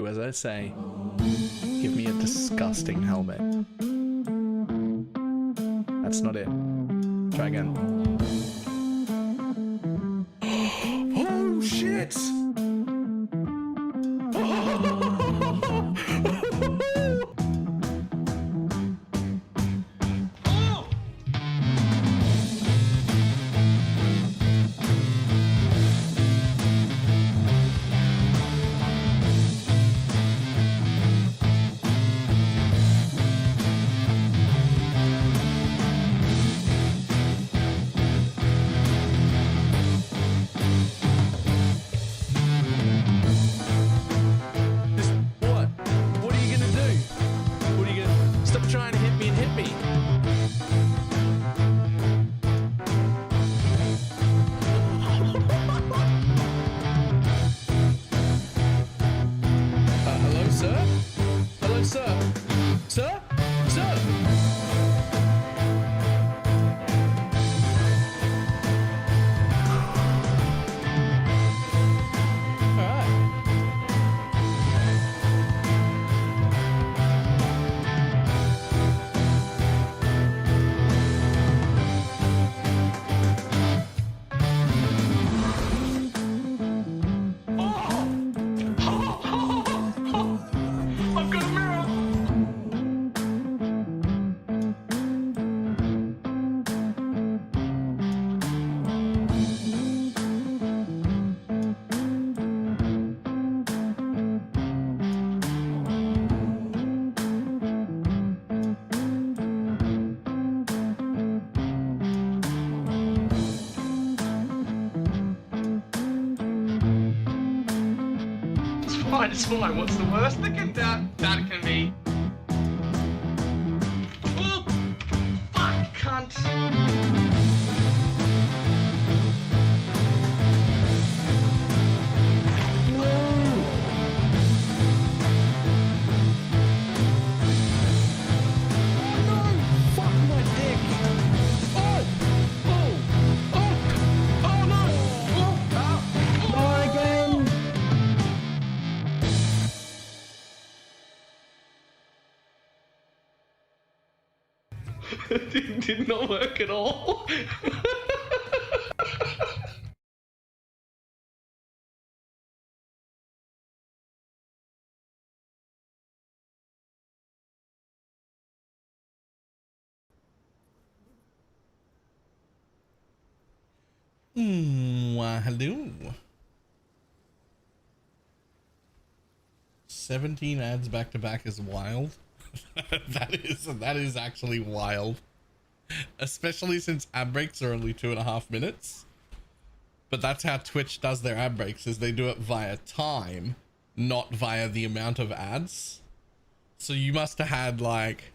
do as I say. Give me a disgusting helmet. That's not it. Try again. Oh shit! It's fine. What's the worst that can be? Oh, fuck, cunt. It did not work at all. Hello. 17 ads back to back is wild. that is actually wild, especially since ad breaks are only 2.5 minutes. But that's how Twitch does their ad breaks, is they do it via time, not via the amount of ads. So you must have had like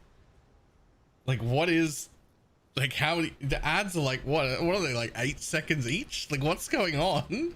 what is, like, how many, the ads are like, what are they, like 8 seconds each? Like, what's going on?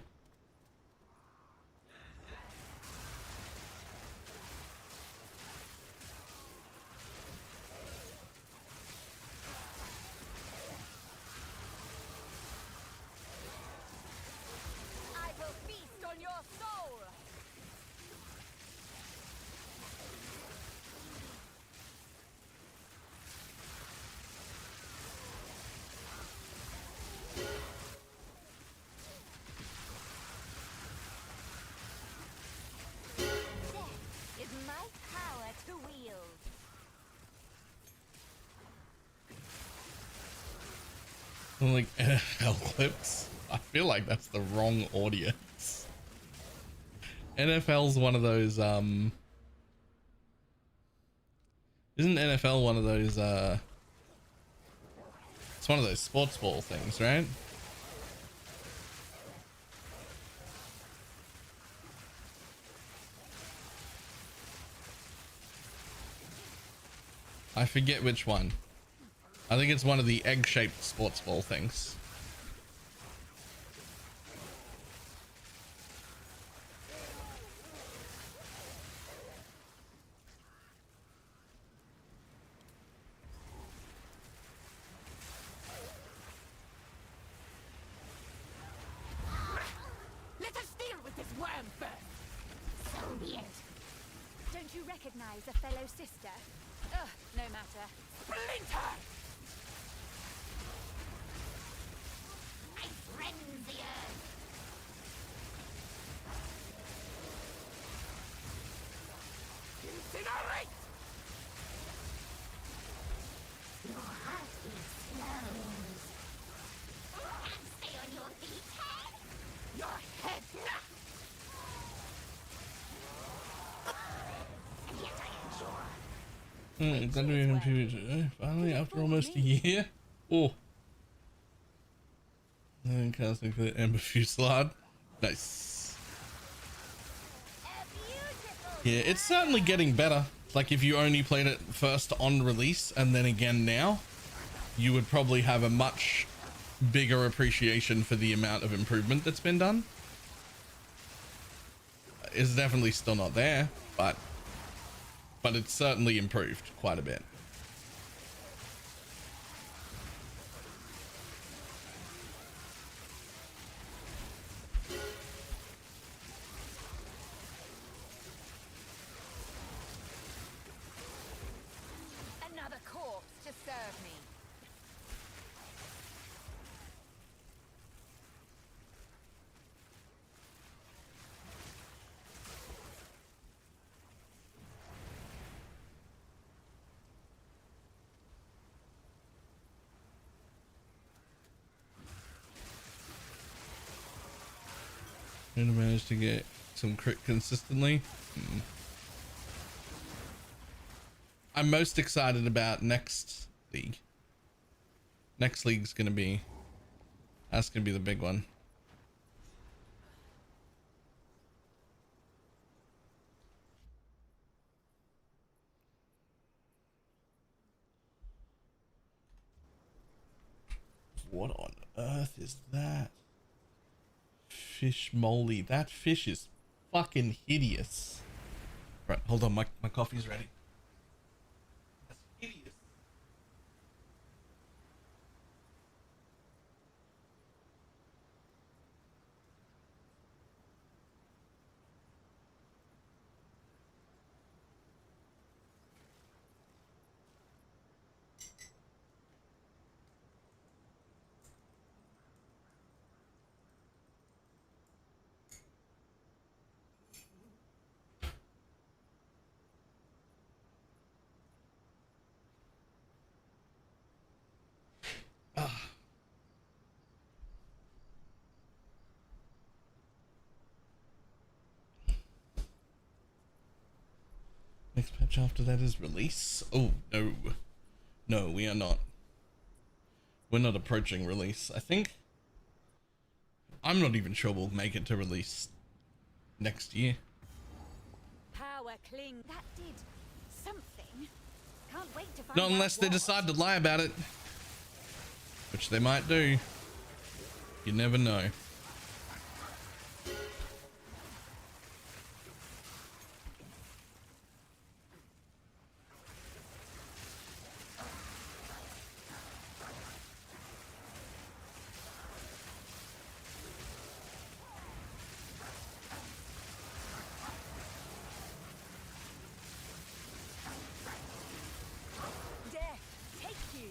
Like NFL clips. I feel like that's the wrong audience. NFL's one of those isn't NFL one of those it's one of those sports ball things, right? I forget which one. I think it's one of the egg-shaped sports ball things. Let us deal with this worm first. So be it. you recognize a fellow sister? Ugh, no matter. Splinter! My friends, the earth! Incinerate! Your heart explodes. And stay on your feet, head! Your head now! And yet I endure. Finally, after almost a year. Oh. And casting for the Ember Fusillade. Nice. Yeah, it's certainly getting better. Like if you only played it first on release and then again now, you would probably have a much bigger appreciation for the amount of improvement that's been done. It's definitely still not there, but it's certainly improved quite a bit. Another corpse to serve me. And managed to get some crit consistently. I'm most excited about next league. Next league's gonna be, that's gonna be the big one. What on earth is that? Fish moly. That fish is fucking hideous. Right, hold on, my coffee's ready. That's hideous. Next patch after that is release. Oh no, no, we are not. We're not approaching release. I think. I'm not even sure we'll make it to release next year. Power cling. That did something. Can't wait to find Not out unless they what. decide to lie about it, which they might do. You never know. Death, take you.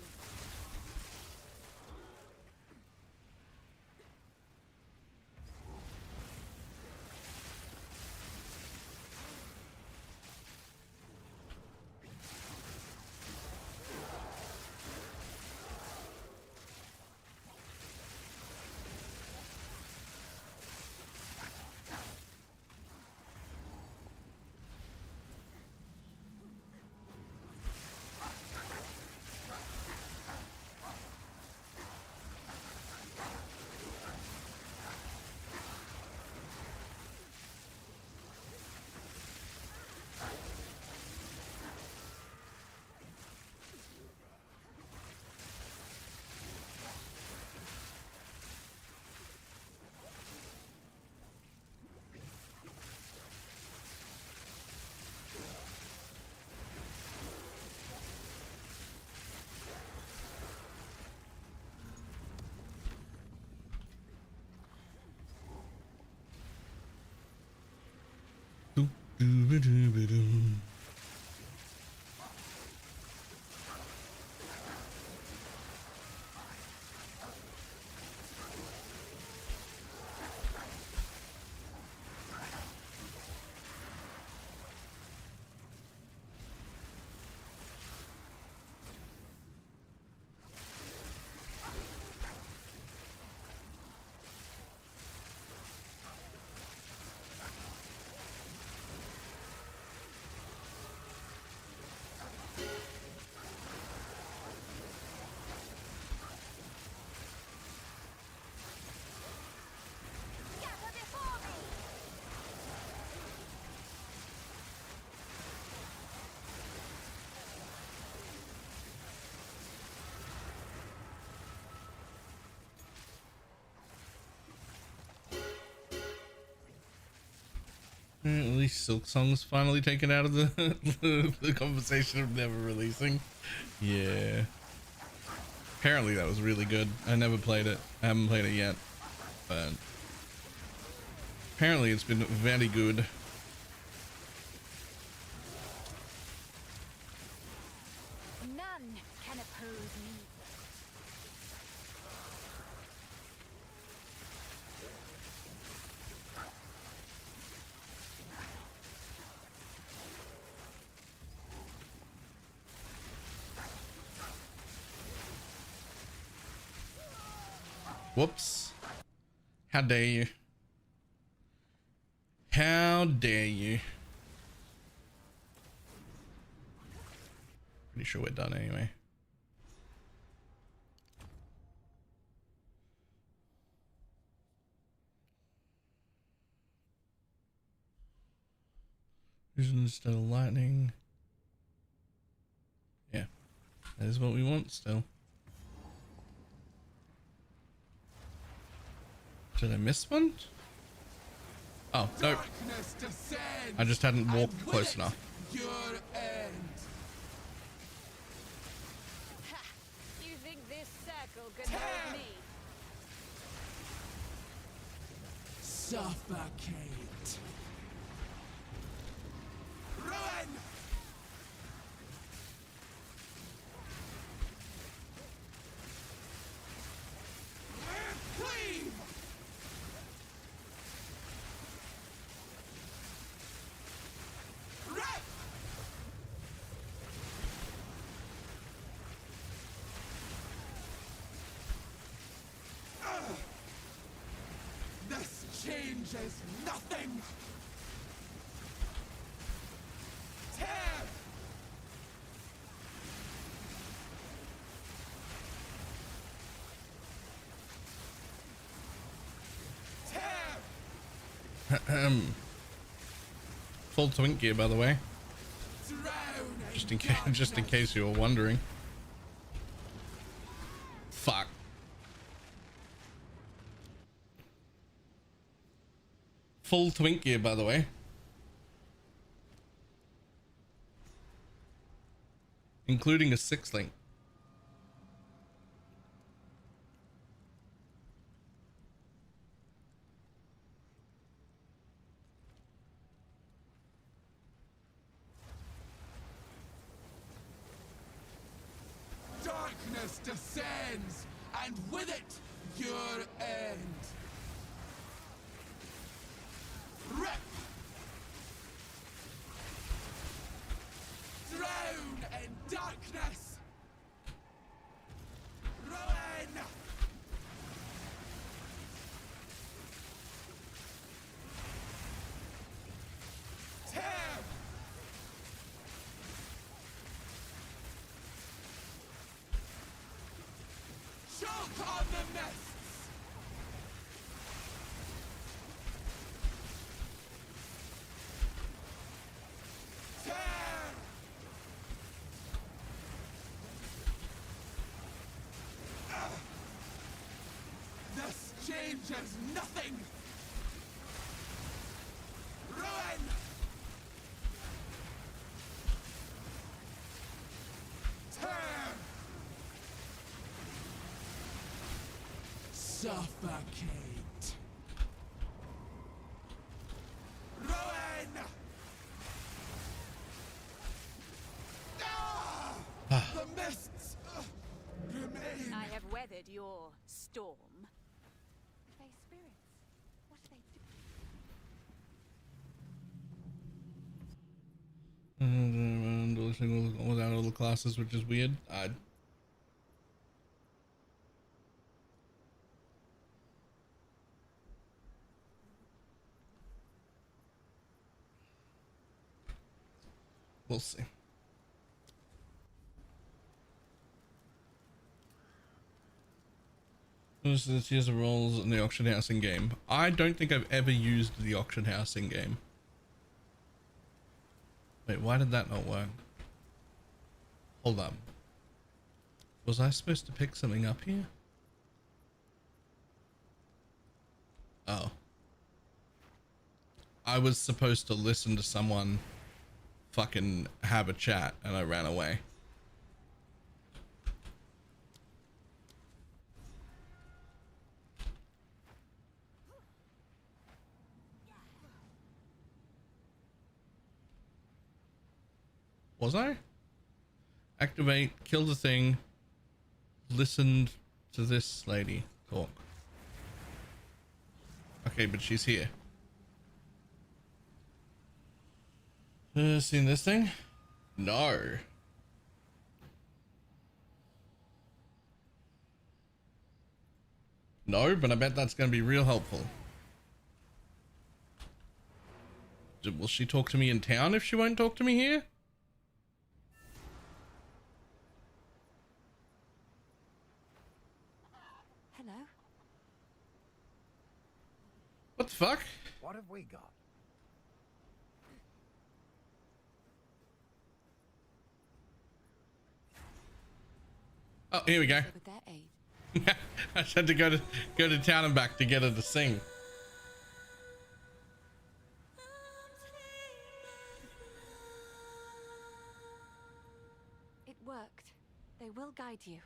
Doo-ba-doo-ba-doo. At least Silk Song's finally taken out of the conversation of never releasing. Yeah. Apparently that was really good. I never played it. I haven't played it yet. But apparently it's been very good. None can oppose me. Whoops. How dare you? How dare you? Pretty sure we're done anyway. Vision instead of lightning. Yeah, that is what we want still. Did I miss one? Oh, no. I just hadn't walked close enough. You think this circle could hold me? Suffocate. Ruin. Cleave. Rip. This changes nothing. Tear. Tear. Full twink gear, by the way. Drown. Just in case you were wondering. Fuck. Full twink gear, by the way. Including a 6-link. Darkness descends, and with it, your end. Rip. Drown in darkness. Ruin. Tear. Choke on the mists. Tear. This changes nothing. Ruin. Tear. Suffocate. Ruin. The mists remain. I have weathered your storm. They spirits. What do they do? Without all the classes, which is weird. We'll see. This is here's the roles in the auction house in game. I don't think I've ever used the auction house in game. Wait, why did that not work? Hold up. Was I supposed to pick something up here? Oh. I was supposed to listen to someone fucking have a chat and I ran away. Was I? Activate, kill the thing, listened to this lady talk. Okay, but she's here. Seen this thing? No. No, but I bet that's going to be real helpful. Will she talk to me in town if she won't talk to me here? Hello. What the fuck? What have we got? Oh, here we go. With their aid. I just had to go to town and back to get her to sing. It worked. They will guide you.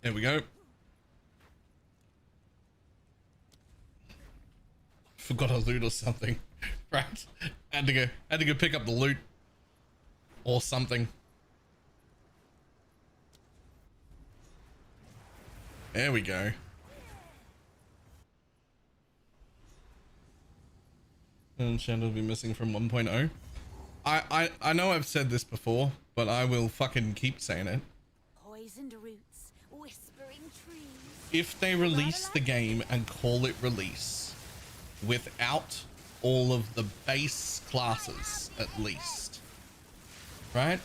There we go. Forgot a loot or something. Right. Had to go pick up the loot. Or something. There we go. And Shandor will be missing from 1.0. I know I've said this before, but I will fucking keep saying it. Poisoned roots, whispering trees. If they release the game and call it release without all of the base classes, at least, right?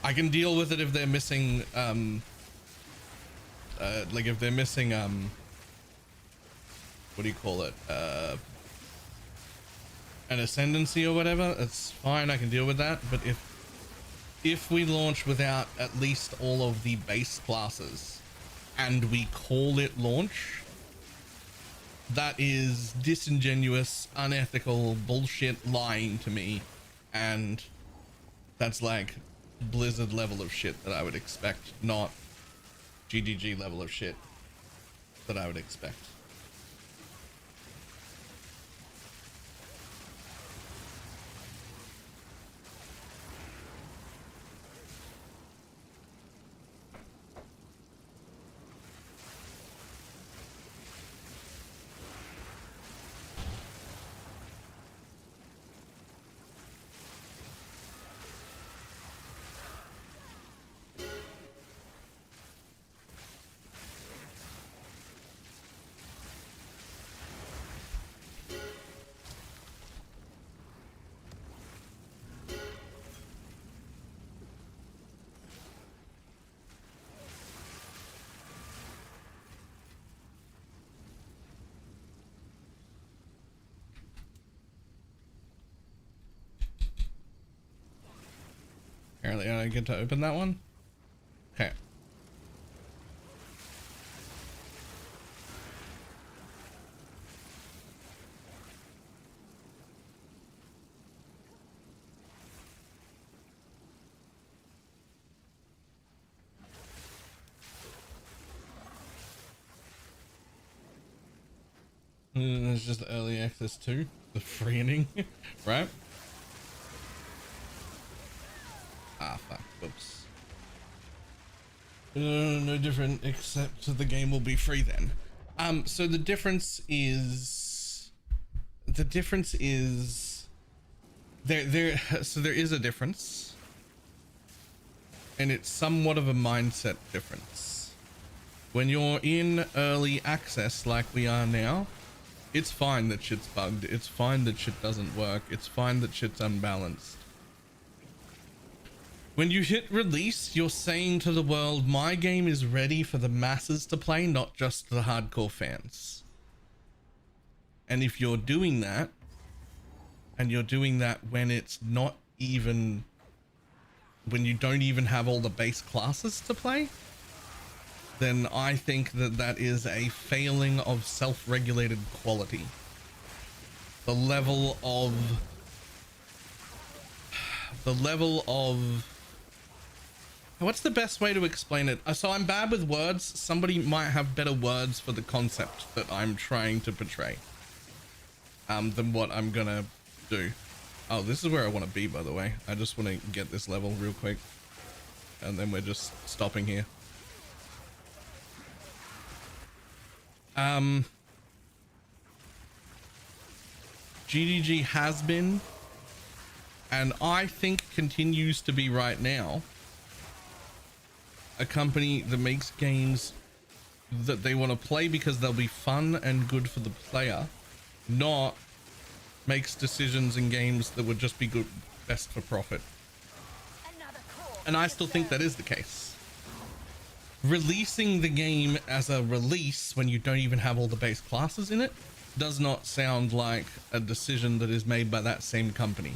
I can deal with it if they're missing like if they're missing what do you call it, an ascendancy or whatever. It's fine, I can deal with that. But if we launch without at least all of the base classes and we call it launch, that is disingenuous, unethical bullshit, lying to me, and that's like Blizzard level of shit that I would expect, not GGG level of shit that I would expect. Apparently I don't get to open that one. Okay. There's just early access too, the free ending, right? Ah, fuck. Whoops. No different, except the game will be free then. So the difference is there is a difference, and it's somewhat of a mindset difference. When you're in early access like we are now, it's fine that shit's bugged, it's fine that shit doesn't work, it's fine that shit's unbalanced. When you hit release, you're saying to the world, my game is ready for the masses to play, not just the hardcore fans. And if you're doing that, and you're doing that when it's not even, when you don't even have all the base classes to play, then I think that that is a failing of self-regulated quality. The level of what's the best way to explain it? So I'm bad with words. Somebody might have better words for the concept that I'm trying to portray than what I'm gonna do. Oh, this is where I want to be, by the way. I just want to get this level real quick, and then we're just stopping here. GDG has been, and I think continues to be right now, a company that makes games that they want to play because they'll be fun and good for the player, not makes decisions in games that would just be good, best for profit. And I still think that is the case. Releasing the game as a release when you don't even have all the base classes in it does not sound like a decision that is made by that same company.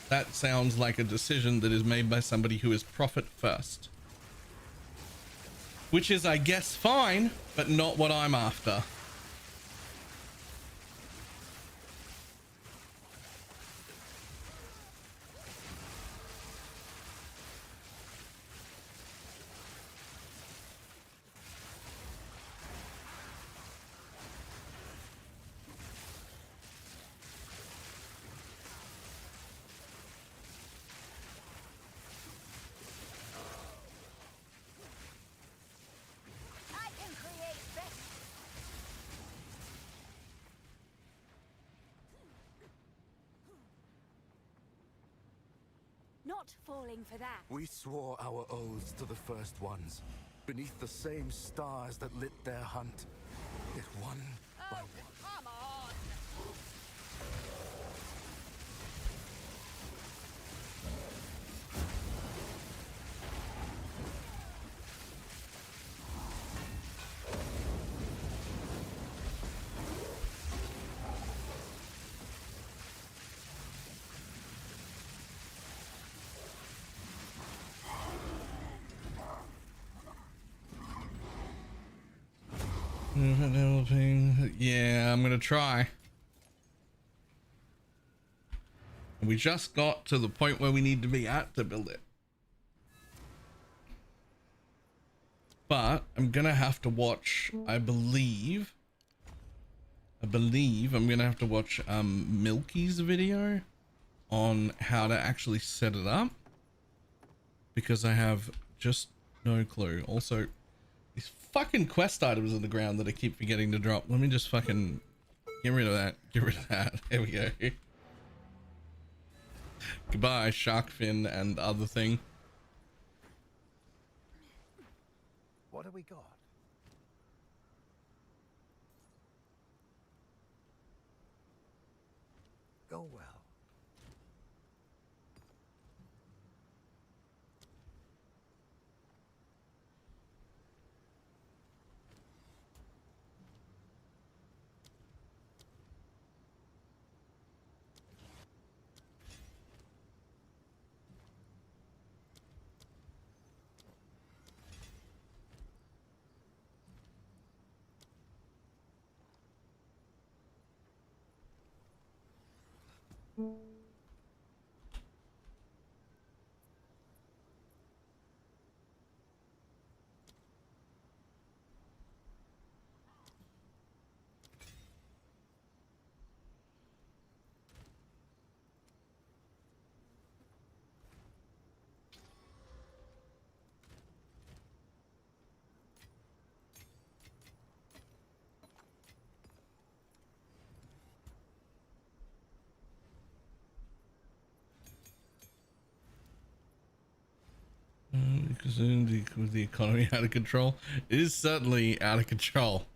That sounds like a decision that is made by somebody who is profit first. Which is, I guess, fine, but not what I'm after. Not falling for that. We swore our oaths to the First Ones, beneath the same stars that lit their hunt. Yet one by one. Come on! Yeah, I'm gonna try. We just got to the point where we need to be at to build it. But I'm gonna have to watch, I believe I'm gonna have to watch Milky's video on how to actually set it up, because I have just no clue. Also, these fucking quest items on the ground that I keep forgetting to drop. Let me just fucking get rid of that. Get rid of that. There we go. Goodbye, shark fin and other thing. What have we got? Go well. Because with the economy out of control, it is certainly out of control.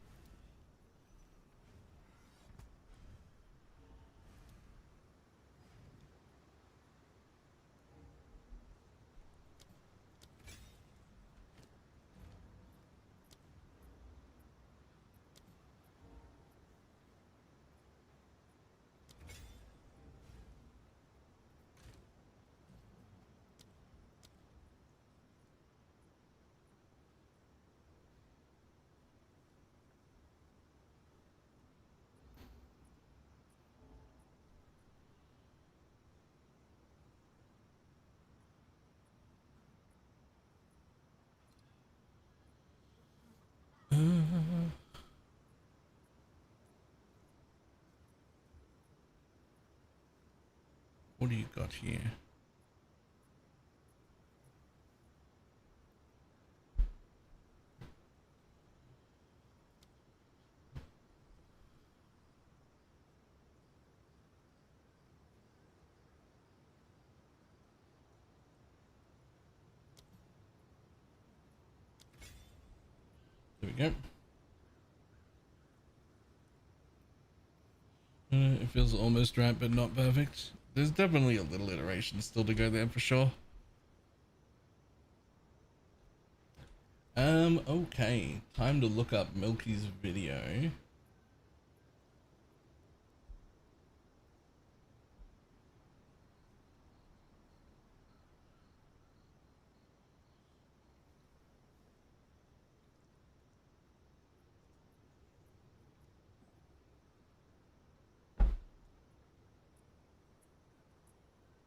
What do you got here? There we go. It feels almost right, but not perfect. There's definitely a little iteration still to go there for sure. Okay. Time to look up Milky's video.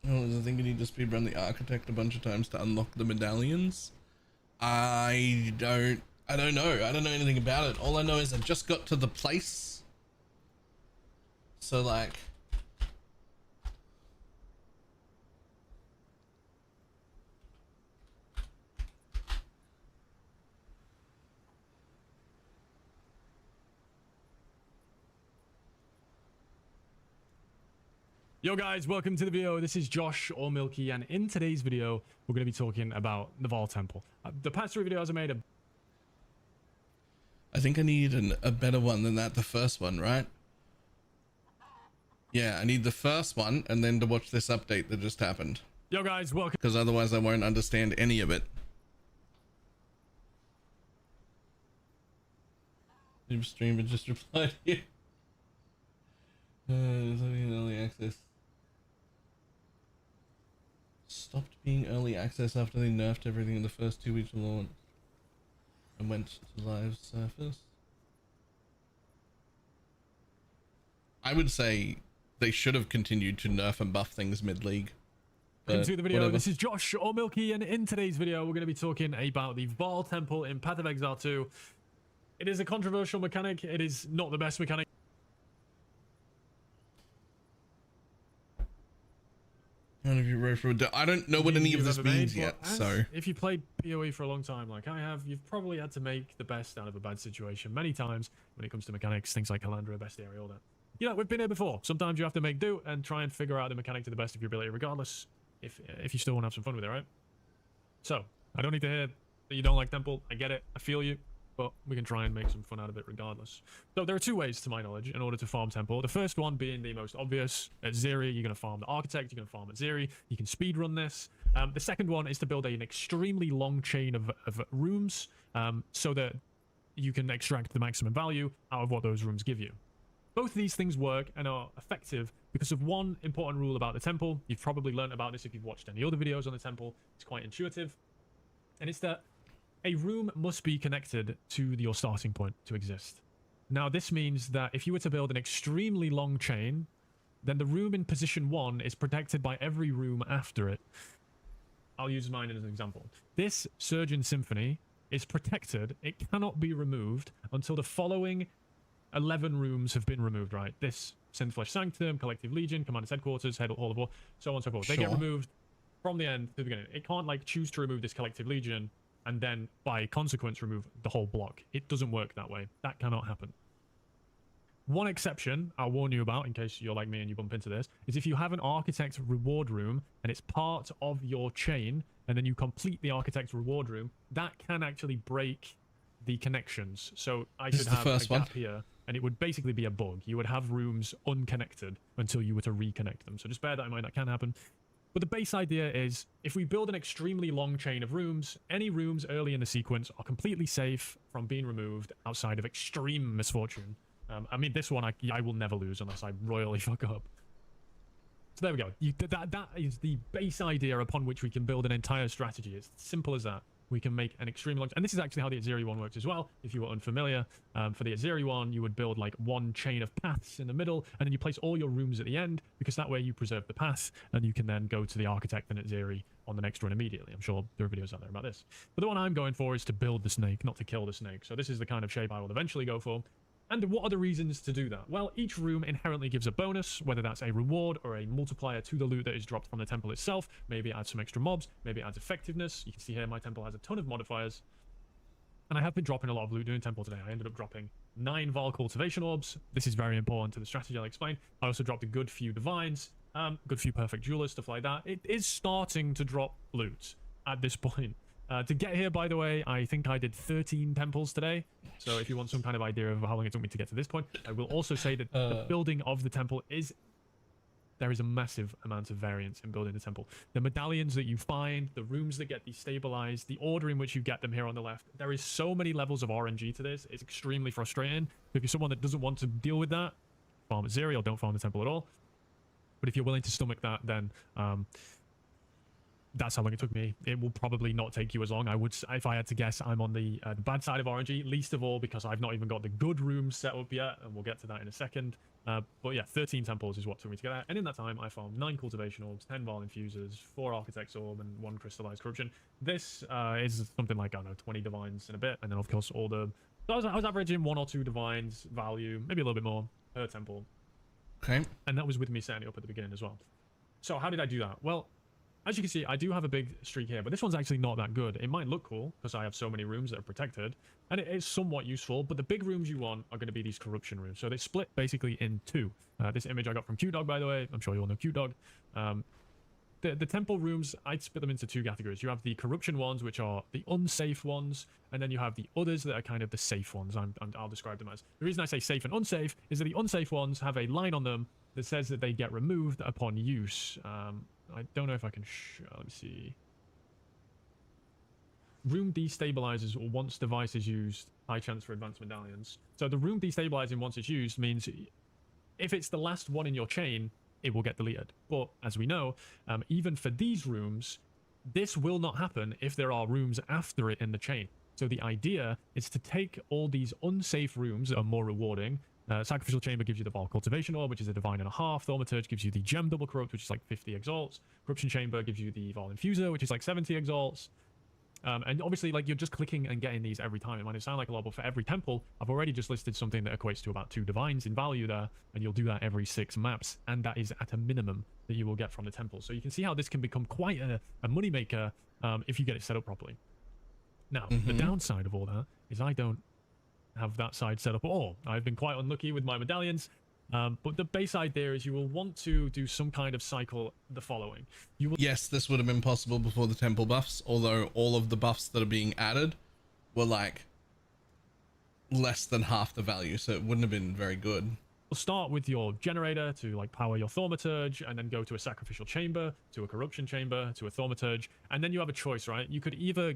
Oh, I think you need to speedrun the architect a bunch of times to unlock the medallions. I don't know. I don't know anything about it. All I know is I just got to the place. So like, Yo guys, welcome to the video. This is Josh or Milky, and in today's video, we're going to be talking about the Vaal Temple. The past 3 videos I made I think I need a better one than that. The first one, right? Yeah, I need the first one and then to watch this update that just happened. Yo guys, welcome. Because otherwise I won't understand any of it. New streamer just replied here. Early access. Stopped being early access after they nerfed everything in the first 2 weeks of launch and went to live surface. I would say they should have continued to nerf and buff things mid-league. Welcome to the video. Whatever. This is Josh or Milky, and in today's video, we're going to be talking about the Vaal Temple in Path of Exile 2. It is a controversial mechanic. It is not the best mechanic. I don't know what any of this means made, yet, so if you played PoE for a long time like I have, you've probably had to make the best out of a bad situation many times when it comes to mechanics, things like Halandra, Bestiary, all that. You know, we've been here before. Sometimes you have to make do and try and figure out the mechanic to the best of your ability, regardless if you still want to have some fun with it, right? So, I don't need to hear that you don't like Temple. I get it. I feel you. But we can try and make some fun out of it regardless. So there are 2 ways, to my knowledge, in order to farm Temple. The first one being the most obvious. At Zeri, you're going to farm the Architect, you're going to farm at Zeri. You can speedrun this. The second one is to build an extremely long chain of rooms so that you can extract the maximum value out of what those rooms give you. Both of these things work and are effective because of one important rule about the Temple. You've probably learned about this if you've watched any other videos on the Temple. It's quite intuitive. And it's that a room must be connected to your starting point to exist. Now, this means that if you were to build an extremely long chain, then the room in position 1 is protected by every room after it. I'll use mine as an example. This Surgeon Symphony is protected. It cannot be removed until the following 11 rooms have been removed, right? This Synthflesh Sanctum, Collective Legion, Commander's Headquarters, Hall of War, so on and so forth. They get removed from the end to the beginning. It can't, like, choose to remove this Collective Legion and then by consequence remove the whole block. It doesn't work that way. That cannot happen. One exception I'll warn you about in case you're like me and you bump into this is if you have an Architect reward room and it's part of your chain and then you complete the Architect reward room, that can actually break the connections. So I could have a gap here and it would basically be a bug. You would have rooms unconnected until you were to reconnect them. So just bear that in mind. That can happen. But the base idea is, if we build an extremely long chain of rooms, any rooms early in the sequence are completely safe from being removed outside of extreme misfortune. I mean, this one I will never lose unless I royally fuck up. So there we go. That is the base idea upon which we can build an entire strategy. It's simple as that. We can make an extremely long... And this is actually how the Azeri one works as well. If you were unfamiliar, for the Azeri one, you would build like one chain of paths in the middle, and then you place all your rooms at the end, because that way you preserve the path, and you can then go to the Architect and Azeri on the next run immediately. I'm sure there are videos out there about this. But the one I'm going for is to build the snake, not to kill the snake. So this is the kind of shape I will eventually go for. And what are the reasons to do that? Well, each room inherently gives a bonus, whether that's a reward or a multiplier to the loot that is dropped from the temple itself. Maybe it adds some extra mobs, maybe it adds effectiveness. You can see here my temple has a ton of modifiers. And I have been dropping a lot of loot doing temple today. I ended up dropping 9 Val cultivation orbs. This is very important to the strategy I'll explain. I also dropped a good few divines, good few perfect jewelers, stuff like that. It is starting to drop loot at this point. To get here, by the way, I think I did 13 temples today. So if you want some kind of idea of how long it took me to get to this point, I will also say that the building of the temple there is a massive amount of variance in building the temple. The medallions that you find, the rooms that get destabilized, the order in which you get them here on the left. There is so many levels of RNG to this. It's extremely frustrating. If you're someone that doesn't want to deal with that, farm at 0 or don't farm the temple at all. But if you're willing to stomach that, then that's how long it took me. It will probably not take you as long. I would, if I had to guess, I'm on the bad side of RNG, least of all because I've not even got the good rooms set up yet, and we'll get to that in a second. But yeah, 13 temples is what took me to get there. And in that time, I farmed 9 cultivation orbs, 10 Val infusers, 4 architect's orb, and 1 crystallized corruption. This is something like, I don't know, 20 divines in a bit. And then, of course, all the... So I was averaging 1 or 2 divines value, maybe a little bit more per temple. Okay. And that was with me setting it up at the beginning as well. So how did I do that? Well, as you can see, I do have a big streak here, but this one's actually not that good. It might look cool because I have so many rooms that are protected, and it is somewhat useful, but the big rooms you want are going to be these corruption rooms. So they split basically in 2. This image I got from Q-Dog, by the way. I'm sure you all know Q-Dog. The temple rooms, I'd split them into 2 categories. You have the corruption ones, which are the unsafe ones, and then you have the others that are kind of the safe ones. I'll describe them as. The reason I say safe and unsafe is that the unsafe ones have a line on them that says that they get removed upon use. I don't know if I can let me see. Room destabilizes once device is used. High chance for advanced medallions. So the room destabilizing once it's used means if it's the last one in your chain, it will get deleted. But as we know, even for these rooms, this will not happen if there are rooms after it in the chain. So the idea is to take all these unsafe rooms that are more rewarding. Sacrificial Chamber gives you the Val Cultivation Orb, which is a Divine and a half. Thaumaturge gives you the Gem Double Corrupt, which is like 50 exalts. Corruption Chamber gives you the Val Infuser, which is like 70 exalts. And obviously, like, you're just clicking and getting these every time. It might sound like a lot, but for every temple, I've already just listed something that equates to about 2 divines in value there, and you'll do that every 6 maps, and that is at a minimum that you will get from the temple. So you can see how this can become quite a moneymaker if you get it set up properly. Now, the downside of all that is I don't have that side set up at all. I've been quite unlucky with my medallions. But the base idea is you will want to do some kind of cycle the following. You will Yes, this would have been possible before the temple buffs, although all of the buffs that are being added were like less than half the value, so it wouldn't have been very good. start with your generator to like power your thaumaturge, and then go to a sacrificial chamber, to a corruption chamber, to a thaumaturge, and then you have a choice, right? You could either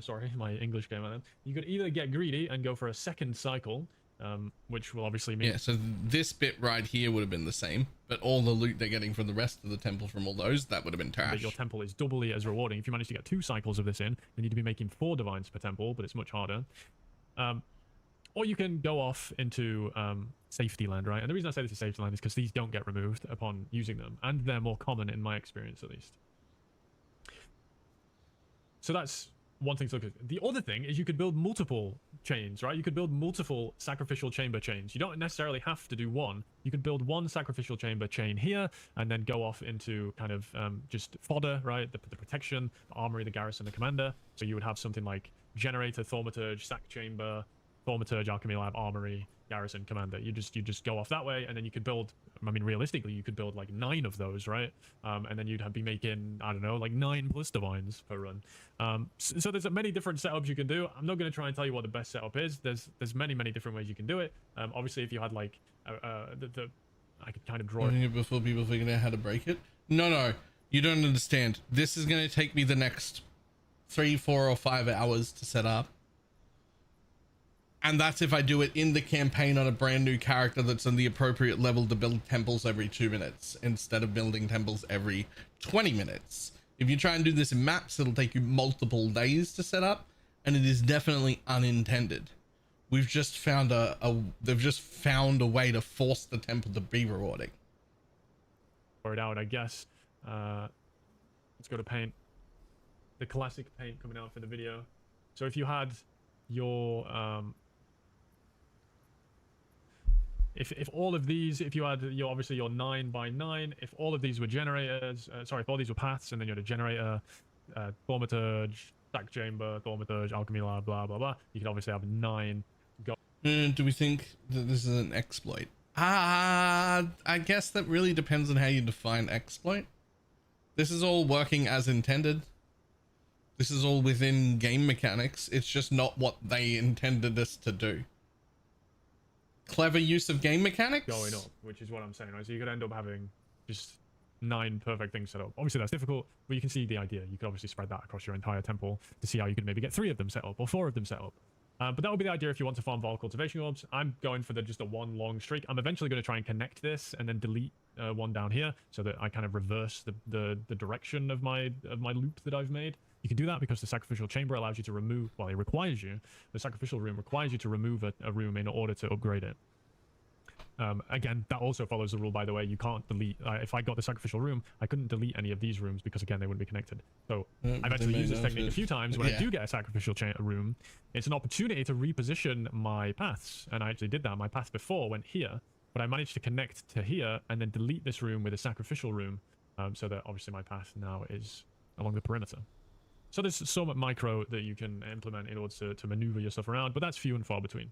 sorry, my English came out then. You could either get greedy and go for a second cycle, which will obviously mean... Yeah, so this bit right here would have been the same, but all the loot they're getting from the rest of the temple from all those, that would have been trash. But your temple is doubly as rewarding. If you manage to get 2 cycles of this in, you need to be making 4 divines per temple, but it's much harder. Or you can go off into safety land, right? And the reason I say this is safety land is because these don't get removed upon using them, and they're more common in my experience, at least. So that's one thing to look at. The other thing is you could build multiple chains, right? You could build multiple sacrificial chamber chains. You don't necessarily have to do one. You could build one sacrificial chamber chain here, and then go off into kind of just fodder, right? The protection, the armory, the garrison, the commander. So you would have something like generator, thaumaturge, sac chamber, thaumaturge, alchemy lab, armory, garrison, commander. You just go off that way, and then you could build, I mean, realistically, you could build like 9 of those, right? And then you'd be making, I don't know, like 9 plus divines per run. So there's many different setups you can do. I'm not going to try and tell you what the best setup is. There's many different ways you can do it. Obviously, if you had like I could kind of draw it before people figure out how to break it. No, you don't understand. This is going to take me the next 3, 4, or 5 hours to set up. And that's if I do it in the campaign on a brand new character that's on the appropriate level to build temples every 2 minutes instead of building temples every 20 minutes. If you try and do this in maps, it'll take you multiple days to set up, and it is definitely unintended. We've just found they've just found a way to force the temple to be rewarding. it out, I guess. Let's go to paint. The classic paint coming out for the video. So if you had your if all of these, if you had your obviously your 9 by 9, if all of these were generators, sorry, if all these were paths, and then you had a generator, thaumaturge, stack chamber, thaumaturge, alchemy lab, blah blah blah, you could obviously have 9 go. Do we think that this is an exploit? I guess that really depends on how you define exploit. This is all working as intended. This is all within game mechanics. It's just not what they intended us to do. Clever use of game mechanics Going up, which is what I'm saying, right? So you could end up having just 9 perfect things set up. Obviously that's difficult, but you can see the idea. You could obviously spread that across your entire temple to see how you could maybe get 3 of them set up or 4 of them set up. But that would be the idea if you want to farm Vol cultivation orbs. I'm going for just a 1 long streak. I'm eventually going to try and connect this and then delete 1 down here so that I kind of reverse the direction of my loop that I've made. You can do that because the sacrificial chamber allows you to remove, well, it requires you, the sacrificial room requires you to remove a room in order to upgrade it. Again, that also follows the rule, by the way. You can't delete, if I got the sacrificial room, I couldn't delete any of these rooms because, again, they wouldn't be connected. So I've actually used this technique a few times. When I do get a sacrificial room, it's an opportunity to reposition my paths. And I actually did that. My path before went here, but I managed to connect to here and then delete this room with a sacrificial room, so that obviously my path now is along the perimeter. So there's so much micro that you can implement in order to maneuver your stuff around, but that's few and far between.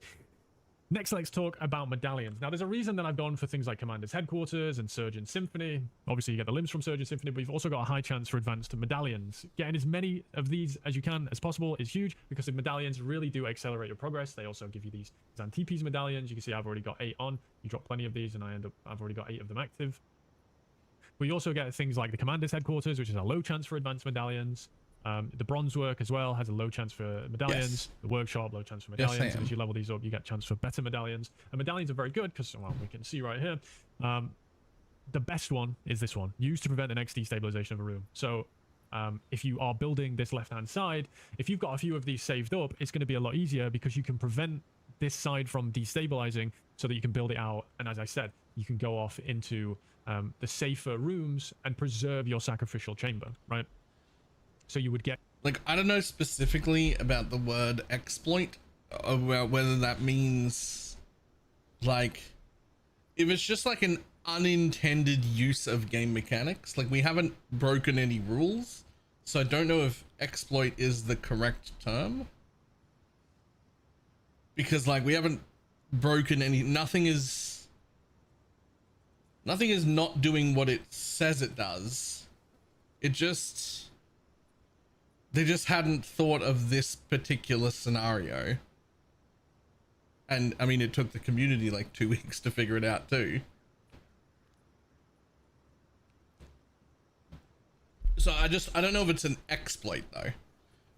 Next, let's talk about medallions. Now, there's a reason that I've gone for things like Commander's Headquarters and Surgeon Symphony. Obviously, you get the limbs from Surgeon Symphony, but you've also got a high chance for advanced medallions. Getting as many of these as you can as possible is huge because the medallions really do accelerate your progress. They also give you these Xantipes medallions. You can see I've already got 8 on. You drop plenty of these, and I've already got 8 of them active. But you also get things like the Commander's Headquarters, which is a low chance for advanced medallions. The bronze work as well has a low chance for medallions. Yes. The workshop, low chance for medallions. Yes, And as you level these up, you get a chance for better medallions. And medallions are very good because, well, we can see right here. The best one is this one, used to prevent the next destabilization of a room. So if you are building this left-hand side, if you've got a few of these saved up, it's going to be a lot easier because you can prevent this side from destabilizing so that you can build it out. And as I said, you can go off into the safer rooms and preserve your sacrificial chamber, right? So you would get, like, I don't know specifically about the word exploit, about whether that means, like, if it's just like an unintended use of game mechanics. Like, we haven't broken any rules, so I don't know if exploit is the correct term, because, like, we haven't broken any, nothing is not doing what it says it does. They just hadn't thought of this particular scenario. And I mean, it took the community like 2 weeks to figure it out too. So I don't know if it's an exploit though,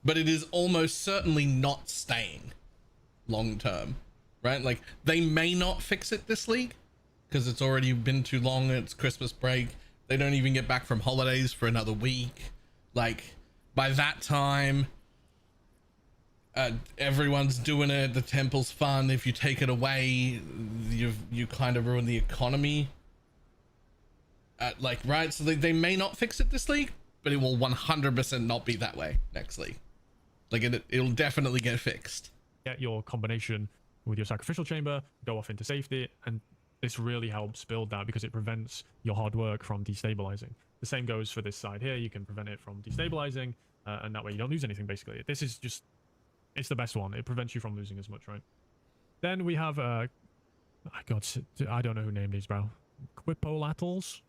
but it is almost certainly not staying long term, right? Like, they may not fix it this league because it's already been too long. It's Christmas break. They don't even get back from holidays for another week. Like, by that time, everyone's doing it. The temple's fun. If you take it away, you kind of ruin the economy. Like, right? So they may not fix it this league, but it will 100% not be that way next league. Like, it'll definitely get fixed. get your combination with your sacrificial chamber, go off into safety, and this really helps build that because it prevents your hard work from destabilizing. The same goes for this side here. You can prevent it from destabilizing, and that way you don't lose anything, basically. This is just, it's the best one. It prevents you from losing as much, right? Then we have, God, I don't know who named these, bro. Quipolatals.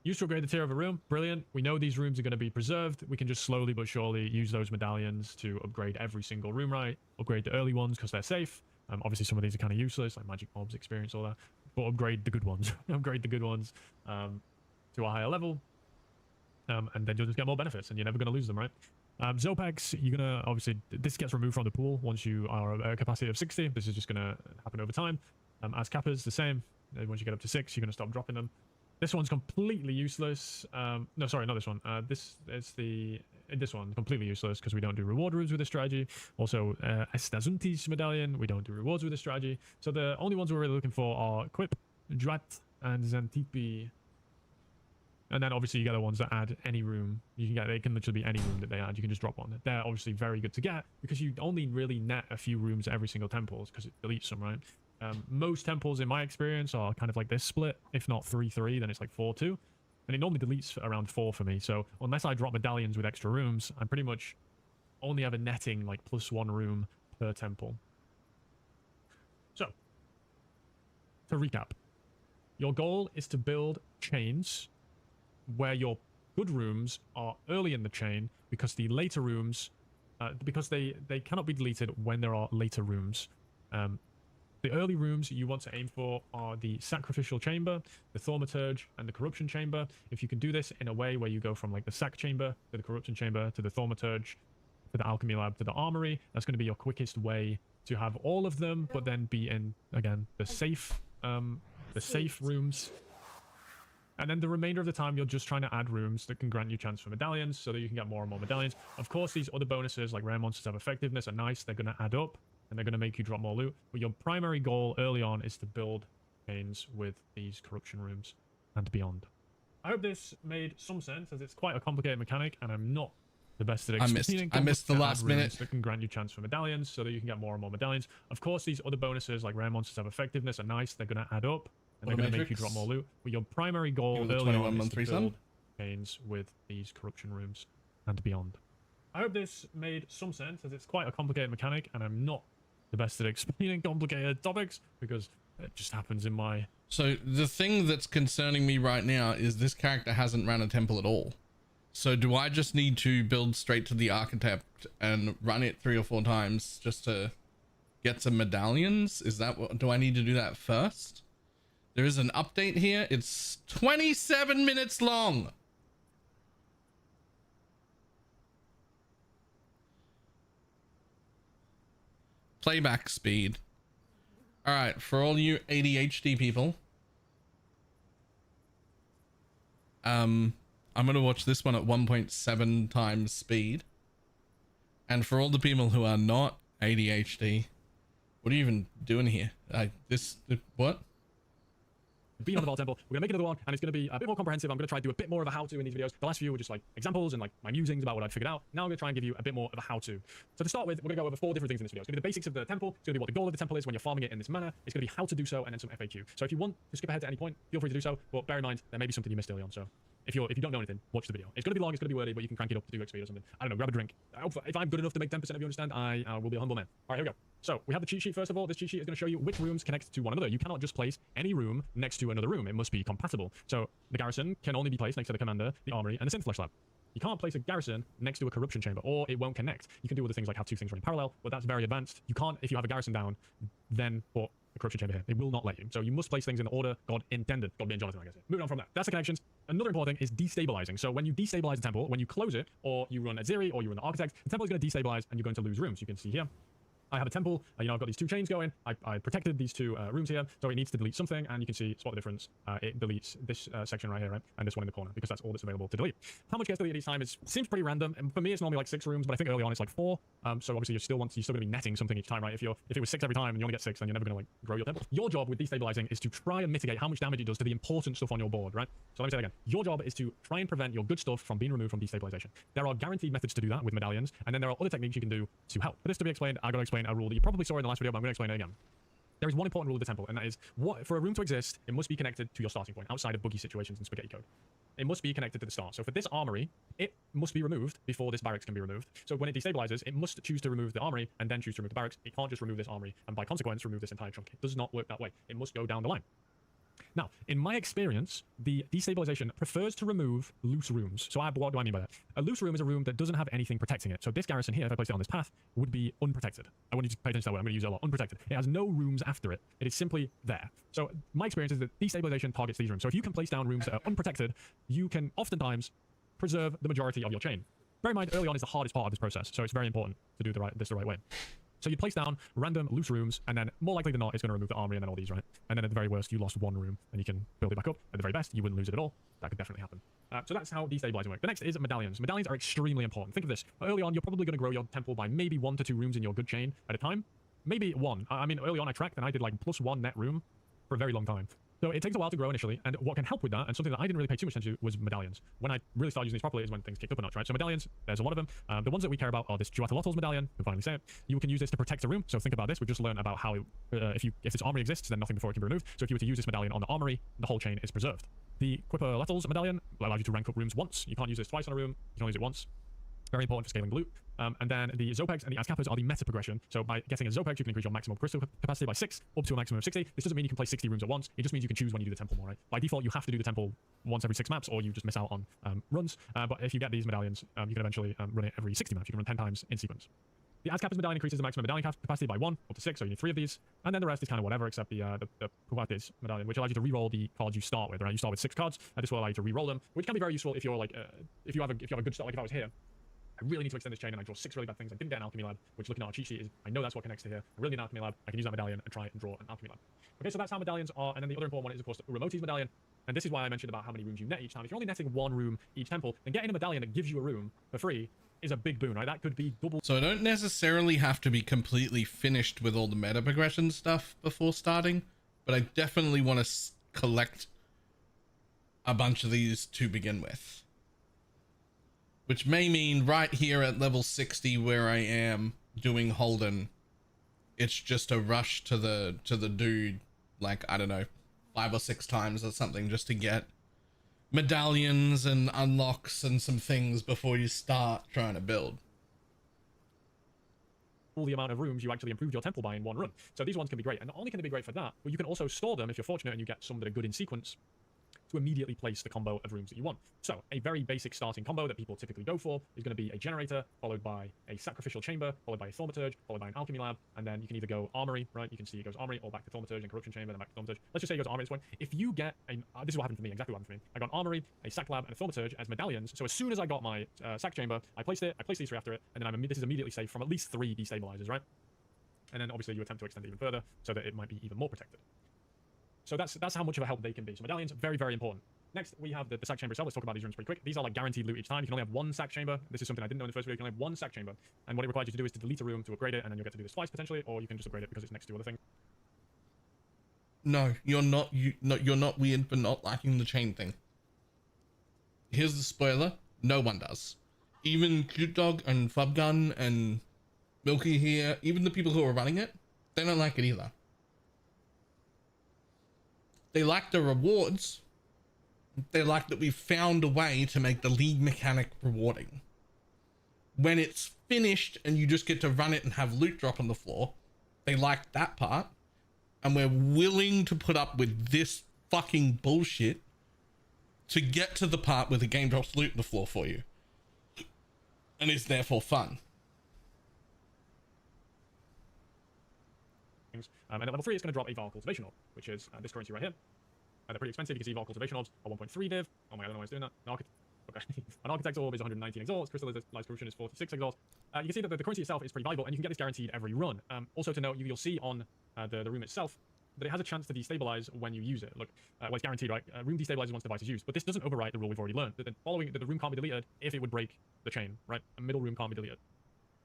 Used to upgrade the tier of a room. Brilliant. We know these rooms are going to be preserved. We can just slowly but surely use those medallions to upgrade every single room, right? Upgrade the early ones because they're safe. Obviously, some of these are kind of useless, like magic mobs, experience, all that. But upgrade the good ones. Upgrade the good ones to a higher level. And then you'll just get more benefits, and you're never going to lose them, right? Zopex, you're going to, obviously, this gets removed from the pool once you are at a capacity of 60. This is just going to happen over time. As Kappas, the same. Once you get up to 6, you're going to stop dropping them. This one's completely useless. No, sorry, not this one. This one completely useless because we don't do reward rooms with this strategy. Also, Estazunti's medallion, we don't do rewards with this strategy. So the only ones we're really looking for are Quip, Drat, and Xantippe. And then obviously you get the ones that add any room. You can get, they can literally be any room that they add. You can just drop one. They're obviously very good to get because you only really net a few rooms at every single temple because it deletes them, right? Most temples, in my experience, are kind of like this split. If not 3-3, then it's like 4-2. And it normally deletes around 4 for me. So unless I drop medallions with extra rooms, I'm pretty much only ever netting like +1 room per temple. So, to recap, your goal is to build chains where your good rooms are early in the chain, because the later rooms, because they cannot be deleted when there are later rooms. The early rooms you want to aim for are the Sacrificial Chamber, the Thaumaturge, and the Corruption Chamber. If you can do this in a way where you go from like the Sac Chamber to the Corruption Chamber to the Thaumaturge to the Alchemy Lab to the Armory, that's going to be your quickest way to have all of them, but then be in, again, the safe rooms. And then the remainder of the time, you're just trying to add rooms that can grant you chance for medallions so that you can get more and more medallions. Of course, these other bonuses like rare monsters have effectiveness are nice. They're going to add up and they're going to make you drop more loot. But your primary goal early on is to build chains with these corruption rooms and beyond. I hope this made some sense, as it's quite a complicated mechanic and I'm not the best at explaining. I missed the last minute. That can grant you chance for medallions so that you can get more and more medallions. Of course, these other bonuses like rare monsters have effectiveness are nice. They're going to add up and they're going to make you drop more loot. But your primary goal early on is to build chains with these corruption rooms and beyond. I hope this made some sense, as it's quite a complicated mechanic and I'm not the best at explaining complicated topics because it just happens in my... So the thing that's concerning me right now is this character hasn't ran a temple at all. So do I just need to build straight to the Architect and run it 3 or 4 times just to get some medallions? Is that what, do I need to do that first? There is an update here. It's 27 minutes long. Playback speed. All right, for all you ADHD people, I'm gonna watch this one at 1.7 times speed. And for all the people who are not ADHD, what are you even doing here? What? Being on the Vault Temple, we're gonna make another one, and it's gonna be a bit more comprehensive. I'm gonna try to do a bit more of a how-to in these videos. The last few were just like examples and like my musings about what I'd figured out. Now I'm gonna try and give you a bit more of a how-to. So to start with, we're gonna go over 4 different things in this video. It's gonna be the basics of the temple. It's gonna be what the goal of the temple is when you're farming it in this manner. It's gonna be how to do so, and then some FAQ. So if you want to skip ahead to any point, feel free to do so. But bear in mind, there may be something you missed early on. So if you don't know anything, watch the video. It's gonna be long, it's gonna be wordy, but you can crank it up to 2x speed or something. I don't know, grab a drink. If I'm good enough to make 10% of you understand, I will be a humble man. All right, here we go. So we have the cheat sheet first of all. This cheat sheet is going to show you which rooms connect to one another. You cannot just place any room next to another room. It must be compatible. So the garrison can only be placed next to the commander, the armory, and the synth flesh lab. You can't place a garrison next to a corruption chamber, or it won't connect. You can do other things like have 2 things running parallel, but that's very advanced. You can't, if you have a garrison down, then put a corruption chamber here. It will not let you. So you must place things in the order God intended. God being Jonathan, I guess. Moving on from that. That's the connections. Another important thing is destabilizing. So when you destabilize the temple, when you close it, or you run a Zeri, or you run the Architect, the temple is going to destabilize and you're going to lose rooms. You can see here. I have a temple, I've got these 2 chains going. I protected these 2 rooms here, so it needs to delete something, and you can see, spot the difference. It deletes this section right here, right? And this one in the corner, because that's all that's available to delete. How much gets deleted each time seems pretty random, and for me it's normally like 6 rooms, but I think early on it's like 4. So obviously you're still going to be netting something each time, right? If it was 6 every time and you only get 6, then you're never going to like grow your temple. Your job with destabilizing is to try and mitigate how much damage it does to the important stuff on your board, right? So let me say that again. Your job is to try and prevent your good stuff from being removed from destabilization. There are guaranteed methods to do that with medallions, and then there are other techniques you can do to help. For this to be explained, I got to explain a rule that you probably saw in the last video, but I'm going to explain it again. There is one important rule of the temple, and that is, for a room to exist, it must be connected to your starting point, outside of buggy situations and spaghetti code. It must be connected to the start. So for this armory, it must be removed before this barracks can be removed. So when it destabilizes, it must choose to remove the armory and then choose to remove the barracks. It can't just remove this armory and by consequence remove this entire chunk. It does not work that way. It must go down the line. Now, in my experience, the destabilization prefers to remove loose rooms. So what do I mean by that? A loose room is a room that doesn't have anything protecting it. So this garrison here, if I place it on this path, would be unprotected. I want you to pay attention to that word. I'm going to use it a lot. Unprotected. It has no rooms after it. It is simply there. So my experience is that destabilization targets these rooms. So if you can place down rooms that are unprotected, you can oftentimes preserve the majority of your chain. Bear in mind, early on is the hardest part of this process. So it's very important to do this the right way. So you place down random loose rooms, and then more likely than not, it's going to remove the armory and then all these, right? And then at the very worst, you lost 1 room, and you can build it back up. At the very best, you wouldn't lose it at all. That could definitely happen. So that's how destabilizing works. The next is medallions. Medallions are extremely important. Think of this. Early on, you're probably going to grow your temple by maybe 1 to 2 rooms in your good chain at a time. Maybe 1. I mean, early on, I tracked, and I did like +1 net room for a very long time. So it takes a while to grow initially, and what can help with that, and something that I didn't really pay too much attention to, was medallions. When I really started using these properly is when things kicked up a notch, right? So medallions, there's a lot of them. The ones that we care about are this Duathlotls medallion, you can finally say it. You can use this to protect a room. So think about this. We've just learned about how if this armory exists, then nothing before it can be removed. So if you were to use this medallion on the armory, the whole chain is preserved. The Quipperletals medallion allows you to rank up rooms once. You can't use this twice on a room. You can only use it once. Very important for scaling the loot. And then the Zopegs and the Azkappers are the meta progression. So by getting a Zopeg, you can increase your maximum crystal capacity by 6, up to a maximum of 60. This doesn't mean you can play 60 rooms at once. It just means you can choose when you do the temple more, right? By default, you have to do the temple once every 6 maps, or you just miss out on runs. But if you get these medallions, you can eventually run it every 60 maps. You can run 10 times in sequence. The Azkappers medallion increases the maximum medallion capacity by 1, up to 6, so you need 3 of these. And then the rest is kind of whatever, except the Puvates medallion, which allows you to re-roll the cards you start with, right? You start with 6 cards, and this will allow you to re-roll them, which can be very useful if you're like, if you have a good start, like if I was here. I really need to extend this chain, and I draw 6 really bad things. I didn't get an alchemy lab, which looking at our cheat sheet is, I know that's what connects to here. I really need an alchemy lab. I can use that medallion and try and draw an alchemy lab. Okay, so that's how medallions are. And then the other important one is, of course, the Uramoti's medallion. And this is why I mentioned about how many rooms you net each time. If you're only netting 1 room each temple, then getting a medallion that gives you a room for free is a big boon, right? That could be double. So I don't necessarily have to be completely finished with all the meta progression stuff before starting, but I definitely want to collect a bunch of these to begin with. Which may mean right here at level 60 where I am doing Holden, it's just a rush to the dude, like, I don't know, 5 or 6 times or something, just to get medallions and unlocks and some things before you start trying to build. All the amount of rooms you actually improved your temple by in 1 run. So these ones can be great, and not only can they be great for that, but you can also store them if you're fortunate and you get some that are good in sequence to immediately place the combo of rooms that you want. So a very basic starting combo that people typically go for is going to be a generator, followed by a sacrificial chamber, followed by a thaumaturge, followed by an alchemy lab, and then you can either go armory, right? You can see it goes armory, or back to thaumaturge and corruption chamber, then back to thaumaturge. Let's just say it goes armory at this point. If you get a, this is what happened for me, exactly what happened for me. I got an armory, a sac lab, and a thaumaturge as medallions. So as soon as I got my sac chamber, I placed it, I placed these 3 after it, and then this is immediately safe from at least 3 destabilizers, right? And then obviously you attempt to extend it even further so that it might be even more protected. So that's how much of a help they can be. So medallions, very, very important. Next, we have the sack chamber itself. Let's talk about these rooms pretty quick. These are like guaranteed loot each time. You can only have 1 sack chamber. This is something I didn't know in the first video. You can only have 1 sack chamber. And what it requires you to do is to delete a room to upgrade it, and then you'll get to do this twice potentially, or you can just upgrade it because it's next to other things. No, you're not weird for not liking the chain thing. Here's the spoiler. No one does. Even Cute Dog and Fubgun and Milky here, even the people who are running it, they don't like it either. They like the rewards. They like that we've found a way to make the league mechanic rewarding. When it's finished and you just get to run it and have loot drop on the floor, they like that part. And we're willing to put up with this fucking bullshit to get to the part where the game drops loot on the floor for you. And is therefore fun. And at level 3, it's going to drop a Val Cultivation Orb, which is this currency right here. They're pretty expensive. You can see Val Cultivation Orbs are 1.3 div. Oh my god, I don't know why it's doing that. An Architect's Orb is 119 exalts. Crystallized Corruption is 46 exalts. You can see that the currency itself is pretty valuable, and you can get this guaranteed every run. Also to note, you'll see on the room itself that it has a chance to destabilize when you use it. Look, well, it's guaranteed, right? Room destabilizes once the device is used, but this doesn't overwrite the rule we've already learned. That the room can't be deleted if it would break the chain, right? A middle room can't be deleted.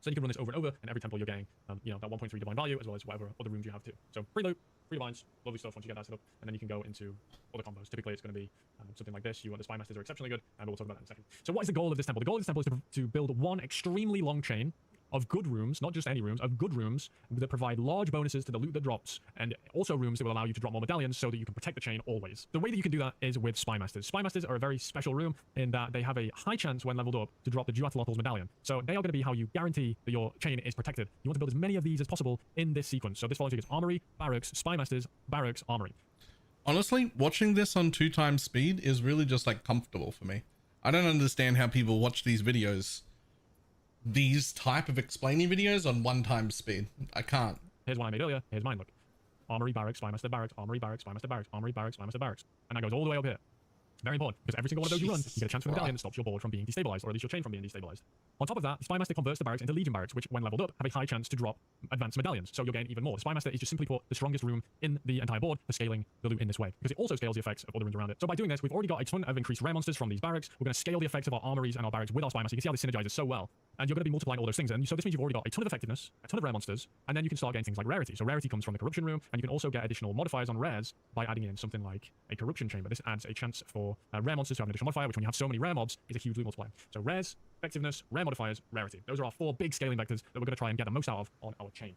So you can run this over and over, and every temple you're getting, you know, that 1.3 divine value, as well as whatever other rooms you have too. So free loot, free divines, lovely stuff once you get that set up, and then you can go into other combos. Typically, it's going to be something like this. You want the Spy Masters are exceptionally good, and we'll talk about that in a second. So what is the goal of this temple? The goal of this temple is to build 1 extremely long chain of good rooms, not just any rooms, of good rooms that provide large bonuses to the loot that drops, and also rooms that will allow you to drop more medallions so that you can protect the chain always. The way that you can do that is with Spy Masters. Spy Masters are a very special room in that they have a high chance when leveled up to drop the Duathlotls medallion. So they are going to be how you guarantee that your chain is protected. You want to build as many of these as possible in this sequence. So this follows you as Armory, Barracks, Spy Masters, Barracks, Armory. Honestly, watching this on 2 times speed is really just like comfortable for me. I don't understand how people watch these videos, these type of explaining videos on 1 times speed. I can't. Here's one I made earlier. Here's mine, look. Armory, Barracks, Spy Master, Barracks, Armory, Barracks, Spy Master, Barracks, Armory, Barracks, Spy Master, Barracks. And that goes all the way up here. Very important, because every single one of those you run, you get a chance for a medallion that stops your board from being destabilized, or at least your chain from being destabilized. On top of that, the Spy Master converts the barracks into Legion barracks, which, when leveled up, have a high chance to drop advanced medallions, so you'll gain even more. The Spy Master is just simply put the strongest room in the entire board for scaling the loot in this way, because it also scales the effects of other rooms around it. So by doing this, we've already got a ton of increased rare monsters from these barracks. We're going to scale the effects of our armories and our barracks with our Spy Master. You can see how this synergizes so well. and you're going to be multiplying all those things. And so this means you've already got a ton of effectiveness, a ton of rare monsters, and then you can start getting things like rarity. So rarity comes from the corruption room, and you can also get additional modifiers on rares by adding in something like a corruption chamber. This adds a chance for rare monsters to have an additional modifier, which when you have so many rare mobs is a huge loot multiplier. So rares, effectiveness, rare modifiers, rarity. Those are our 4 big scaling vectors that we're going to try and get the most out of on our chain.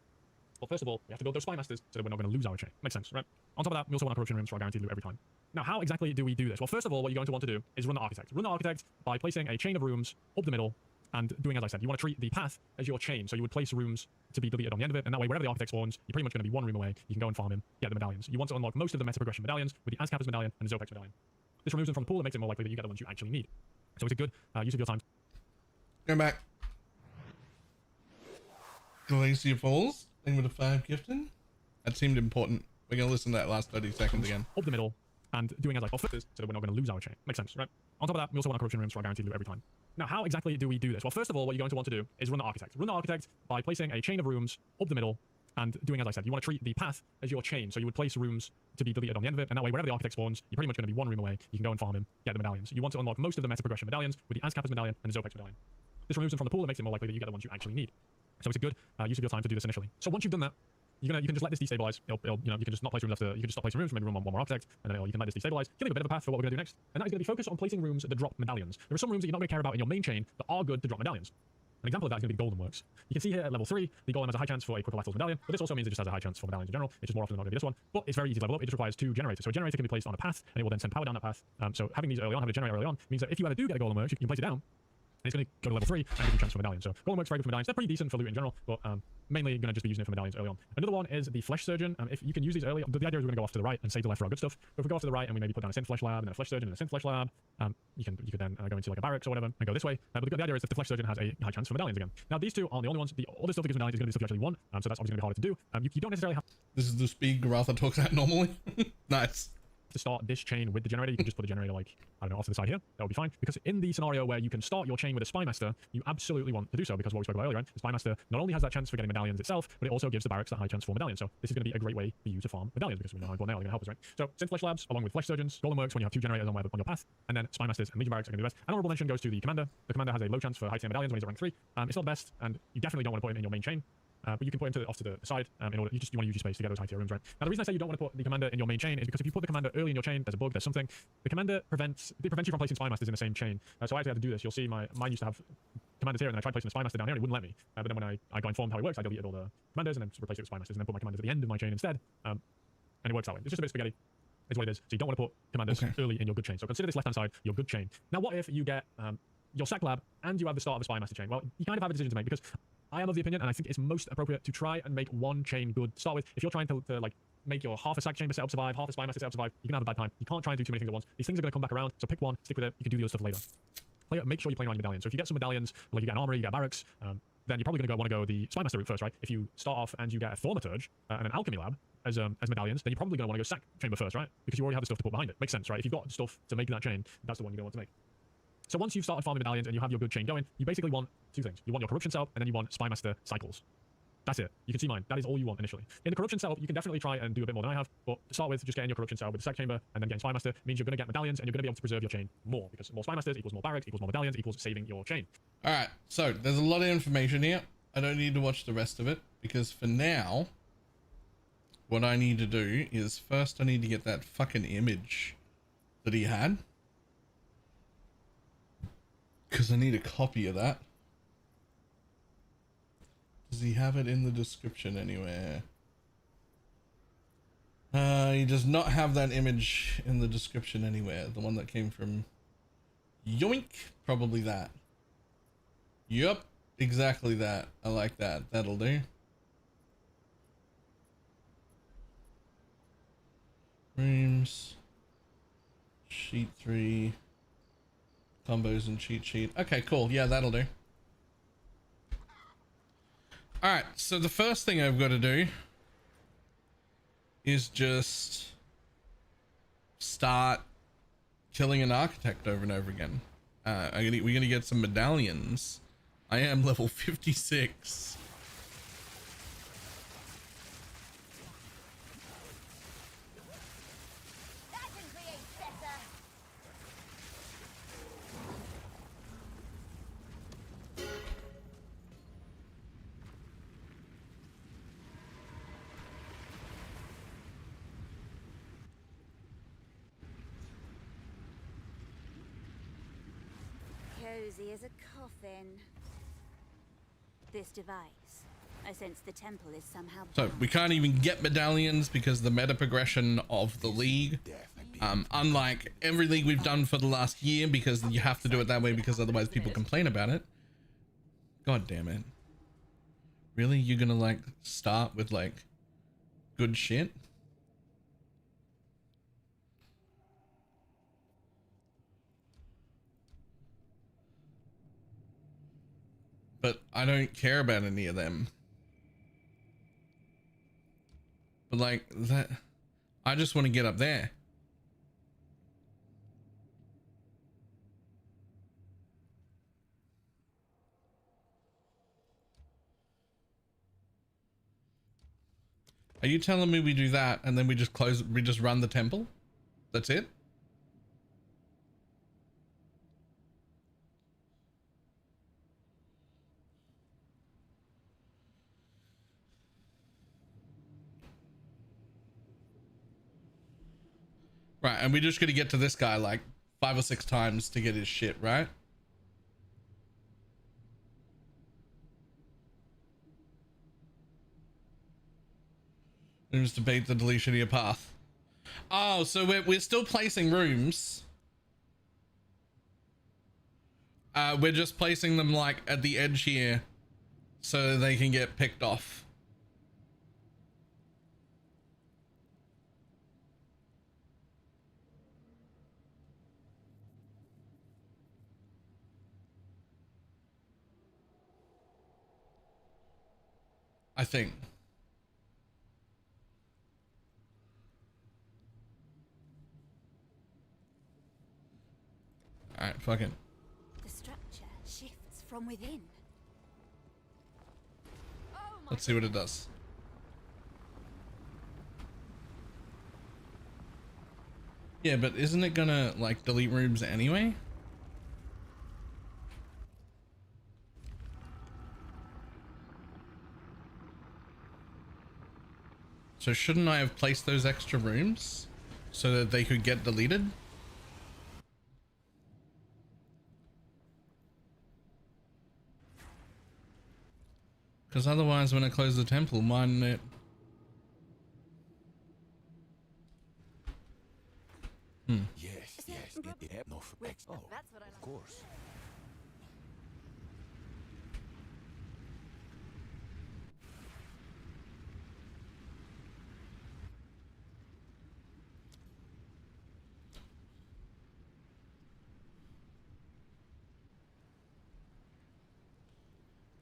Well, first of all, we have to build those spy masters so that we're not going to lose our chain. Makes sense, right? On top of that, we also want a corruption rooms for our guaranteed loot every time. Now, how exactly do we do this? Well, first of all, what you're going to want to do is run the architect. Run the architect by placing a chain of rooms up the middle and doing as I said. You want to treat the path as your chain. So you would place rooms to be deleted on the end of it, and that way, wherever the architect spawns, you're pretty much going to be 1 room away. You can go and farm him, get the medallions. You want to unlock most of the meta progression medallions with the Azkapa's medallion and the Zopex medallion. This removes them from the pool and makes it more likely that you get the ones you actually need. So it's a good use of your time. Go back. Glacier Falls. Thing with a 5 gifted. That seemed important. We're going to listen to that last 30 seconds again. Up the middle and doing as I first so that we're not going to lose our chain. Makes sense, right? On top of that, we also want corruption rooms for our guaranteed loot every time. Now, how exactly do we do this? Well, first of all, what you're going to want to do is run the architect. Run the architect by placing a chain of rooms up the middle and doing as I said. You want to treat the path as your chain. So you would place rooms to be deleted on the end of it, and that way, wherever the architect spawns, you're pretty much going to be 1 room away. You can go and farm him, get the medallions. You want to unlock most of the meta progression medallions with the Azkapa's medallion and the Zopex medallion. This removes them from the pool and makes it more likely that you get the ones you actually need. So it's a good use of your time to do this initially. So once you've done that, you can just let this destabilize. You can just not place rooms after. You can just stop placing rooms. Maybe room on 1 more architect, and then you can let this destabilize. Give it a bit of a path for what we're going to do next. And that is going to be focused on placing rooms that drop medallions. There are some rooms that you're not going to care about in your main chain that are good to drop medallions. An example of that is going to be Golden Works. You can see here at level 3, the Golem has a high chance for a Quick Vitals medallion, but this also means it just has a high chance for medallions in general. It's just more often than not going to be this one, but it's very easy to level up. It just requires 2 generators. So a generator can be placed on a path, and it will then send power down that path. So having these early on, having a generator early on, means that if you ever do get a Golem Works, you can place it down, and it's going to go to level 3 and give you chance for medallions. So Golem Works very good for medallions. They're pretty decent for loot in general, but mainly going to just be using it for medallions early on. Another one is the Flesh Surgeon. If you can use these early, the idea is we're going to go off to the right and save the left for our good stuff. But if we go off to the right and we maybe put down a Synth Flesh Lab and then a Flesh Surgeon and a Synth Flesh Lab, you could then go into like a barracks or whatever and go this way. But the idea is that the Flesh Surgeon has a high chance for medallions again. Now these 2 aren't the only ones. The other stuff that gives medallions is going to be stuff you actually want. So that's obviously going to be harder to do. You don't necessarily have. This is the speed Garatha talks at normally. Nice. To start this chain with the generator, you can just put the generator like, I don't know, off to the side here. That would be fine. Because in the scenario where you can start your chain with a Spy Master, you absolutely want to do so, because what we spoke about earlier, right? The Spy Master not only has that chance for getting medallions itself, but it also gives the barracks that high chance for medallions. So this is going to be a great way for you to farm medallions, because we know how important they are. They're going to help us, right? So Synth Flesh Labs, along with Flesh Surgeons, Golem Works when you have 2 generators on your path, and then Spy Masters and Legion Barracks are going to be the best. An honorable mention goes to the Commander. The Commander has a low chance for high tier medallions when he's at rank 3. It's not the best, and you definitely don't want to put him in your main chain. But you can put him off to the side in order. You want to use your space to get those high tier rooms, right? Now, the reason I say you don't want to put the Commander in your main chain is because if you put the Commander early in your chain, there's a bug, there's something. The Commander prevents you from placing Spy Masters in the same chain. So I actually had to do this. You'll see mine used to have Commanders here, and then I tried placing the Spy Master down here, and it wouldn't let me. But then when I got informed how it works, I deleted all the Commanders and then replaced it with Spy Masters, and then put my Commanders at the end of my chain instead. And it works that way. It's just a bit spaghetti. It's what it is. So you don't want to put Commanders early in your good chain. So consider this left-hand side your good chain. Now, what if you get your Sack Lab and you have the start of a Spy Master chain? Well, you kind of have a decision to make, because I am of the opinion, and I think it's most appropriate to try and make 1 chain good to start with. If you're trying to like make your half a Sack chamber setup survive, half a Spy Master setup survive, you can have a bad time. You can't try and do too many things at once. These things are going to come back around, so pick one, stick with it. You can do the other stuff later. Make sure you're playing around your medallions. So if you get some medallions, like you get an armory, you get a barracks, then you're probably going to want to go the Spy Master route first, right? If you start off and you get a Thaumaturge and an Alchemy Lab as medallions, then you're probably going to want to go Sack chamber first, right? Because you already have the stuff to put behind it. Makes sense, right? If you've got stuff to make that chain, that's the one you're going to want to make. So once you've started farming medallions and you have your good chain going, you basically want 2 things. You want your corruption setup, and then you want Spy Master cycles. That's it. You can see mine. That is all you want initially. In the corruption setup, you can definitely try and do a bit more than I have, but to start with, just getting your corruption setup with the Sack chamber and then getting Spy Master means you're going to get medallions, and you're going to be able to preserve your chain more, because more Spy Masters equals more barracks, equals more medallions, equals saving your chain. All right. So there's a lot of information here. I don't need to watch the rest of it, because for now, what I need to do is first I need to get that fucking image that he had, because I need a copy of that. Does he have it in the description anywhere? He does not have that image in the description anywhere. The one that came from Yoink, probably that. Yup, exactly that. I like that. That'll do. Rooms. Sheet 3. Combos and cheat sheet. Okay, cool. Yeah, that'll do. Alright, so the first thing I've got to do is just start killing an architect over and over again. We're gonna get some medallions. I am level 56. cozy as a coffin. This device. I sense the temple is somehow. So we can't even get medallions because the meta progression of the league, unlike every league we've done for the last year, because you have to do it that way because otherwise people complain about it. God damn it. Really? You're gonna like start with like good shit? But I don't care about any of them. But like that, I just want to get up there. Are you telling me we do that and then we just run the temple? That's it? Right, and we just gotta get to this guy like 5 or 6 times to get his shit, right? Rooms to bait the deletion of your path. Oh, so we're still placing rooms. We're just placing them like at the edge here so they can get picked off. I think. All right, fucking. The structure shifts from within. Let's see what it does. Yeah, but isn't it gonna like delete rooms anyway? So shouldn't I have placed those extra rooms so that they could get deleted? Because otherwise when I close the temple, mine it... Yes, no, oh, That's what I like. of course.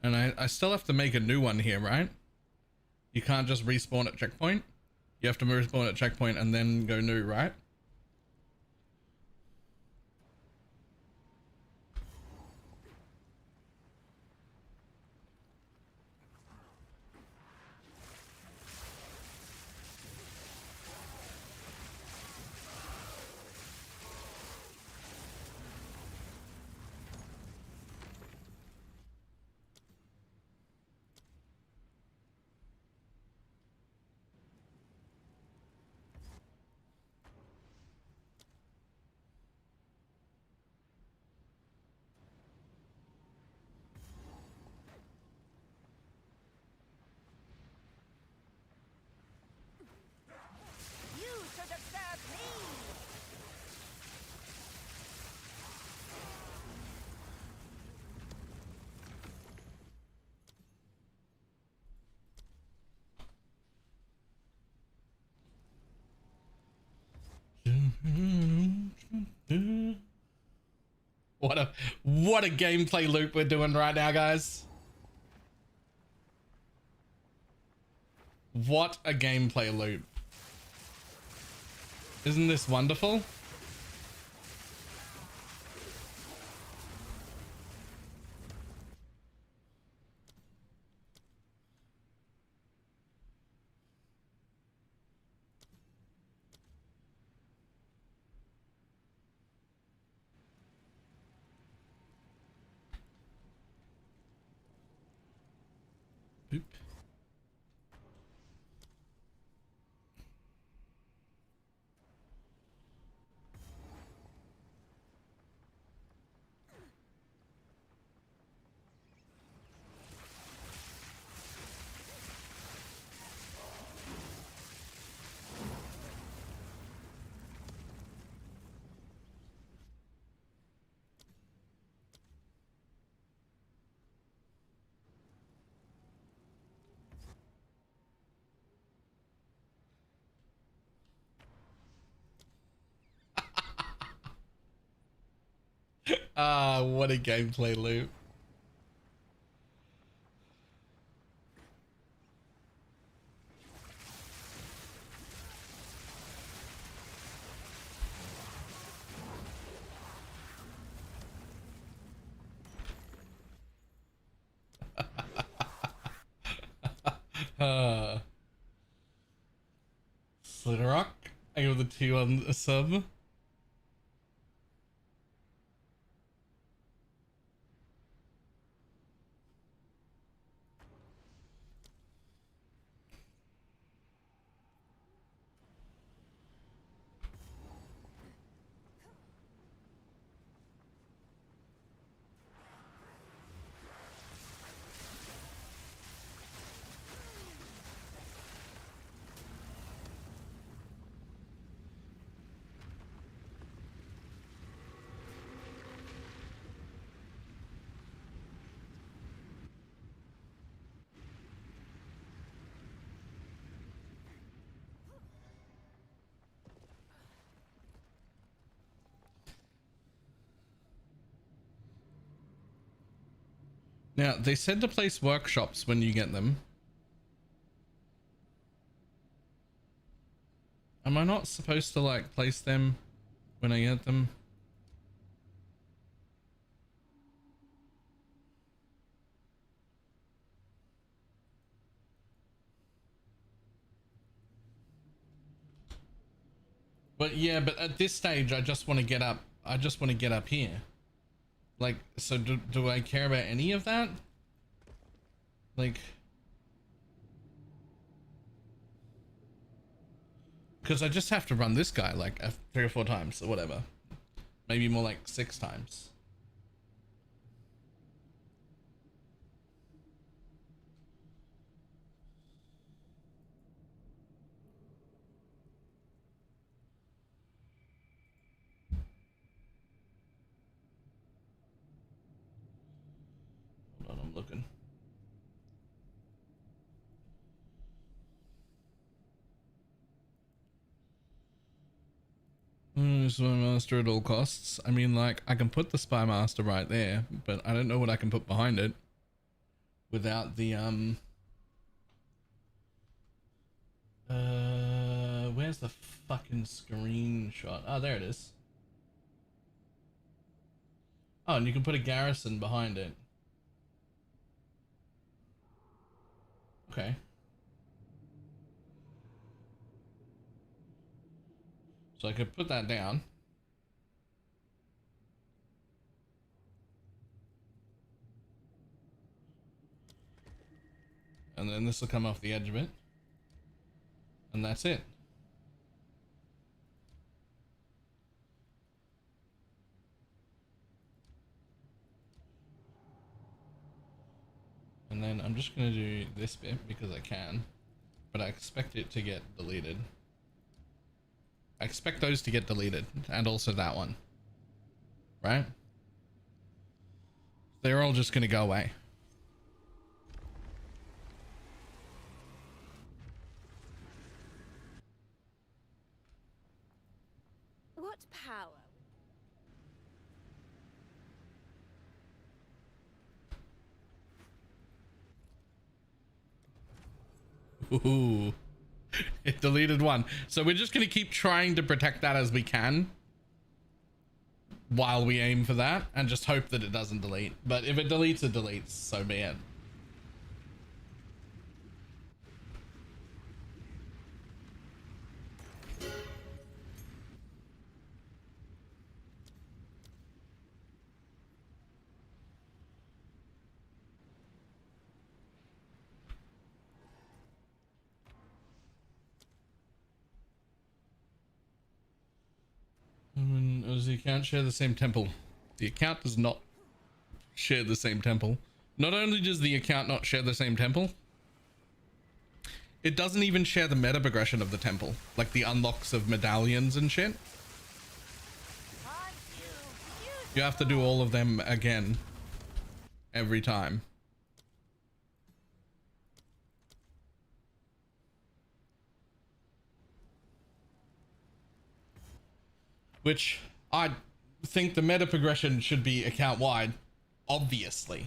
And I still have to make a new one here, right? You can't just respawn at checkpoint. You have to respawn at checkpoint and then go new, right? You should have served me. What a gameplay loop we're doing right now, guys. What a gameplay loop. Isn't this wonderful? Boop. Ah, what a gameplay loop. uh, Sliderock, I give the 2 on a sub. Now, they said to place workshops when you get them. Am I not supposed to, like, place them when I get them? But yeah, but at this stage, I just want to get up. I just want to get up here. Like, so do I care about any of that? Like, because I just have to run this guy like 3 or 4 times or whatever. Maybe more like 6 times. Hold on, I'm looking. Spy Master at all costs. I mean, like, I can put the Spy Master right there, but I don't know what I can put behind it without the where's the fucking screenshot? Oh, there it is. Oh, and you can put a garrison behind it. Okay. So I could put that down. And then this will come off the edge of it. And that's it. And then I'm just going to do this bit because I can. But I expect it to get deleted. I expect those to get deleted. And also that one. Right? They're all just going to go away. What power? Ooh. It deleted one. So we're just going to keep trying to protect that as we can. While we aim for that. And just hope that it doesn't delete. But if it deletes, it deletes. So be it. Does the account share the same temple? The account does not share the same temple. Not only does the account not share the same temple, it doesn't even share the meta progression of the temple, like the unlocks of medallions and shit. You have to do all of them again every time. Which I think the meta progression should be account wide? Obviously.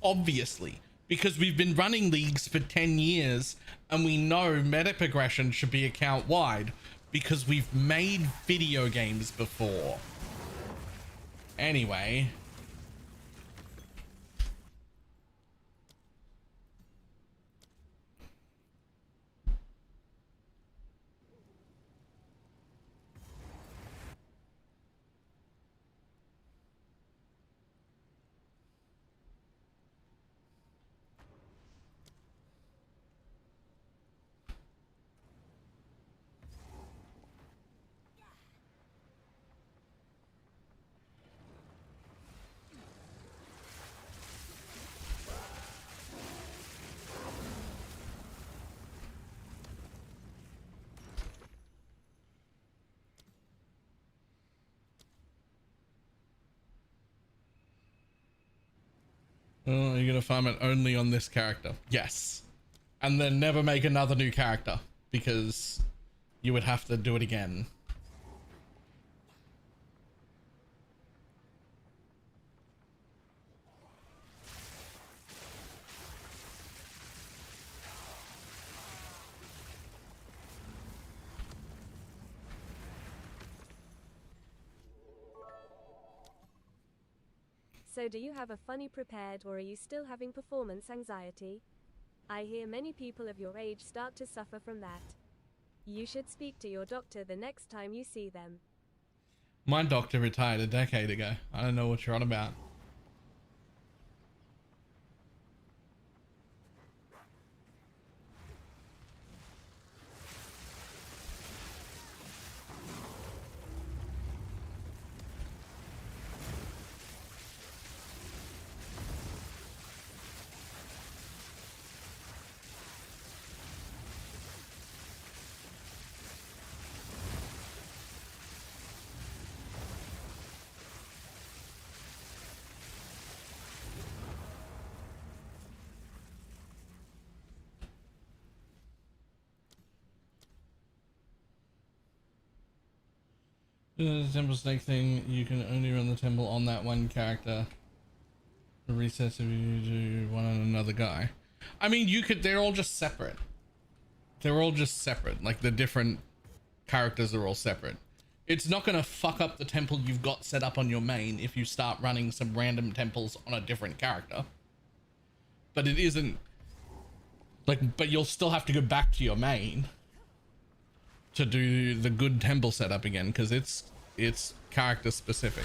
Obviously. Because we've been running leagues for 10 years and we know meta progression should be account wide because we've made video games before. Anyway. Oh, you're gonna farm it only on this character? Yes. And then never make another new character because you would have to do it again. So do you have a funny prepared or are you still having performance anxiety? I hear many people of your age start to suffer from that. You should speak to your doctor the next time you see them. My doctor retired a decade ago. I don't know what you're on about. The temple snake thing, you can only run the temple on that one character. The resets if you do one on another guy. I mean, you could, they're all just separate. They're all just separate. Like the different characters are all separate. It's not going to fuck up the temple you've got set up on your main if you start running some random temples on a different character. But it isn't like, but you'll still have to go back to your main to do the good temple setup again because it's character specific.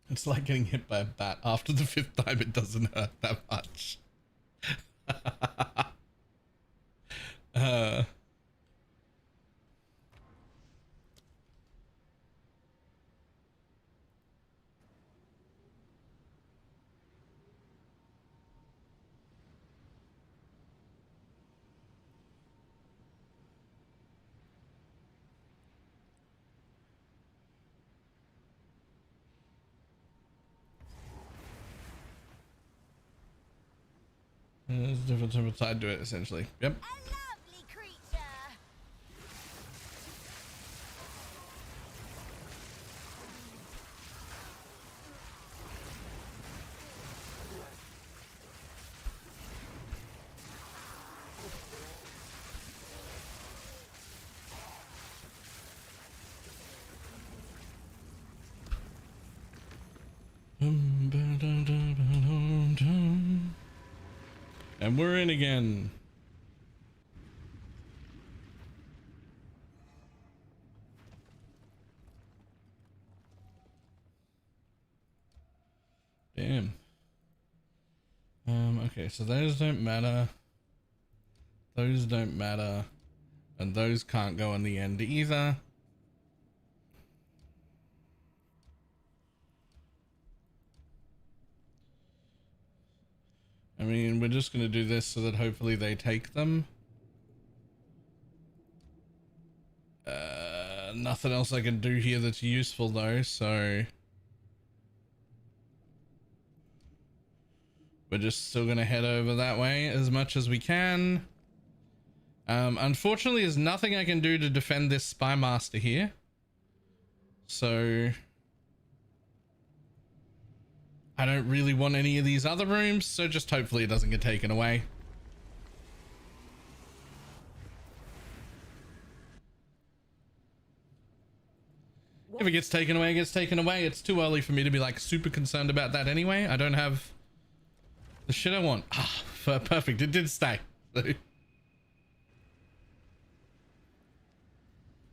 It's like getting hit by a bat. After the 5th time, it doesn't hurt that much. uh, there's a different side to it, essentially. Yep. A lovely creature. And we're in again. Okay, so those don't matter. Those don't matter. And those can't go in the end either. I mean, we're just going to do this so that hopefully they take them. Nothing else I can do here that's useful though, so we're just still going to head over that way as much as we can. Unfortunately, there's nothing I can do to defend this spy master here. So I don't really want any of these other rooms, so just hopefully it doesn't get taken away. If it gets taken away, it gets taken away. It's too early for me to be like super concerned about that anyway. I don't have the shit I want. Ah, perfect. It did stay. You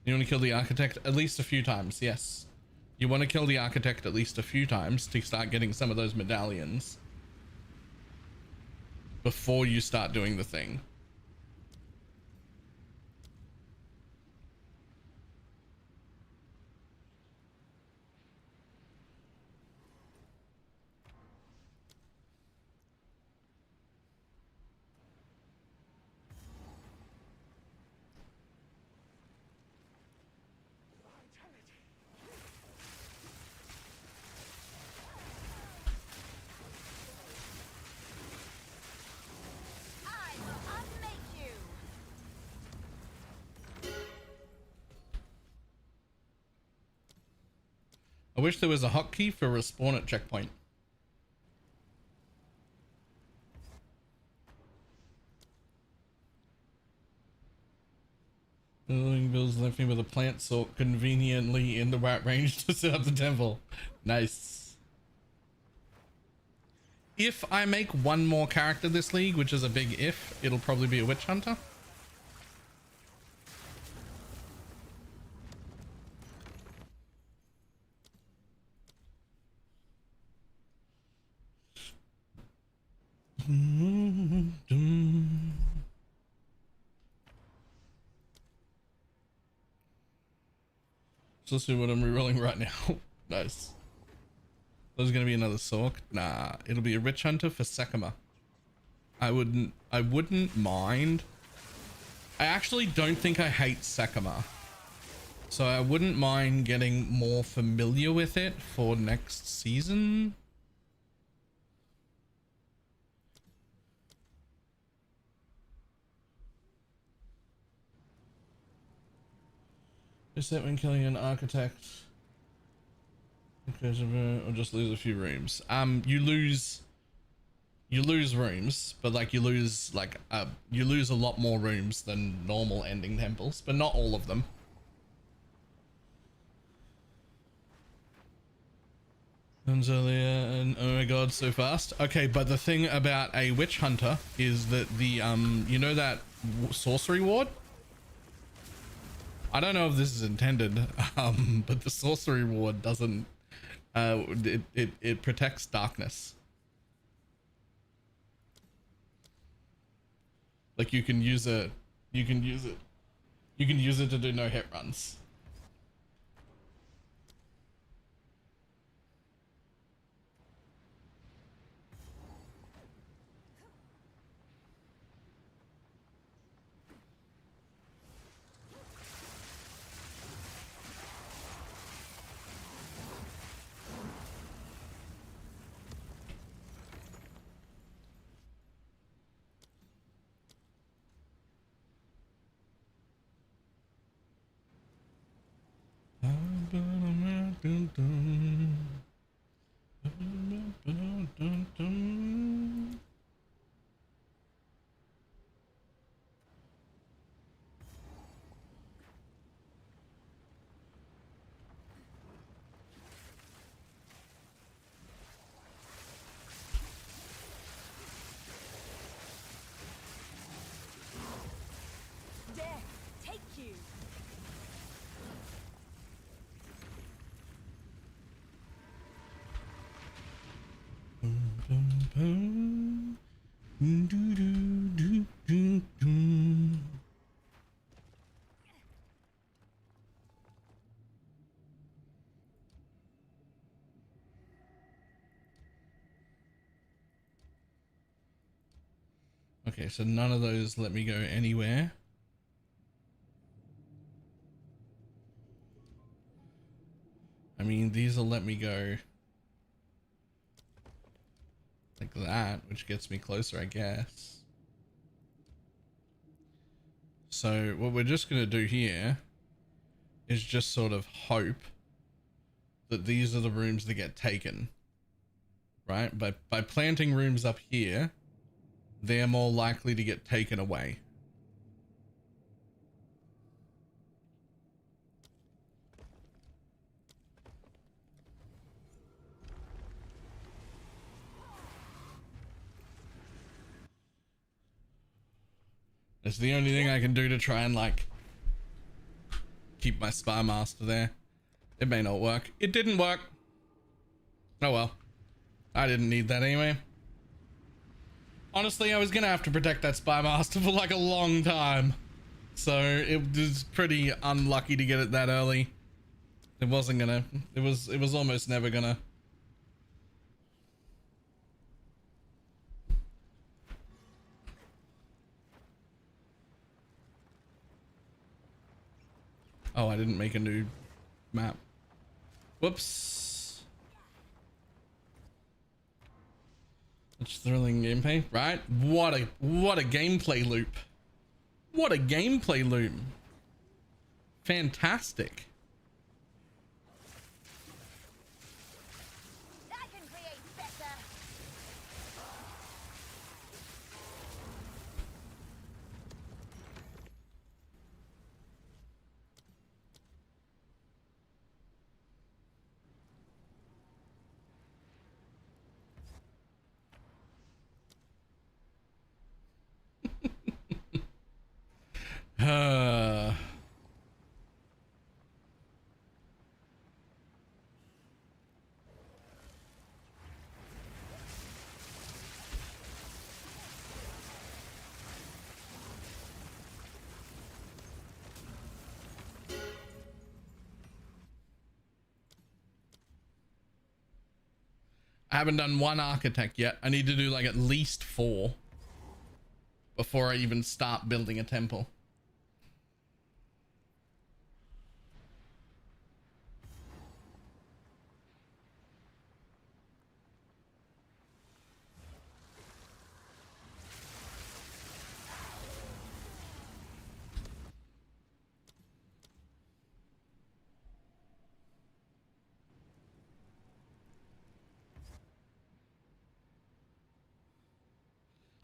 want to kill the architect at least a few times? Yes. You want to kill the architect at least a few times to start getting some of those medallions before you start doing the thing. I will unmake you. I wish there was a hotkey for respawn at checkpoint. Bill's left me with a plant sort conveniently in the right range to set up the temple. Nice. If I make one more character this league, which is a big if, it'll probably be a witch hunter. So let's see what I'm rerolling right now. Nice. There's gonna be another Sork. Nah, it'll be a Rich Hunter for Sekima. I wouldn't mind. I actually don't think I hate Sekima. So I wouldn't mind getting more familiar with it for next season. Is that when killing an architect? Because of or just lose a few rooms. You lose rooms, but like you lose a lot more rooms than normal ending temples, but not all of them. And oh my god, so fast. Okay, but the thing about a witch hunter is that the you know that sorcery ward? I don't know if this is intended, but the sorcery ward doesn't it protects darkness. Like you can use it to do no hit runs. Death, take you. Okay, so none of those let me go anywhere. I mean, these will let me go like that, which gets me closer, I guess. So what we're just going to do here is just sort of hope that these are the rooms that get taken, right? But by planting rooms up here, they're more likely to get taken away. It's the only thing I can do to try and like keep my spy master there. It may not work. It didn't work. Oh well. I didn't need that anyway. Honestly, I was gonna have to protect that spy master for like a long time. So it was pretty unlucky to get it that early. It wasn't gonna, it was almost never gonna. Oh, I didn't make a new map. Whoops. It's thrilling gameplay, right? What a gameplay loop. What a gameplay loop. Fantastic. I can create better. I haven't done one architect yet. I need to do like at least 4 before I even start building a temple.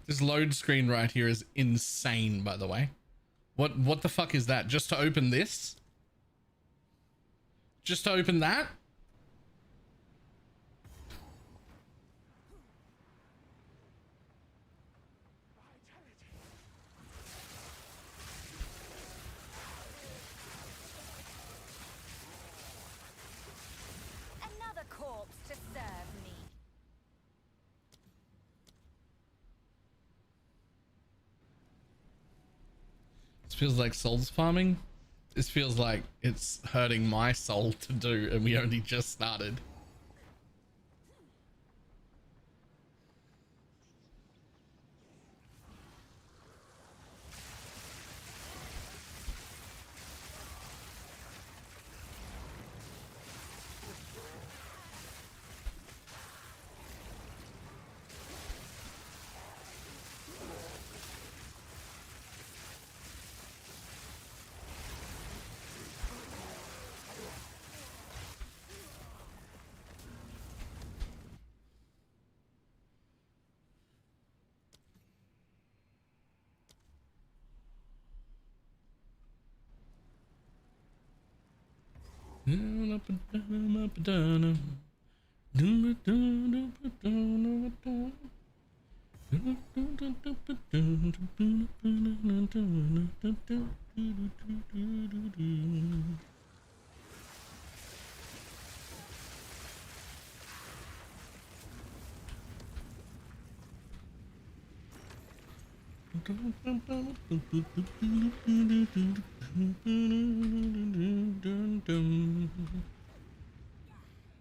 This load screen right here is insane, by the way. What the fuck is that? Just to open this? Just to open that? Another corpse to serve me. This feels like souls farming. This feels like it's hurting my soul to do, and we only just started.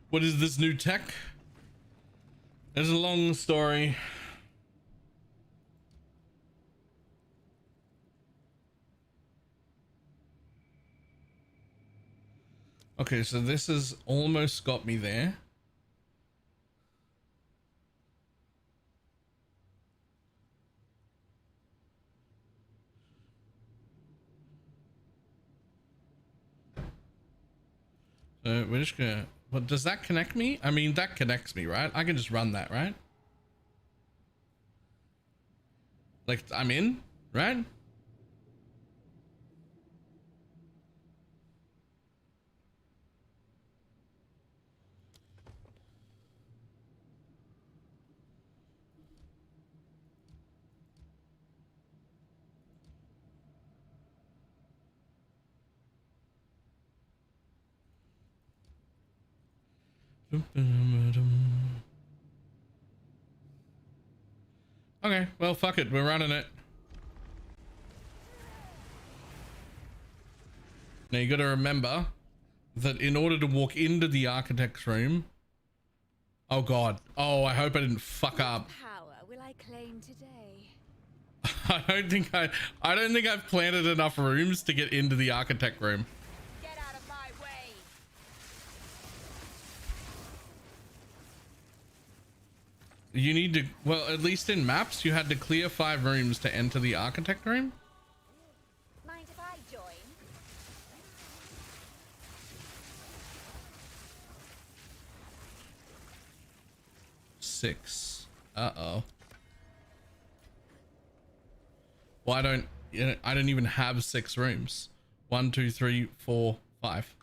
What is this new tech? There's a long story. Okay, so this has almost got me there. So we're just gonna, but does that connect me? I mean, that connects me, right? I can just run that, right? Like I'm in, right? Okay, well, fuck it. We're running it. Now you got to remember that in order to walk into the architect's room, oh god, oh, I hope I didn't fuck up. Power will I claim today? I don't think I've planted enough rooms to get into the architect room. Get out of my way! You need to, well, at least in maps, you had to clear 5 rooms to enter the architect room. Mind if I join? 6. Uh-oh. Well, I don't even have 6 rooms. 1, 2, 3, 4, 5.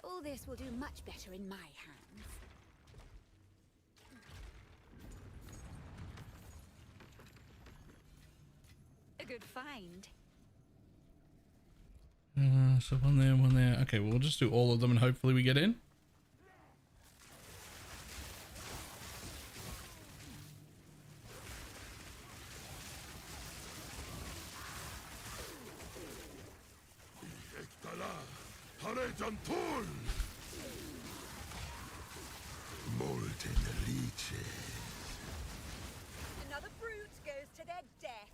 All this will do much better in my hands. A good find. So one there, one there. Okay, we'll just do all of them and hopefully we get in. Molten leeches. Another brute goes to their death.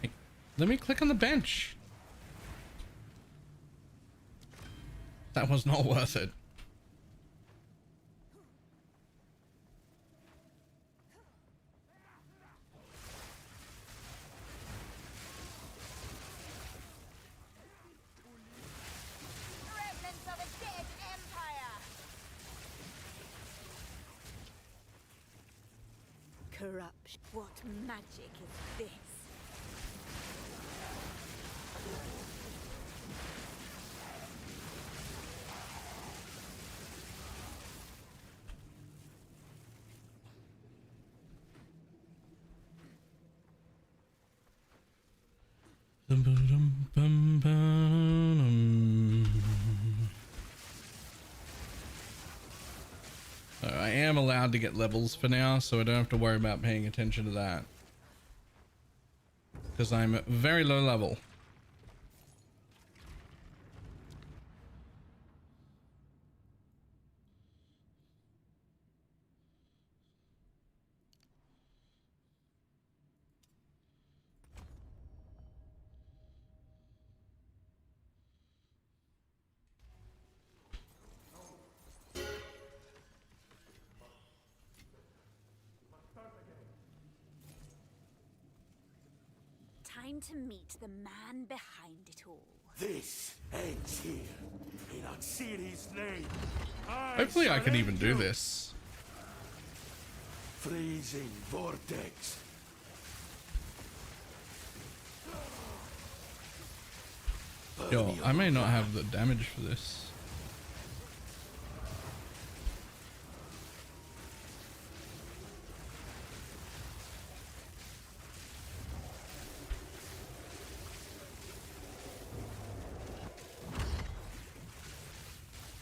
Hey, let me click on the bench. That was not worth it. Remnants of a dead empire. Corruption. What magic is this? I am allowed to get levels for now, so I don't have to worry about paying attention to that. Because I'm very low level. Time to meet the man behind it all. This ends here. In Atsiri's name. Hopefully I can even do this. Freezing vortex. Yo, I may not have the damage for this.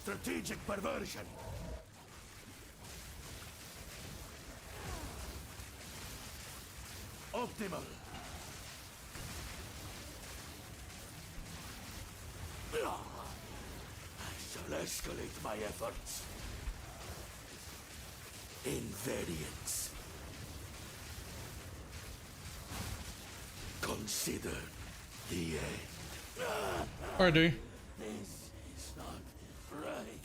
Strategic perversion. Optimal. I shall escalate my efforts. Invariance. Consider the end. Or do. This is not right.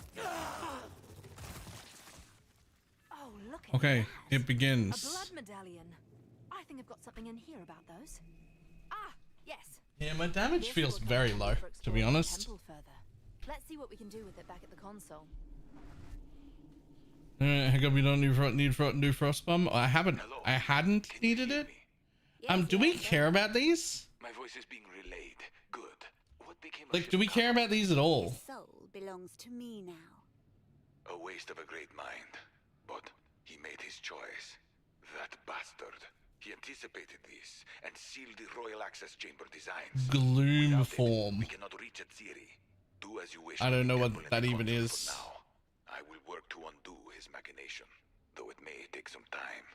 Oh, look at Okay, that. it A begins. blood medallion. I think I've got something in here about those. Ah, yes. Yeah, my damage This feels will come very in low, for to be exploring the honest. temple further. Let's see what we can do with it back at the console. How come we don't need frost bomb? I hadn't needed it. Do we care about these? My voice is being relayed. Good. What became Like, do we care about these at all? His soul belongs to me now. A waste of a great mind. But he made his choice. That bastard. He anticipated this and sealed the royal access chamber designs. Gloom Without it, form. we cannot reach Atziri. Do as you wish. I don't with the know what temple and that the even console is. for now. I will work to undo his machination, though it may take some time.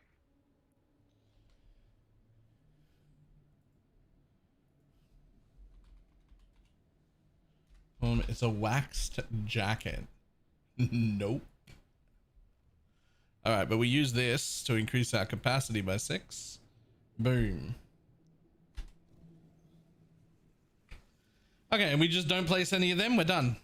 It's a waxed jacket. Nope. All right, but we use this to increase our capacity by 6. Boom. Okay, and we just don't place any of them. We're done.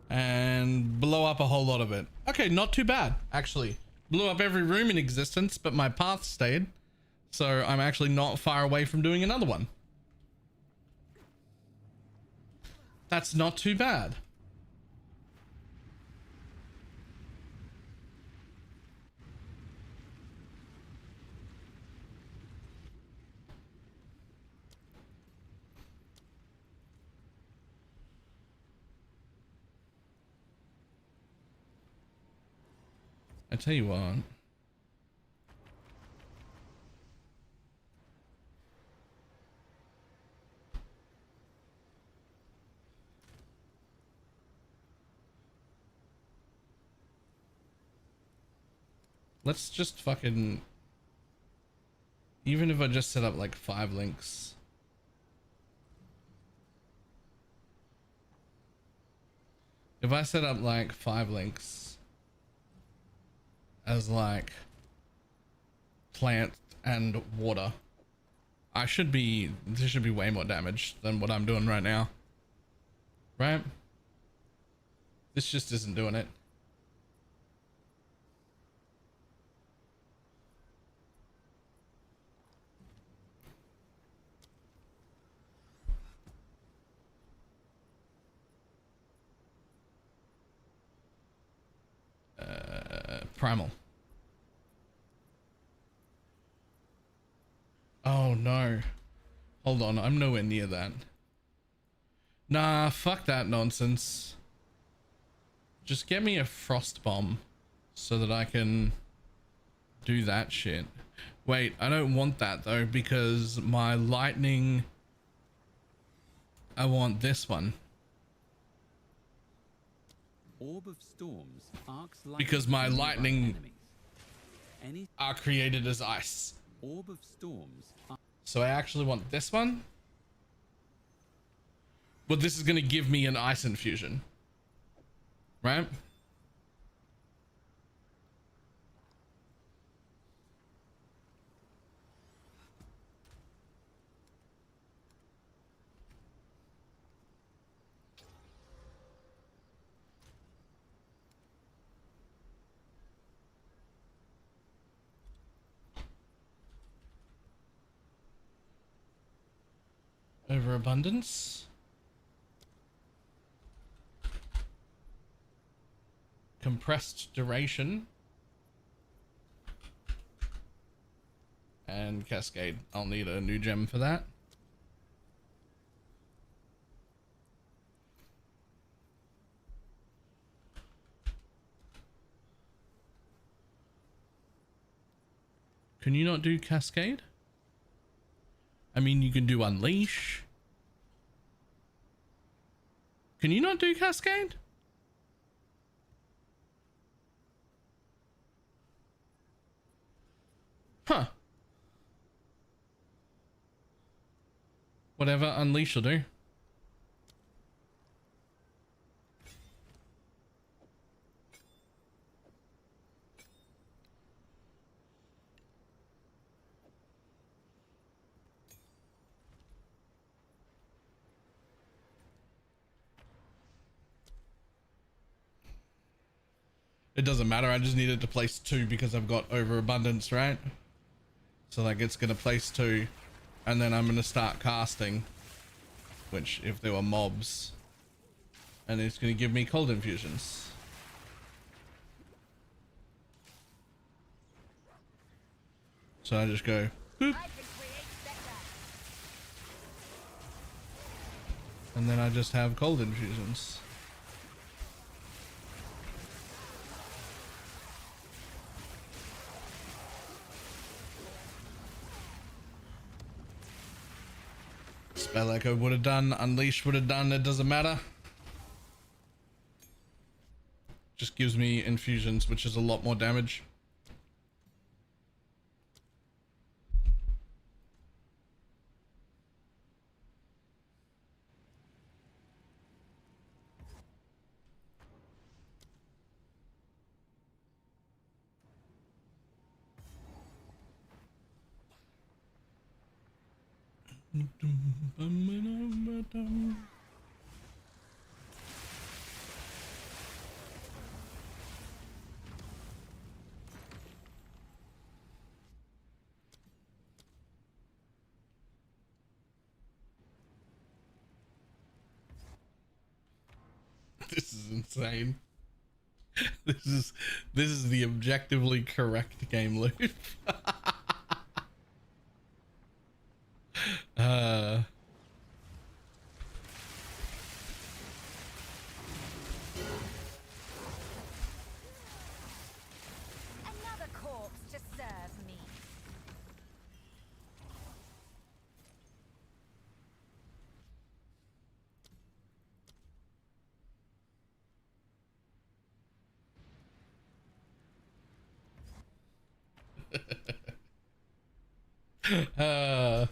And blow up a whole lot of it. Okay, not too bad, actually. Blew up every room in existence, but my path stayed. So I'm actually not far away from doing another one. That's not too bad. I tell you what. Let's just fucking... Even if I just set up like 5 links. If I set up like 5 links as like plant and water, this should be way more damage than what I'm doing right now. Right? This just isn't doing it. Primal. Oh no. Hold on, I'm nowhere near that. Nah, fuck that nonsense. Just get me a frost bomb so that I can do that shit. Wait, I don't want that though, because my lightning... I want this one. Orb of Storms arcs Because my lightning are created as ice. Orb of Storms. So I actually want this one. But this is going to give me an ice infusion. Right? Overabundance. Compressed duration. And Cascade. I'll need a new gem for that. Can you not do Cascade? I mean, you can do Unleash. Can you not do Cascade? Huh. Whatever, Unleash will do. It doesn't matter, I just needed to place 2 because I've got overabundance, right? So like it's gonna place 2 and then I'm gonna start casting, which if there were mobs, and it's gonna give me cold infusions. So I just go boop, and then I just have cold infusions. Spell Echo would have done, Unleash would have done, it doesn't matter. Just gives me infusions, which is a lot more damage. This is insane. This is the objectively correct game loop. Another corpse to serve me. uh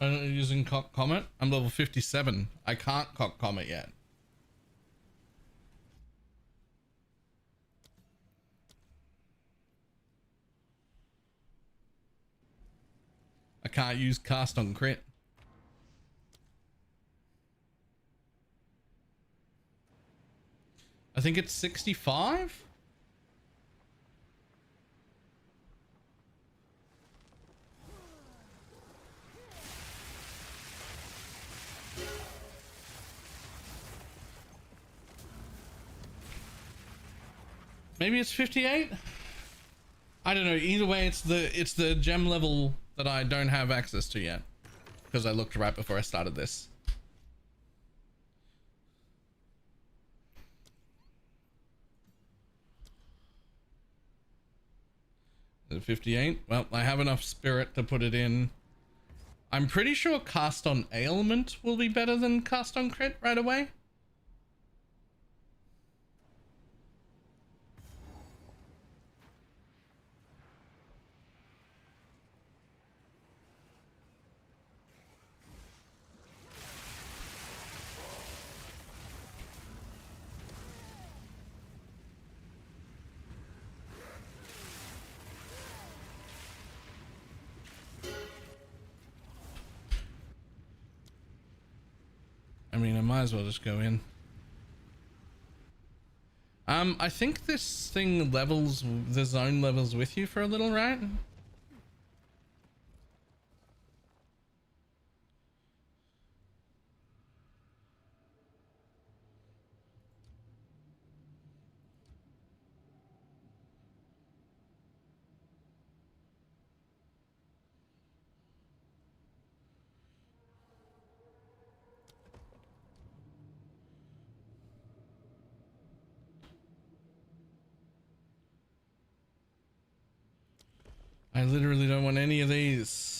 I'm using Cock Comet. I'm level 57. I can't Cock Comet yet. I can't use Cast on Crit. I think it's 65. Maybe it's 58. I don't know. Either way, it's the gem level that I don't have access to yet, because I looked right before I started this. Is it 58? Well, I have enough spirit to put it in. I'm pretty sure Cast on Ailment will be better than Cast on Crit right away. mean, I might as well just go in. I think this thing levels, the zone levels with you for a little, right? I literally don't want any of these.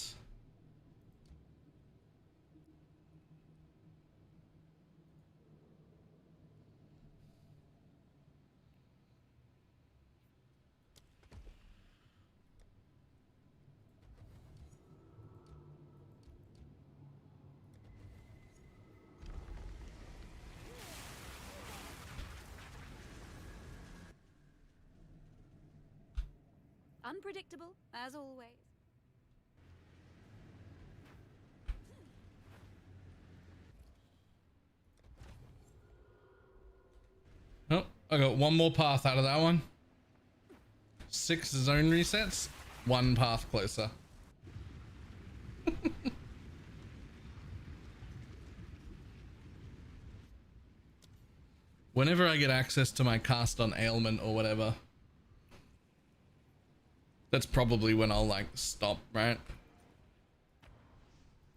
Unpredictable, as always. Oh, I got one more path out of that one. 6 zone resets, 1 path closer. Whenever I get access to my cast on ailment or whatever, that's probably when I'll like stop, right?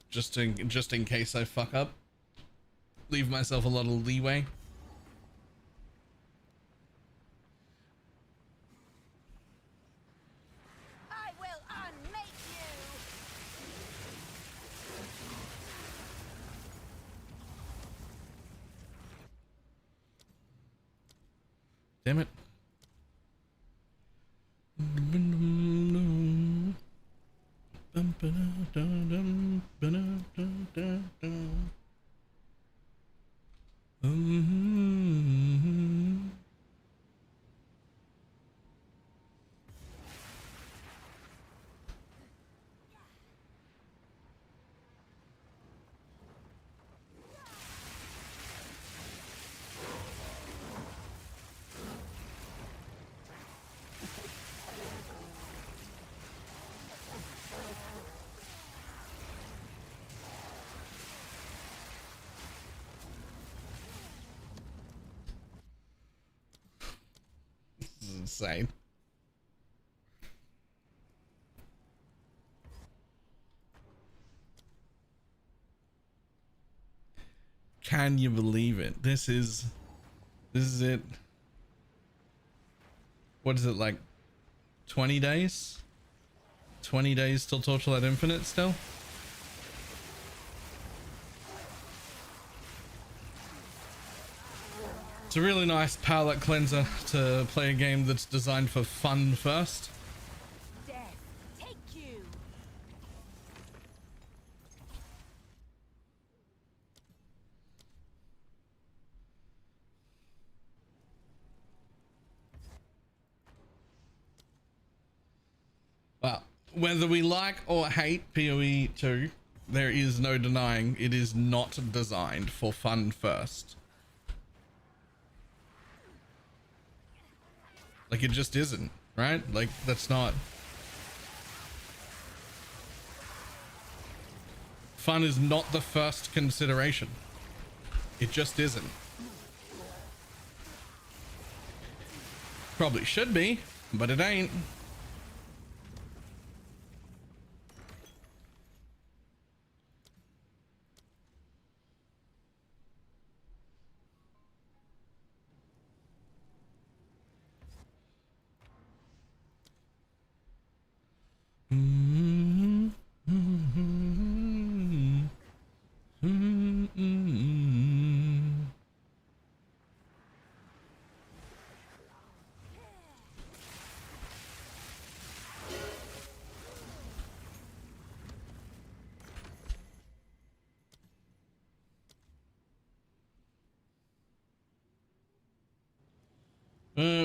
Just in case I fuck up. Leave myself a little leeway. I will unmake you! Damn it. This is insane. Can you believe it? This is it. What is it, like 20 days? 20 days till Torchlight Infinite still? It's a really nice palate cleanser to play a game that's designed for fun first. Death, take you! Well, whether we like or hate PoE 2, there is no denying it is not designed for fun first. Like, it just isn't, right? Like, that's not... Fun is not the first consideration. It just isn't. Probably should be, but it ain't.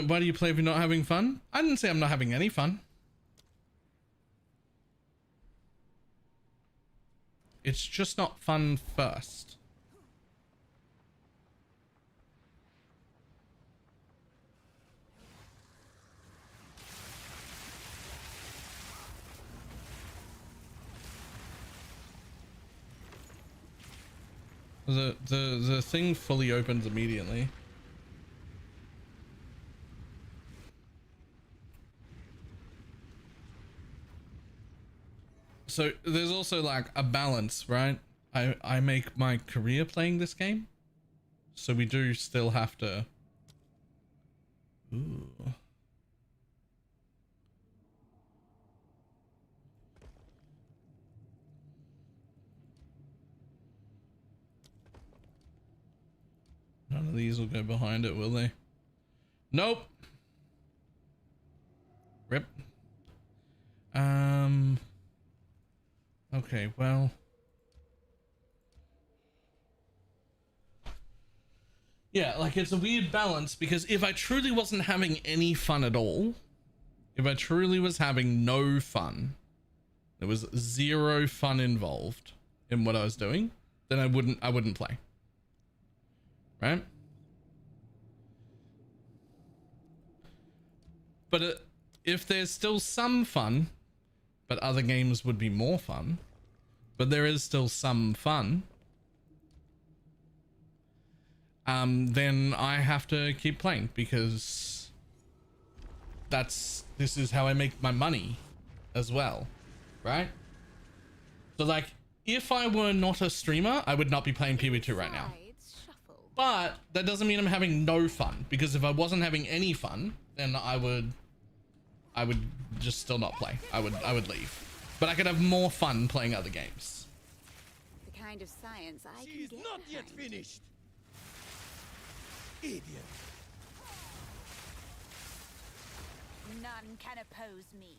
Why do you play if you're not having fun? I didn't say I'm not having any fun. It's just not fun first. The thing fully opens immediately. So there's also like a balance, right? I make my career playing this game, so we do still have to. Ooh. None of these will go behind it, will they? Nope. Rip. Okay, well. Yeah, like it's a weird balance because if I truly wasn't having any fun at all, if I truly was having no fun, there was zero fun involved in what I was doing, then I wouldn't play. Right? But if there's still some fun, but other games would be more fun, but there is still some fun, then I have to keep playing because this is how I make my money as well, right? So like, if I were not a streamer, I would not be playing PB2 right now. But that doesn't mean I'm having no fun, because if I wasn't having any fun, then I would just still not play. I would leave. But I could have more fun playing other games. The kind of science I can get Not yet behind. finished. Idiot. None can oppose me.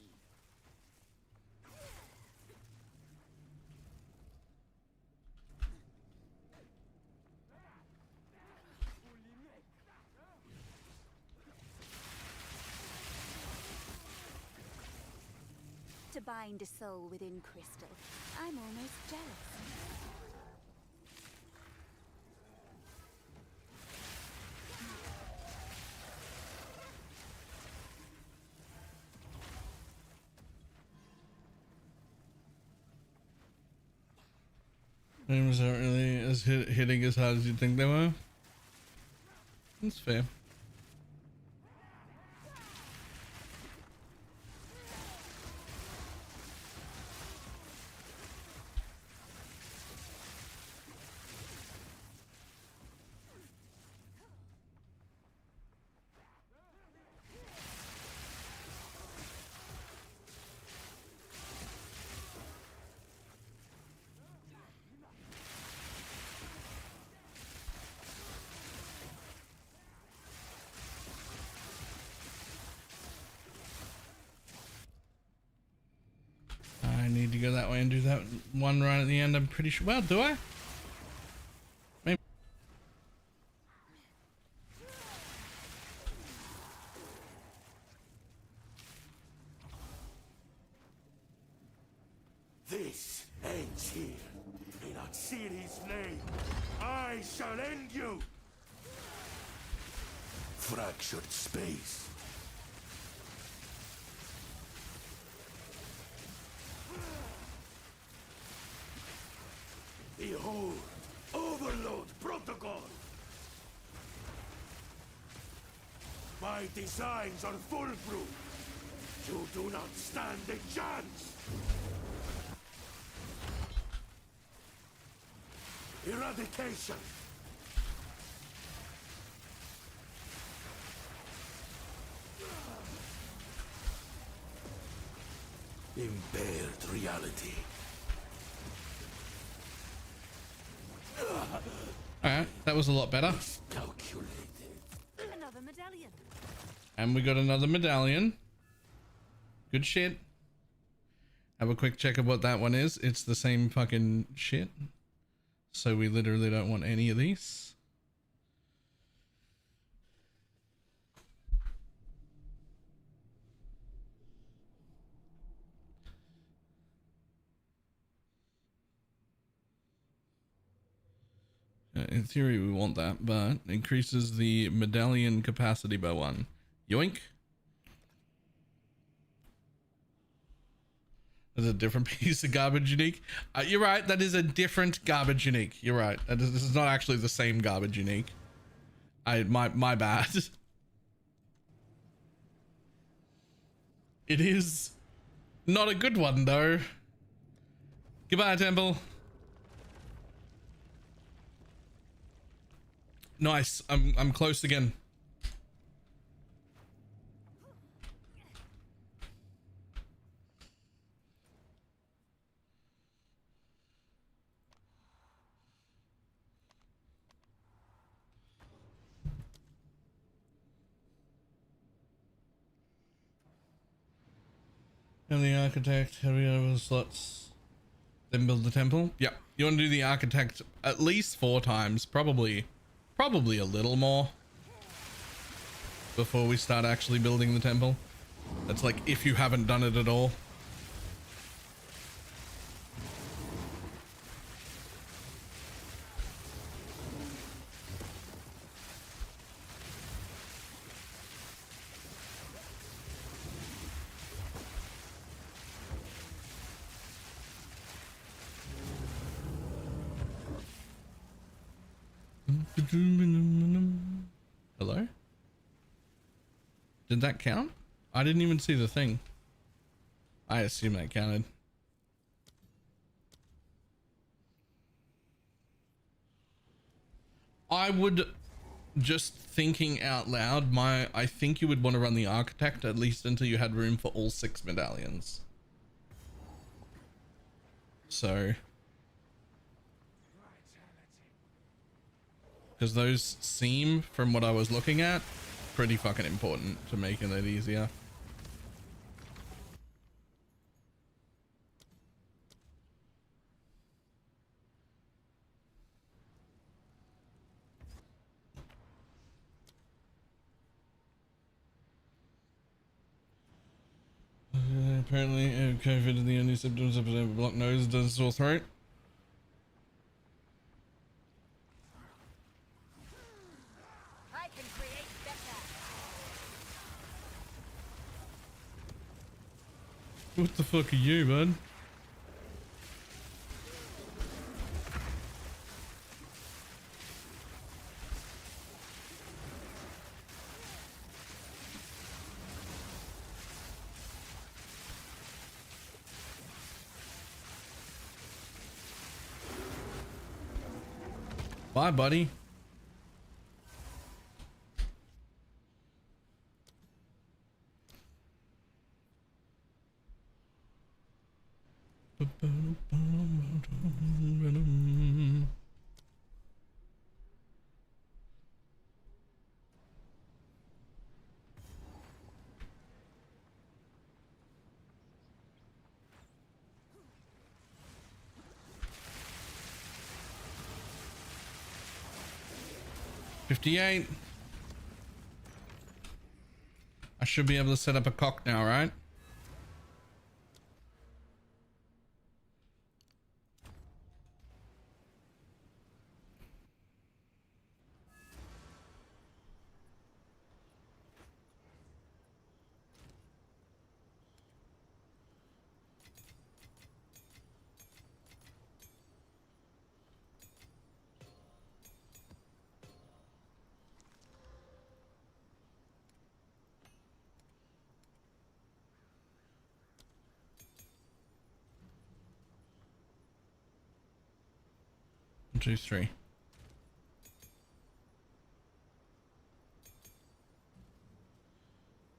To bind a soul within crystal, I'm almost jealous. Names aren't really as hitting as hard as you'd think they were. That's fair. I need to go that way and do that one right at the end, I'm pretty sure. Well, do I? Maybe. This ends here. In Atsiri's name, I shall end you. Fractured space. Behold, Overload Protocol! My designs are foolproof. You do not stand a chance! Eradication! Impaired reality. Alright, that was a lot better. Calculated. Another medallion. And we got another medallion. Good shit. Have a quick check of what that one is. It's the same fucking shit. So we literally don't want any of these. In theory, we want that, but increases the medallion capacity by 1. Yoink. There's a different piece of garbage unique. You're right. That is a different garbage unique. You're right. This is not actually the same garbage unique. My bad. It is not a good one though. Goodbye, Temple. Nice. I'm close again. And the architect, heavy over the slots, then build the temple. Yeah, you want to do the architect at least 4 times, probably a little more before we start actually building the temple. That's like if you haven't done it at all. Hello? Did that count? I didn't even see the thing. I assume that counted. I would, just thinking out loud, I think you would want to run the architect at least until you had room for all 6 medallions. So, because those seem, from what I was looking at, pretty fucking important to making it easier. Apparently, COVID is the only symptoms of a blocked nose does sore throat. I can create better. What the fuck are you, bud? Bye, buddy. $58. I should be able to set up a cock now, right? One, two, three.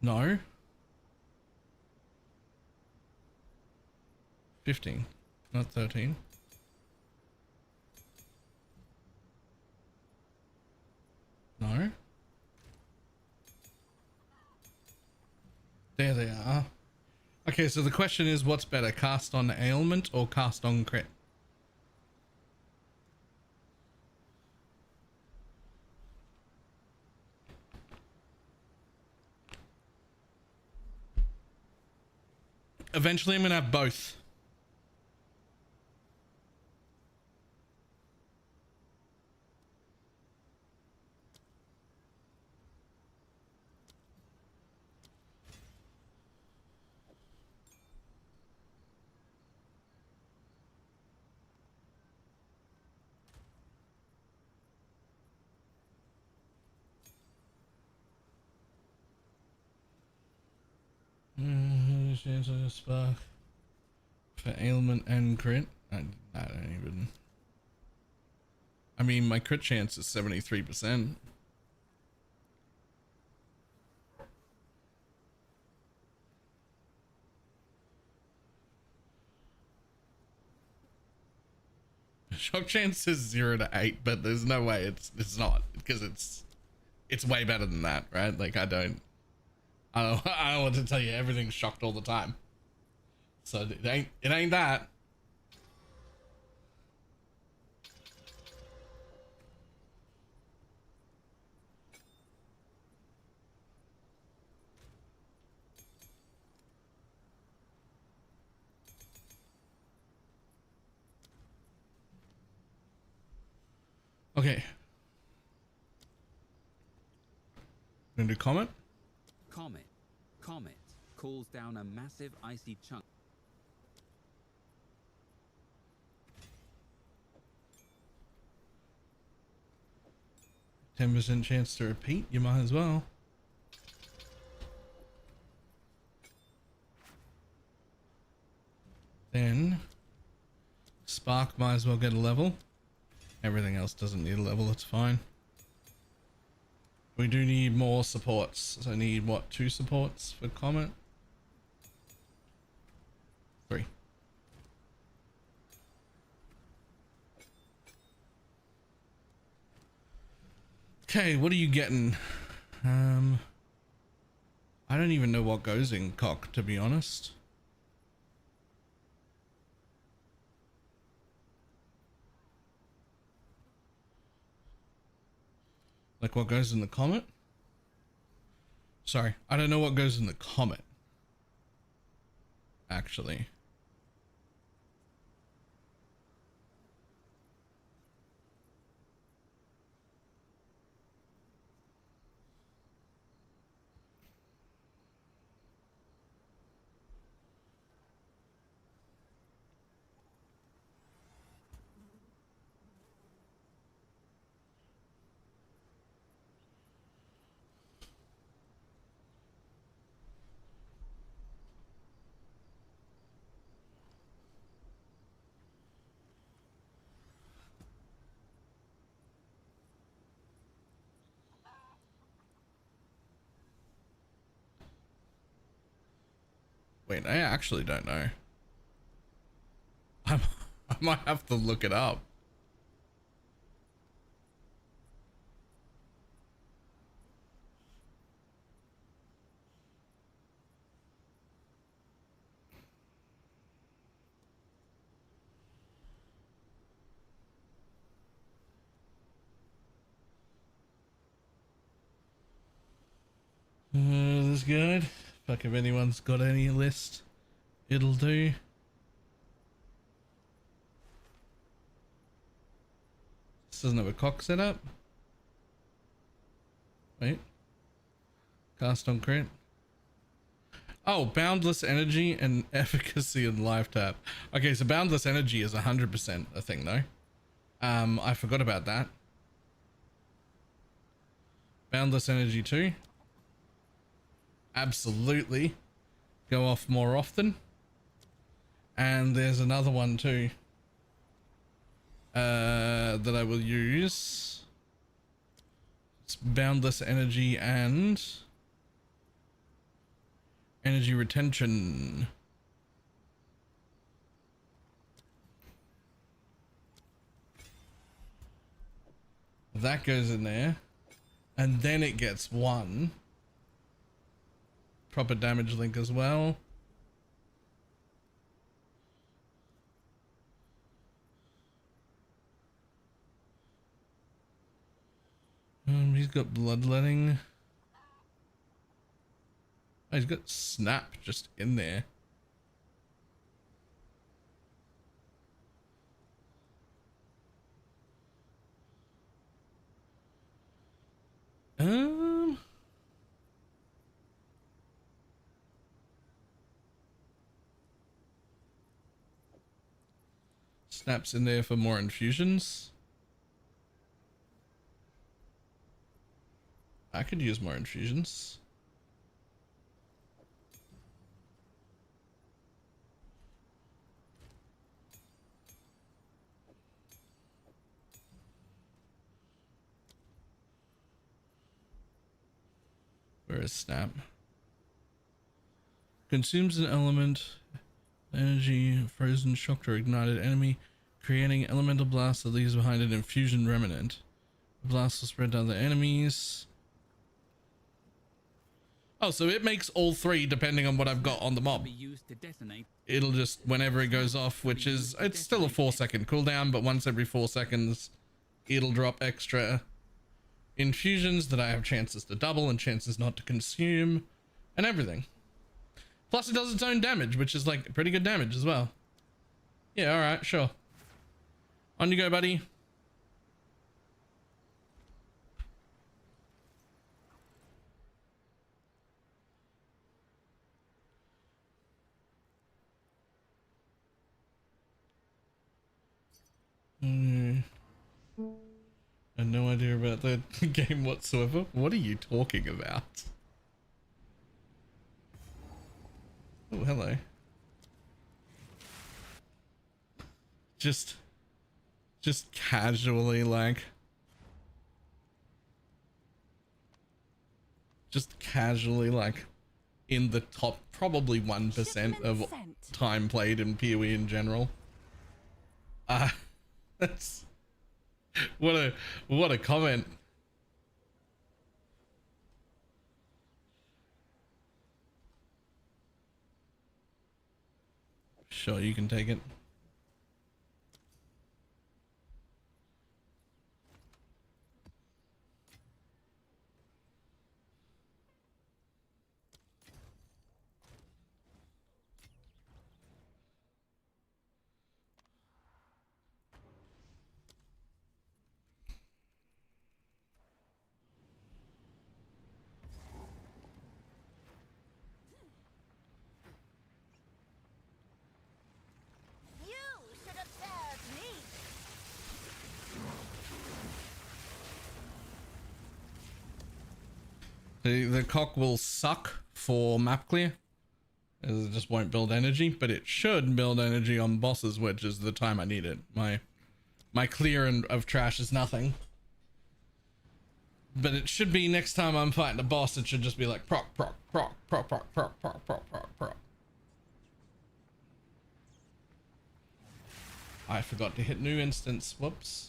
No. 15, not 13. No. There they are. Okay, so the question is, what's better, cast on ailment or cast on crit? Eventually I'm gonna have both. chance of a spark for ailment and crit. I don't even. I mean, my crit chance is 73%. Shock chance is 0 to 8, but there's no way it's not, because it's way better than that, right? Like I don't want to tell you everything's shocked all the time. So it ain't that. Okay. Gonna do Comet? Comet. Comet calls down a massive icy chunk. 10% chance to repeat, you might as well. Then Spark might as well get a level. Everything else doesn't need a level, it's fine. We do need more supports. So I need what, 2 supports for Comet? 3. Okay, what are you getting? I don't even know what goes in Cock, to be honest. Like what goes in the Comet? Sorry, I don't know what goes in the Comet. Actually. Wait, I actually don't know. I might have to look it up. This is good. Fuck, if anyone's got any list, it'll do. This doesn't have a cock setup. Wait. Cast on crit. Oh, boundless energy and efficacy and life tap. Okay, so boundless energy is 100% a thing though. I forgot about that. Boundless energy too. Absolutely. Go off more often. And there's another one too. That I will use. It's boundless energy and energy retention. That goes in there. And then it gets 1 proper damage link as well. He's got bloodletting. Oh, he's got snap just in there. Snaps in there for more infusions. I could use more infusions. is snap. Consumes an element, energy, frozen, shocked, or ignited enemy, creating elemental blast that leaves behind an infusion remnant. The blast will spread to other enemies. Oh, so it makes all three depending on what I've got on the mob. Be used to detonate. It'll just, whenever it goes off, which is, it's still a 4-second cooldown, but once every 4 seconds, it'll drop extra infusions that I have chances to double and chances not to consume and everything. Plus it does its own damage, which is like pretty good damage as well. Yeah, all right, sure. On you go, buddy. I had no idea about that game whatsoever. What are you talking about? Oh, hello. Just casually, like, in the top probably 1% of time played in PoE in general. That's what a comment. Sure, you can take it. The cock will suck for map clear, as it just won't build energy, but it should build energy on bosses, which is the time I need it. My clear of trash is nothing, but it should be next time I'm fighting a boss, it should just be like proc proc proc proc proc proc proc proc proc proc. I forgot to hit new instance. Whoops.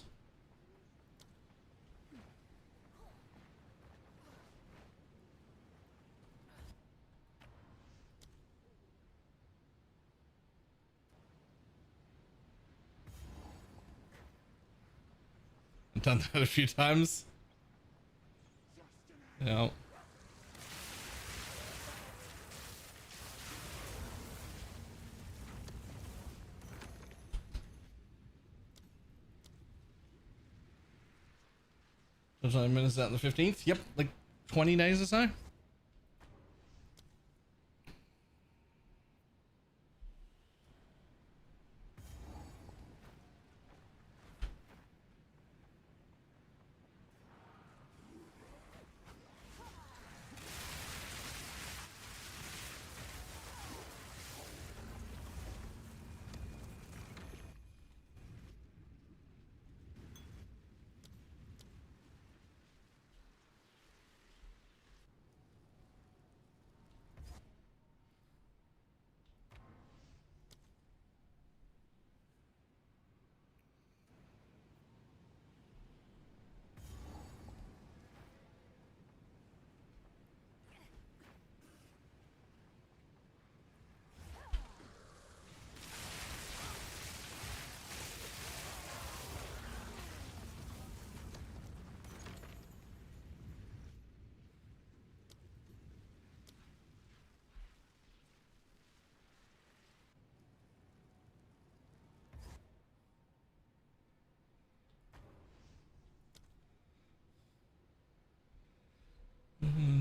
I've done that a few times. Yeah. There's 9 minutes out on the 15th. Yep, like 20 days or so.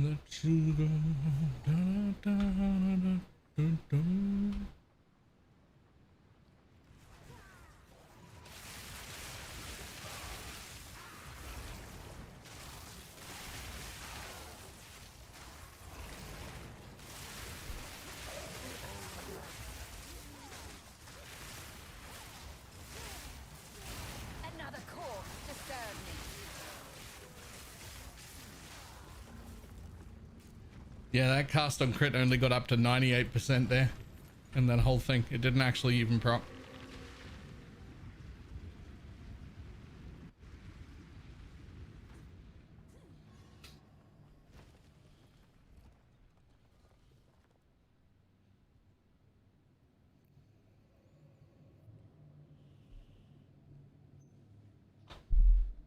Let you go. Da, da, da, da, da. Another corpse to serve me. Yeah, that cast on crit only got up to 98% there. And that whole thing, it didn't actually even proc.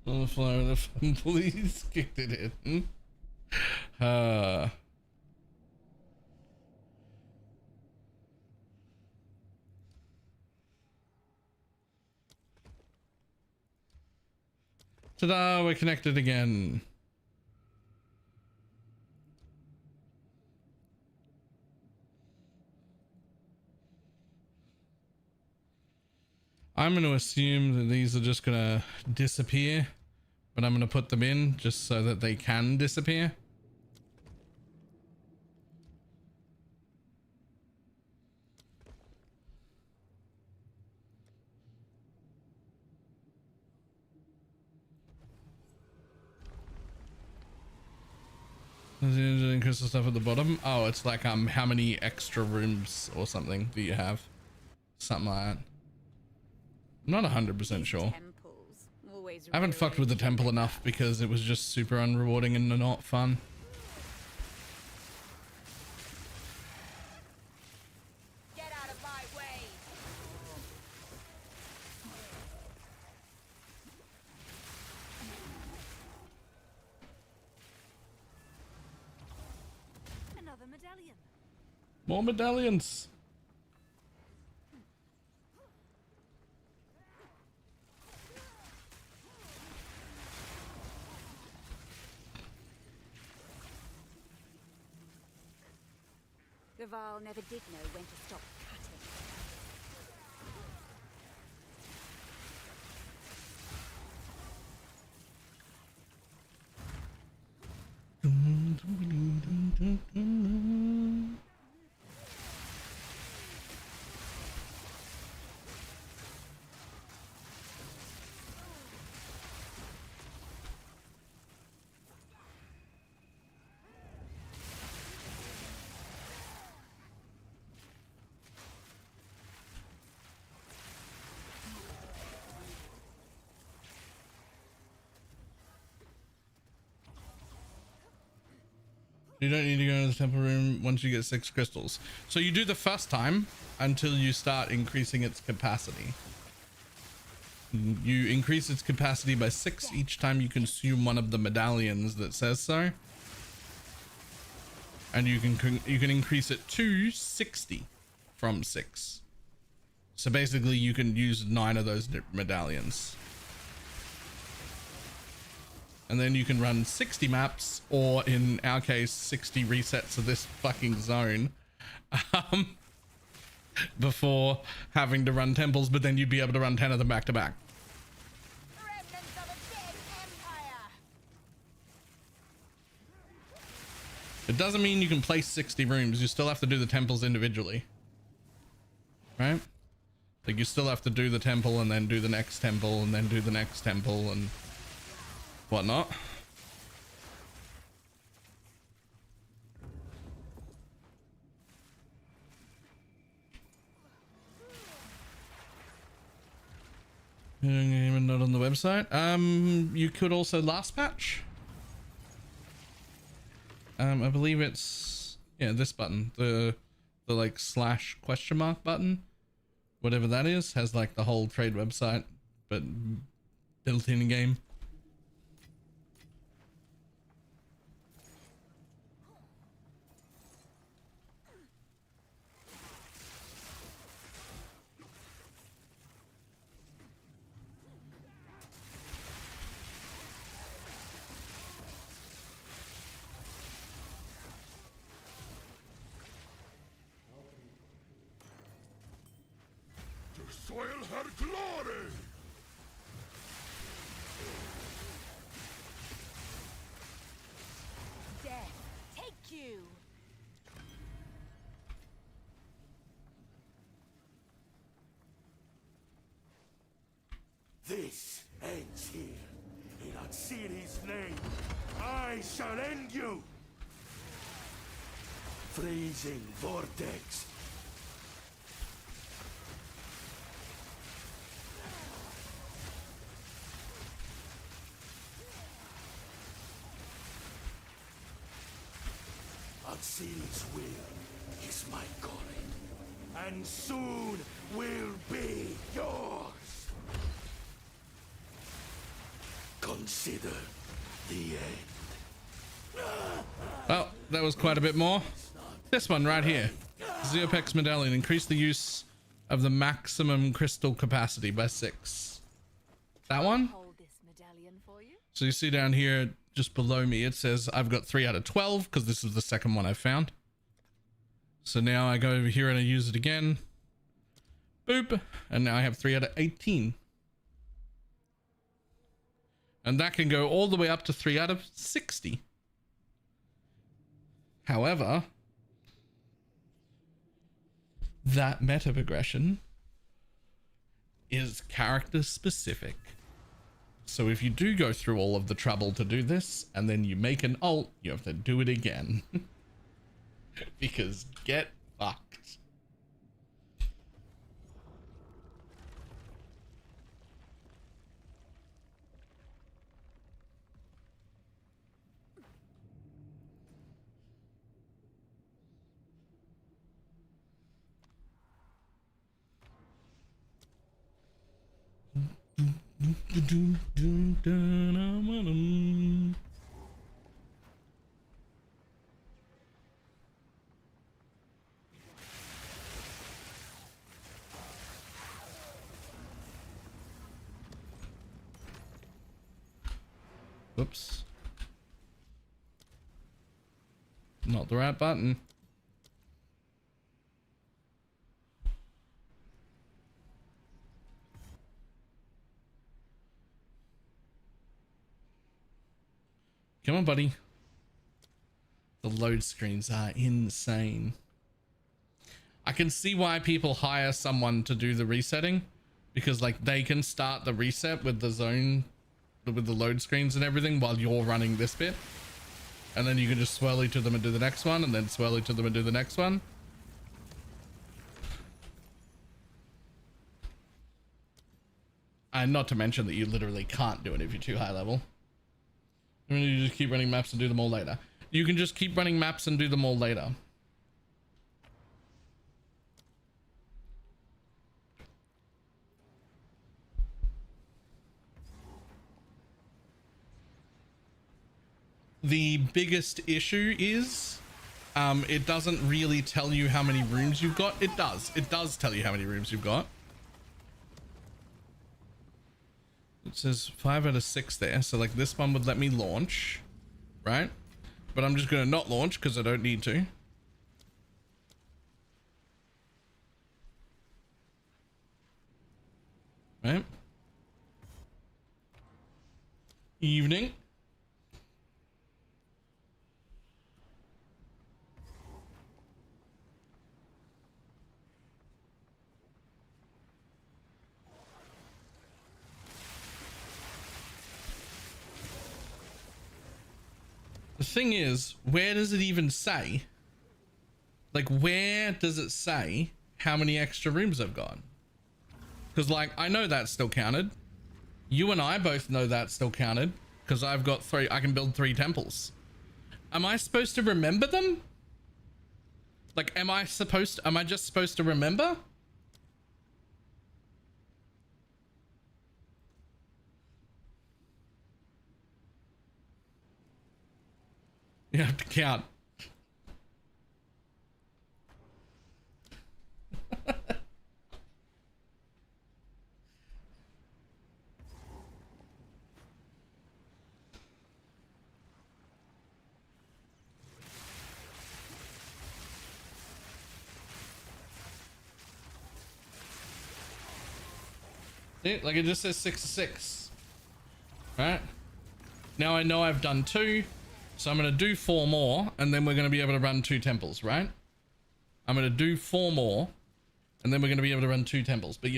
On the floor of the fun, please kicked it in. Ta-da, we're connected again. I'm going to assume that these are just going to disappear, but I'm going to put them in just so that they can disappear. Crystal stuff at the bottom. Oh, it's like how many extra rooms or something do you have? Something like that. I'm not 100% sure. I haven't fucked with the temple enough because it was just super unrewarding and not fun. Get out of my way. Another medallion. More medallions. Gaval never did know when to stop cutting. You don't need to go to the temple room once you get 6 crystals. So you do the first time until you start increasing its capacity. You increase its capacity by 6 each time you consume one of the medallions that says so. And you can increase it to 60 from 6. So basically you can use 9 of those medallions. And then you can run 60 maps, or in our case, 60 resets of this fucking zone, before having to run temples, but then you'd be able to run 10 of them back to back. Remnants of a dead empire. It doesn't mean you can place 60 rooms. You still have to do the temples individually. Right? Like you still have to do the temple and then do the next temple and then do the next temple and whatnot. Not on the website. You could also last patch. I believe it's this button, the like / question mark button, whatever that is, has like the whole trade website but built in game. Soil her glory! Death, take you. This ends here. In Atsiri's name, I shall end you! freezing vortex. Atsilis will is my calling, and soon will be yours. Consider the end. Well, that was quite a bit more. This one right here. Zeopex Medallion. Increase the use of the maximum crystal capacity by 6. That one? Hold this medallion for you. So you see down here, just below me, it says I've got 3 out of 12 because this is the second one I found. So now I go over here and I use it again. Boop. And now I have 3 out of 18. And that can go all the way up to 3 out of 60. However, that meta progression is character specific. So if you do go through all of the trouble to do this and then you make an ult, you have to do it again. Because get fucked. Whoops. Not the right button. Come on, buddy. The load screens are insane. I can see why people hire someone to do the resetting, because like they can start the reset with the zone, with the load screens and everything while you're running this bit. And then you can just swirly to them and do the next one, and then swirly to them and do the next one. And not to mention that you literally can't do it if you're too high level. I mean, you just keep running maps and do them all later. You can just keep running maps and do them all later. The biggest issue is it doesn't really tell you how many rooms you've got. It does tell you how many rooms you've got. It says 5 out of 6 there. So like this one would let me launch, right? But I'm just going to not launch because I don't need to. Right? Evening. The thing is, where does it even say? Like, where does it say how many extra rooms I've got? Because, like, I know that's still counted. You and I both know that's still counted. Because I've got 3, I can build 3 temples. Am I supposed to remember them? Like, am I just supposed to remember? You have to count. See, like it just says 6 to 6. Right? Now I know I've done 2. So I'm going to do 4 more, and then we're going to be able to run 2 temples, right? I'm going to do 4 more, and then we're going to be able to run 2 temples. But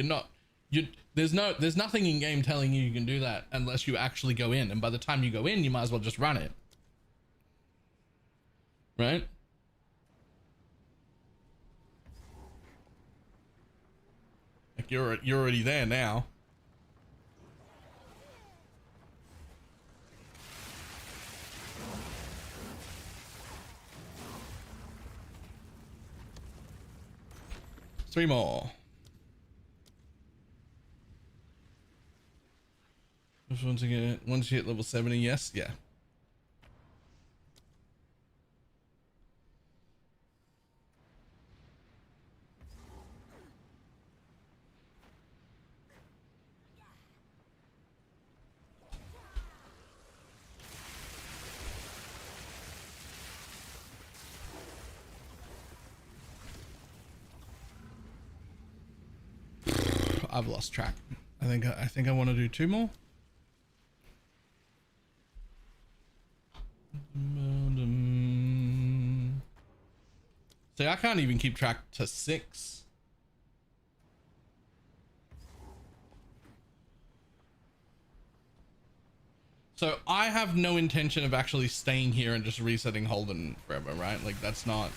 there's nothing in game telling you can do that unless you actually go in. And by the time you go in, you might as well just run it. Right? Like you're already there now. Three more. Just once you hit level 70, yes, yeah. I've lost track. I think I want to do two more. See, I can't even keep track to 6. So I have no intention of actually staying here and just resetting Holden forever, right? Like that's not.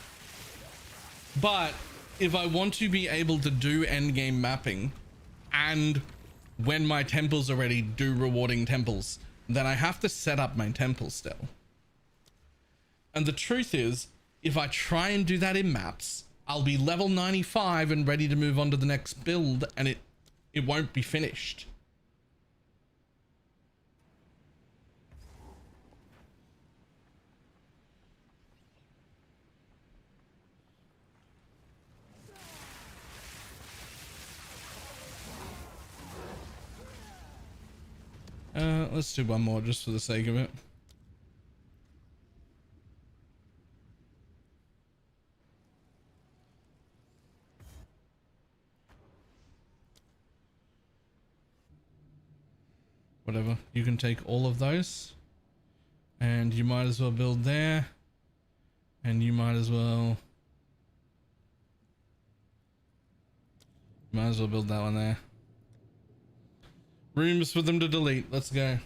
But if I want to be able to do endgame mapping, and when my temples are ready, do rewarding temples, then I have to set up my temple still. And the truth is, if I try and do that in maps, I'll be level 95 and ready to move on to the next build, and it won't be finished. Let's do one more just for the sake of it. Whatever, you can take all of those, and you might as well build there, and you might as well build that one there. Rooms for them to delete. Let's go.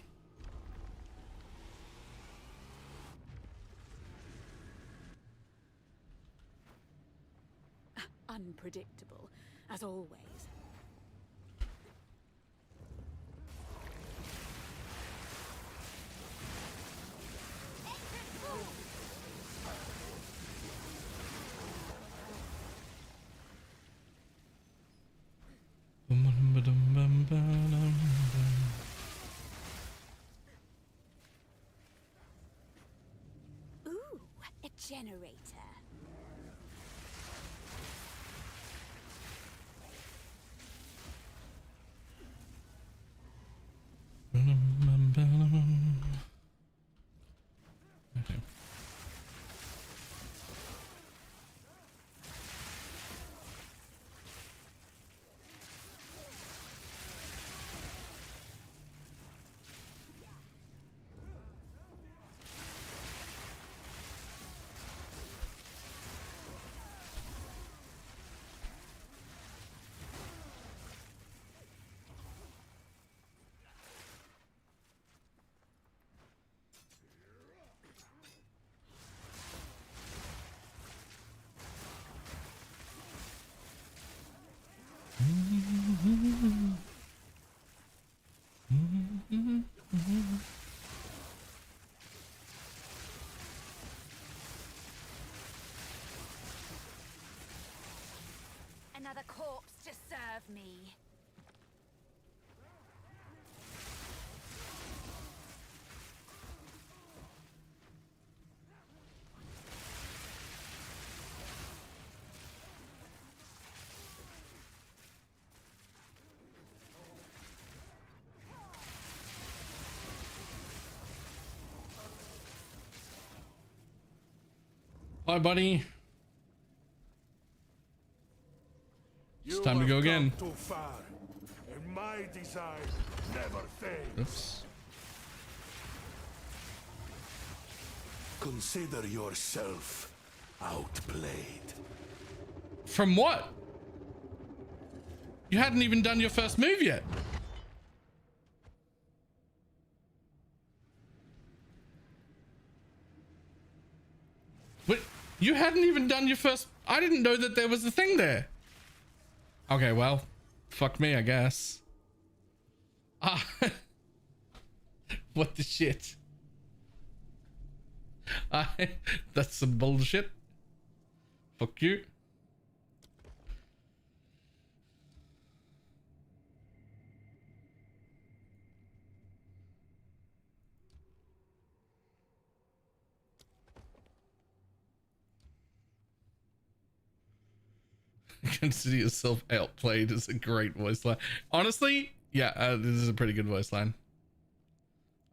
Unpredictable, as always. Ooh, a generator. Okay. Another corpse to serve me. Hi, buddy. It's time to go again. Too far, and my design never fails. Oops. Consider yourself outplayed. From what? You hadn't even done your first move yet. What? You hadn't even done your first. I didn't know that there was a thing there. Okay, well, Fuck me, I guess. Ah, what the shit? That's some bullshit. Fuck you. Consider yourself outplayed is a great voice line. Honestly, yeah, this is a pretty good voice line.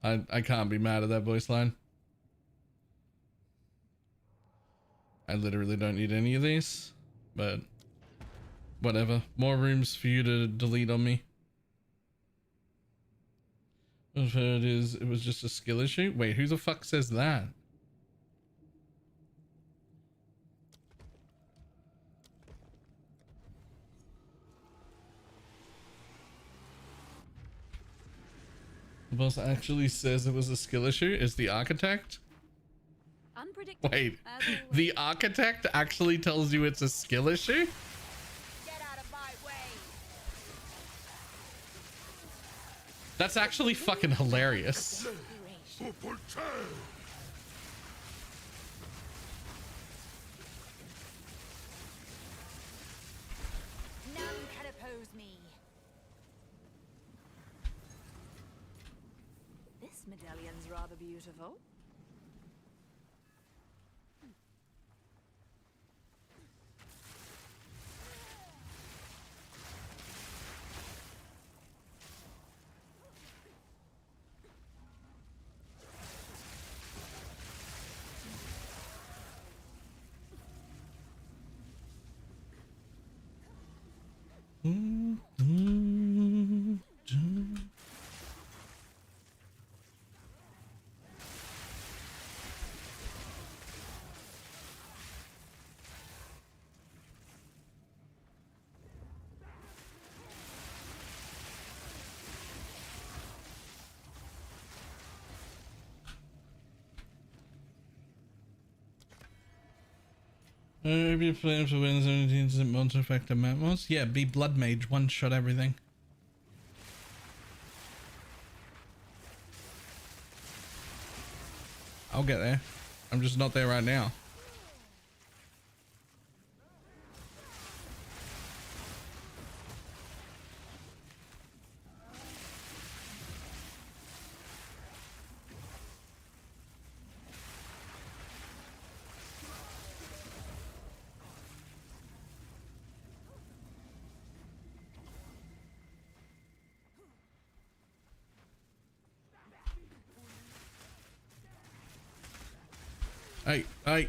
I can't be mad at that voice line. I literally don't need any of these, but whatever. More rooms for you to delete on me. If it was just a skill issue. Wait, who the fuck says that? The boss actually says it was a skill issue? Is the architect? Wait, the architect actually tells you it's a skill issue? Get out of my way. That's actually fucking hilarious. None can oppose me. This medallion's rather beautiful. If you plan to win 17% monster effect and map mods, yeah, be blood mage, one shot everything. I'll get there. I'm just not there right now. Hey.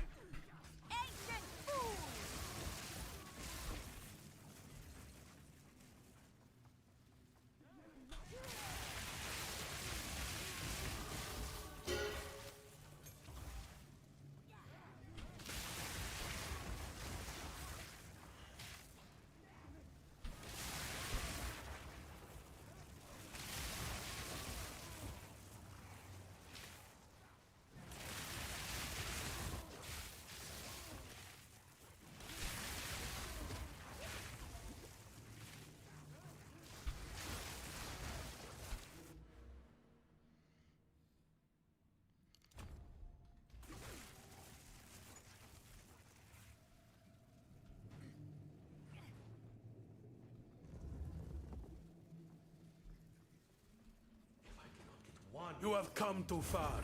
You have come too far,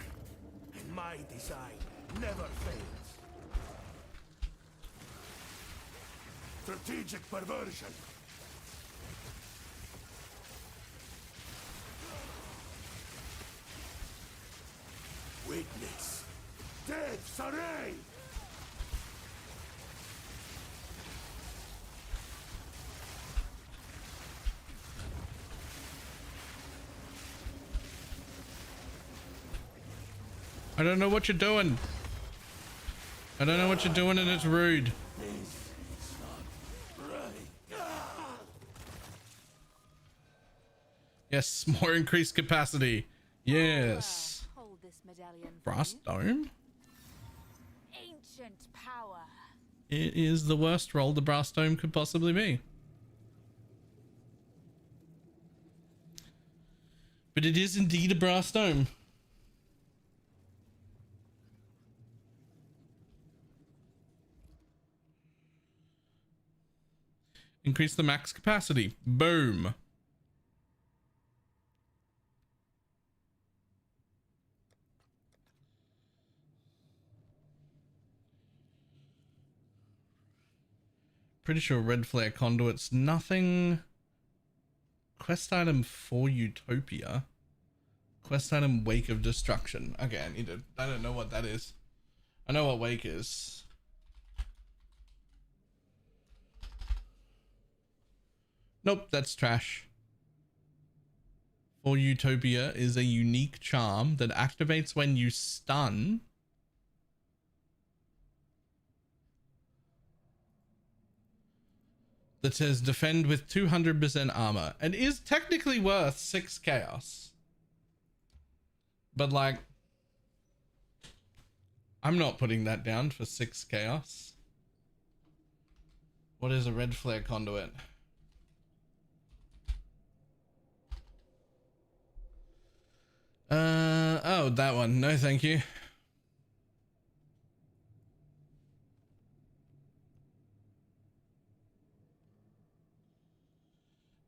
and my design never fails. Strategic perversion. Witness. Dead Saray! I don't know what you're doing. I don't know what you're doing and it's rude. Yes, more increased capacity. Yes. Hold this medallion. Brass dome? Ancient power. It is the worst role the brass dome could possibly be. But it is indeed a brass dome. Increase the max capacity. Boom. Pretty sure red flare conduits. Nothing. Quest item for Utopia. Quest item Wake of Destruction. Okay, I don't know what that is. I know what Wake is. Nope, that's trash. For Utopia is a unique charm that activates when you stun. That says defend with 200% armor and is technically worth 6 chaos. But like, I'm not putting that down for 6 chaos. What is a red flare conduit? Oh, that one. No, thank you.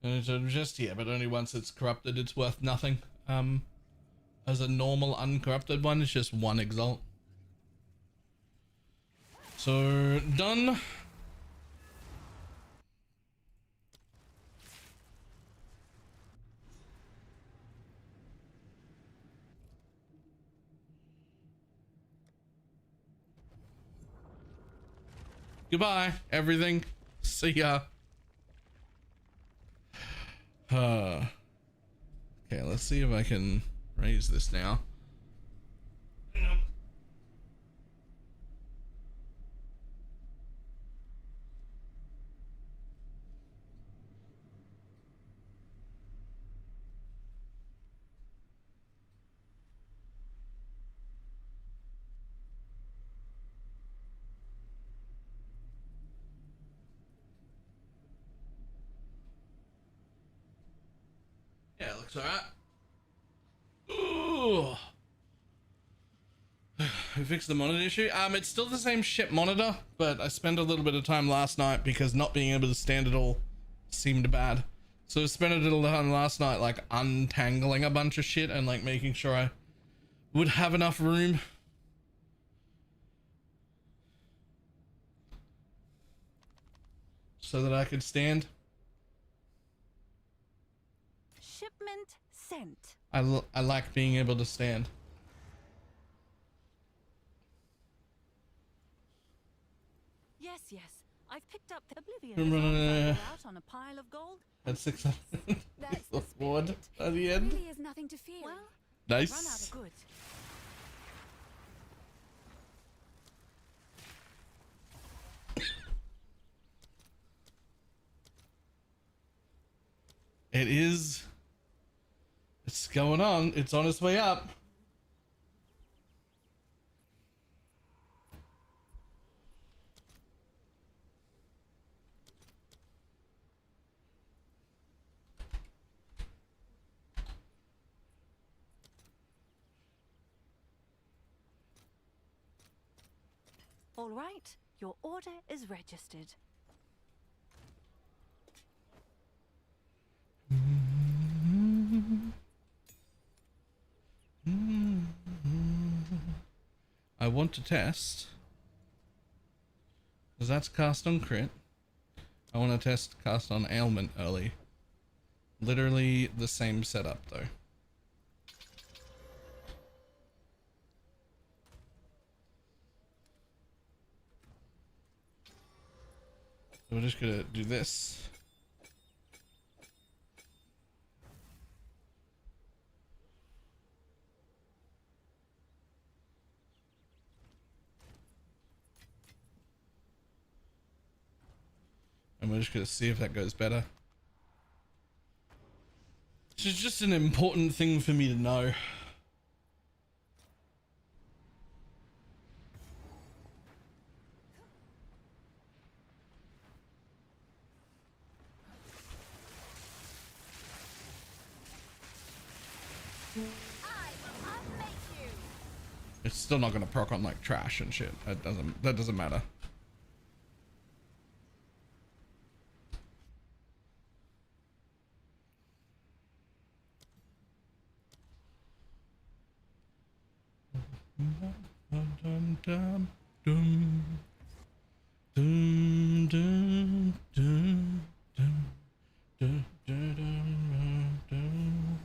It's just here, but only once it's corrupted, it's worth nothing. As a normal uncorrupted one, it's just 1 exalt. So, done. Goodbye, everything. See ya. Okay, let's see if I can raise this now. Yeah, it looks alright. Ooh. We fixed the monitor issue. It's still the same shit monitor, but I spent a little bit of time last night because not being able to stand it all seemed bad. So I spent a little time last night like untangling a bunch of shit and like making sure I would have enough room. So that I could stand. Shipment sent. I like being able to stand. Yes, yes. I've picked up the Running, out on a pile of gold. at 600. That's the sword at the end. Really is nothing to fear. Well, Nice. run out of goods. It is. It's going on. It's on its way up. All right, your order is registered. I want to test, because that's cast on crit. I want to test cast on ailment early. Literally the same setup though. So we're just gonna do this. And we're just gonna see if that goes better. This is just an important thing for me to know. I will unmake you. It's still not gonna proc on like trash and shit. That doesn't matter. Dum, dum, dum. Dum, dum, dum, dum, dum, dum, dum, dum.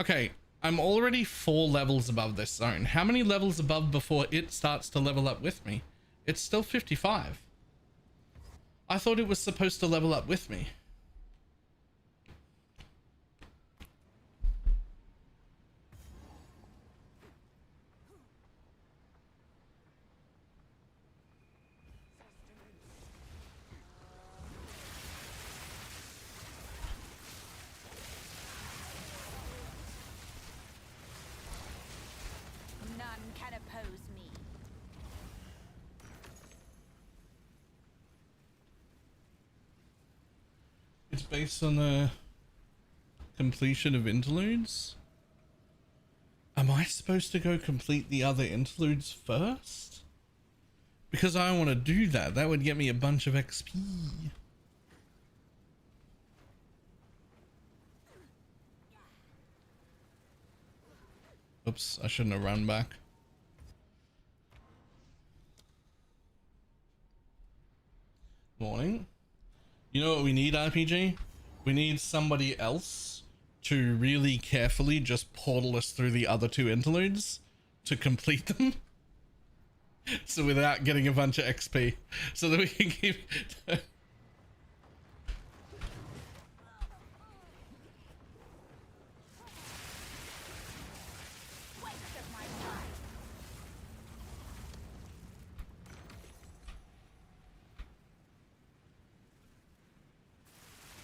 Okay, I'm already 4 levels above this zone. How many levels above before it starts to level up with me? It's still 55. I thought it was supposed to level up with me. None can oppose me. It's based on the completion of interludes. Am I supposed to go complete the other interludes first? Because I want to do that. That would get me a bunch of XP. Oops, I shouldn't have run back. Morning. You know what we need, RPG? We need somebody else to really carefully just portal us through the other 2 interludes to complete them. So without getting a bunch of XP. So that we can keep...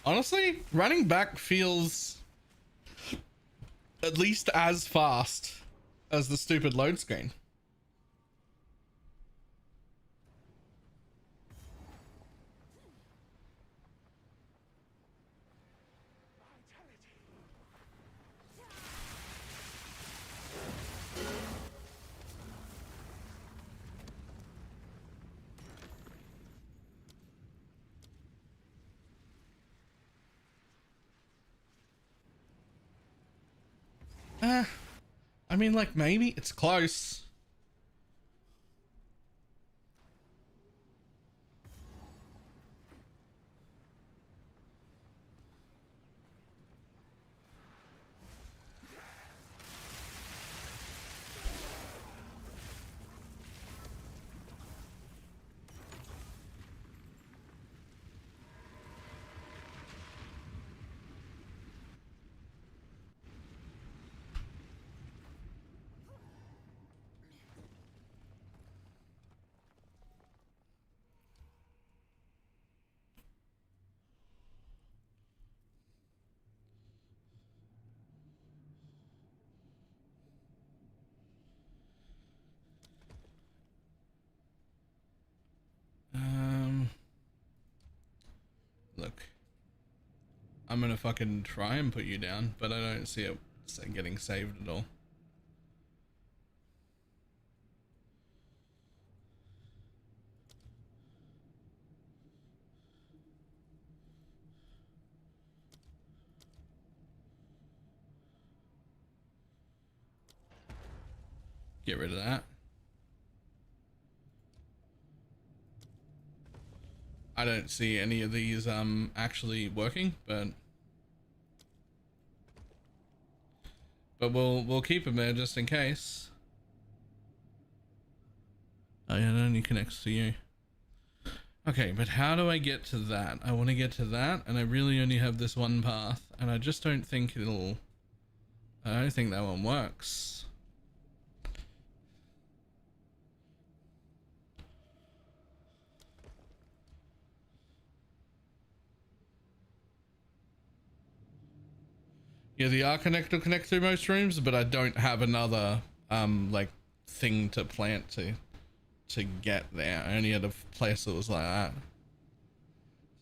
Honestly, running back feels at least as fast as the stupid load screen. I mean, like, maybe it's close. Look, I'm gonna fucking try and put you down, but I don't see it getting saved at all. Get rid of that. I don't see any of these actually working, but we'll keep them there just in case. Oh yeah, it only connects to you. Okay, but how do I get to that? I want to get to that, and I really only have this one path, and I just don't think it'll... I don't think that one works. Yeah, the Arconnect will connect through most rooms, but I don't have another like thing to plant to get there. I only had a place that was like that.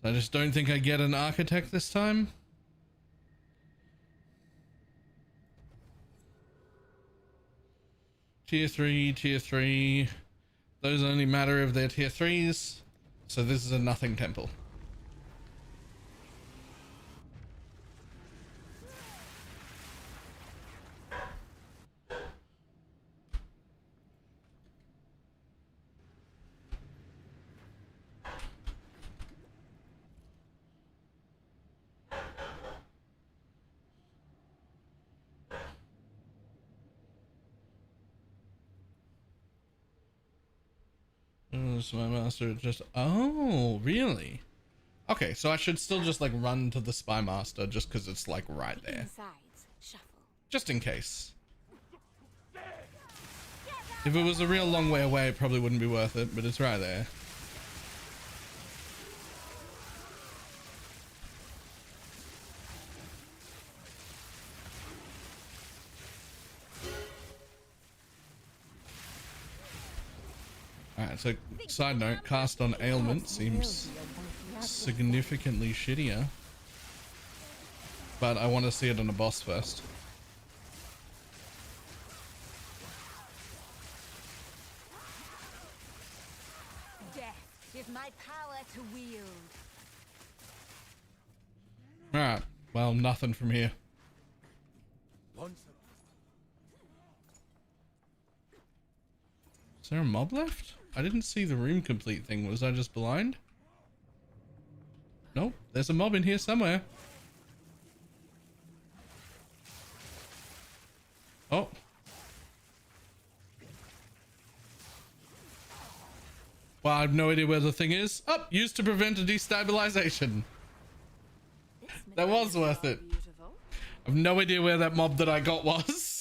So I just don't think I get an architect this time. Tier 3, tier 3. Those only matter if they're tier 3s. So this is a nothing temple. So my master just, oh really? Okay, so I should still just like run to the spy master just because it's like right there, Insides, shuffle. just in case. If it was a real long way away, it probably wouldn't be worth it, but it's right there. Alright, so side note, cast on ailment seems significantly shittier. But I want to see it on a boss first. Death is my power to wield. Alright, well, nothing from here. Is there a mob left? I didn't see the room complete thing. Was I just blind? Nope, there's a mob in here somewhere. Oh. Well, I have no idea where the thing is. Oh, used to prevent a destabilization. That was worth it. I have no idea where that mob that I got was.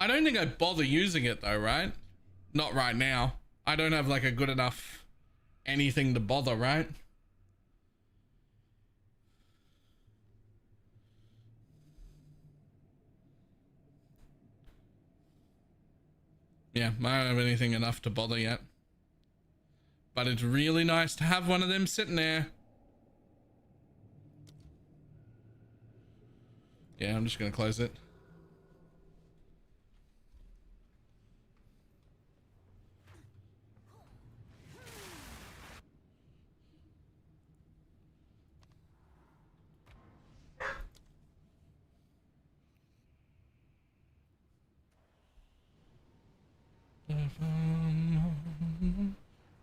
I don't think I'd bother using it though, right? Not right now. I don't have like a good enough anything to bother, right? Yeah, I don't have anything enough to bother yet. But it's really nice to have one of them sitting there. Yeah, I'm just gonna close it.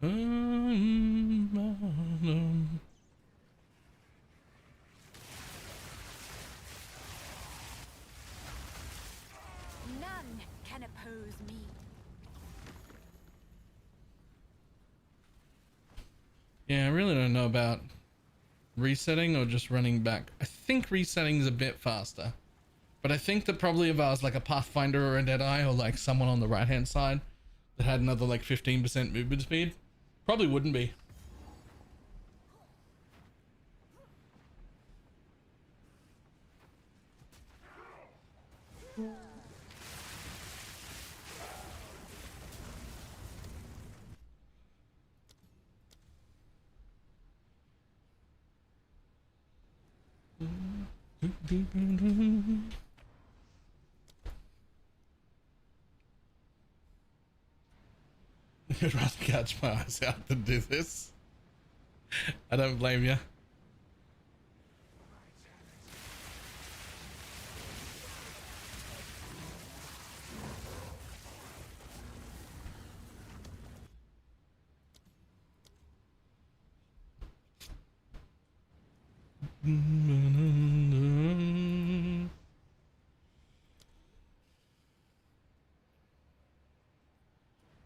None can oppose me. Yeah, I really don't know about resetting or just running back. I think resetting is a bit faster. But I think that probably if I was like a Pathfinder or a Deadeye or like someone on the right hand side that had another like 15% movement speed, probably wouldn't be. I'd rather catch my eyes out than do this. I don't blame you.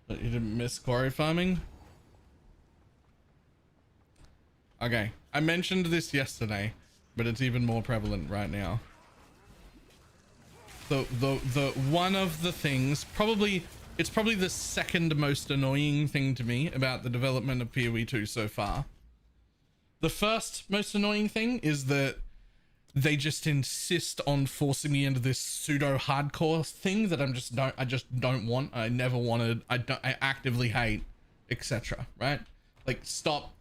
But you didn't miss quarry farming? Okay, I mentioned this yesterday, but it's even more prevalent right now. The one of the things, probably It's probably the second most annoying thing to me about the development of PoE 2 so far. The first most annoying thing is that they just insist on forcing me into this pseudo hardcore thing that I just don't want. I never wanted. I actively hate, etc. Right? Like, stop.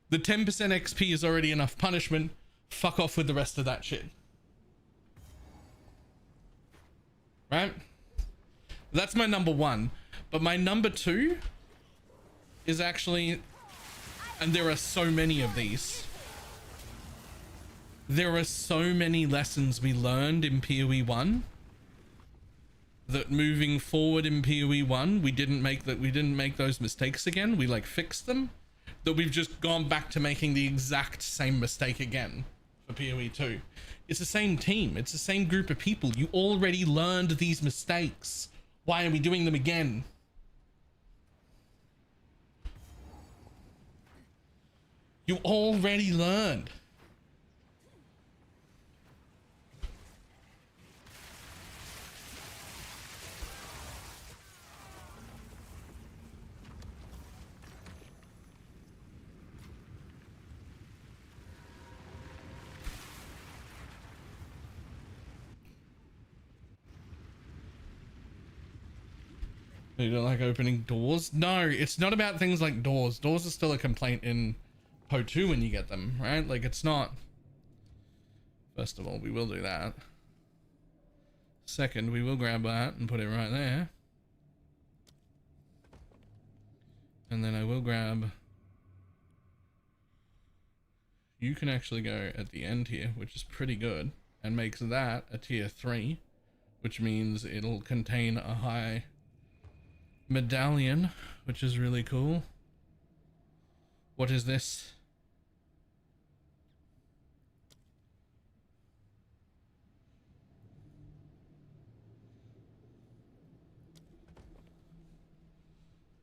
The 10% XP is already enough punishment. Fuck off with the rest of that shit. Right? That's my number one. But my number two is actually, and there are so many of these. There are so many lessons we learned in PoE 1 that moving forward in PoE 1 we didn't make those mistakes again. We like fixed them, that we've just gone back to making the exact same mistake again for PoE 2. It's the same team, it's the same group of people. You already learned these mistakes. Why are we doing them again? You already learned. You don't like opening doors? No, it's not about things like doors. Doors are still a complaint in PoE 2 when you get them, right? Like, it's not. First of all, we will do that. Second, we will grab that and put it right there. And then I will grab... You can actually go at the end here, which is pretty good, and makes that a tier 3, which means it'll contain a high medallion, which is really cool. What is this?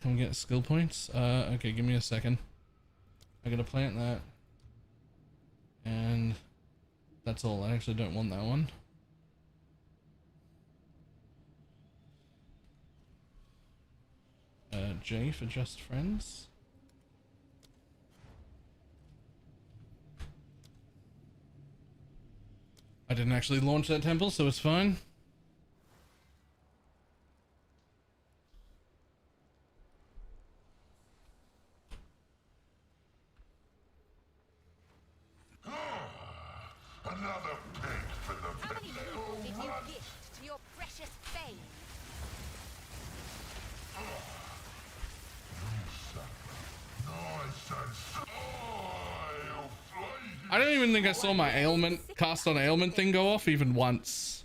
Can we get skill points? Okay, give me a second. I gotta plant that. And that's all. I actually don't want that one. J for just friends. I didn't actually launch that temple, so it's fine. Another pig for the How many people did you gift to your precious fame? I don't even think I saw my ailment cast on ailment thing go off even once.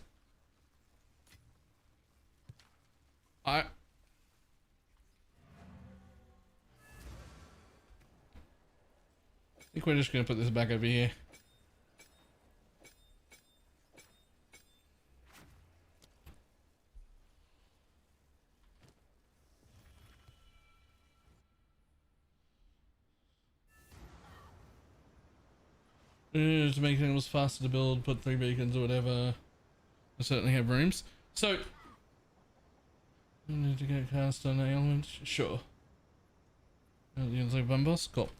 I think we're just gonna put this back over here. To make things faster to build, put 3 beacons or whatever. I certainly have rooms. So, you need to get cast on ailment? Sure. You like Bumbos? Cool.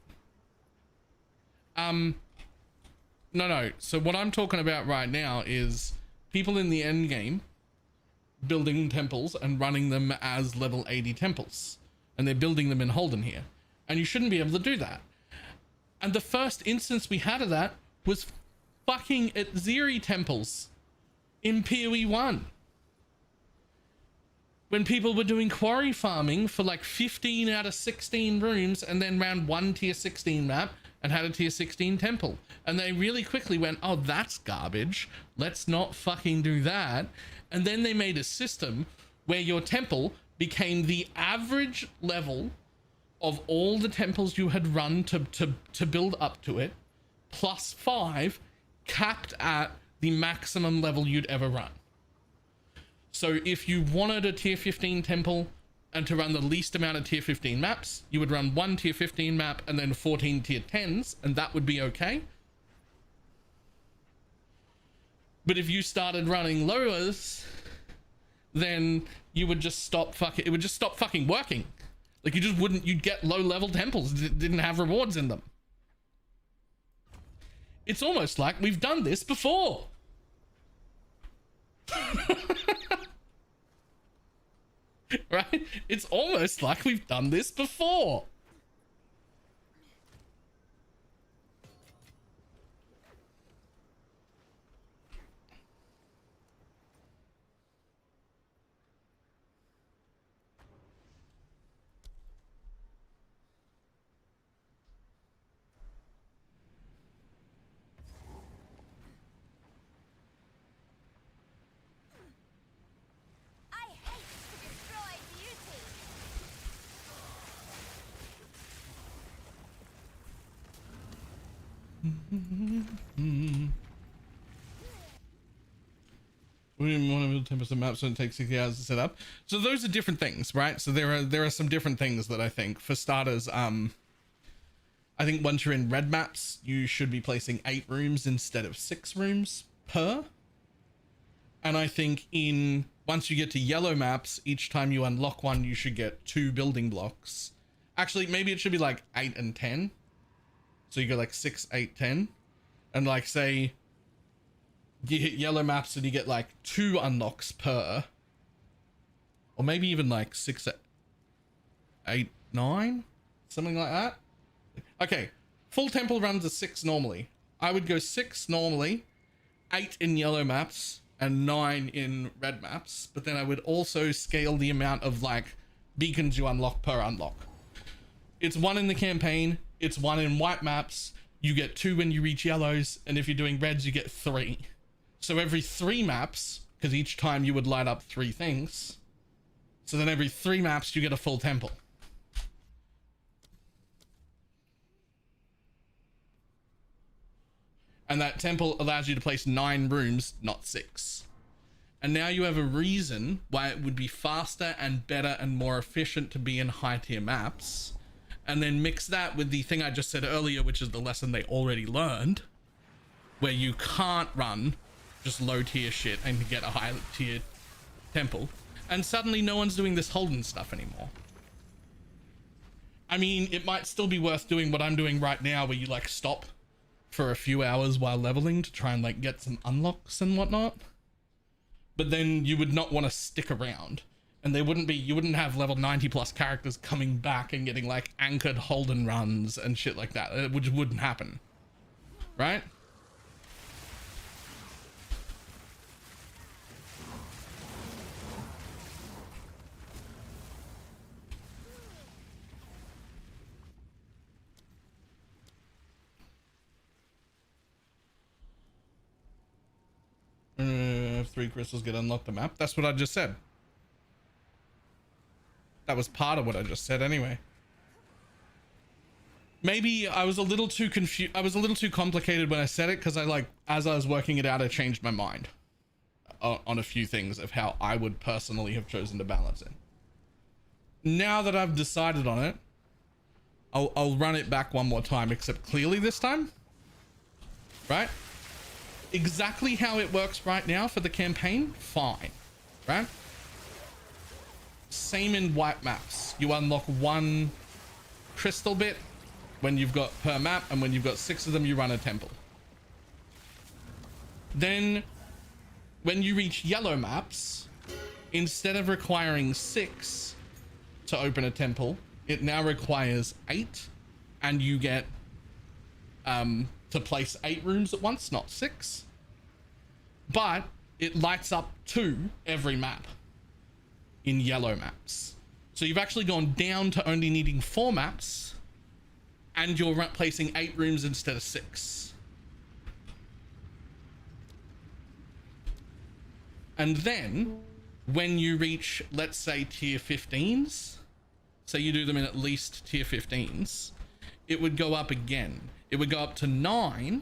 No. So what I'm talking about right now is people in the end game building temples and running them as level 80 temples. And they're building them in Holden here. And you shouldn't be able to do that. And the first instance we had of that was fucking at Zeri temples in PoE 1. When people were doing quarry farming for like 15 out of 16 rooms and then ran one tier 16 map and had a tier 16 temple. And they really quickly went, oh, that's garbage. Let's not fucking do that. And then they made a system where your temple became the average level of all the temples you had run to build up to it, plus 5, capped at the maximum level you'd ever run. So if you wanted a tier 15 temple and to run the least amount of tier 15 maps, you would run 1 tier 15 map and then 14 tier 10s, and that would be okay. But if you started running lowers, then you would just stop fucking, it would just stop fucking working. Like you just wouldn't, you'd get low level temples that didn't have rewards in them. It's almost like we've done this before. Right? It's almost like we've done this before. I hate to destroy beauty. We want to build 10% maps so it takes 60 hours to set up. So those are different things, right? So there are some different things that I think, for starters, I think once you're in red maps, you should be placing 8 rooms instead of 6 rooms per. And I think once you get to yellow maps, each time you unlock one, you should get 2 building blocks. Actually, maybe it should be like 8 and 10. So you go like 6, 8, 10. And like say you hit yellow maps and you get like 2 unlocks per. Or maybe even like 6, 8, 9. Something like that. Okay, full temple runs are 6 normally. I would go 6 normally, 8 in yellow maps, and 9 in red maps. But then I would also scale the amount of like beacons you unlock per unlock. It's 1 in the campaign, it's 1 in white maps, you get 2 when you reach yellows, and if you're doing reds, you get 3. So every 3 maps, because each time you would light up 3 things. So then every 3 maps, you get a full temple. And that temple allows you to place 9 rooms, not 6. And now you have a reason why it would be faster and better and more efficient to be in high tier maps. And then mix that with the thing I just said earlier, which is the lesson they already learned, where you can't run just low tier shit and get a high tier temple. And suddenly no one's doing this Holden stuff anymore. I mean, it might still be worth doing what I'm doing right now, where you like stop for a few hours while leveling to try and like get some unlocks and whatnot. But then you would not want to stick around, and you wouldn't have level 90 plus characters coming back and getting like anchored Holden runs and shit like that, which wouldn't happen, right? If 3 crystals get unlocked the map. That's what I just said. That was part of what I just said anyway. Maybe I was a little too confused. I was a little too complicated when I said it, because as I was working it out, I changed my mind on a few things of how I would personally have chosen to balance it. Now that I've decided on it, I'll run it back one more time, except clearly this time, right? Exactly how it works right now for the campaign, fine, right? Same in white maps. You unlock 1 crystal bit when you've got per map, and when you've got 6 of them, you run a temple. Then when you reach yellow maps, instead of requiring 6 to open a temple, it now requires 8, and you get to place 8 rooms at once, not 6. But it lights up 2 every map in yellow maps. So you've actually gone down to only needing 4 maps, and you're placing 8 rooms instead of 6. And then when you reach, let's say, tier 15s, say you do them in at least tier 15s, it would go up again. It would go up to 9,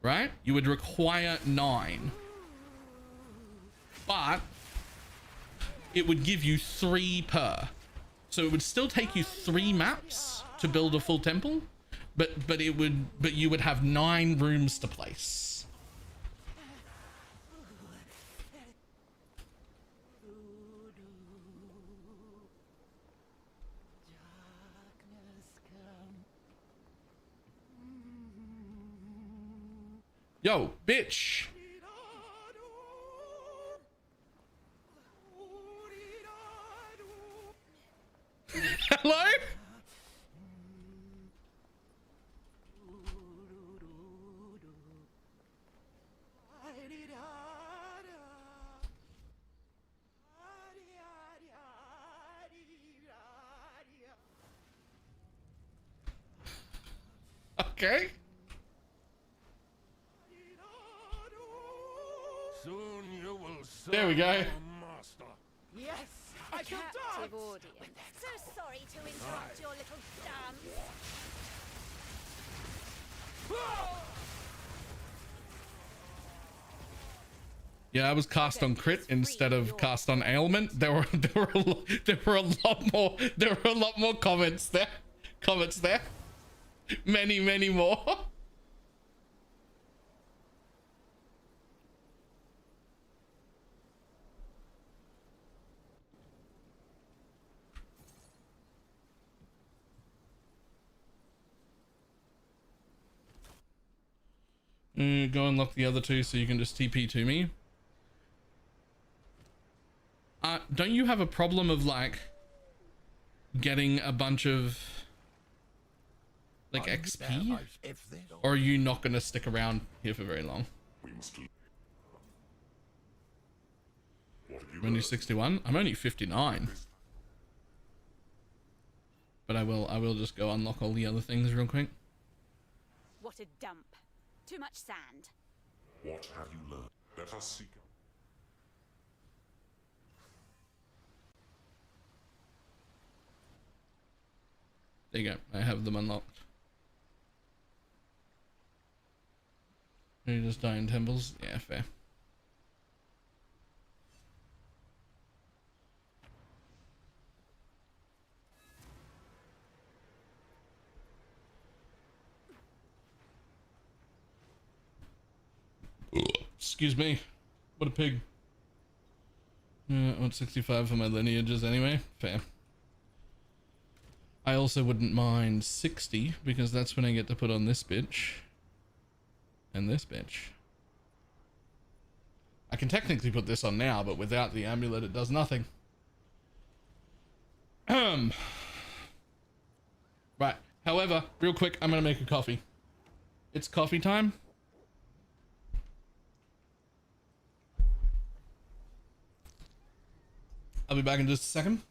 right? You would require 9, but it would give you 3 per. So it would still take you 3 maps to build a full temple, but you would have 9 rooms to place. Yo, bitch. Hello? Okay. Soon you will serve There we go. your master. Yes, I can Captive dance. audience. So sorry to interrupt your little dance. Yeah, I was cast on crit instead of cast on ailment. There were a lot more comments there. Many more. Go unlock the other two so you can just TP to me. Don't you have a problem of like getting a bunch of like XP? Or are you not going to stick around here for very long? I'm only 61. I'm only 59. But I will just go unlock all the other things real quick. What a dump. Too much sand. What have you learned? Let us seek. There you go. I have them unlocked. You just die in temples? Yeah, fair. Excuse me. What a pig. I want 65 for my lineages anyway. Fair. I also wouldn't mind 60 because that's when I get to put on this bitch. And this bitch. I can technically put this on now, but without the amulet it does nothing. Right. However, real quick, I'm gonna make a coffee. It's coffee time. I'll be back in just a second.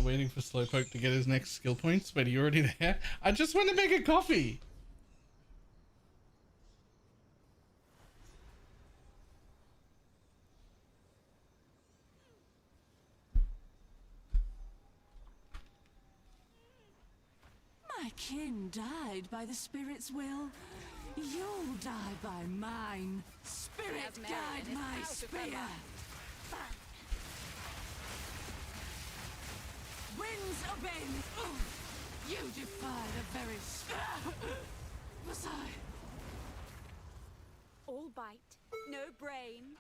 Waiting for Slowpoke to get his next skill points, but you already there? I just want to make a coffee. My kin died by the spirit's will. You'll die by mine. Spirit guide my spear. Winds obey me. You defy the very Versailles. All bite, no brain.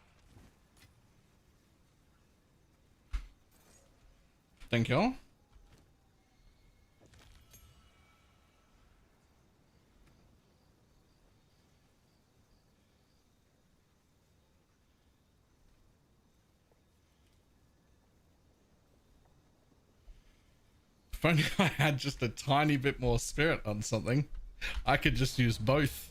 Thank you. If only I had just a tiny bit more spirit on something, I could just use both.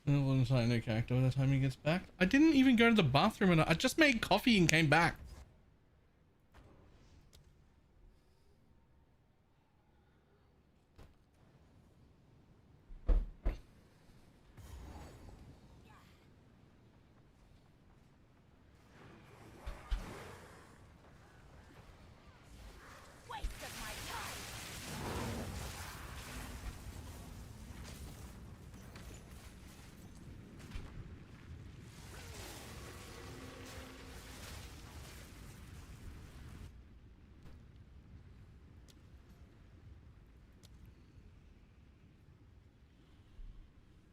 One time no character by the time he gets back. I didn't even go to the bathroom and I just made coffee and came back.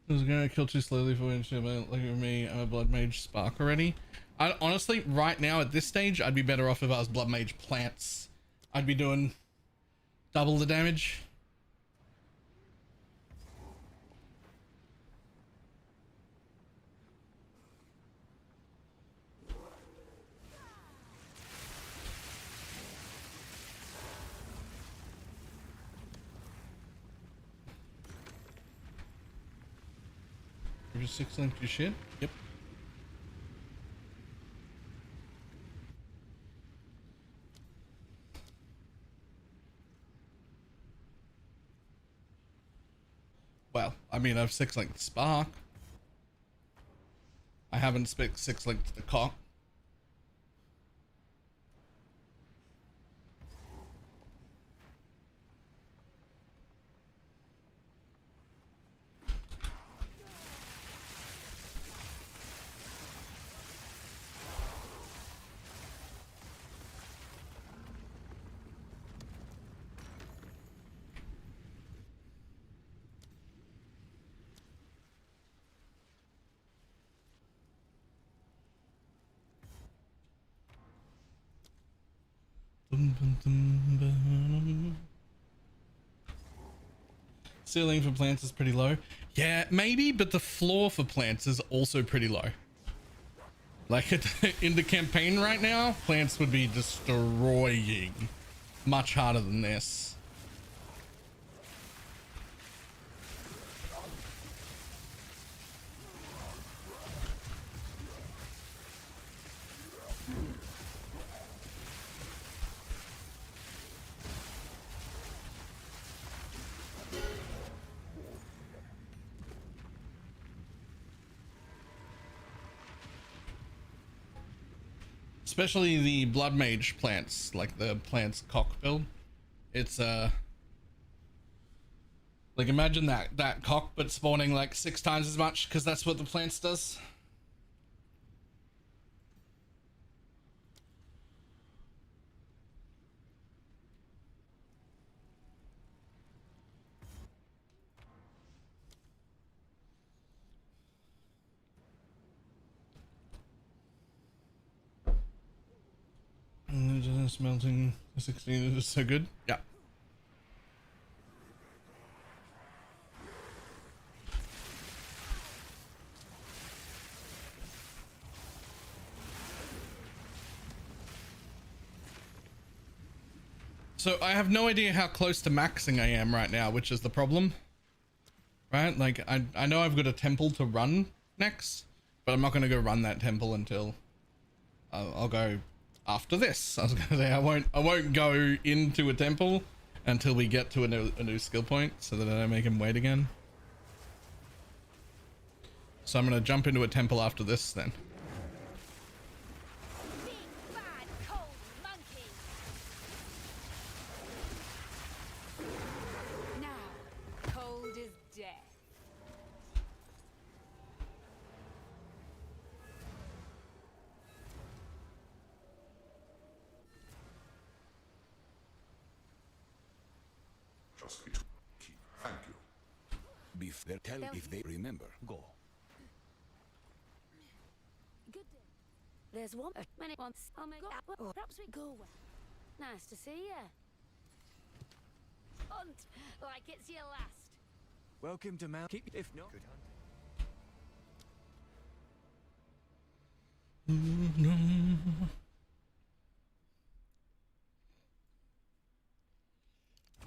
I was gonna kill too slowly for when shit, but look at me, I'm a blood mage spark already. I honestly, right now at this stage, I'd be better off if I was blood mage plants. I'd be doing double the damage. You're just 6 linked your shit? Yep. Well, I mean, I've 6 linked Spark. I haven't 6 linked the cock. Ceiling for plants is pretty low. Yeah, maybe, but the floor for plants is also pretty low. Like in the campaign right now, plants would be destroying much harder than this. Especially the blood mage plants, like the plants cock build. It's like imagine that cock but spawning like 6 times as much, because that's what the plants does. smelting 16 is so good. Yeah. So I have no idea how close to maxing I am right now, which is the problem. Right? Like, I know I've got a temple to run next, but I'm not going to go run that temple until I'll go after this. I was going to say I won't go into a temple until we get to a new skill point, so that I don't make him wait again. So I'm going to jump into a temple after this then. Big bad cold monkey. Now, cold is death. Just keep. Thank you. Beef, they'll tell if they remember. Go. Good day. There's one many once. I'll make up. Or perhaps we go well. Nice to see you. Hunt like it's your last. Welcome to Mount. Keep if not. Good hunt.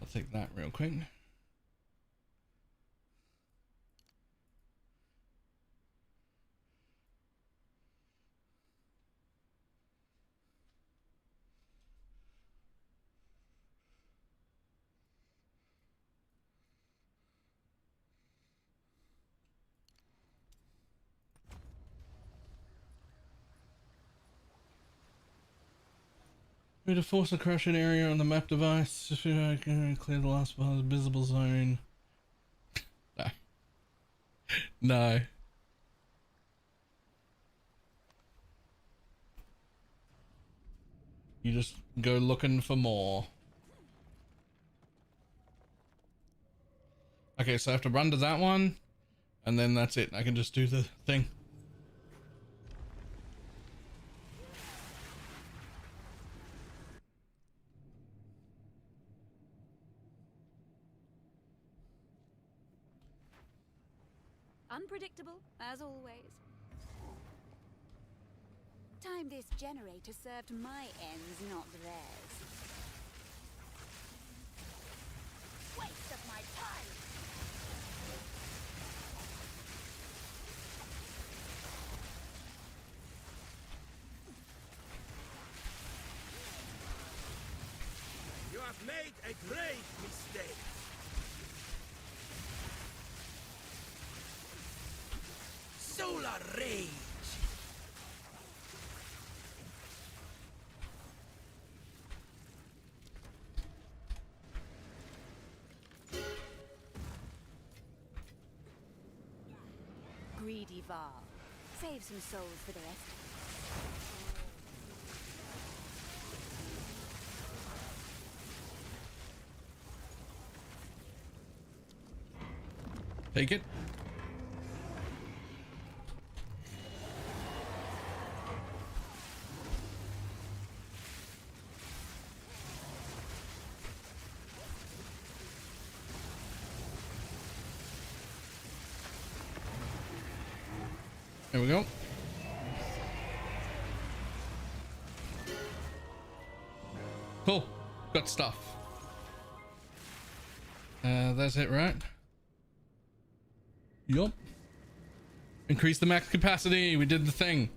I'll take that real quick. Way to force a crushing area on the map device. Just clear the last part of the visible zone. No. No. You just go looking for more. Okay, so I have to run to that one, and then that's it. I can just do the thing. Unpredictable, as always. Time this generator served my ends, not theirs. Waste of my time! You have made a great mistake. Solar Rage! Greedy Var. Save some souls for the rest. Take it. There we go. Cool. Got stuff. That's it, right? Yup. Increase the max capacity. We did the thing.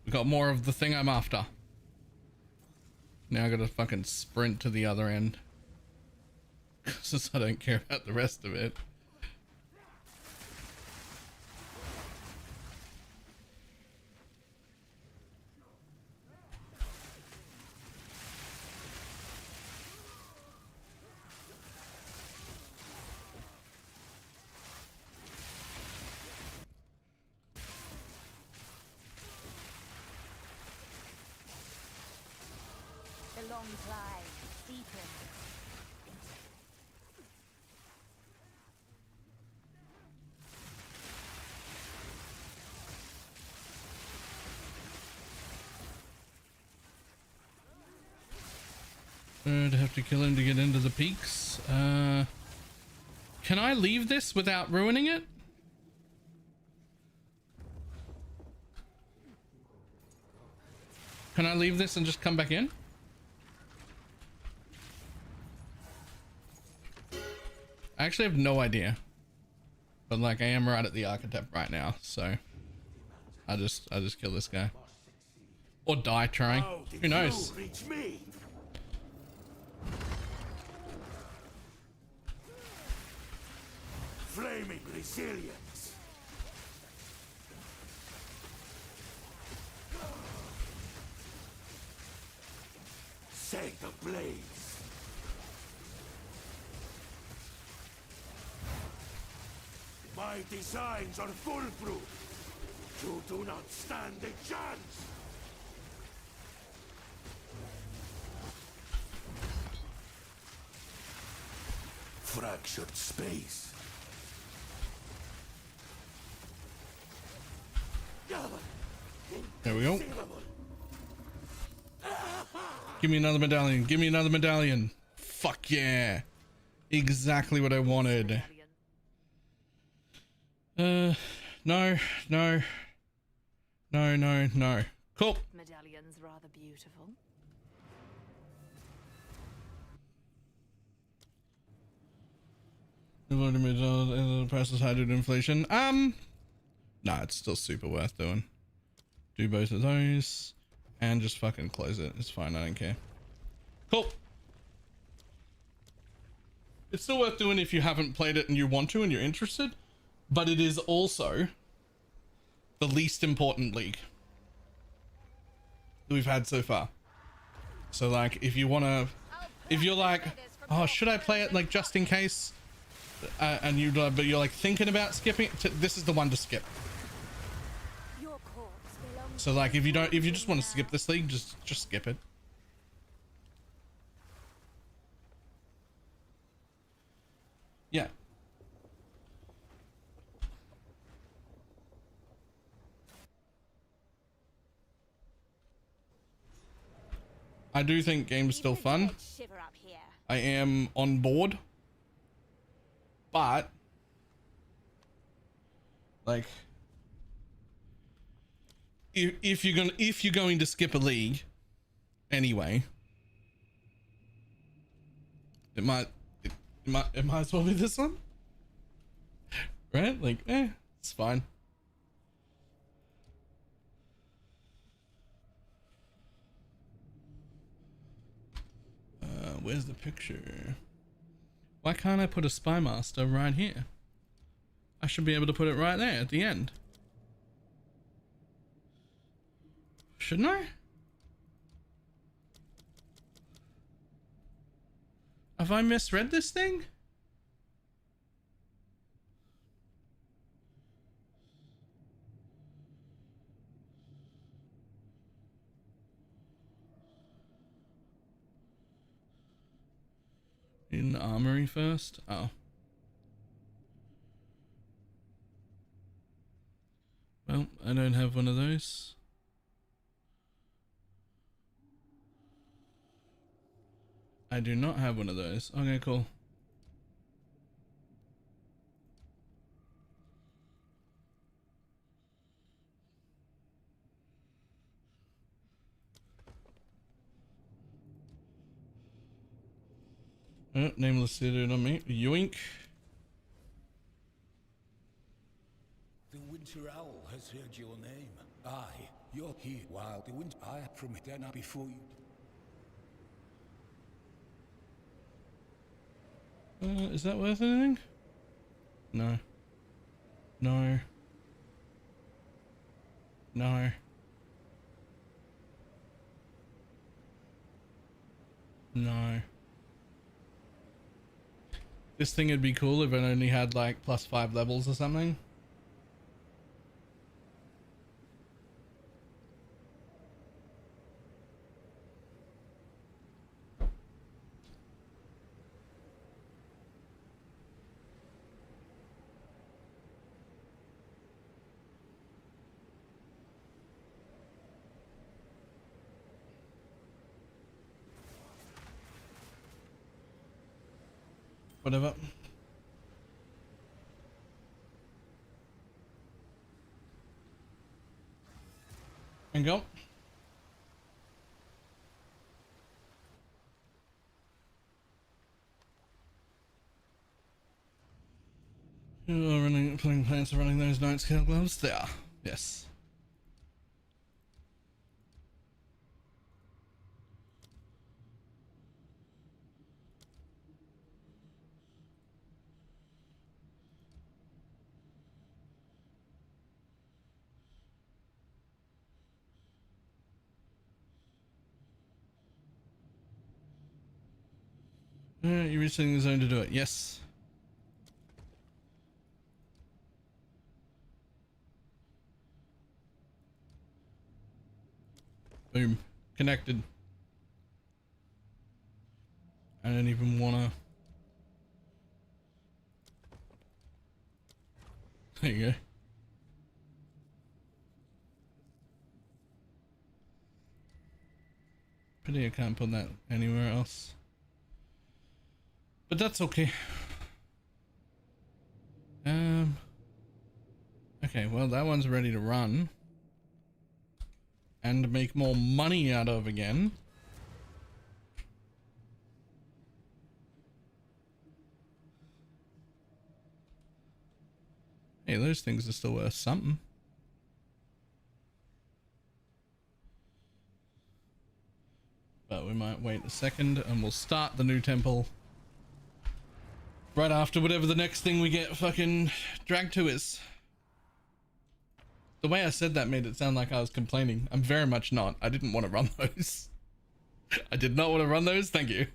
We got more of the thing I'm after. Now I gotta fucking sprint to the other end. Since I don't care about the rest of it. The long climb deepens. I'd have to kill him to get into the peaks. Can I leave this without ruining it? Can I leave this and just come back in? I actually have no idea. But like I am right at the archetype right now, so I just kill this guy. Or die trying. Who knows? Reach me. Flaming resilience. Set ablaze. My designs are foolproof. You do not stand a chance. Fractured space. There we go. Give me another medallion. Give me another medallion. Fuck yeah. Exactly what I wanted. No. No, no. Cool. Medallion's rather beautiful. The price is high due to inflation. Nah, it's still super worth doing. Do both of those and just fucking close it. It's fine. I don't care. Cool. It's still worth doing if you haven't played it and you want to and you're interested, but it is also the least important league that we've had so far. So like, if you want to, if you're like, oh, should I play it like just in case? And you, but you're like thinking about skipping it, this is the one to skip. So like, if you just want to skip this league, just skip it. Yeah. I do think game's still fun. I am on board. But like if you're going to skip a league anyway, it might as well be this one, right? Like, it's fine. Where's the picture? Why can't I put a spy master right here? I should be able to put it right there at the end. Shouldn't I? Have I misread this thing? In the armory first? Oh. Well, I don't have one of those. I do not have one of those. Okay, cool. Oh, nameless dude on me. Yoink. The Winter Owl has heard your name. Aye, you're here while the winter I from then before you. Is that worth anything? No. No. No. No. This thing would be cool if it only had like +5 levels or something. Whatever. And go. Putting plans for running those night scale gloves? They are. Yes. You're resetting the zone to do it. Yes. Boom. Connected. I don't even wanna. There you go. Pity I can't put that anywhere else. But that's okay. Okay, well that one's ready to run. And make more money out of again. Hey, those things are still worth something. But we might wait a second and we'll start the new temple right after whatever the next thing we get fucking dragged to is. The way I said that made it sound like I was complaining. I'm very much not. I didn't want to run those. I did not want to run those. Thank you.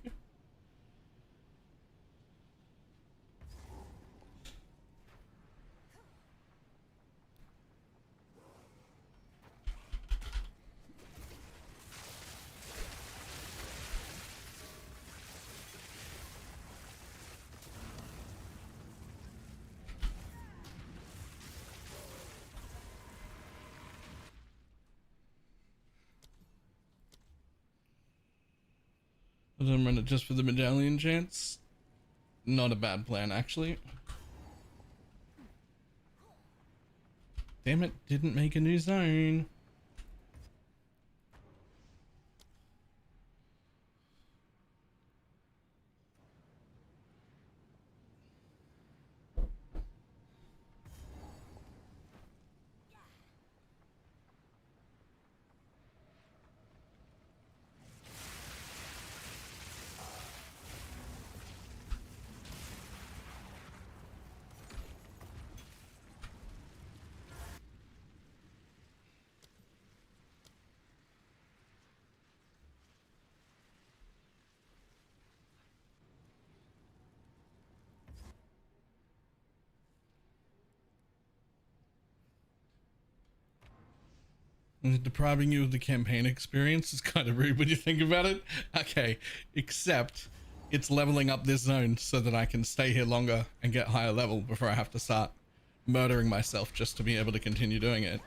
But then run it just for the medallion chance. Not a bad plan, actually. Damn it, didn't make a new zone. Depriving you of the campaign experience is kind of rude when you think about it. Okay, except it's leveling up this zone so that I can stay here longer and get higher level before I have to start murdering myself just to be able to continue doing it.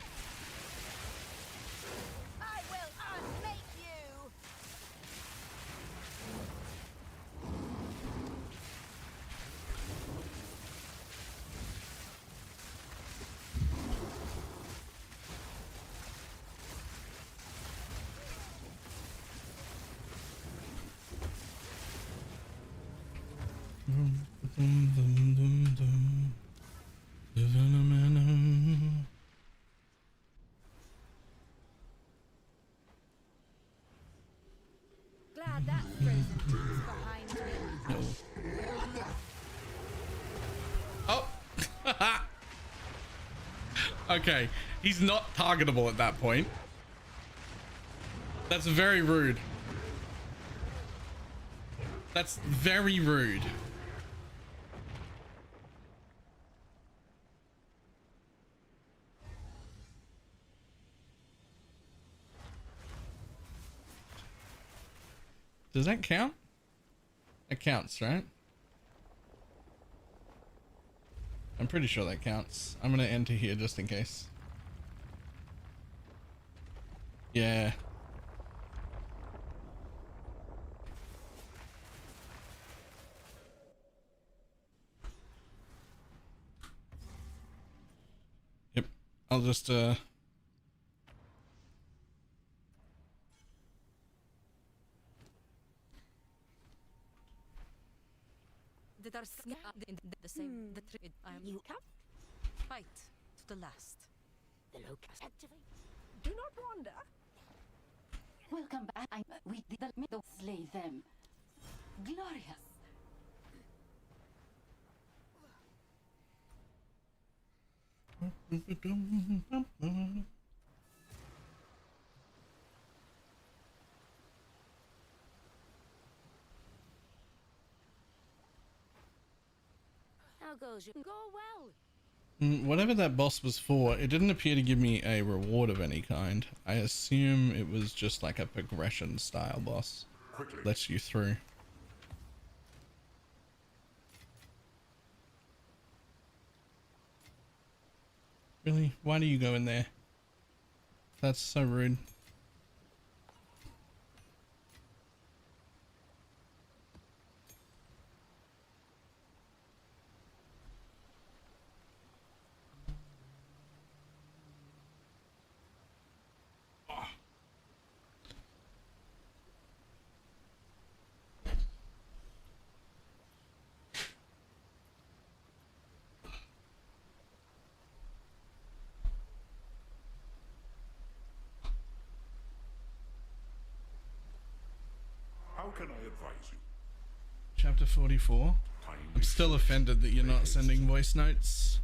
Glad that frozen is behind me. Oh. Okay, he's not targetable at that point. That's very rude. That's very rude. Does that count? It counts, right? I'm pretty sure that counts. I'm gonna enter here just in case. Yeah. I'll just the same. I am fight to the last. The locust activate. Do not wander. Welcome back. We did the middle slay them. Glorious. How goes you? Go well. Whatever that boss was for, it didn't appear to give me a reward of any kind. I assume it was just like a progression style boss. Lets you through. Really? Why do you go in there? That's so rude. How can I advise you? Chapter 44. I'm still offended that you're not sending voice notes.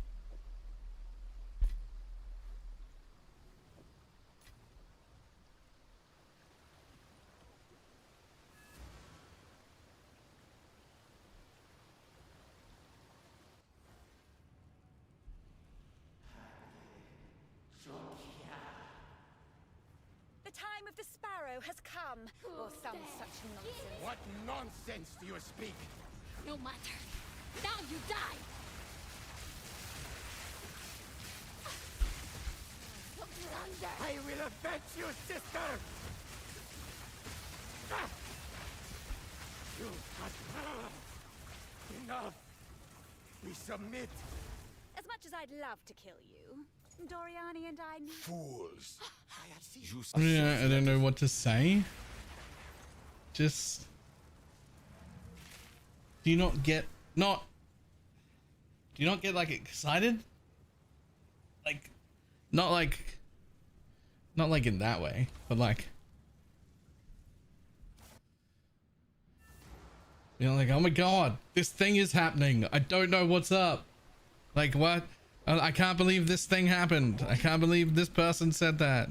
The time of the sparrow has come, or some such nonsense. What nonsense do you speak? No matter. Now you die. I will avenge you, sister! Ah! You enough! We submit! As much as I'd love to kill you, Doriani and I need... Fools! Yeah, I don't know what to say. Just... Do you not get... Do you not get, like, excited? Like... Not like in that way, but like... You know, like, oh my god, this thing is happening. I don't know what's up. Like, what? I can't believe this thing happened. I can't believe this person said that.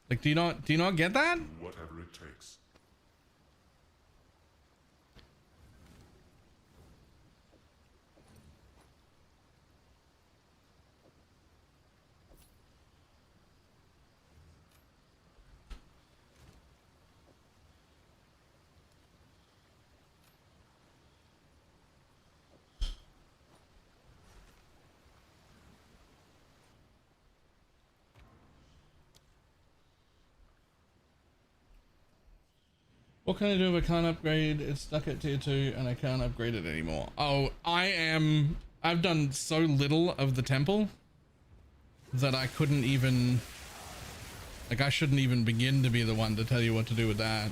Like, do you not get that? Whatever it takes. What can I do if I can't upgrade? It's stuck at tier 2 and I can't upgrade it anymore. Oh, I've done so little of the temple that I couldn't even, like, I shouldn't even begin to be the one to tell you what to do with that.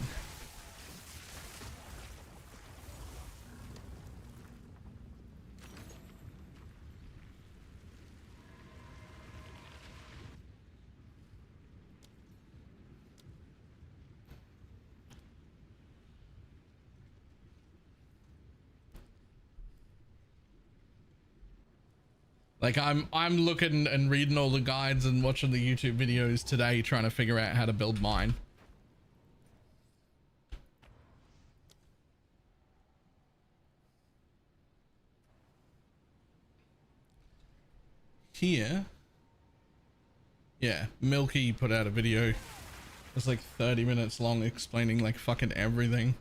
Like, I'm looking and reading all the guides and watching the YouTube videos today trying to figure out how to build mine. Here, yeah, Milky put out a video. It's like 30 minutes long explaining like fucking everything.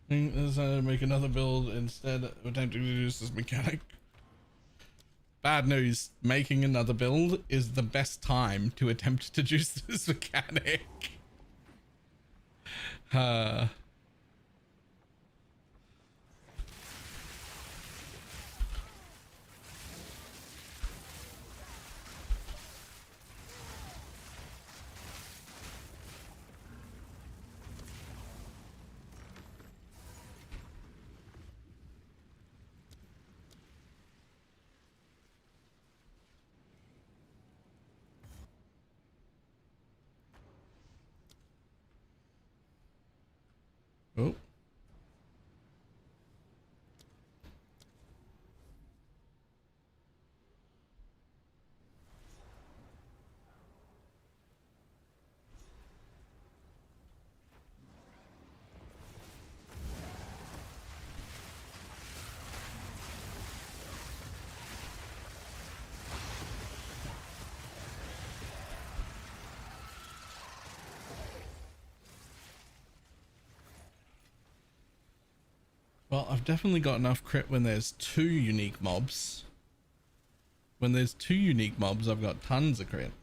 think this make another build instead of attempting to use this mechanic. Bad news, making another build is the best time to attempt to juice this mechanic. Oh. Well, I've definitely got enough crit when there's 2 unique mobs. When there's 2 unique mobs, I've got tons of crit.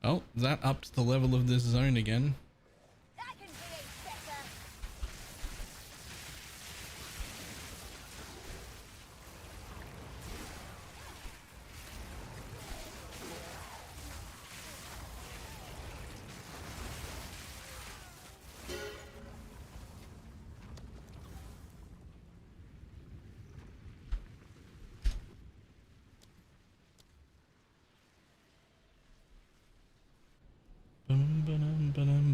Oh, that ups the level of this zone again.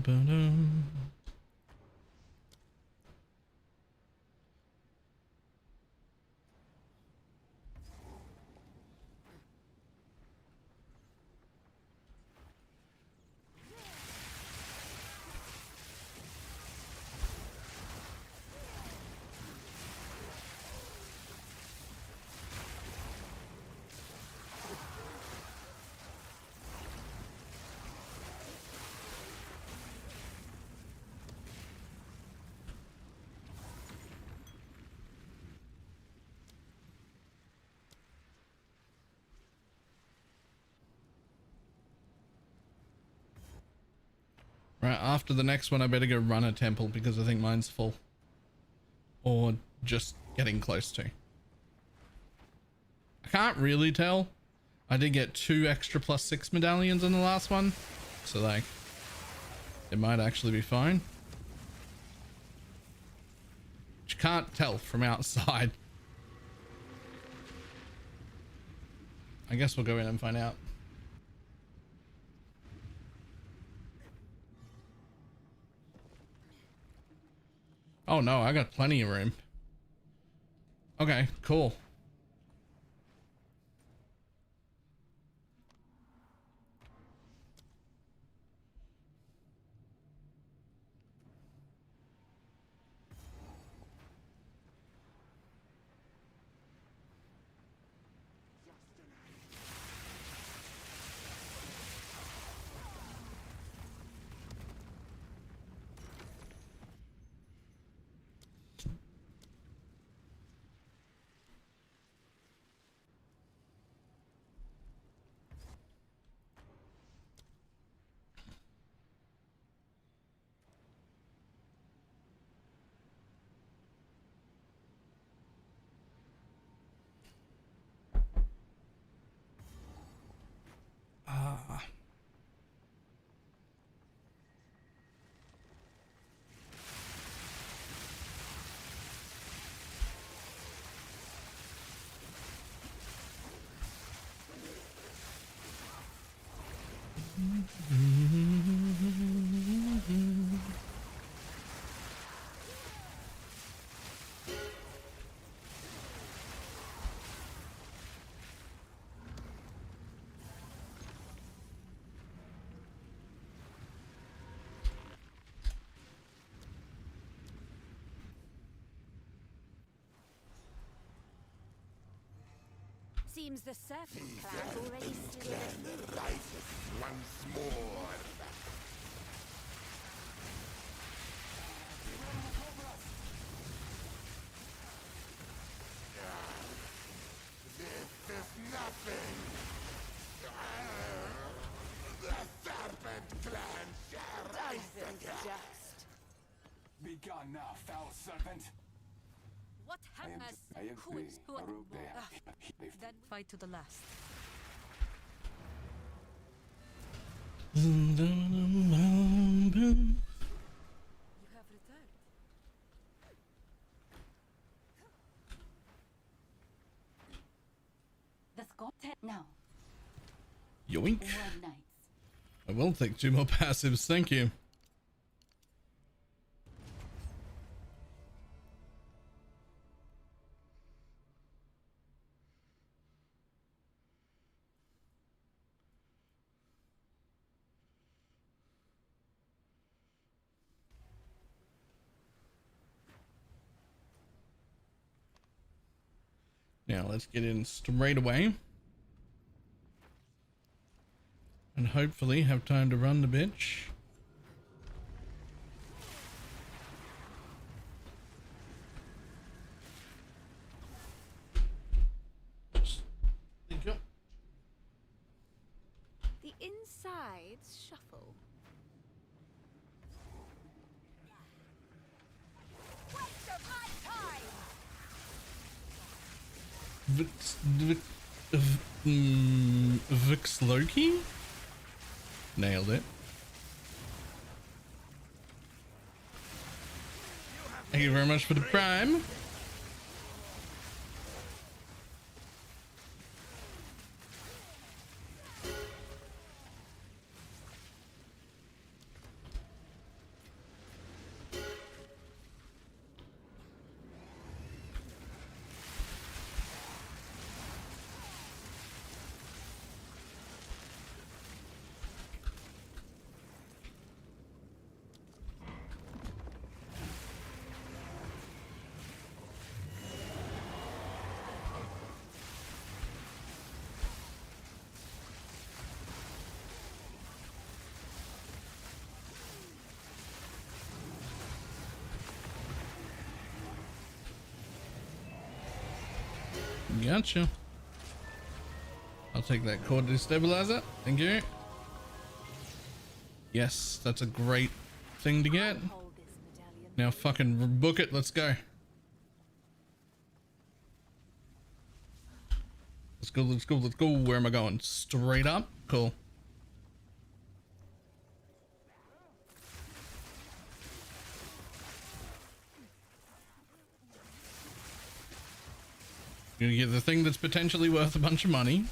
Ba-dum. Right, after the next one, I better go run a temple because I think mine's full. Or just getting close to. I can't really tell. I did get 2 extra +6 medallions in the last one. So like, it might actually be fine. But you can't tell from outside. I guess we'll go in and find out. Oh no, I got plenty of room. Okay, cool. Seems the serpent cloud already slithered. Rises once more. This is nothing. The serpent clan shall rise again. Begone now, foul serpent. What happens? I am Who free. is who? Then fight to the last. You have returned. The score 10 now. Yoink. One night. I will take 2 more passives, thank you. Now let's get in straight away. And hopefully have time to run the bitch. Thank you. The insides shuffle. Waste of my time! Vix Loki? Nailed it. Thank you very much for the prime. Gotcha. I'll take that core destabilizer. Thank you. Yes, that's a great thing to get. Now fucking book it. Let's go. Let's go, let's go, let's go. Where am I going? Straight up? Cool. You're gonna get the thing that's potentially worth a bunch of money,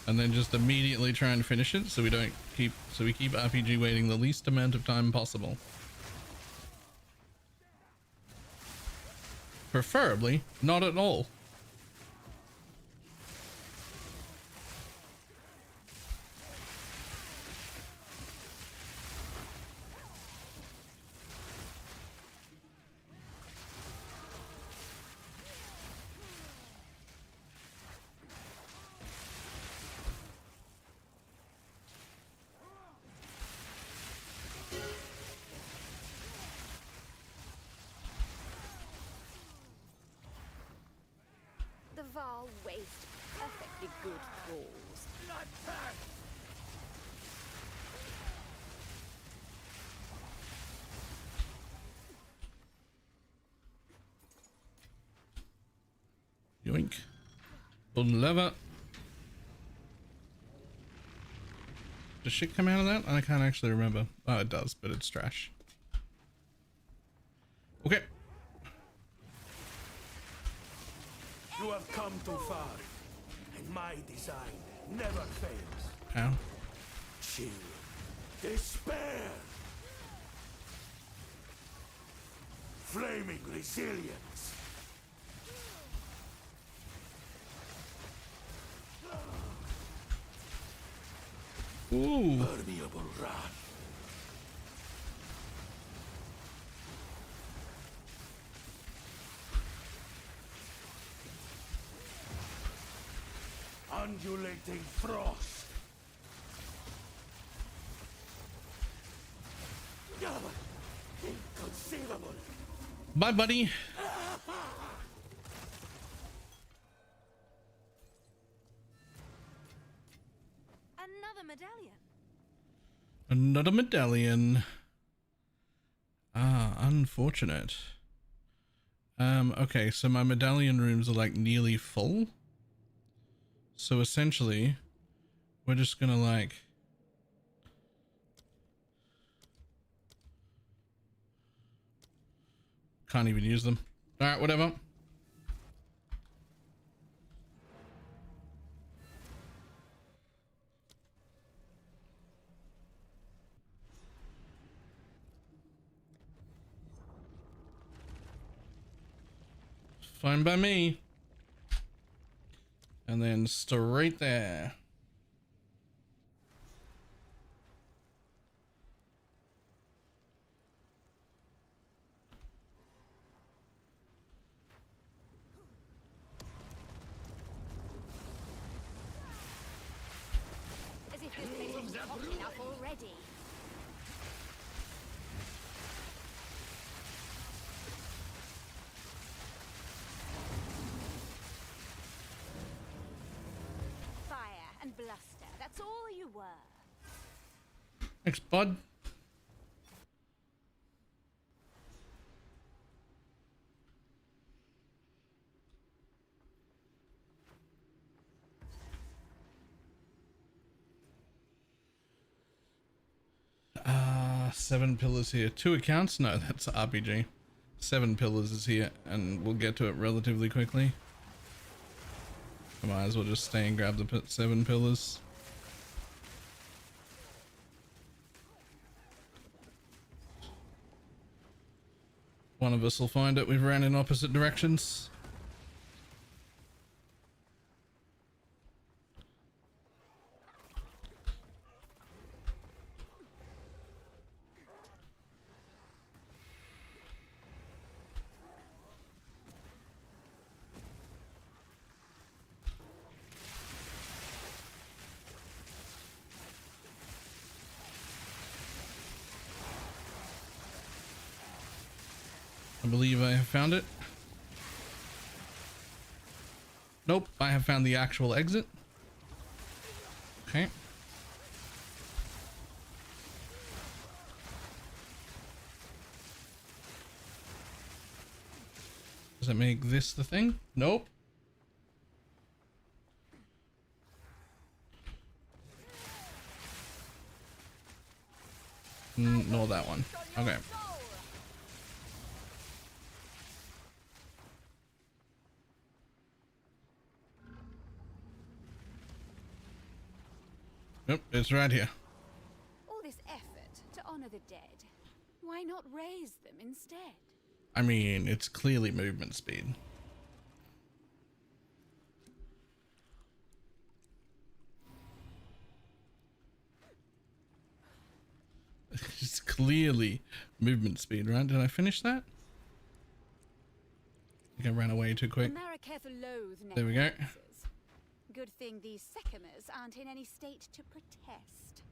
and then just immediately try and finish it, so we keep RPG waiting the least amount of time possible. Preferably not at all. The Val waste perfectly good balls. Yoink. Golden lever. Does shit come out of that? I can't actually remember. Oh, it does, but it's trash. Okay. You have come too far, and my design never fails. Ow. Chill. Despair. Flaming resilience. Ooh. Permeable wrath. undulating frost. Inconceivable. Bye, buddy. Another medallion. Another medallion. Ah, unfortunate. Okay, so my medallion rooms are like nearly full. So essentially, we're just gonna like... Can't even use them. Alright, whatever. Fine by me. And then straight there. As if this place wasn't hot enough already. Fire and bluster, that's all you were. Thanks, bud. Seven pillars here. 2 accounts? No, that's RPG. 7 pillars is here, and we'll get to it relatively quickly. I might as well just stay and grab the 7 pillars. One of us will find it. We've ran in opposite directions. I believe I have found it. Nope, I have found the actual exit. Okay. Does it make this the thing? Nope. No, that one. Okay. Yep, it's right here. All this effort to honor the dead. Why not raise them instead? I mean, it's clearly movement speed. It's clearly movement speed, right? Did I finish that? I think I ran away too quick. There we go. Good thing these Sekimers aren't in any state to protest.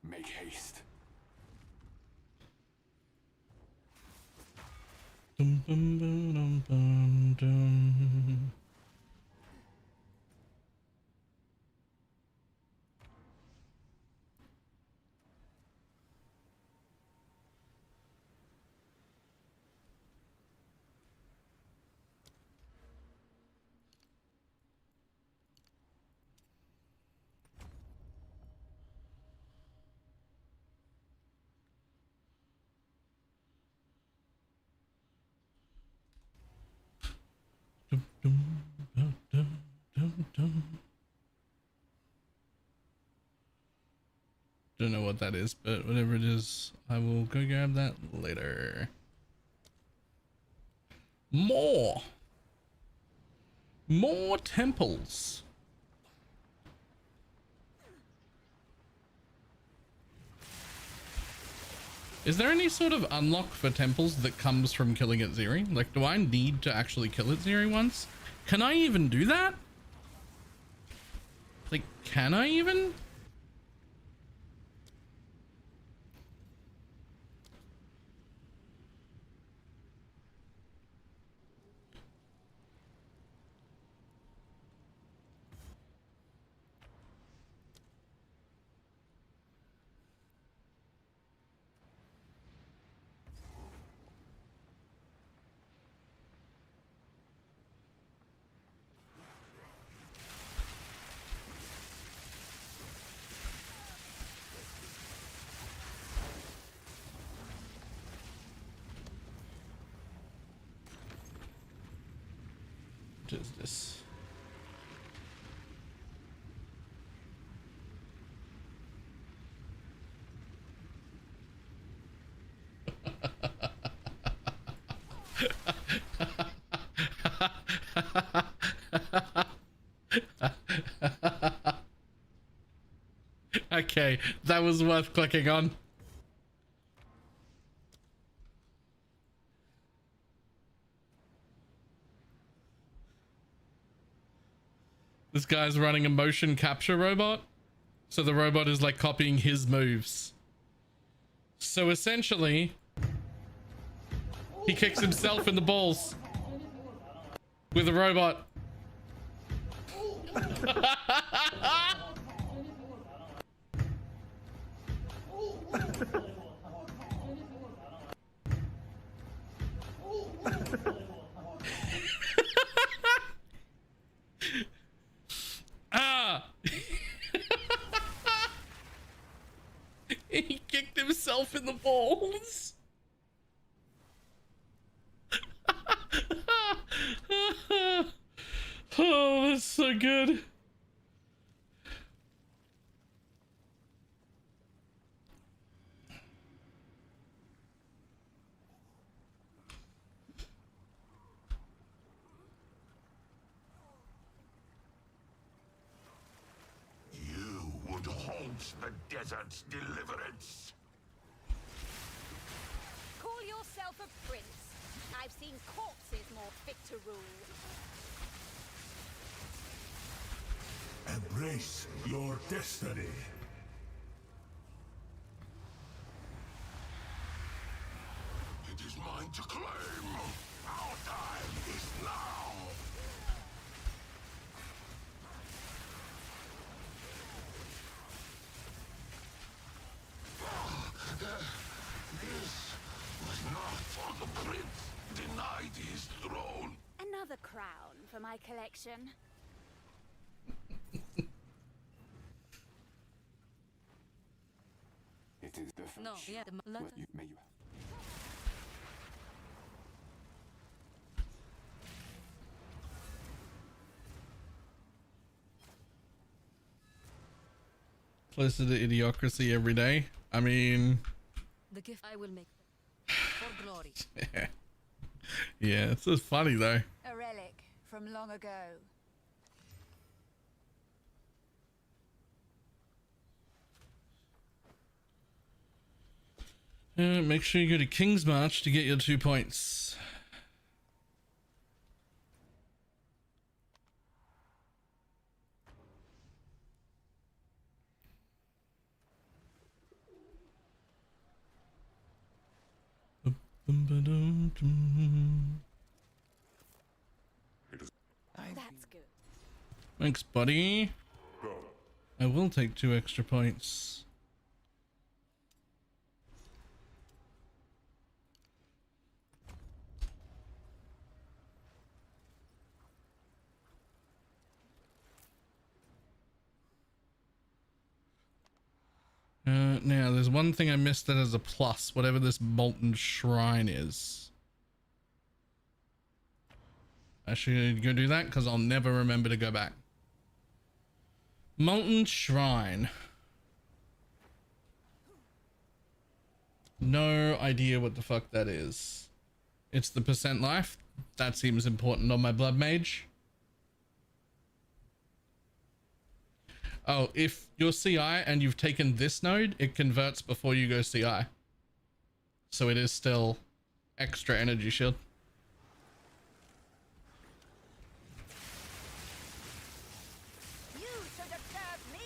Make haste. Dum, dum, dum, dum, dum. Don't know what that is, but whatever it is, I will go grab that later. More temples. Is there any sort of unlock for temples that comes from killing Itziri? Like, do I need to actually kill Itziri once? Can I even do that? Like, can I even? What is this? Okay, that was worth clicking on. This guy's running a motion capture robot. So the robot is like copying his moves. So essentially, he kicks himself in the balls with a robot. Ah! He kicked himself in the balls. Oh, that's so good. You would halt the desert's deliverance. Call yourself a prince. I've seen corpses more fit to rule. Embrace your destiny. It is mine to claim. Our time is now. This was not for the prince denied his throne. Another crown for my collection. It is the No, yeah, what you may you Closer to idiocracy every day. I mean, The gift I will make for glory. yeah, it's just funny though. A relic from long ago. Make sure you go to King's March to get your 2 points. That's good. Thanks, buddy. I will take 2 extra points. Now there's one thing I missed that has a plus, whatever this molten shrine is. I should go do that because I'll never remember to go back. Molten shrine. No idea what the fuck that is. It's the percent life. That seems important on my blood mage. Oh, if you're CI and you've taken this node, it converts before you go CI. So it is still extra energy shield. You should have served me.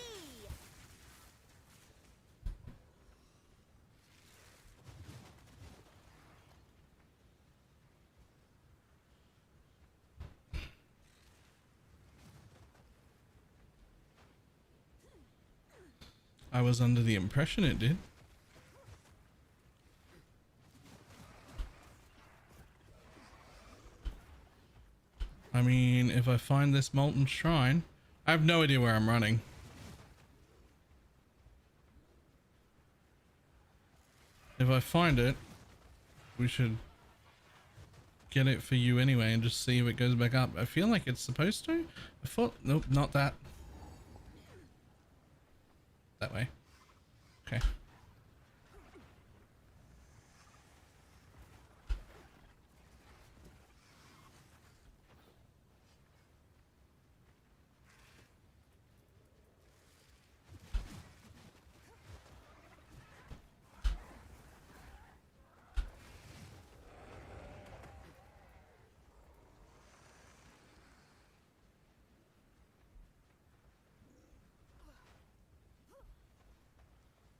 I was under the impression it did. I mean, if I find this molten shrine, I have no idea where I'm running. If I find it, we should get it for you anyway and just see if it goes back up. I feel like it's supposed to. I thought, nope, not that. That way. Okay.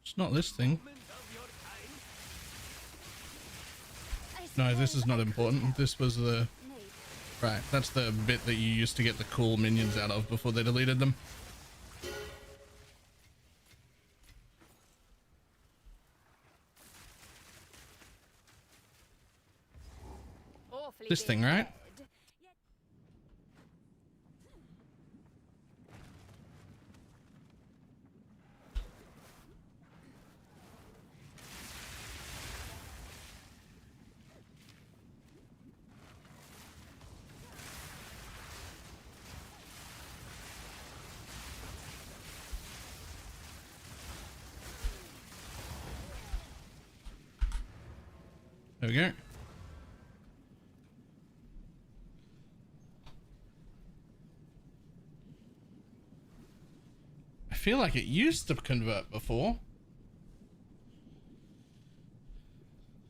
It's not this thing. No, this is not important. This was the... Right, that's the bit that you used to get the cool minions out of before they deleted them. This thing, right? There we go. I feel like it used to convert before.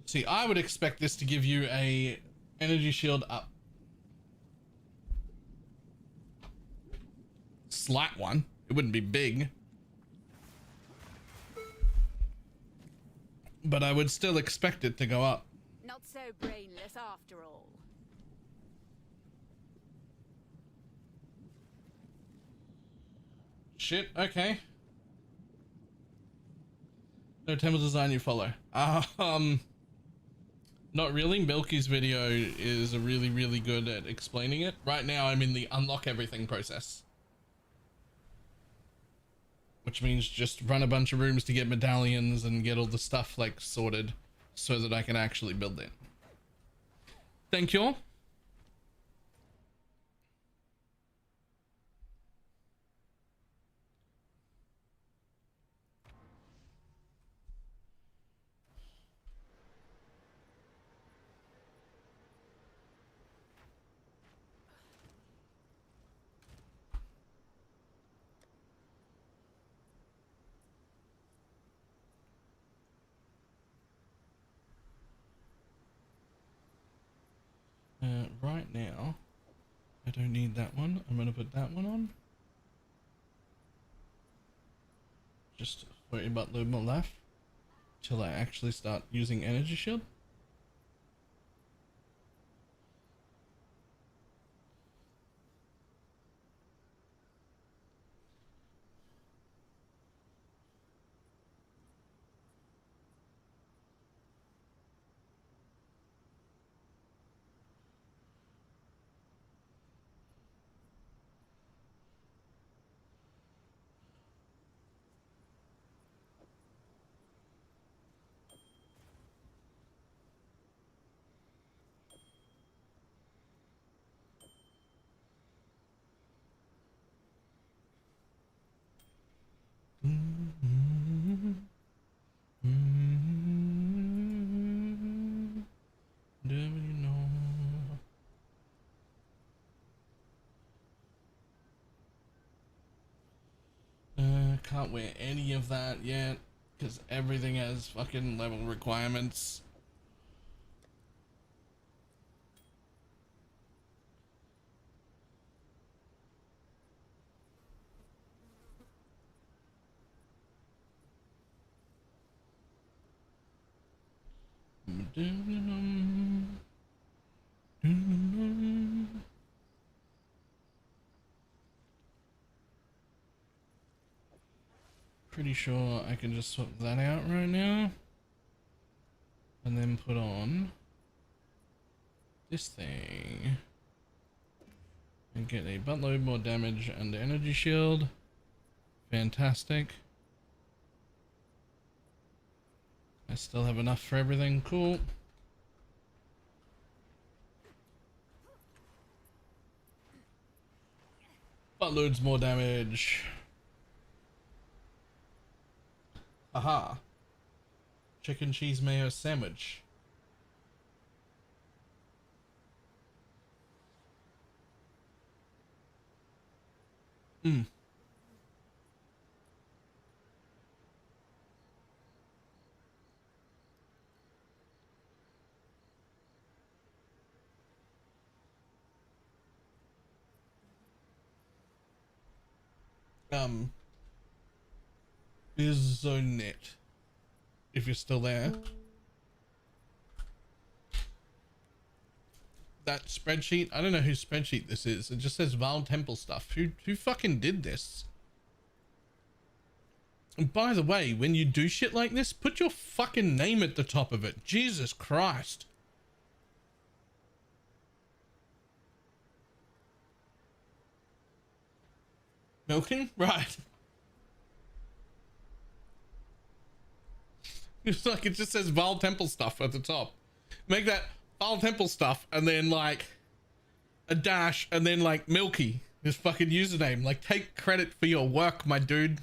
See, I would expect this to give you a energy shield up. Slight one. It wouldn't be big. But I would still expect it to go up. Not so brainless after all. Shit, okay. No temple design you follow. Not really. Milky's video is really, really good at explaining it. Right now I'm in the unlock everything process. Which means just run a bunch of rooms to get medallions and get all the stuff like sorted so that I can actually build it. Thank you all. Right now, I don't need that one. I'm going to put that one on. Just worry about a little more left till I actually start using energy shield. Can't wear any of that yet because everything has fucking level requirements. Pretty sure I can just swap that out right now and then put on this thing and get a buttload more damage and energy shield. Fantastic. I still have enough for everything. Cool. Buttloads more damage. Aha. Chicken cheese mayo sandwich. Mm. Bizonet, if you're still there. That spreadsheet, I don't know whose spreadsheet this is. It just says Val Temple stuff. Who fucking did this? And by the way, when you do shit like this, put your fucking name at the top of it. Jesus Christ. Milking? Right. It's like it just says Val Temple stuff at the top. Make that Val Temple stuff and then like a dash and then like Milky, his fucking username. Like take credit for your work, my dude.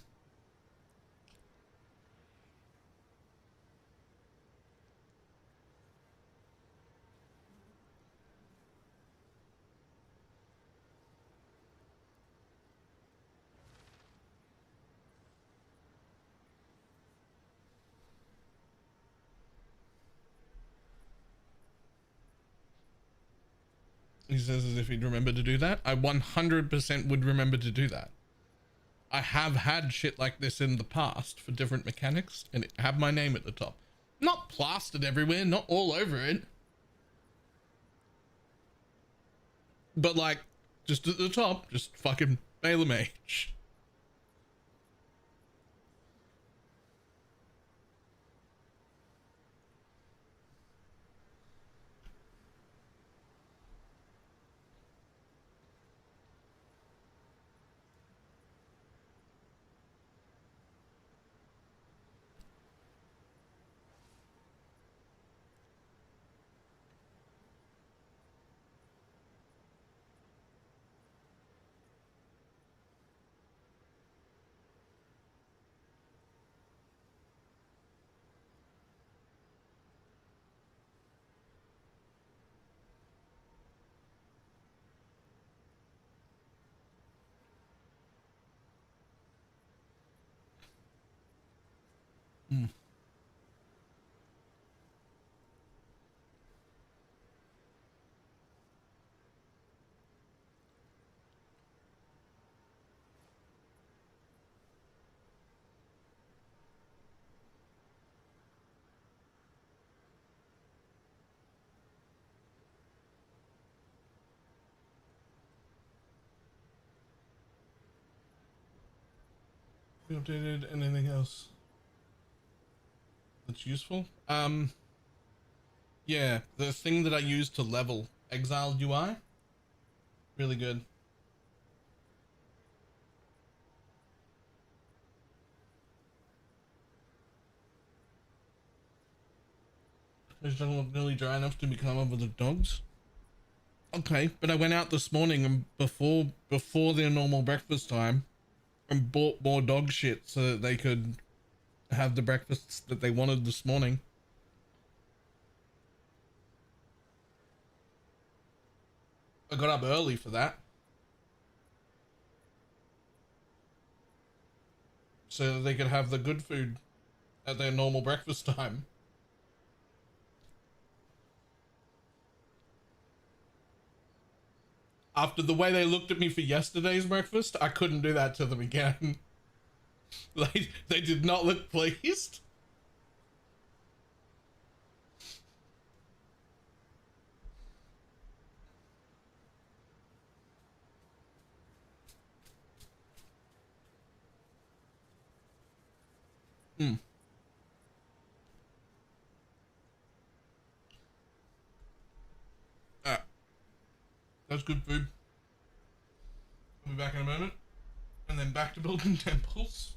He says as if he'd remember to do that. I 100% would remember to do that. I have had shit like this in the past for different mechanics and it have my name at the top. Not plastered everywhere, not all over it. But like, just at the top, just fucking BalorMage. Mm. We updated anything else that's useful? Yeah, the thing that I use to level Exiled UI, really good. Is it nearly dry enough to become over the dogs? Okay, but I went out this morning and before their normal breakfast time and bought more dog shit so that they could have the breakfasts that they wanted this morning. I got up early for that. So that they could have the good food at their normal breakfast time. After the way they looked at me for yesterday's breakfast, I couldn't do that to them again. They did not look pleased. Mm. Ah, that's good food. I'll be back in a moment. And then back to building temples.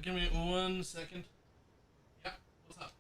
Give me 1 second. Yeah, what's up?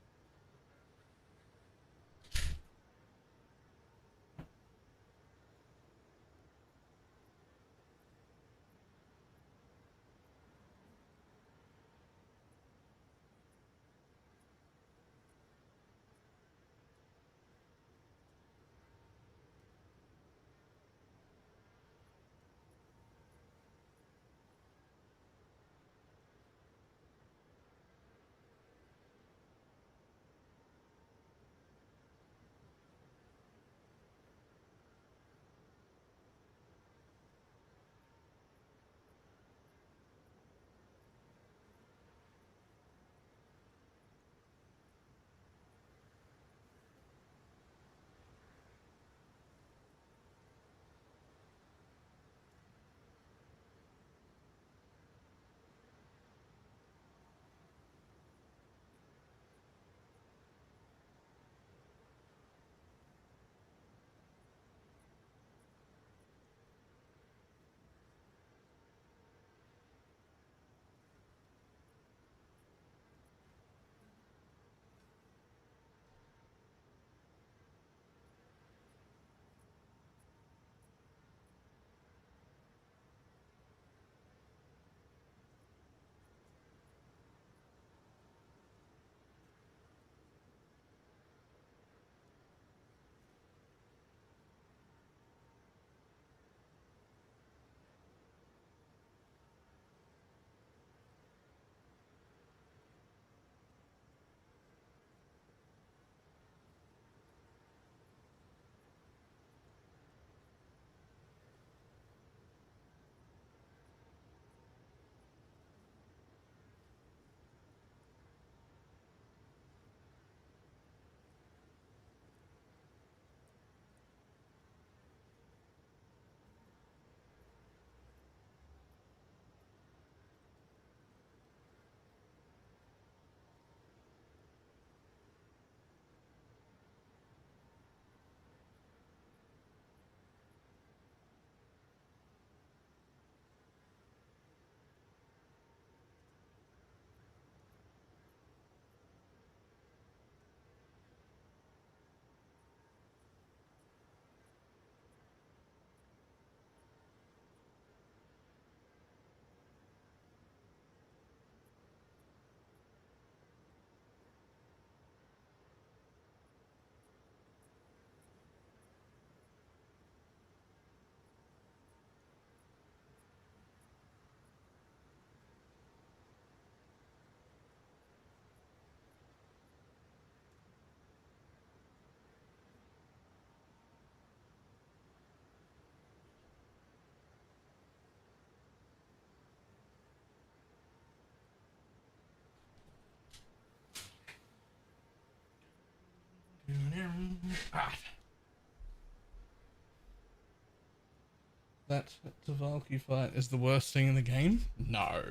That Tavalki fight is the worst thing in the game? No.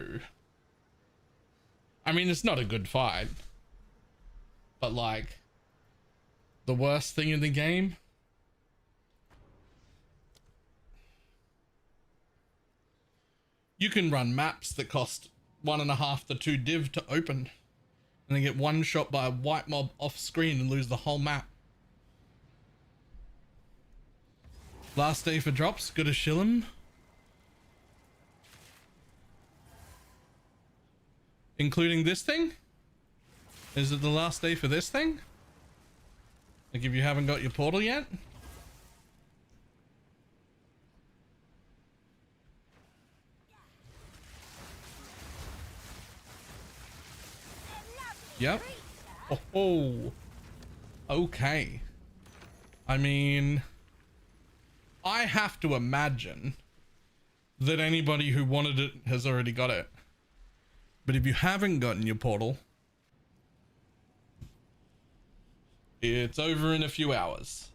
I mean, it's not a good fight. But like, the worst thing in the game? You can run maps that cost 1.5 to 2 div to open. And then get one shot by a white mob off screen and lose the whole map. Last day for drops, good to shill 'em. Including this thing? Is it the last day for this thing? Like if you haven't got your portal yet? Yep. Oh, okay. I mean, I have to imagine that anybody who wanted it has already got it. But if you haven't gotten your portal, it's over in a few hours.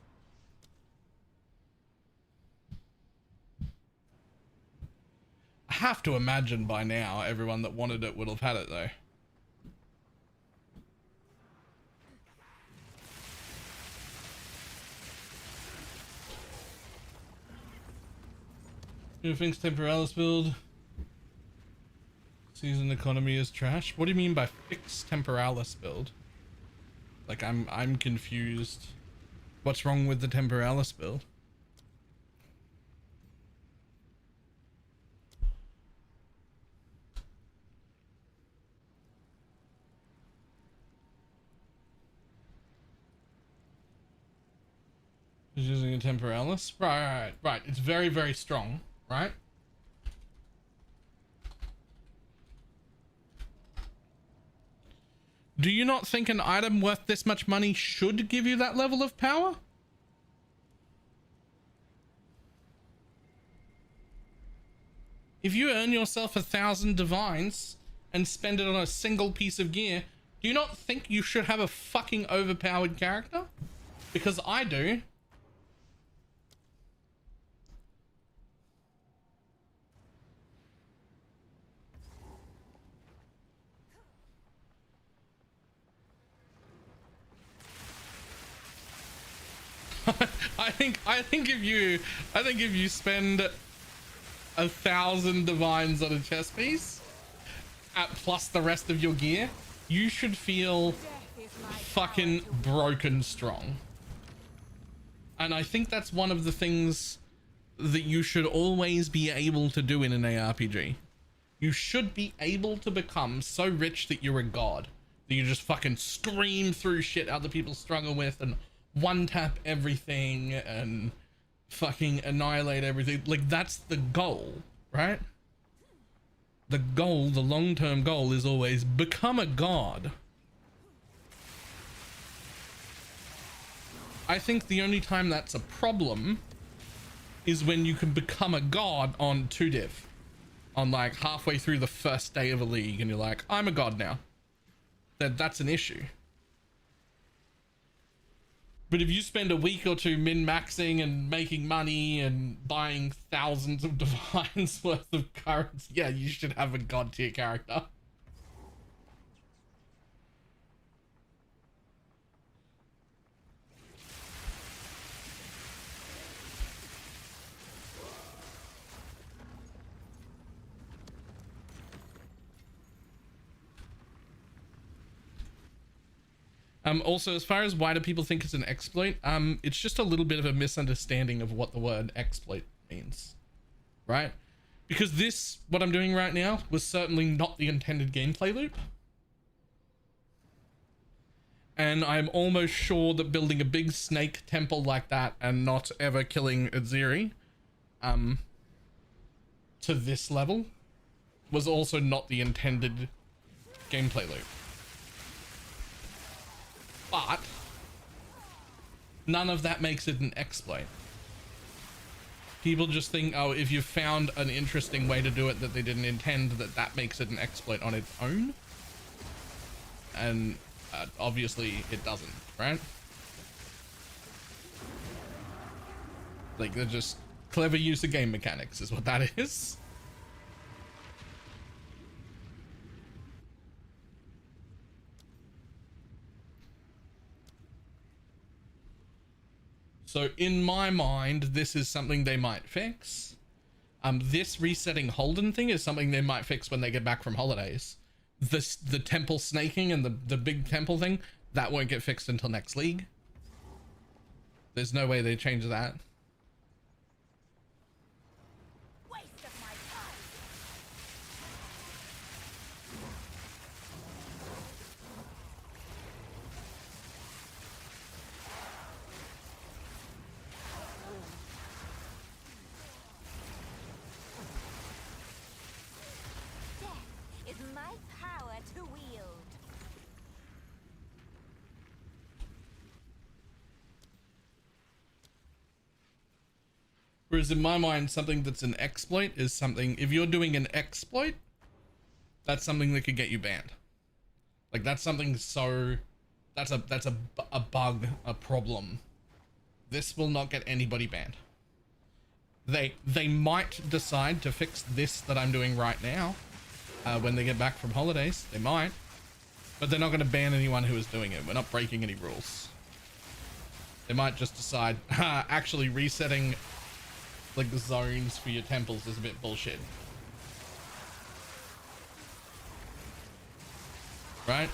I have to imagine by now everyone that wanted it would have had it though. Who thinks Temporalis build? Season economy is trash. What do you mean by fix Temporalis build? Like I'm confused. What's wrong with the Temporalis build? Is using a Temporalis? Right. It's very, very strong, right? Do you not think an item worth this much money should give you that level of power? If you earn yourself 1,000 divines and spend it on a single piece of gear, do you not think you should have a fucking overpowered character? Because I do. I think if you spend 1,000 divines on a chest piece plus the rest of your gear, you should feel fucking broken strong. And I think that's one of the things that you should always be able to do in an ARPG. You should be able to become so rich that you're a god, that you just fucking scream through shit other people struggle with and one tap everything and fucking annihilate everything. Like, that's the goal, right? The goal, the long-term goal is always become a god. I think the only time that's a problem is when you can become a god on 2 div, on like halfway through the first day of a league and you're like, I'm a god now. That's an issue. But if you spend a week or two min-maxing and making money and buying thousands of divines worth of currency, yeah, you should have a god tier character. Also, as far as why do people think it's an exploit, it's just a little bit of a misunderstanding of what the word exploit means, right? Because this, what I'm doing right now, was certainly not the intended gameplay loop. And I'm almost sure that building a big snake temple like that and not ever killing Aziri, to this level, was also not the intended gameplay loop. But none of that makes it an exploit. People just think, oh, if you found an interesting way to do it that they didn't intend, that makes it an exploit on its own. And obviously it doesn't, right? Like, they're just clever use of game mechanics is what that is. So in my mind, this is something they might fix. This resetting Holden thing is something they might fix when they get back from holidays. The temple snaking and the big temple thing, that won't get fixed until next league. There's no way they change that. Is my power to wield. Whereas in my mind, something that's an exploit is something, if you're doing an exploit, that's something that could get you banned. Like, that's something so, that's a bug, a problem. This will not get anybody banned. They might decide to fix this that I'm doing right now when they get back from holidays. They might, but they're not going to ban anyone who is doing it. We're not breaking any rules. They might just decide, actually resetting like the zones for your temples is a bit bullshit. Right?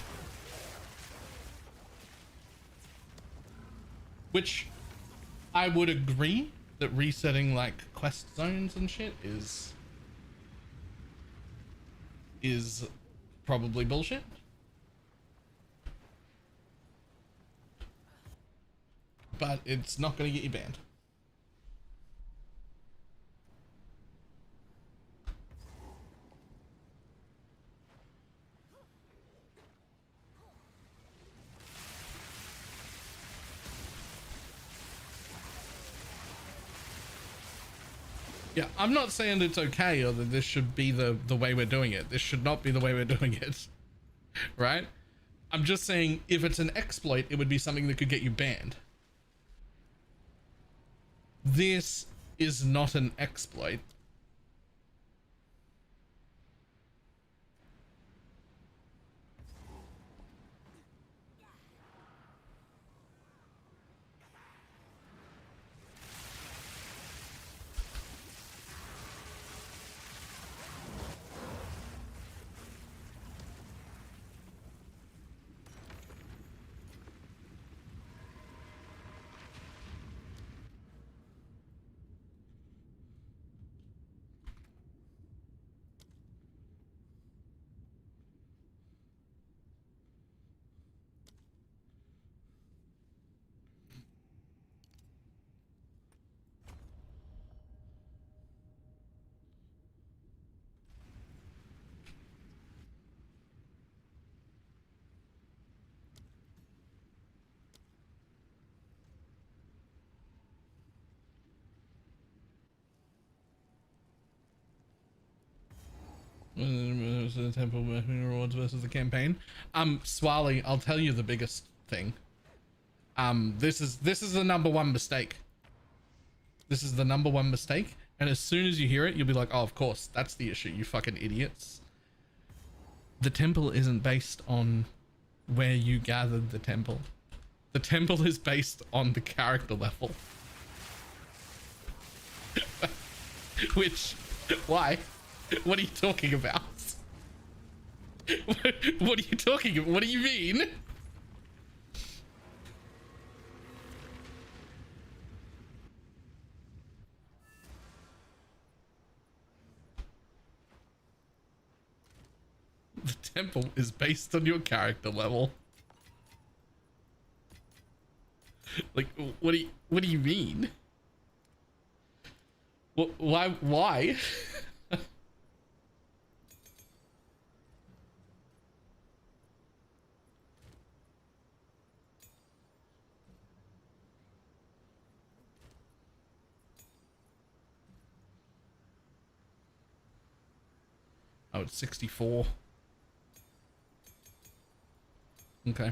Which I would agree that resetting like quest zones and shit is probably bullshit. But it's not going to get you banned. Yeah, I'm not saying it's okay or that this should be the way we're doing it. This should not be the way we're doing it. Right? I'm just saying if it's an exploit, it would be something that could get you banned. This is not an exploit. The temple rewards versus the campaign. Swally, I'll tell you the biggest thing. This is the number one mistake. This is the number one mistake. And as soon as you hear it, you'll be like, oh, of course, that's the issue, you fucking idiots. The temple isn't based on where you gathered the temple. The temple is based on the character level. Which, why? What are you talking about? What are you talking about? What do you mean? The temple is based on your character level. Like, what do you mean? Why? Oh, it's 64. Okay.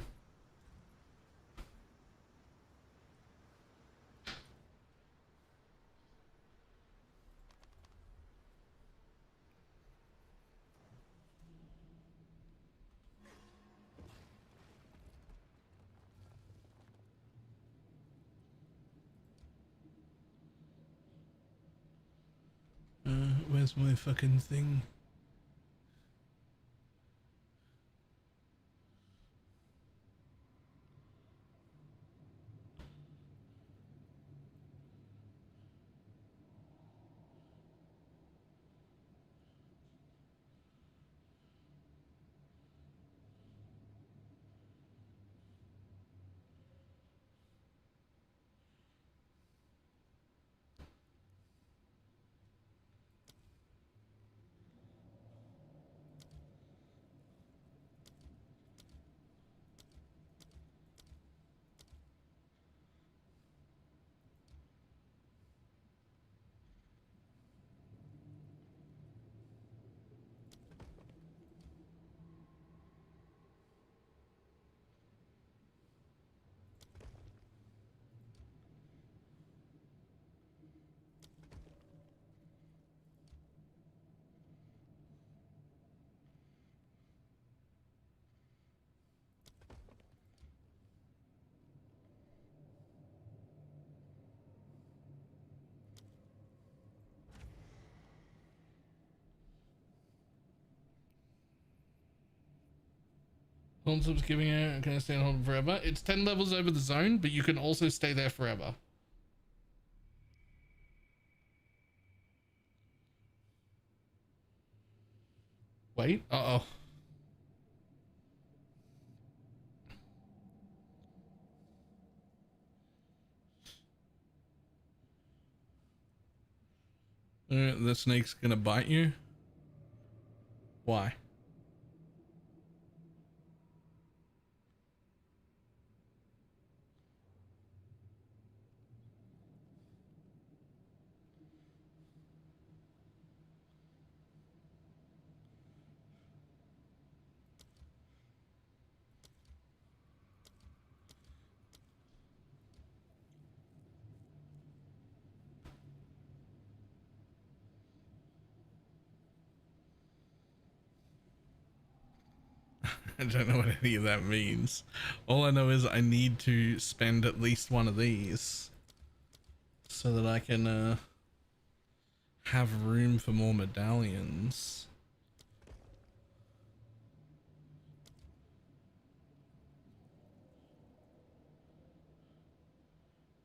where's my fucking thing? Concept's giving out. Can I stay on hold forever? It's 10 levels over the zone, but you can also stay there forever. Wait. Uh-oh. The snake's gonna bite you? Why? I don't know what any of that means. All I know is I need to spend at least one of these so that I can have room for more medallions.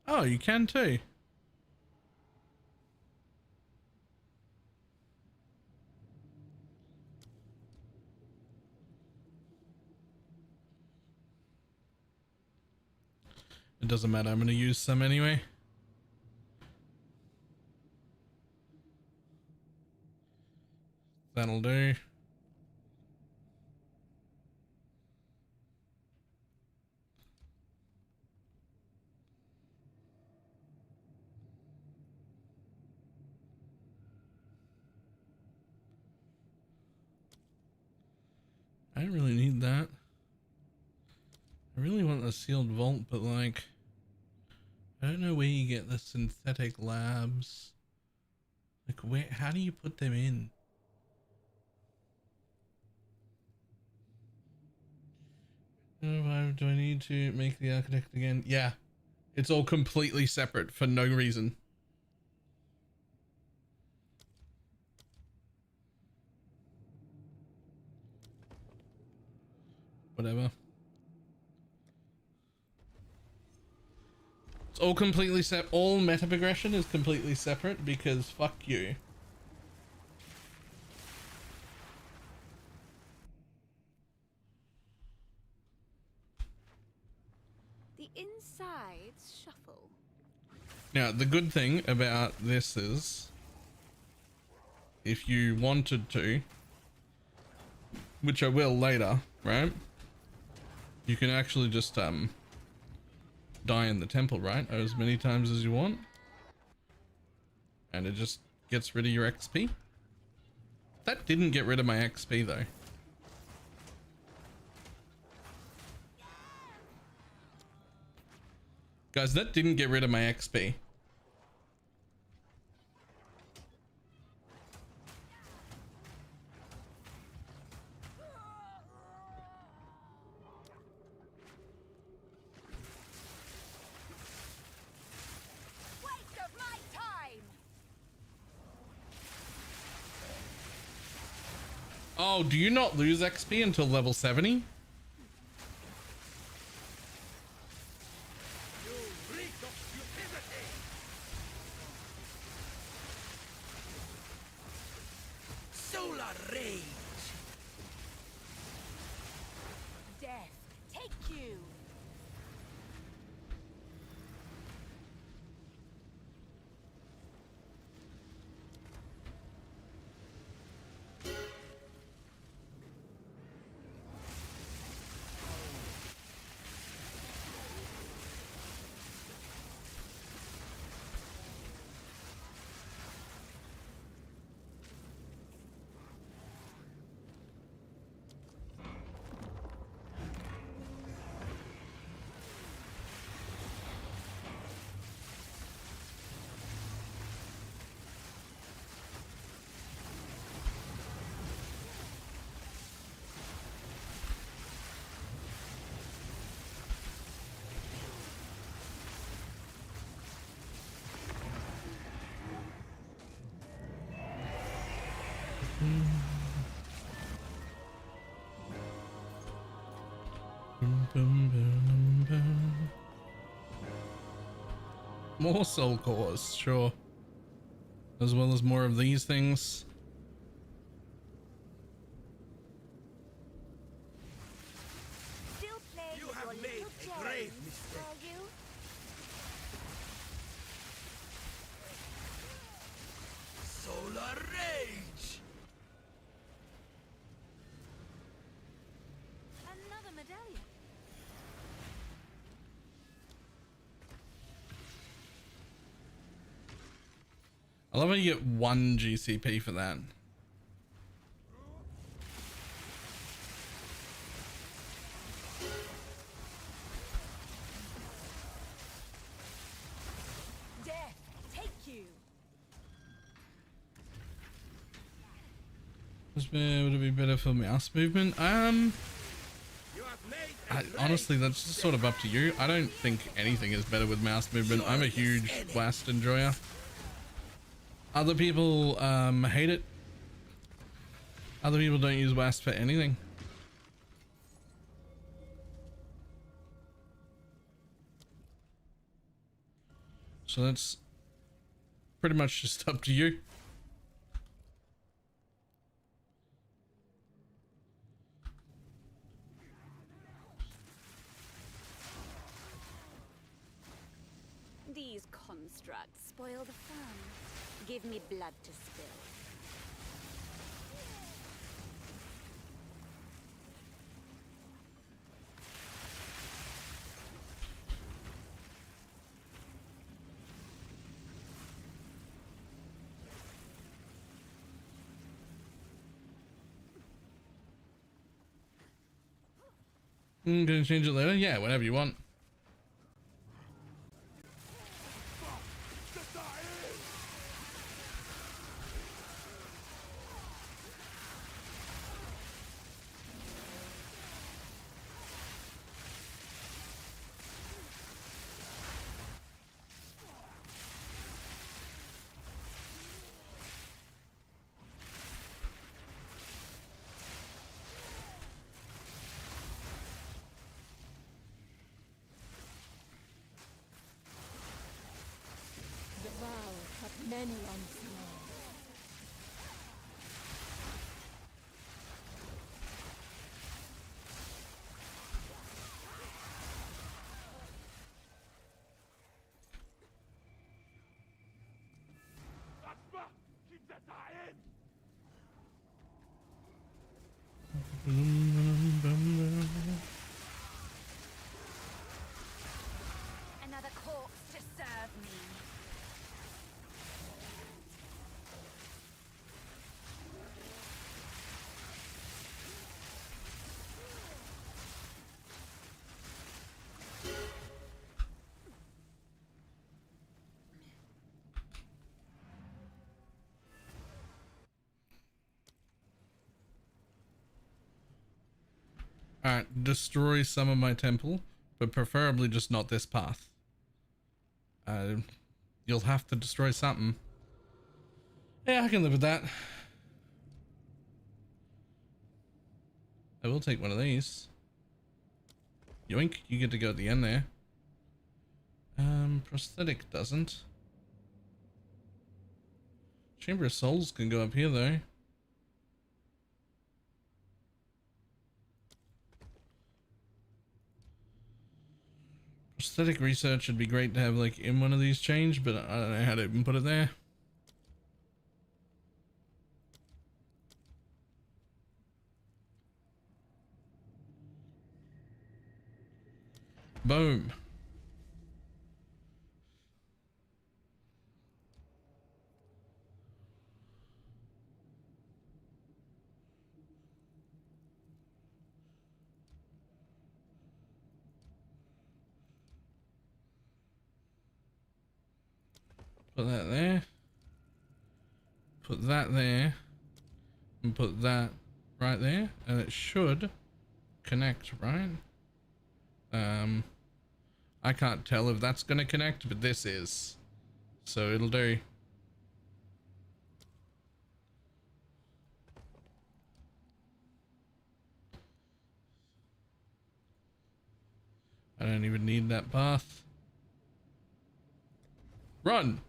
Oh, you can too. It doesn't matter, I'm gonna use some anyway. That'll do. I don't really need that. I really want a sealed vault, but like, I don't know where you get the synthetic labs. Like, where, how do you put them in? Do I need to make the architect again? Yeah, it's all completely separate for no reason. Whatever. It's all completely all meta progression is completely separate because fuck you. The insides shuffle. Now, the good thing about this is, if you wanted to, which I will later, right? You can actually just die in the temple, right? As many times as you want. And it just gets rid of your XP. That didn't get rid of my XP though. Guys, that didn't get rid of my XP. Waste of my time! Oh, do you not lose XP until level 70? Solar rage. Death, take you. More soul cores, sure. As well as more of these things. Still playing You with have your made little a grave James, mistake. are you? Solar rage. Another medallion. I love how you get 1 GCP for that. Death, take you. Would it be better for mouse movement? Honestly, that's just sort of up to you. I don't think anything is better with mouse movement. I'm a huge WASD enjoyer. Other people hate it. Other people don't use WASD for anything. So that's pretty much just up to you. These constructs spoil the fun. Give me blood to spill. Gonna change it later? Yeah, whenever you want. The vow hath many unseen. Keep that dying! Another corpse to serve me. Alright, destroy some of my temple, but preferably just not this path. You'll have to destroy something. Yeah, I can live with that. I will take one of these. Yoink, you get to go at the end there. Prosthetic doesn't. Chamber of Souls can go up here though. Prosthetic research would be great to have like in one of these changed, but I don't know how to even put it there. Boom. Put that there. Put that there. And put that right there. And it should connect, right? I can't tell if that's gonna connect, but this is. So it'll do. I don't even need that path. Run!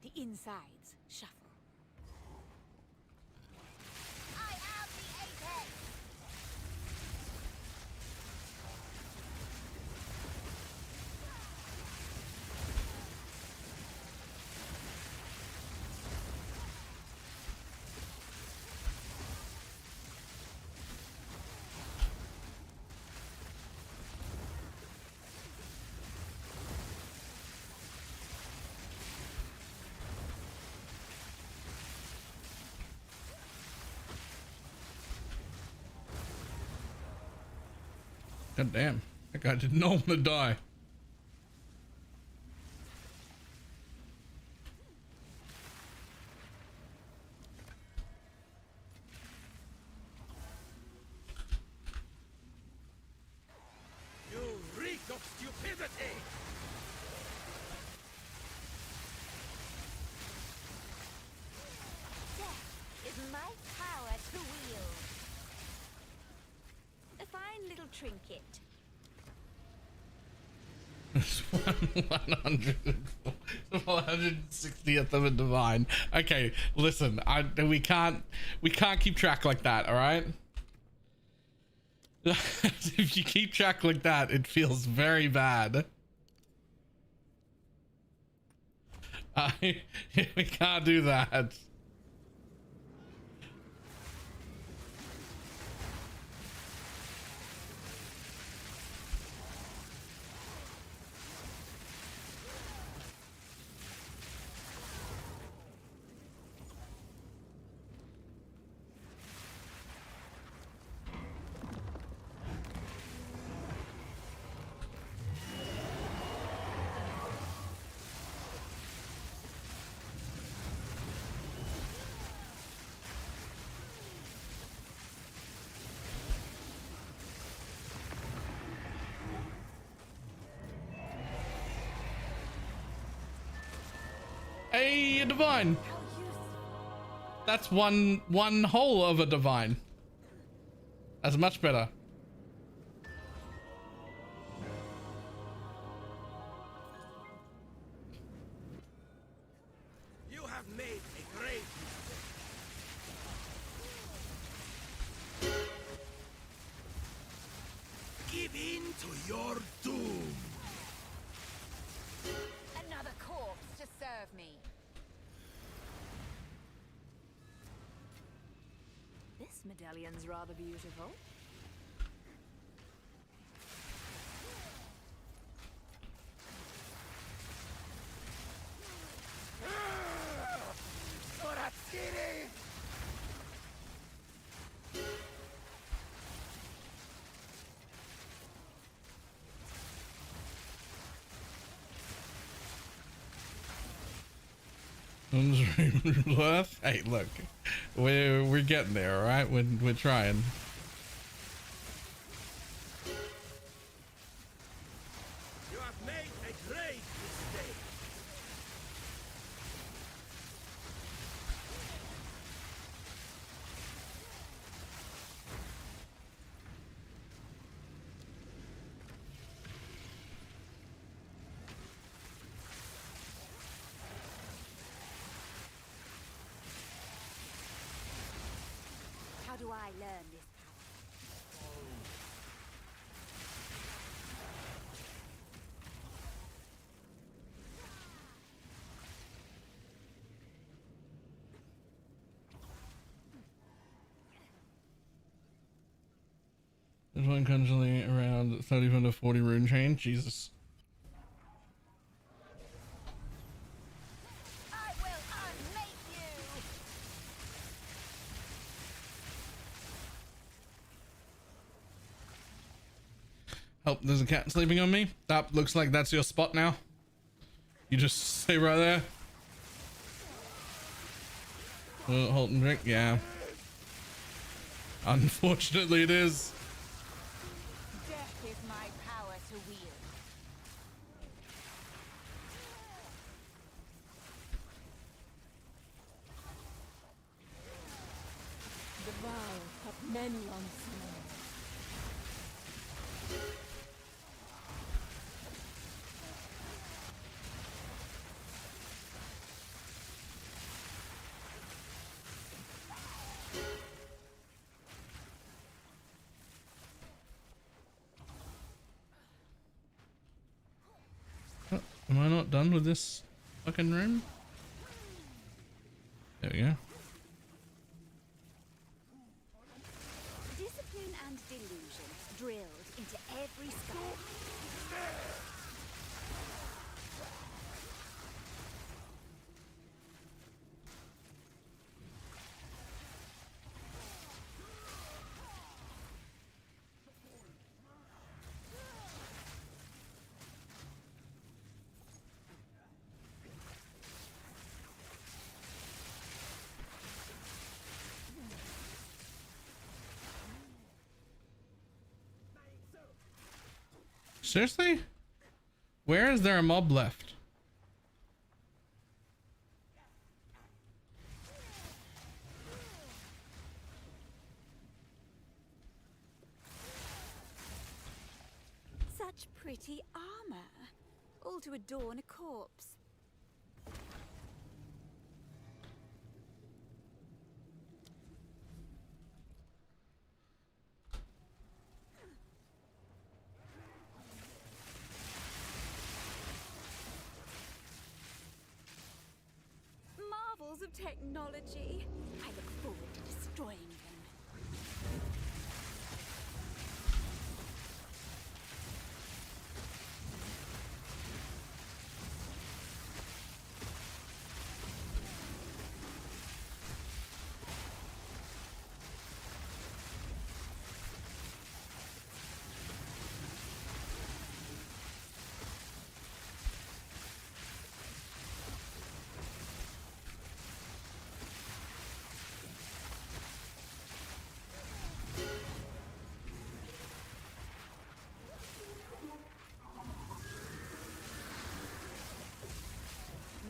The insides shuffle. I am the apex. God damn, that guy did not want to die. You reek of stupidity! Death is my power to wield. A fine little trinket. It's 160th of a divine. Okay, listen, we can't keep track like that, all right? If you keep track like that, it feels very bad. We can't do that. Hey, a divine. That's one whole of a divine. That's much better. You have made a great mistake. Give in to your doom. Another corpse to serve me. This medallion's rather beautiful. Hey, look, we're getting there, all right? We're trying. You have made a great mistake. do I learn this power? There's one constantly around 35 to 40 rune chain. Jesus. I will unmake you! Oh, there's a cat sleeping on me. That looks like that's your spot now. You just stay right there. Halt and drink. Yeah. Unfortunately, it is. Death is my power to wield. The vow of many unseen. Oh, am I not done with this fucking room? There we go. Discipline and delusion drilled into every skull. Seriously? Where is there a mob left? Such pretty armor, all to adorn a corpse. Marvels of technology. I look forward to destroying them.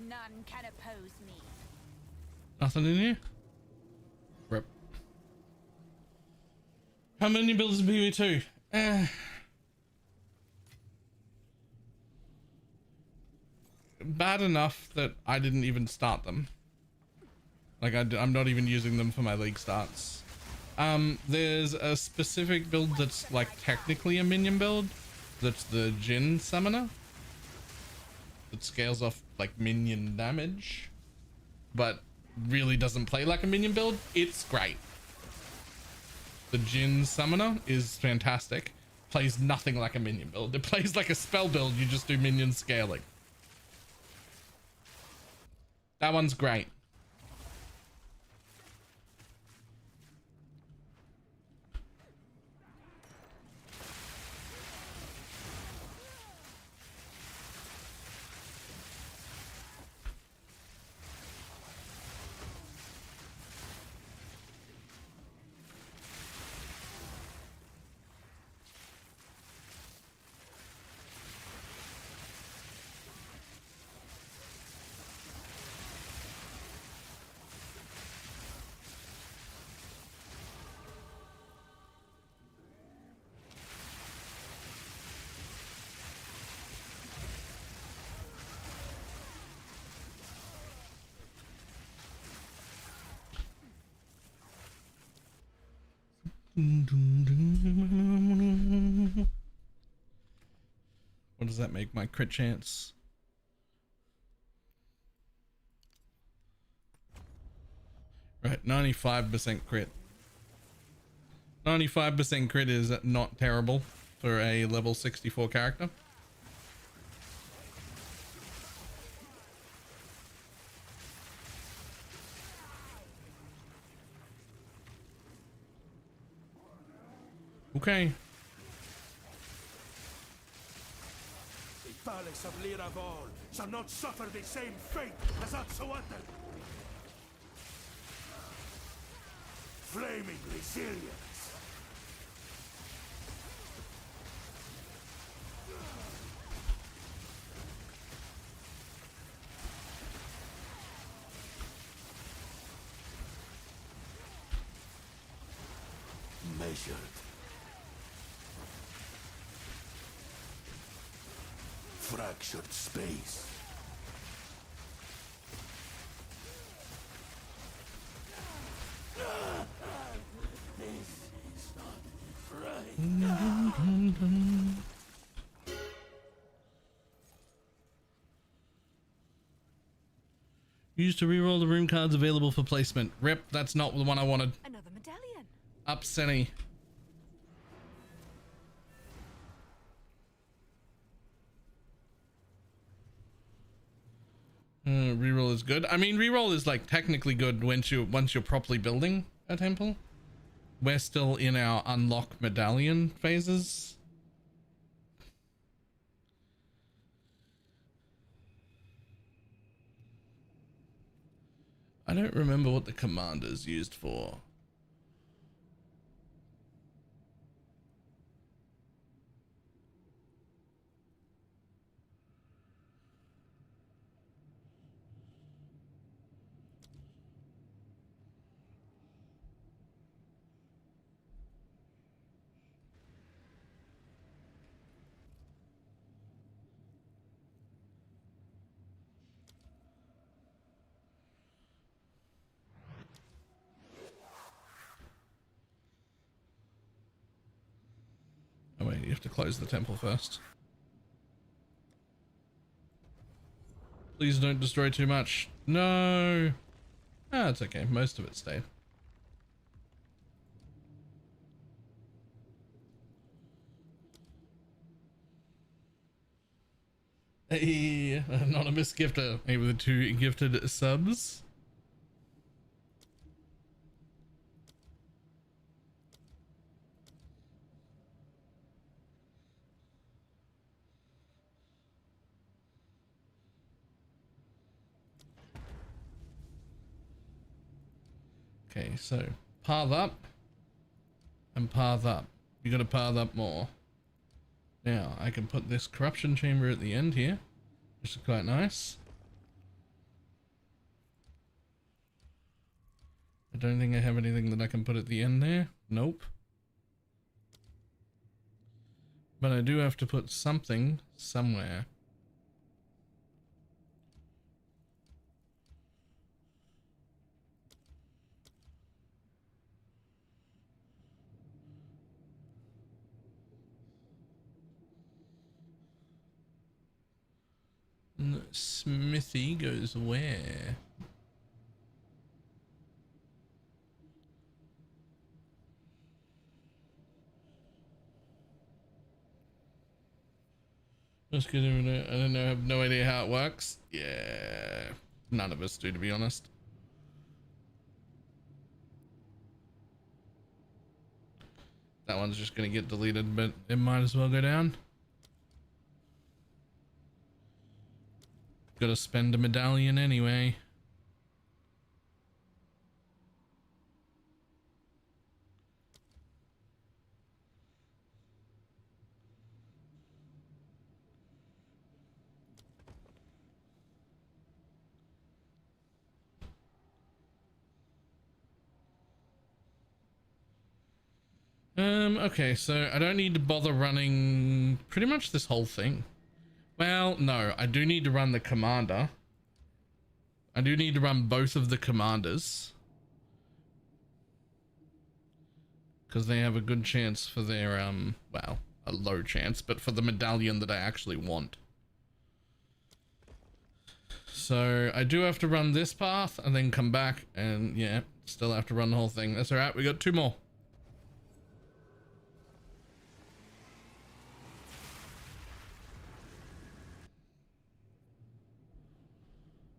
None can oppose me. Nothing in here? Rip. How many builds in PV2? Bad enough that I didn't even start them. Like I'm not even using them for my league starts. There's a specific build that's like technically a minion build. That's the Jin Summoner. It scales off like minion damage, but really doesn't play like a minion build. It's great. The Jin Summoner is fantastic. Plays nothing like a minion build. It plays like a spell build. You just do minion scaling. That one's great. What does that make my crit chance? Right, 95% crit. 95% crit is not terrible for a level 64 character. Okay. The palace of Liraval shall not suffer the same fate as Atsuatan. Flaming resilience. Measured. Fractured space. This is not right now. Used to reroll the room cards available for placement. Rip, that's not the one I wanted. Another medallion. Upsetting. Reroll is good. I mean, reroll is like technically good once you're properly building a temple. We're still in our unlock medallion phases. I don't remember what the commander's used for. Oh wait, you have to close the temple first. Please don't destroy too much. No. Ah, it's okay. Most of it stayed. Hey, anonymous gifter. Maybe the 2 gifted subs. Okay, so path up and path up. You gotta path up more. Now I can put this corruption chamber at the end here, which is quite nice. I don't think I have anything that I can put at the end there. Nope. But I do have to put something somewhere. Smithy goes where? Just because I don't know, I have no idea how it works. Yeah, none of us do, to be honest. That one's just gonna get deleted, but it might as well go down. Gotta spend a medallion anyway. Okay, so I don't need to bother running pretty much this whole thing. Well, no, I do need to run the commander. I do need to run both of the commanders. because they have a good chance for their well, a low chance, but for the medallion that I actually want. So I do have to run this path and then come back, and yeah, still have to run the whole thing. That's all right. We got 2 more.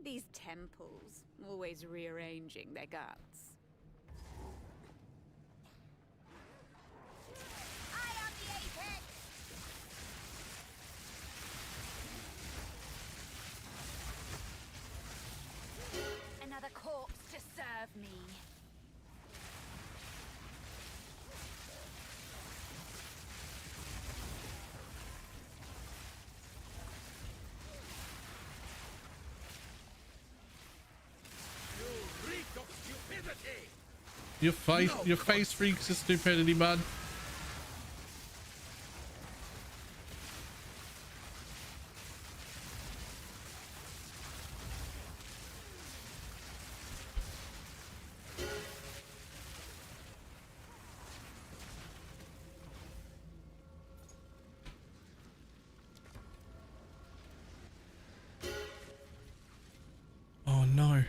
These temples, always rearranging their guts. Another corpse to serve me. You reek of stupidity! Your face reeks of stupidity, bud. Oh no.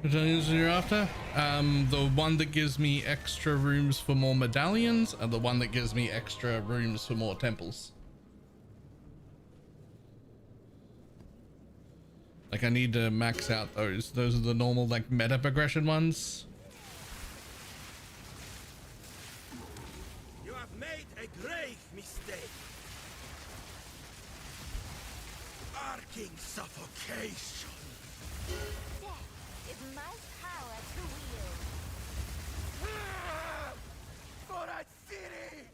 Medallions you're after? The one that gives me extra rooms for more medallions, and the one that gives me extra rooms for more temples. Like, I need to max out those. Those are the normal, like, meta progression ones. You have made a grave mistake. Arcing suffocation. Death is my power to wield. For a city!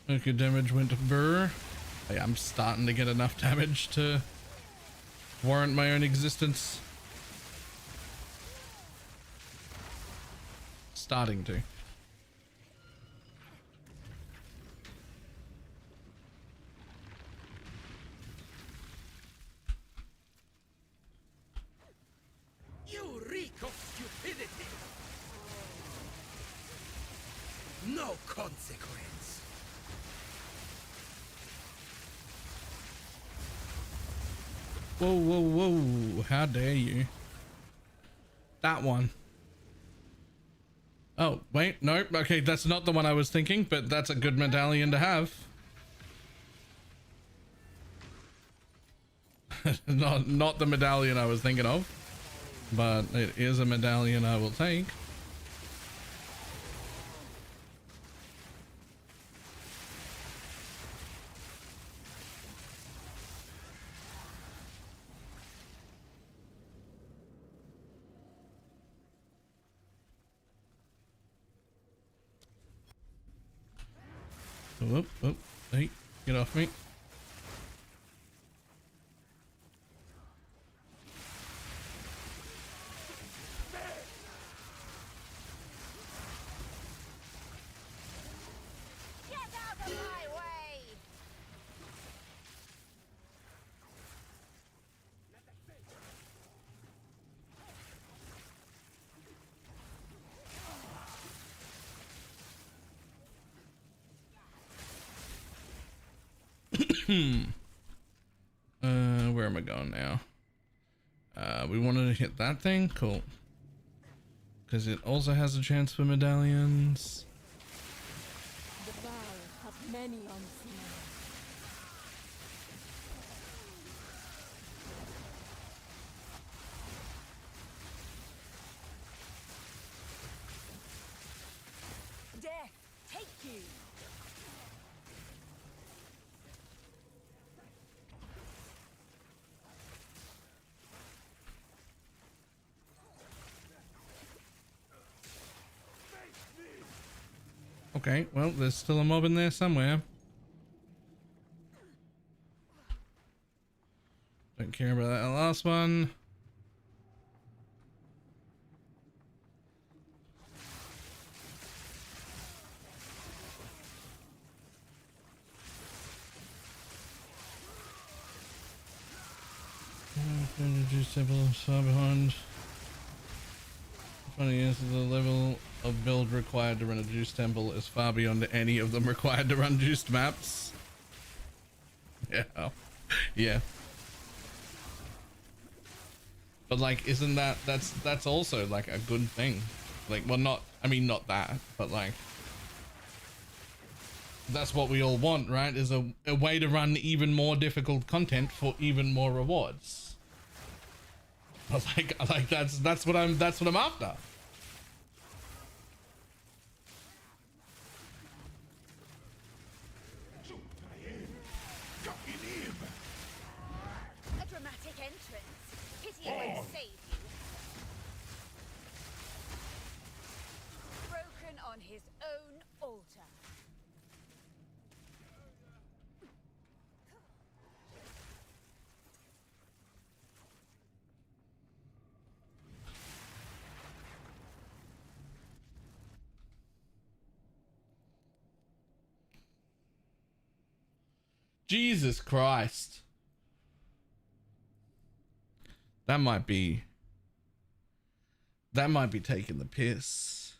Okay, damage went to Burr. I'm starting to get enough damage to warrant my own existence. Starting to. You reek of stupidity! No consequence. Whoa, whoa, whoa. How dare you? That one. Oh, wait, nope. Okay, that's not the one I was thinking, but that's a good medallion to have. Not the medallion I was thinking of, but it is a medallion I will take. Oh, oh, hey, get off me. Get out of my way! Where am I going now? We wanted to hit that thing? Cool. Because it also has a chance for medallions. The Val have many unseen. you. Okay, well, there's still a mob in there somewhere. Don't care about that last one. Juice temple far behind. Funny is the level of build required to run a juice temple is far beyond any of them required to run juiced maps. Yeah. Yeah. But like, isn't that's also like a good thing? Like, well, not, I mean, not that, but like, that's what we all want, right? Is a way to run even more difficult content for even more rewards. Like that's what I'm after. A dramatic entrance. Pity it won't save you. Broken on his own altar. Jesus Christ. That might be taking the piss.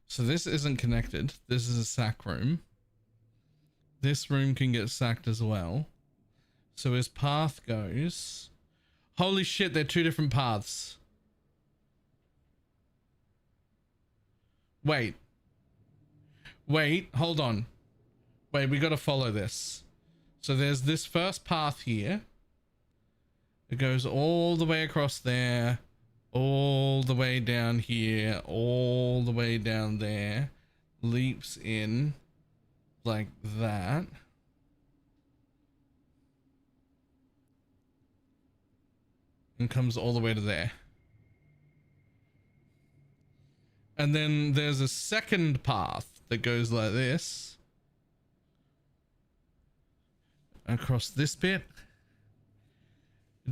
So this isn't connected. This is a sack room. This room can get sacked as well. So his path goes. Holy shit, they're two different paths. Wait, hold on. Wait, we got to follow this. So there's this first path here. It goes all the way across there, all the way down here, all the way down there, leaps in like that. And comes all the way to there. And then there's a second path that goes like this. Across this bit.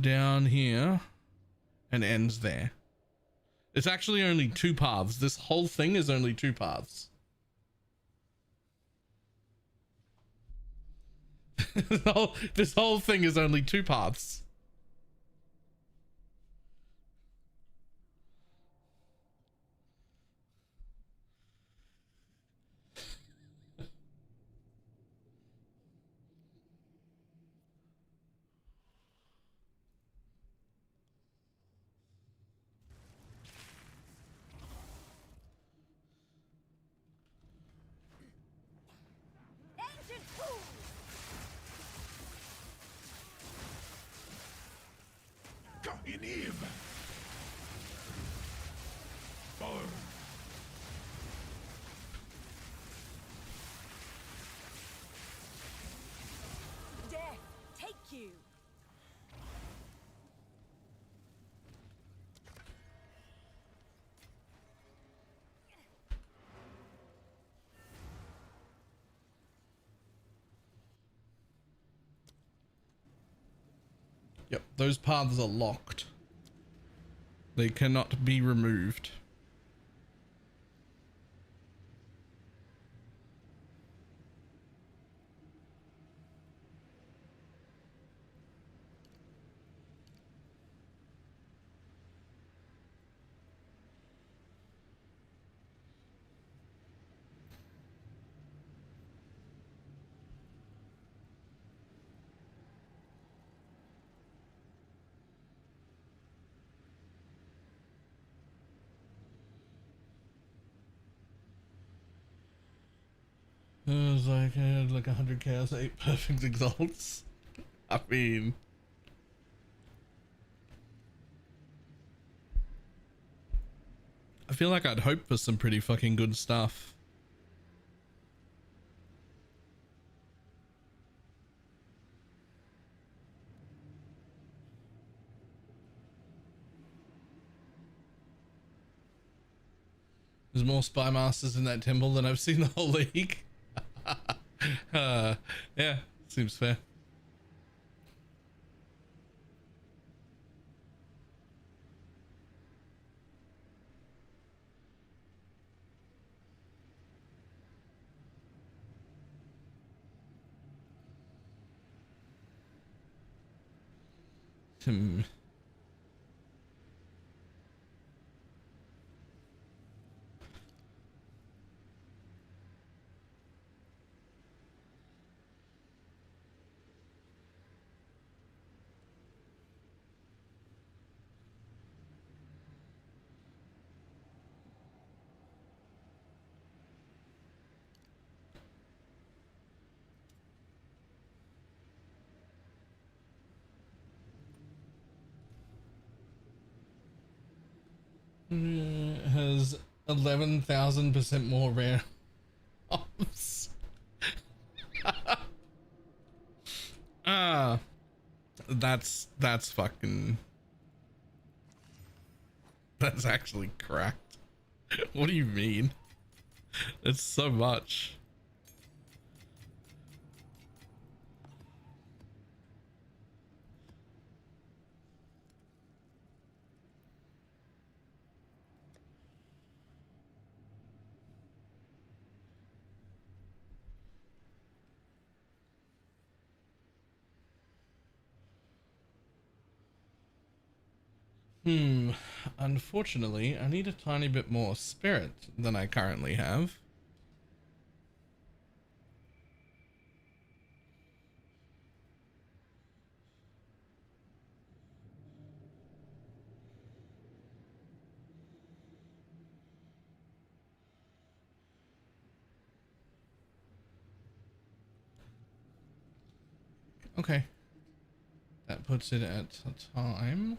Down here. And ends there. It's actually only two paths. This whole thing is only two paths. This whole thing is only two paths. Ancient fool! Got in him! Burn! Death, take you. Yep, those paths are locked. They cannot be removed. It was like I had like 100 chaos, 8 perfect exalts. I mean, feel like I'd hope for some pretty fucking good stuff. There's more spy masters in that temple than I've seen the whole league. Yeah, seems fair. Hmm. Has 11,000% more rare ops. Ah, that's fucking. That's actually cracked. What do you mean? It's so much. Unfortunately, I need a tiny bit more spirit than I currently have. Okay. That puts it at a time.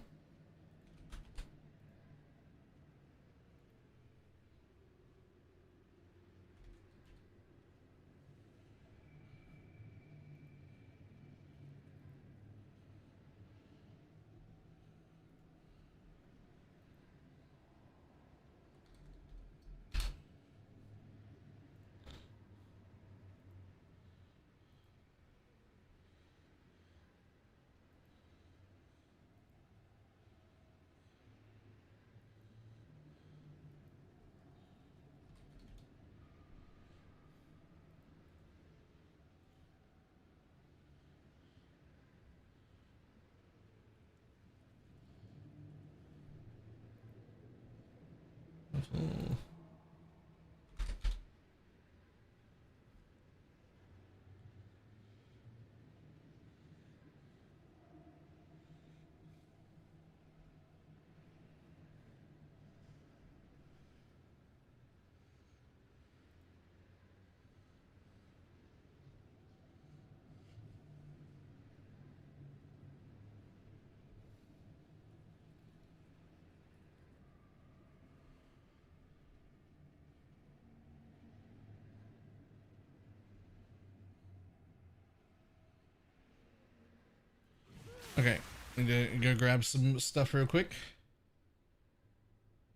Okay, I'm gonna go grab some stuff real quick.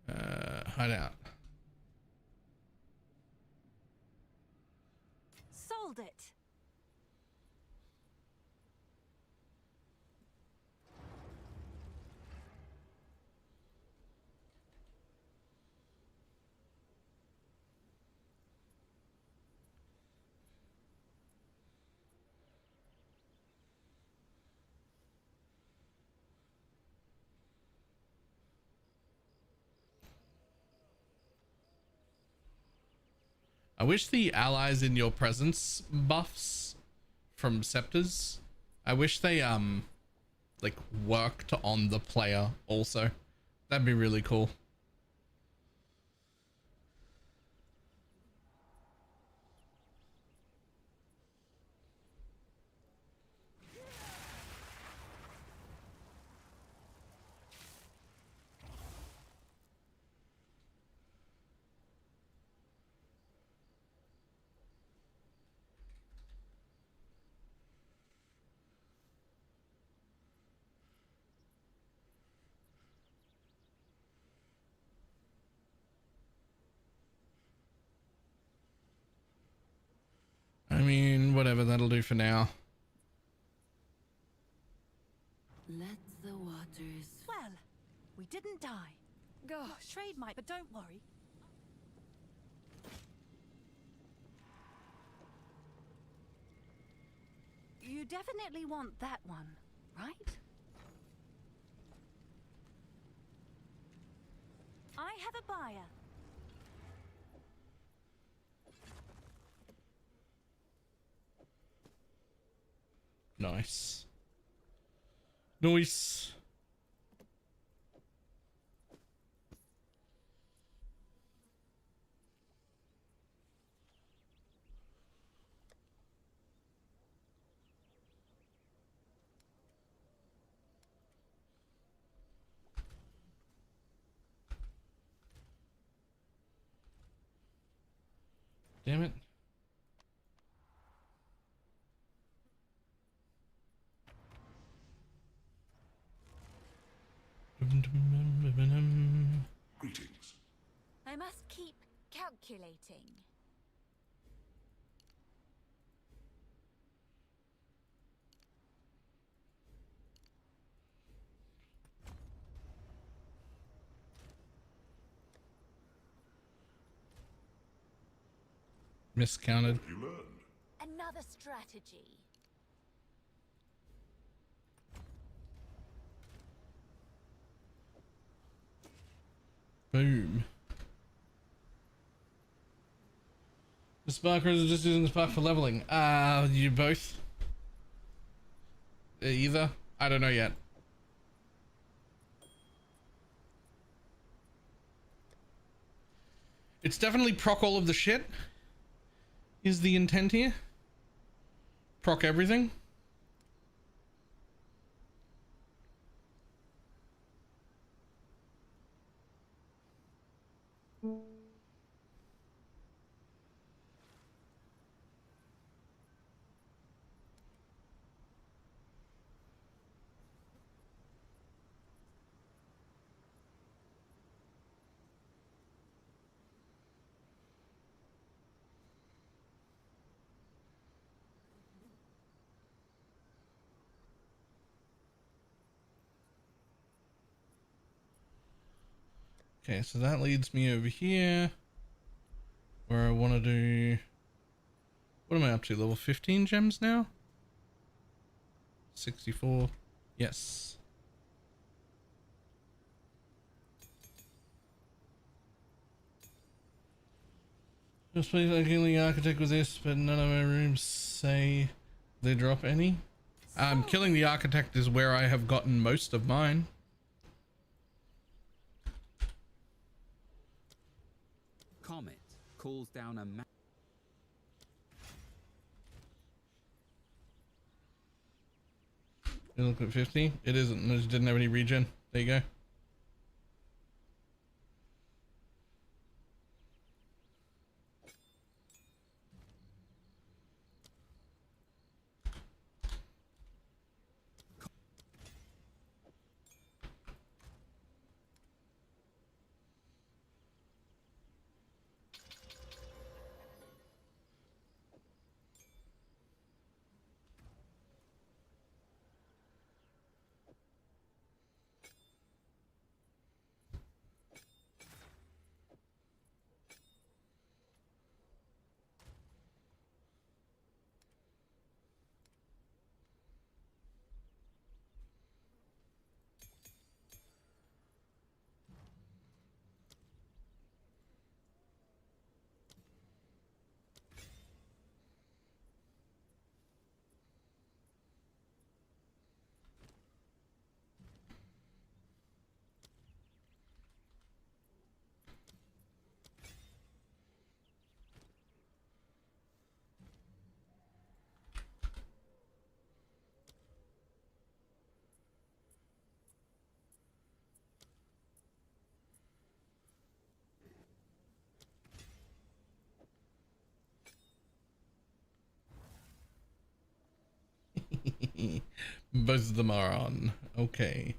Hide out. Sold it. I wish the allies in your presence buffs from scepters, I wish they like worked on the player also. That'd be really cool. whatever, that'll do for now. Let the waters. Well, we didn't die. Gosh, trade might, but don't worry. You definitely want that one, right? I have a buyer. Nice. Nice. Damn it. Greetings. I must keep calculating. Miscounted. You learned. Another strategy. Boom. The spark is just using the spark for leveling. You both? Either? I don't know yet. It's definitely proc all of the shit. Is the intent here? Proc everything? Okay, so that leads me over here where I want to do, what am I up to? Level 15 gems now? 64. Yes. Just please, like killing the architect with this, but none of my rooms say they drop any. Killing the architect is where I have gotten most of mine. Comet calls down a You look at 50. It isn't. It didn't have any regen. There you go. Both of them are on. Okay.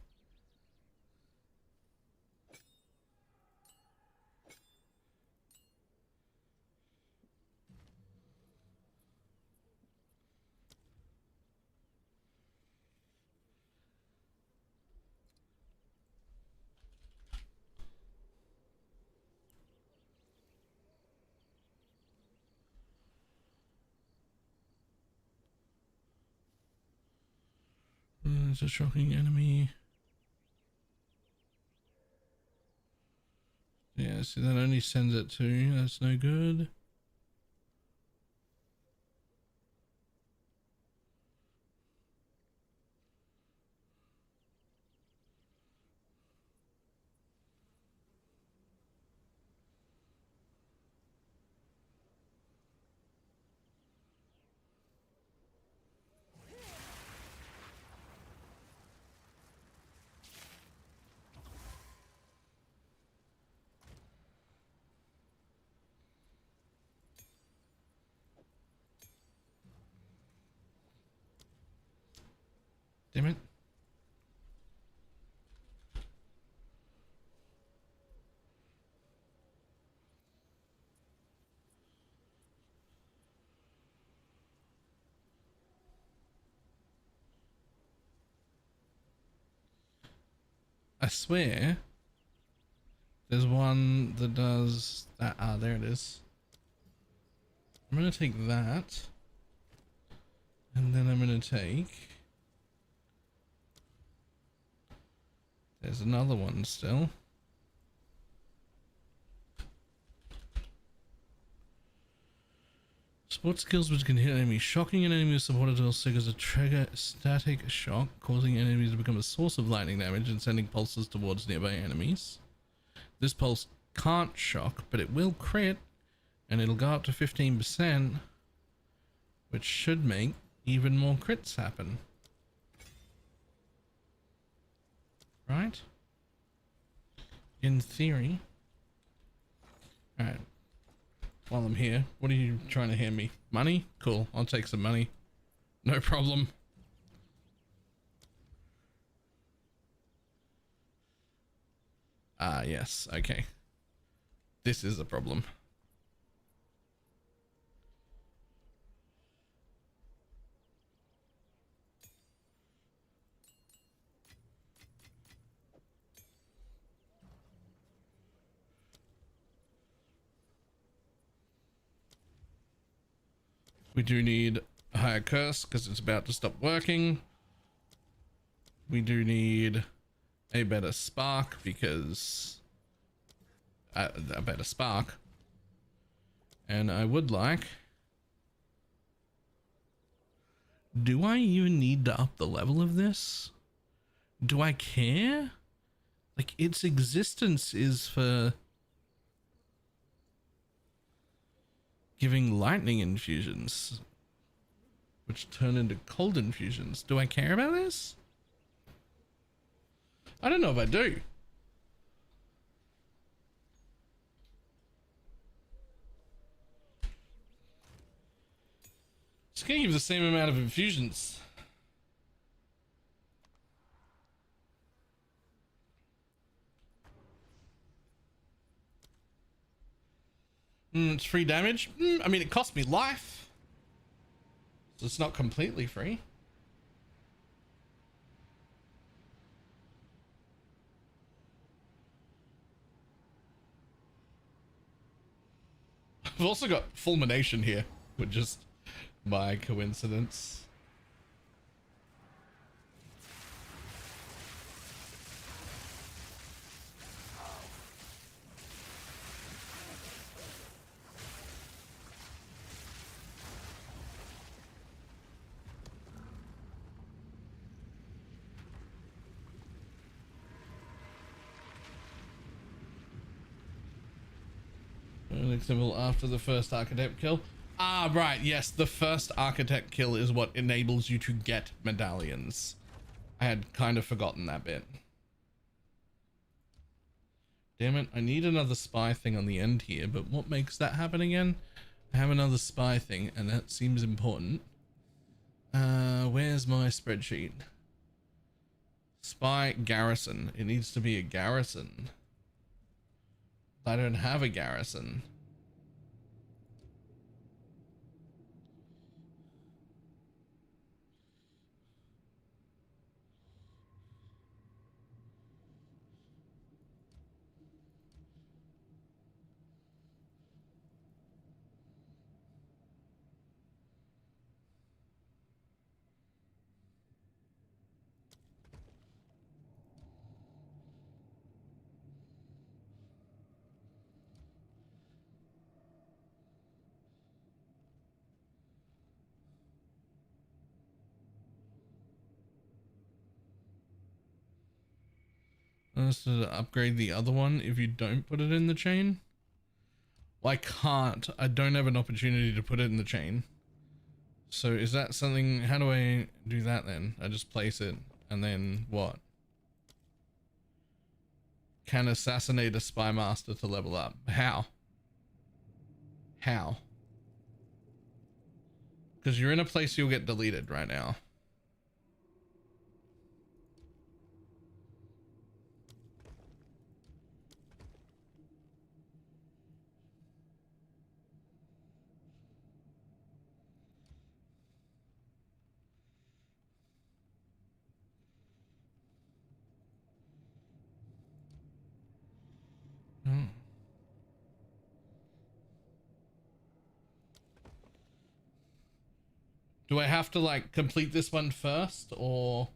It's a shocking enemy. Yeah, see, that only sends it to. That's no good. Damn it. I swear there's one that does that. Ah, there it is. I'm gonna take that, and then I'm gonna take, there's another one still. Support skills which can hit enemies. Shocking an enemy with supported also triggers a trigger static shock, causing enemies to become a source of lightning damage and sending pulses towards nearby enemies. This pulse can't shock, but it will crit, and it'll go up to 15%, which should make even more crits happen. Right? In theory. Alright. While I'm here, what are you trying to hand me? Money? Cool, I'll take some money. No problem. Ah, yes, okay. This is a problem. We do need a higher curse because it's about to stop working. We do need a better spark because a better spark. And I would like, do I even need to up the level of this? Do I care? Like, its existence is for giving lightning infusions, which turn into cold infusions. Do I care about this? I don't know if I do. It's gonna give the same amount of infusions. It's free damage. I mean, it cost me life, so it's not completely free. I've also got fulmination here, which just by coincidence. Symbol after the first architect kill. Ah, right, yes, the first architect kill is what enables you to get medallions. I had kind of forgotten that bit. Damn it, I need another spy thing on the end here, but what makes that happen again? I have another spy thing, and that seems important. Where's my spreadsheet? Spy garrison. It needs to be a garrison. I don't have a garrison. So to upgrade the other one if you don't put it in the chain? Well, I can't. I don't have an opportunity to put it in the chain. So is that something... How do I do that then? I just place it and then what? Can assassinate a spy master to level up. How? How? Because you're in a place you'll get deleted right now. Hmm. Do I have to like complete this one first or?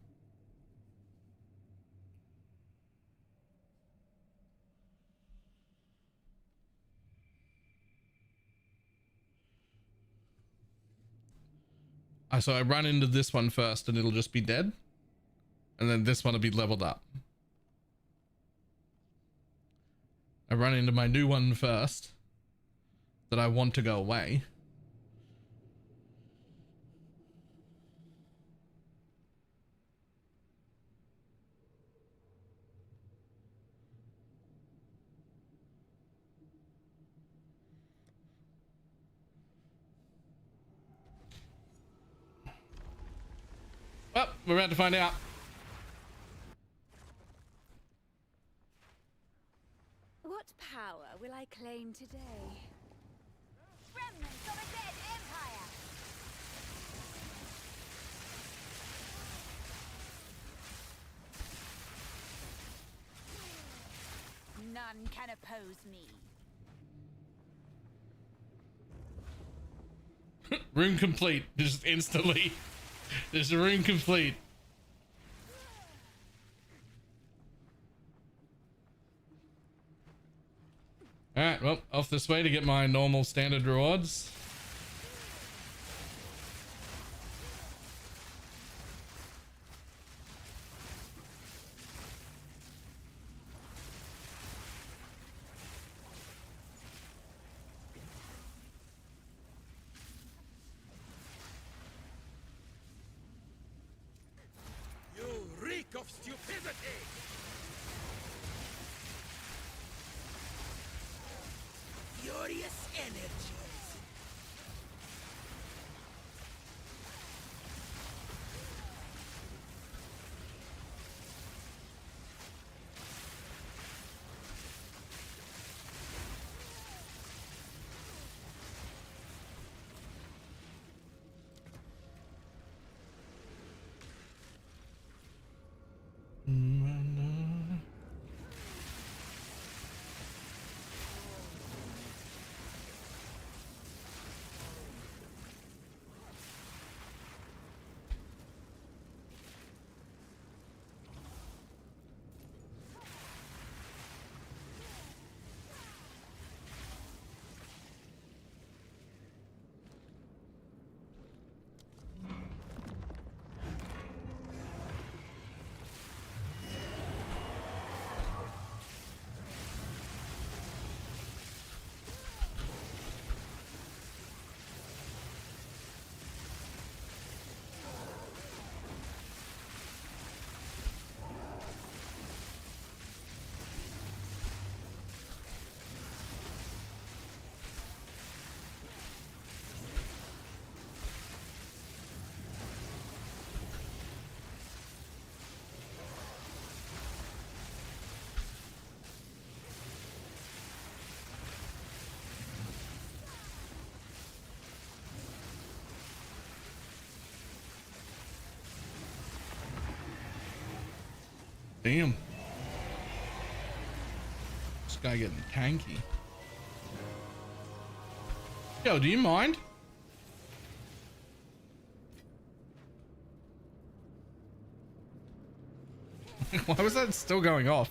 So I run into this one first and it'll just be dead. And then this one will be leveled up. I run into my new one first that I want to go away. Well, we're about to find out. What power will I claim today? Remnants of a dead empire! None can oppose me. Room complete. Just instantly. Just room complete. Alright, well, off this way to get my normal standard rewards. You reek of stupidity! Furious energies. Damn. This guy getting tanky. Yo, do you mind? Why was that still going off?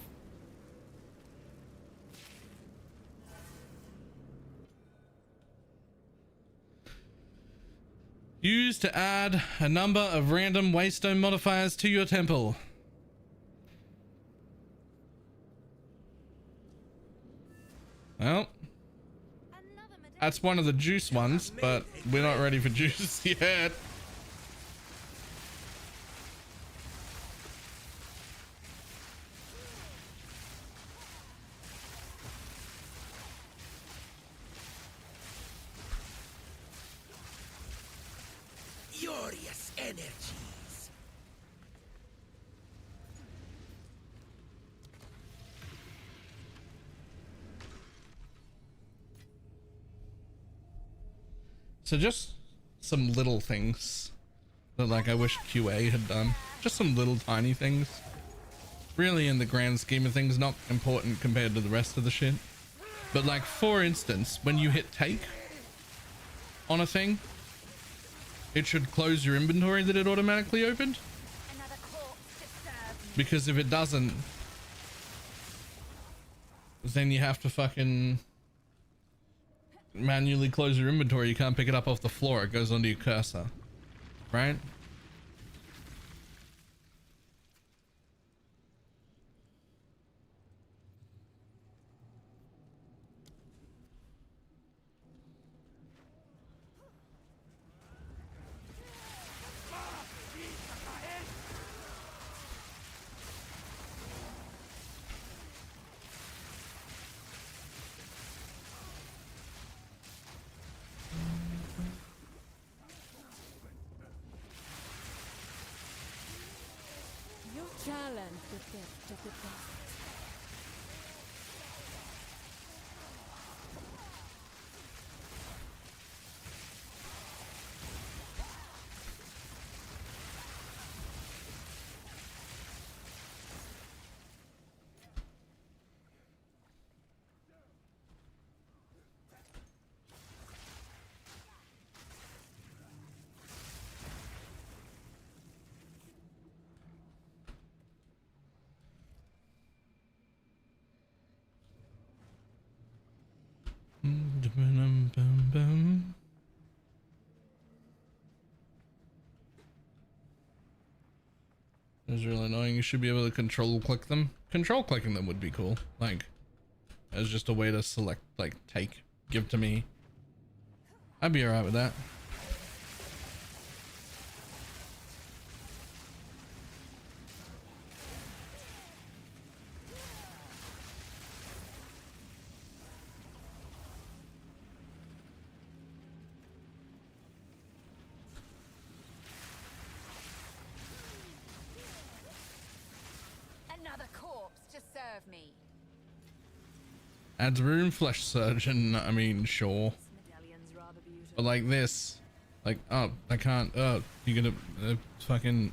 Use to add a number of random waystone modifiers to your temple. That's one of the juice ones, but we're not ready for juice yet. Furious energies. So just some little things that like I wish QA had done. Just some little tiny things. Really, in the grand scheme of things, not important compared to the rest of the shit. But like, for instance, when you hit take on a thing, it should close your inventory that it automatically opened. Because if it doesn't, then you have to fucking manually close your inventory. You can't pick it up off the floor. It goes onto your cursor, right? Your talent the best of the best. It's really annoying. You should be able to control click them. Control clicking them would be cool. Like, as just a way to select, like, take, give to me. I'd be alright with that. Another corpse to serve me. Adds room flesh surgeon. I mean, sure. But like this, like, oh, I can't. Oh, you're gonna fucking.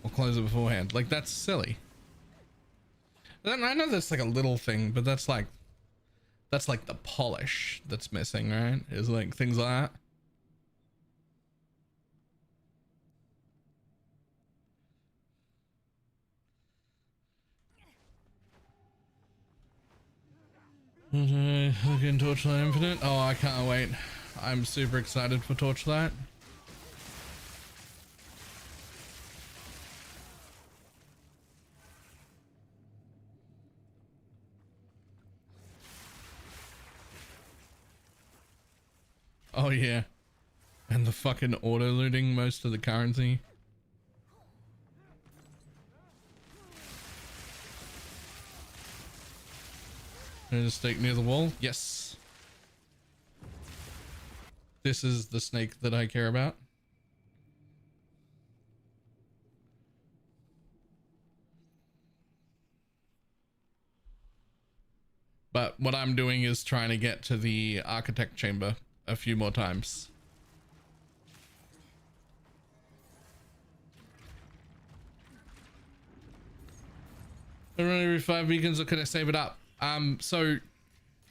I'll close it beforehand. Like, that's silly. Then I know that's like a little thing, but that's like the polish that's missing, right? Is like things like that. Looking Torchlight Infinite. Oh, I can't wait. I'm super excited for Torchlight. Oh yeah. And the fucking auto looting most of the currency. There's a snake near the wall. Yes. This is the snake that I care about. But what I'm doing is trying to get to the architect chamber a few more times. I run every 5 beacons, or can I save it up? So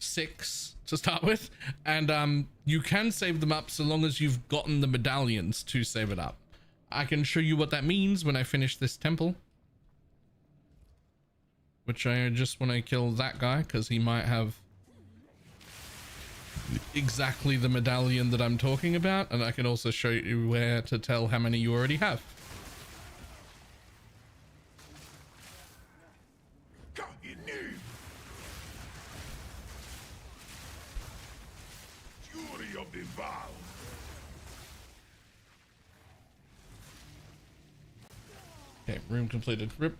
6 to start with, and you can save them up so long as you've gotten the medallions to save it up. I can show you what that means when I finish this temple, which I just want to kill that guy because he might have exactly the medallion that I'm talking about, and I can also show you where to tell how many you already have. job involved. Okay, room completed. Rip.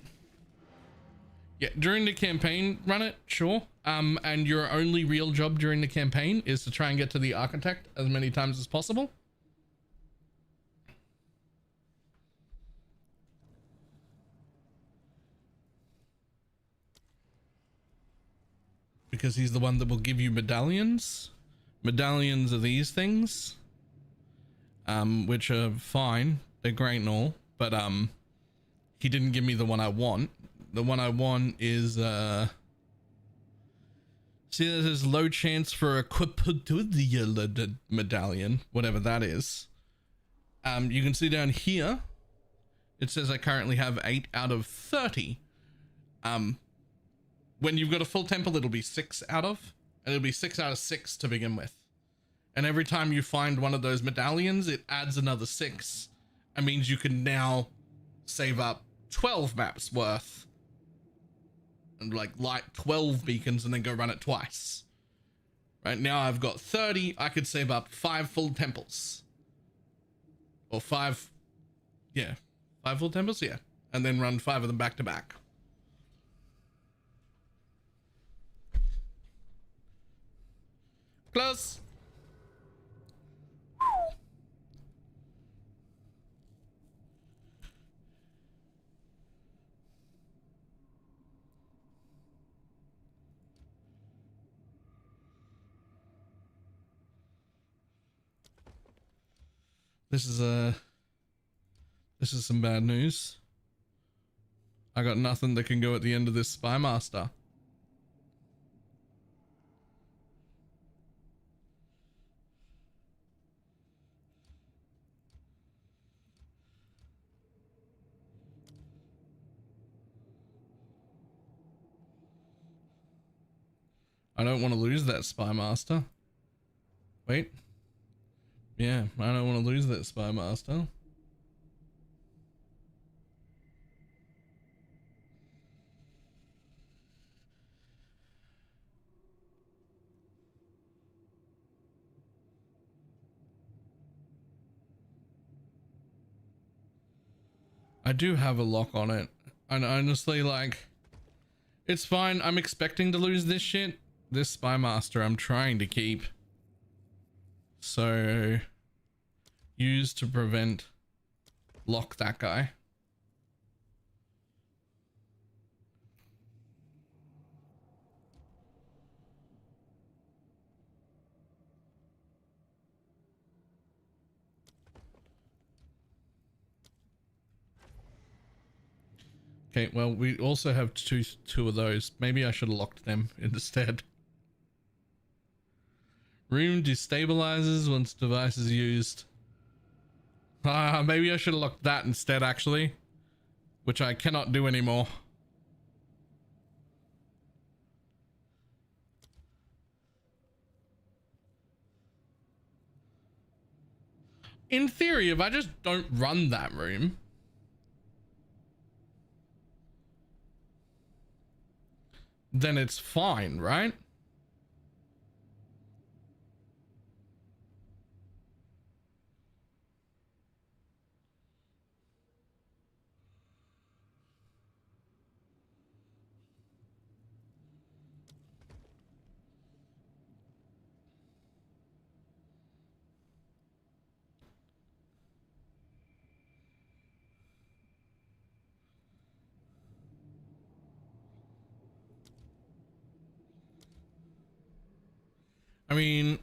Yeah, during the campaign, run it, sure. And your only real job during the campaign is to try and get to the architect as many times as possible. Because he's the one that will give you medallions. Medallions are these things. Which are fine. They're great and all. But, he didn't give me the one I want. The one I want is, see, there's low chance for a medallion, whatever that is. You can see down here, it says I currently have 8 out of 30. When you've got a full temple, it'll be 6 out of, and it'll be 6 out of 6 to begin with. And every time you find one of those medallions, it adds another 6. That means you can now save up 12 maps worth and like light 12 beacons and then go run it twice. Right now I've got 30. I could save up 5 full temples, or 5 full temples, yeah, and then run 5 of them back to back. Close. This is some bad news. I got nothing that can go at the end of this Spy Master. I don't want to lose that Spy Master. Wait. Yeah, I don't want to lose that Spy Master. I do have a lock on it. And honestly, like, it's fine. I'm expecting to lose this shit. This Spy Master I'm trying to keep. So, use to prevent, lock that guy. Okay, well, we also have two of those. Maybe I should have locked them instead. Room destabilizes once device is used. Maybe I should have locked that instead, actually. Which I cannot do anymore. In theory, if I just don't run that room, then it's fine, right? I mean,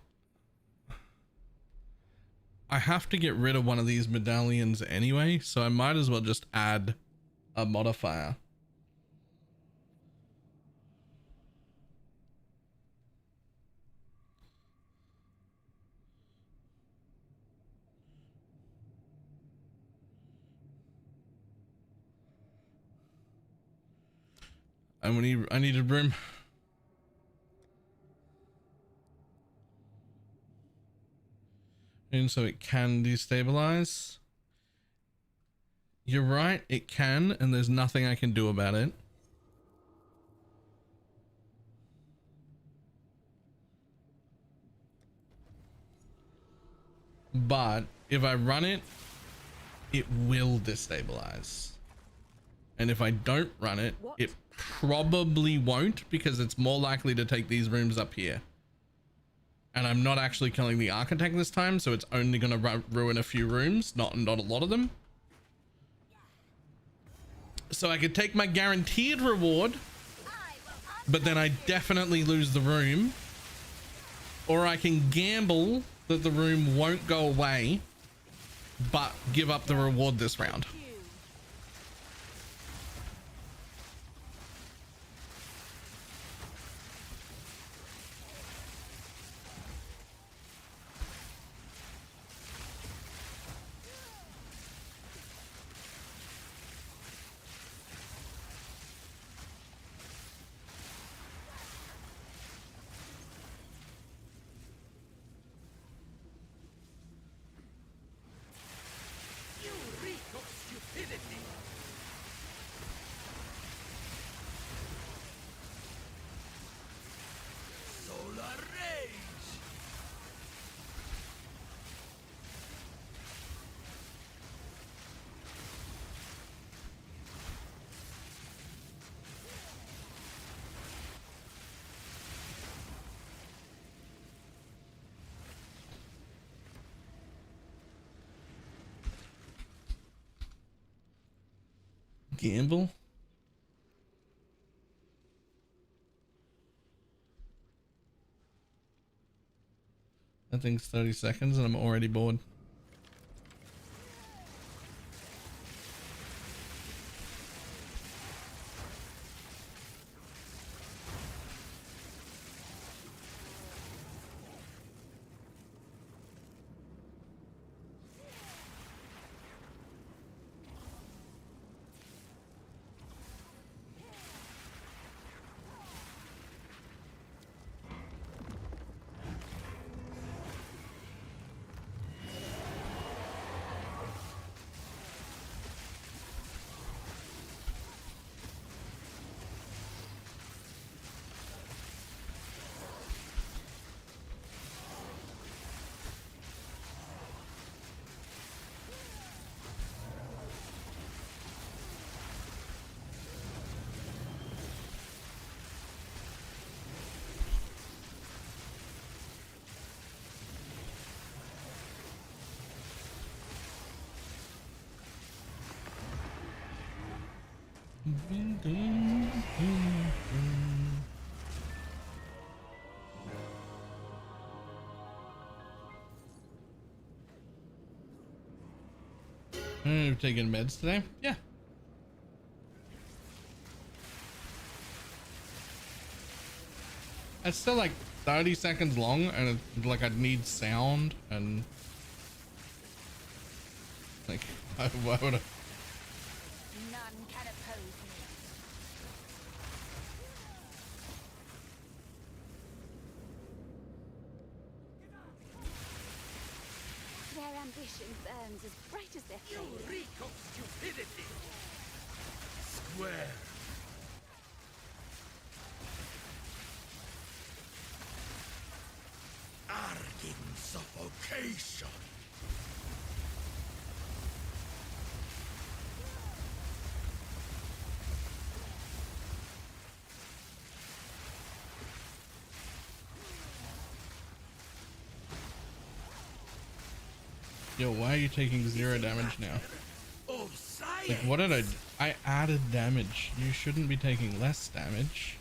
I have to get rid of one of these medallions anyway, so I might as well just add a modifier. I need a room. And so it can destabilize. You're right, it can, and there's nothing I can do about it. but if I run it, it will destabilize. And if I don't run it, it probably won't, because it's more likely to take these rooms up here. And I'm not actually killing the architect this time, so it's only going to ruin a few rooms, not a lot of them. So I could take my guaranteed reward, but then I definitely lose the room. Or I can gamble that the room won't go away, but give up the reward this round. Gamble. That thing's 30 seconds and I'm already bored. You've taken meds today? Yeah. It's still like 30 seconds long, and it's like I'd need sound and like why would I? None can oppose me. Their ambition burns as bright as their flame. You reek of stupidity. Square. Argin suffocation. Yo, why are you taking 0 damage now? Like, what did I added damage. You shouldn't be taking less damage.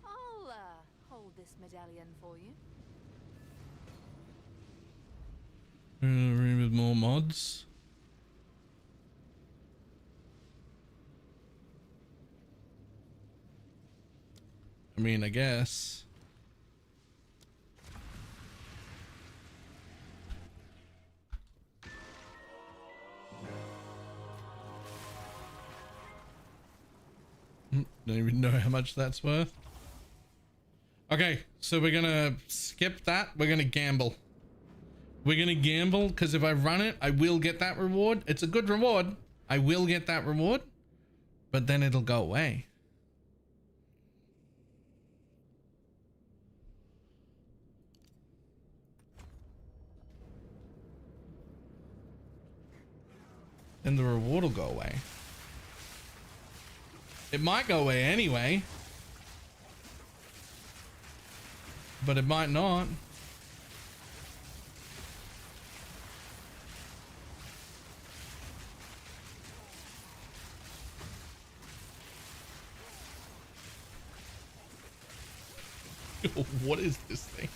I'll hold this medallion for you. Room with more mods. I mean, I guess. Don't even know how much that's worth. Okay, so we're gonna skip that. We're gonna gamble. We're gonna gamble because if I run it, I will get that reward. It's a good reward. I will get that reward, but then it'll go away. Then the reward will go away. It might go away anyway, but it might not. What is this thing?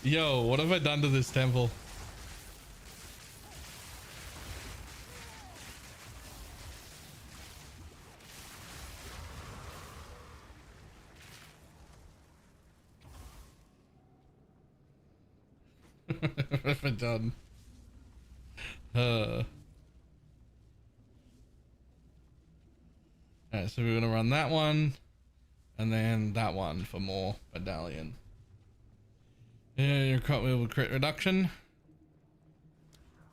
Yo, what have I done to this temple? What have I done? Alright, so we're gonna run that one. And then that one for more medallion. Yeah, your cartwheel with crit reduction.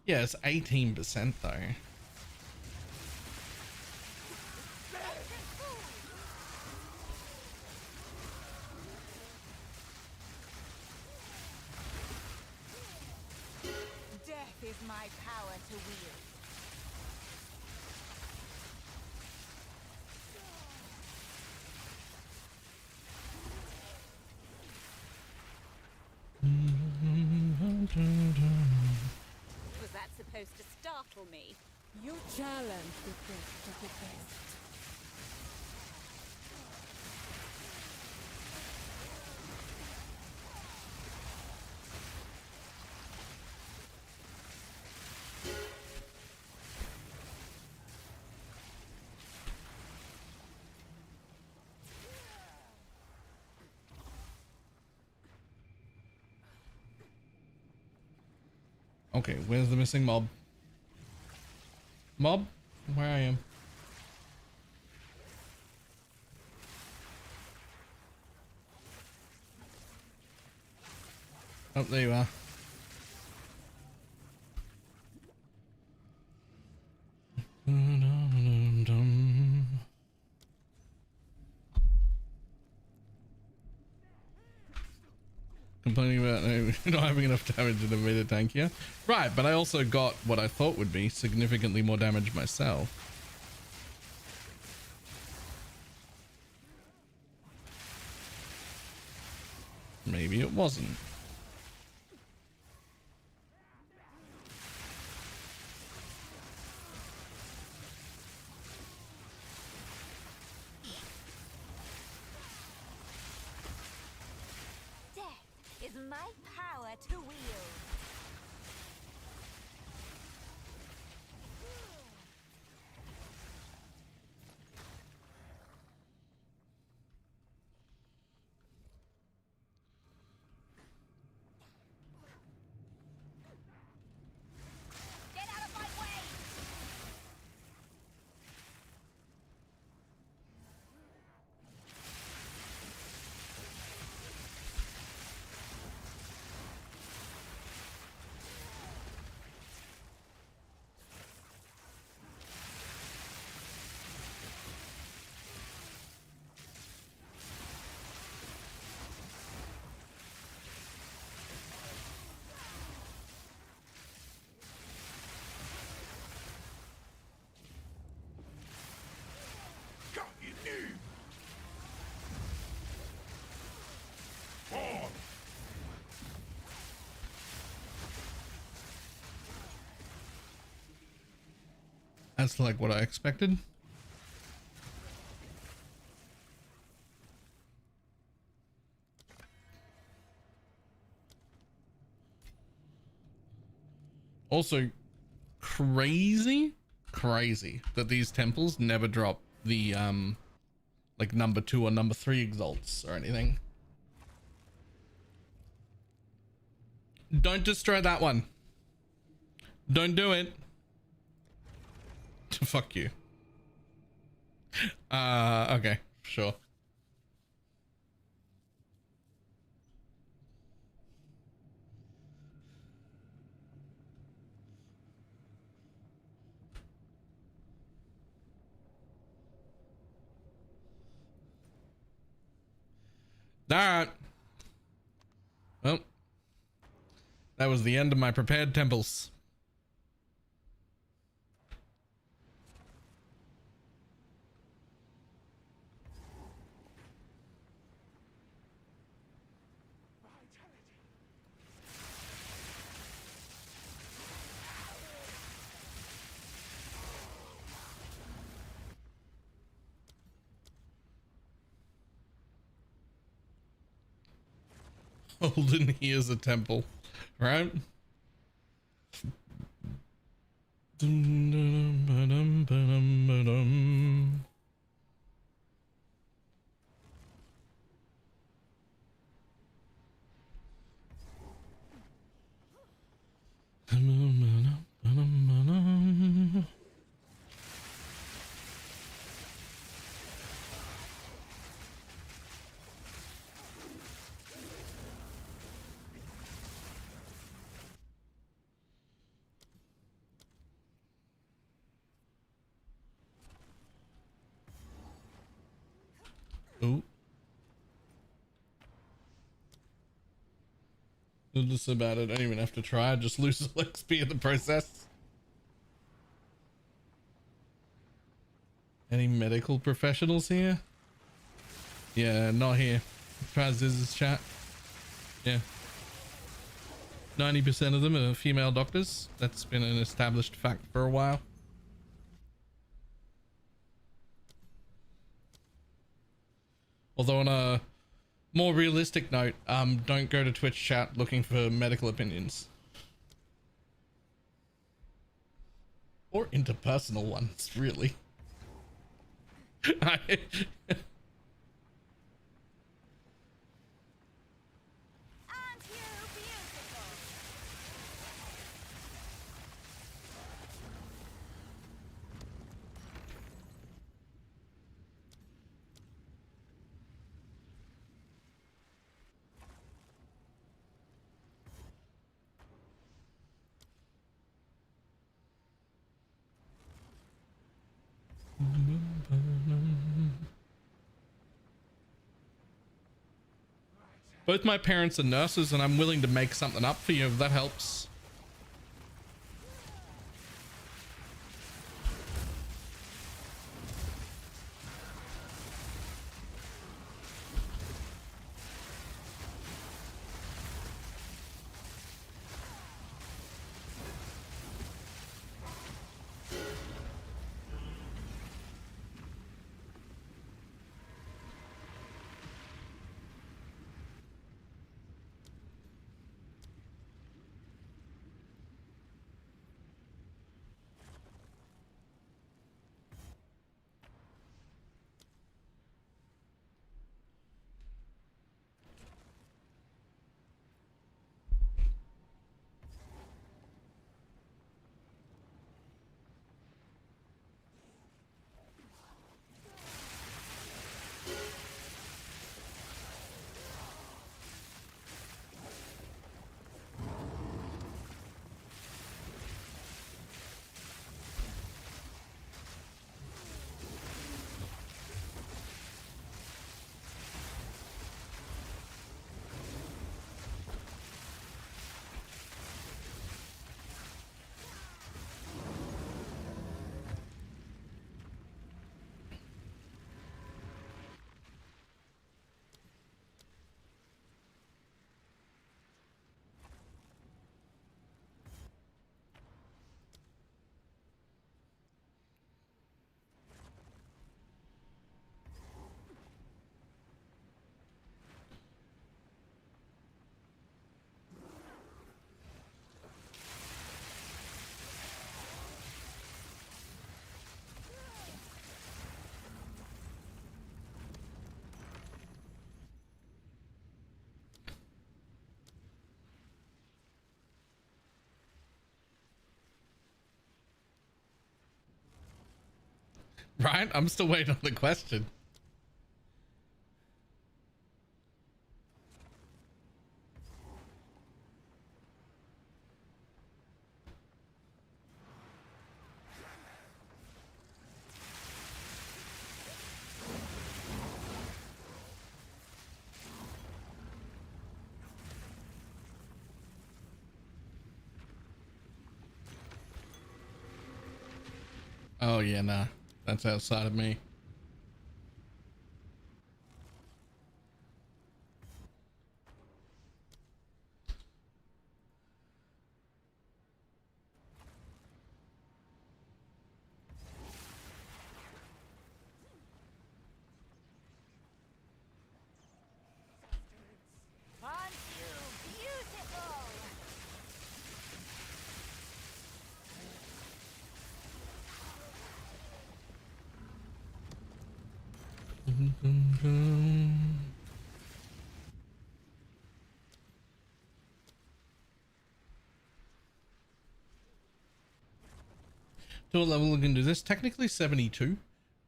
Yeah, it's 18% though. Death is my power to wield. Was that supposed to startle me? You challenge the best of the best. Okay, where's the missing mob? Mob? Where I am? Oh, there you are. Complaining about not having enough damage in a meter tank here. Right, but I also got what I thought would be significantly more damage myself. Maybe it wasn't. Is my power to wield. Get out of my way! That's like what I expected. Also, crazy that these temples never drop the like number 2 or number 3 exalts or anything. Don't destroy that one. Don't do it. Fuck you. Okay, sure. All right. Well, that was the end of my prepared temples. Holden here's a temple, right? Dum, dum, ba-dum, ba-dum, ba-dum. Ba-dum, ba-dum, ba-dum. Ooh. Just about it. I don't even have to try. I just lose the XP in the process. Any medical professionals here? Yeah, not here. Try Ziz's chat. Yeah. 90% of them are female doctors. That's been an established fact for a while. Although on a more realistic note, don't go to Twitch chat looking for medical opinions. Or interpersonal ones, really. Both my parents are nurses, and I'm willing to make something up for you if that helps. Right? I'm still waiting on the question. Oh yeah, nah. That's outside of me. Aren't you beautiful? To a level you can do this. Technically 72,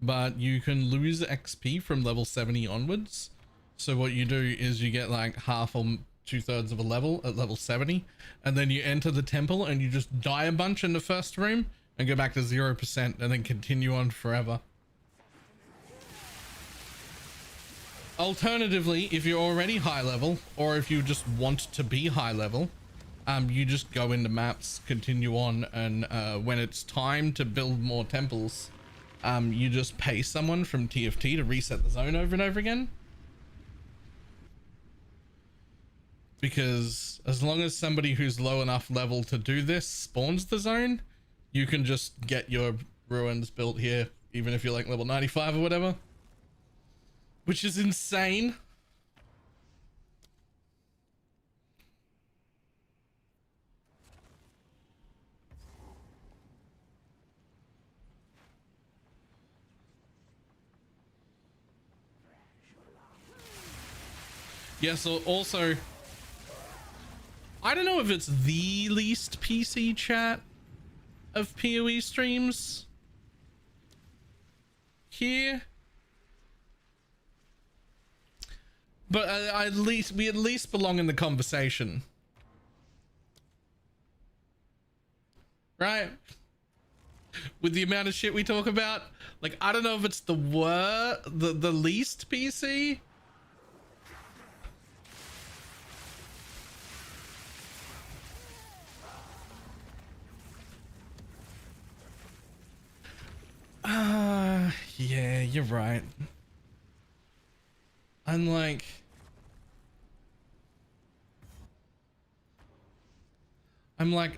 but you can lose XP from level 70 onwards. So what you do is you get like half or 2/3 of a level at level 70, and then you enter the temple and you just die a bunch in the first room and go back to 0% and then continue on forever. Alternatively, if you're already high level, or if you just want to be high level, you just go into maps, continue on, and when it's time to build more temples, you just pay someone from TFT to reset the zone over and over again. Because as long as somebody who's low enough level to do this spawns the zone, you can just get your ruins built here, even if you're like level 95 or whatever. Which is insane. Yeah, so also, I don't know if it's the least PC chat of PoE streams here, but we at least belong in the conversation, right? With the amount of shit we talk about, like, I don't know if it's the least PC. Yeah, you're right. I'm like,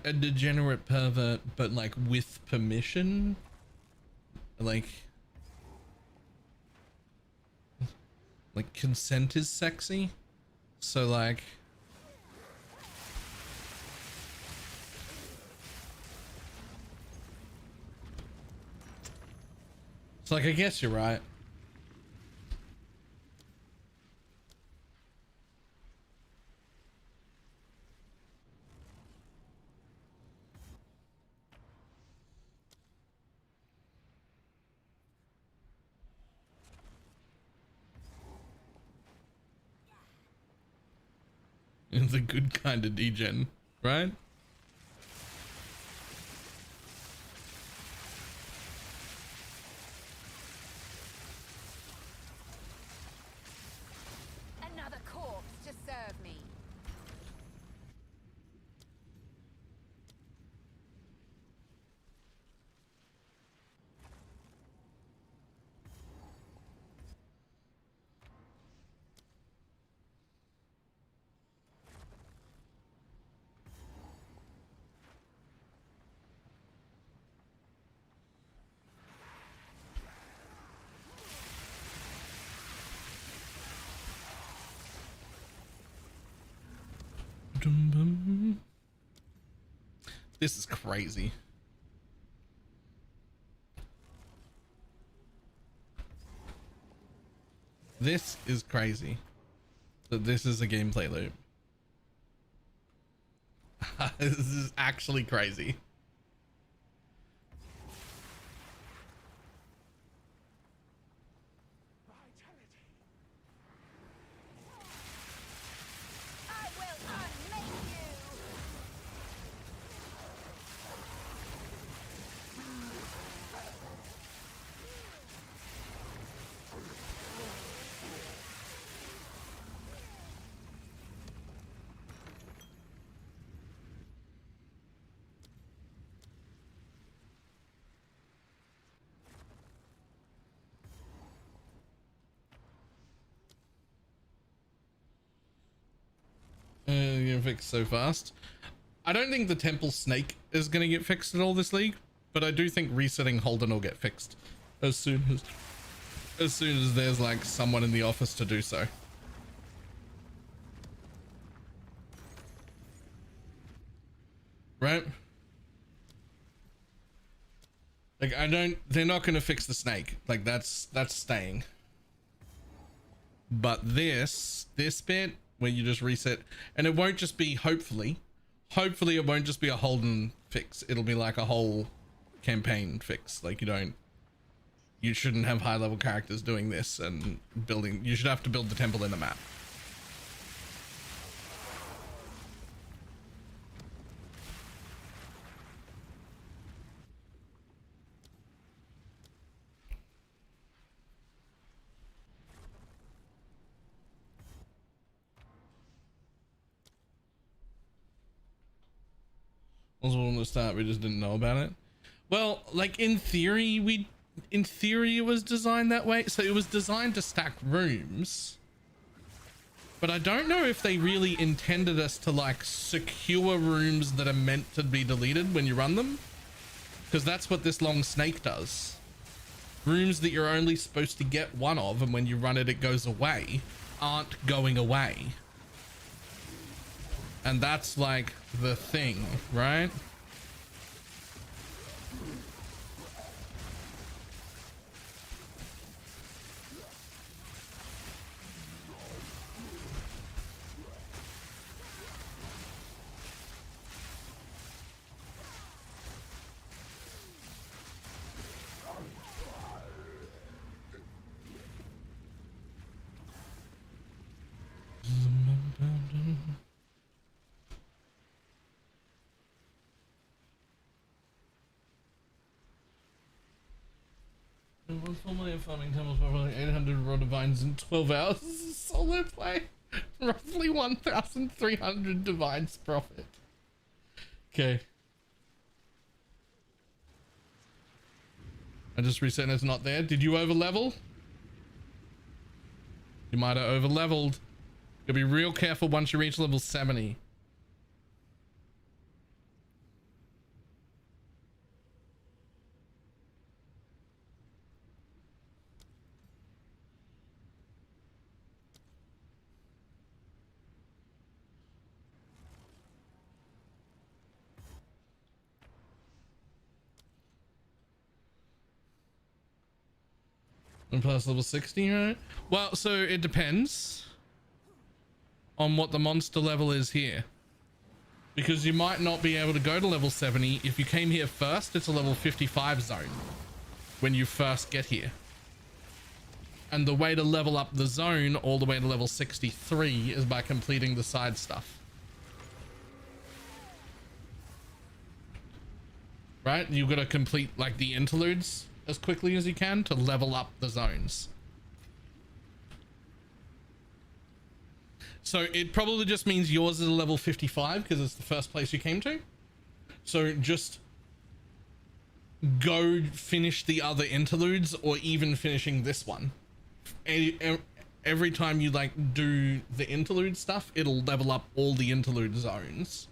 a degenerate pervert, but like with permission. Like consent is sexy. So like, it's like, I guess you're right. It's a good kind of degen, right? Another corpse to serve me. This is crazy. This is crazy. That this is a gameplay loop. This is actually crazy. fixed so fast. I don't think the temple snake is going to get fixed at all this league, but I do think resetting Holden will get fixed as soon as there's like someone in the office to do so. Right? Like they're not going to fix the snake. Like that's staying. But this bit where you just reset, and it won't just be, hopefully it won't just be a Holden fix. It'll be like a whole campaign fix. Like you shouldn't have high level characters doing this and building. You should have to build the temple in the map. Was willing to start, we just didn't know about it. Well, like in theory it was designed that way. So it was designed to stack rooms, but I don't know if they really intended us to like secure rooms that are meant to be deleted when you run them, because that's what this long snake does. Rooms that you're only supposed to get one of, and when you run it, it goes away, aren't going away. And that's like the thing, right? Once formerly farming temples for like 800 raw divines in 12 hours. This is solo play. Roughly 1,300 divines profit. Okay. I just reset and it's not there. Did you over level? You might have over leveled. You'll be real careful once you reach level 70. And plus level 60, right? Well, so it depends on what the monster level is here, because you might not be able to go to level 70 if you came here first. It's a level 55 zone when you first get here, and the way to level up the zone all the way to level 63 is by completing the side stuff, right? You've got to complete like the interludes as quickly as you can to level up the zones. So it probably just means yours is a level 55 because it's the first place you came to. So just go finish the other interludes, or even finishing this one. Every time you like do the interlude stuff, it'll level up all the interlude zones.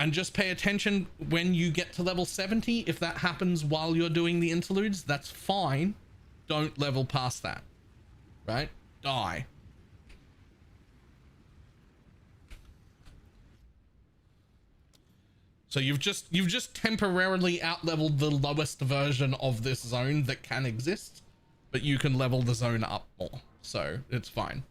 And just pay attention when you get to level 70. If that happens while you're doing the interludes, that's fine. Don't level past that, right? Die. So you've just temporarily out-leveled the lowest version of this zone that can exist, but you can level the zone up more, so it's fine.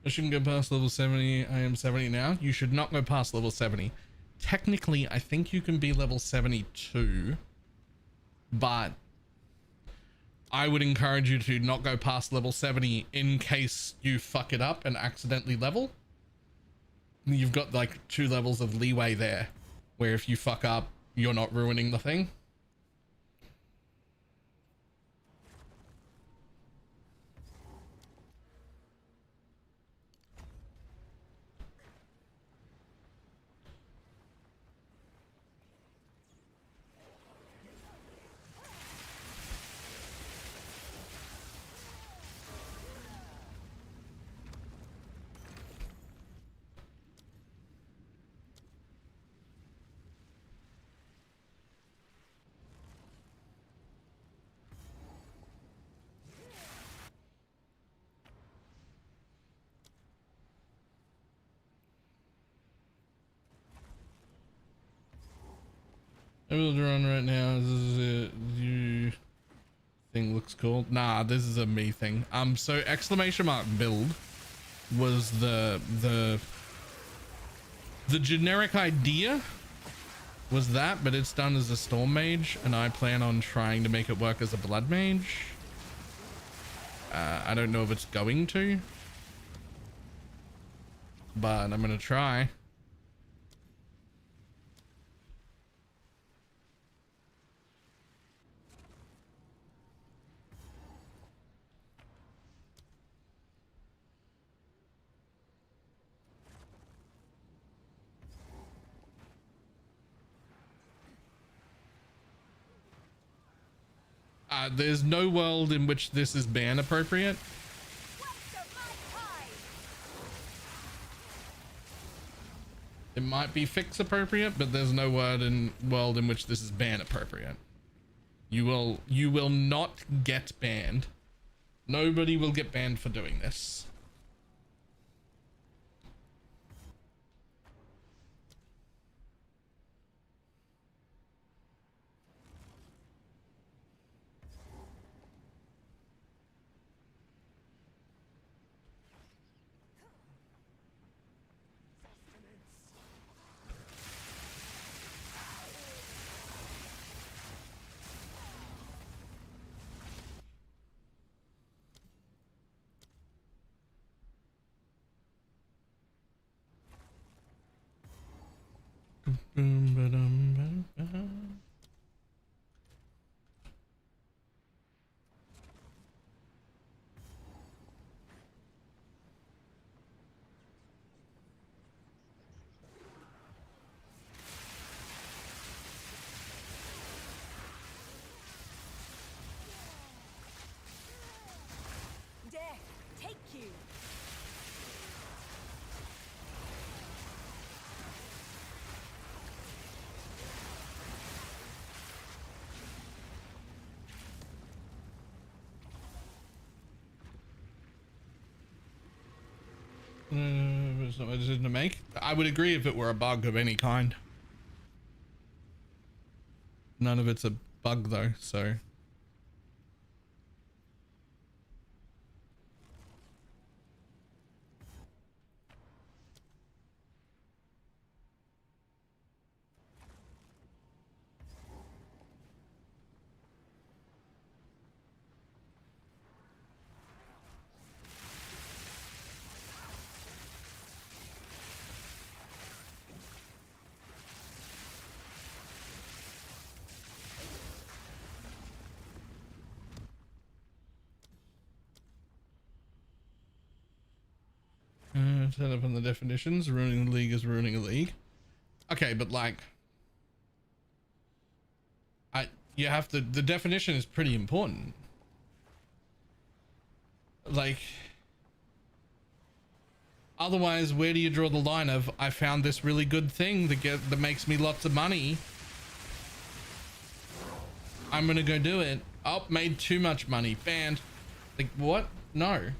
I shouldn't go past level 70. I am 70 now. You should not go past level 70. Technically, I think you can be level 72, but I would encourage you to not go past level 70 in case you fuck it up and accidentally level. You've got like 2 levels of leeway there, where if you fuck up, you're not ruining the thing. Everyone's on right now. This is a new thing, looks cool. Nah, this is a me thing. So exclamation mark build was the generic idea was that, but it's done as a storm mage, and I plan on trying to make it work as a blood mage. I don't know if it's going to, but I'm gonna try. There's no world in which this is ban appropriate. It might be fix appropriate, but there's no world in which this is ban appropriate. You will not get banned. Nobody will get banned for doing this. Death, take you. It's not a decision to make. I would agree if it were a bug of any kind. None of it's a bug though, so. Set up on the definitions. Ruining the league is ruining a league. Okay, but like, you have to. The definition is pretty important. Like, otherwise, where do you draw the line of I found this really good thing that makes me lots of money. I'm gonna go do it. Oh, made too much money. Banned. Like what? No.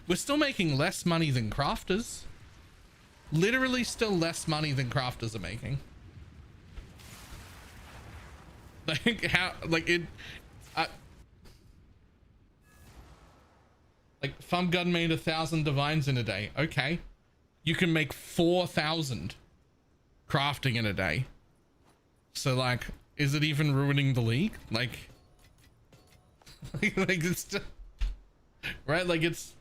We're still making less money than crafters. Literally still less money than crafters are making. Like how, like it, like Thumb Gun made 1,000 divines in a day. Okay. You can make 4,000 crafting in a day. So like, is it even ruining the league? Like it's just, right? Like it's,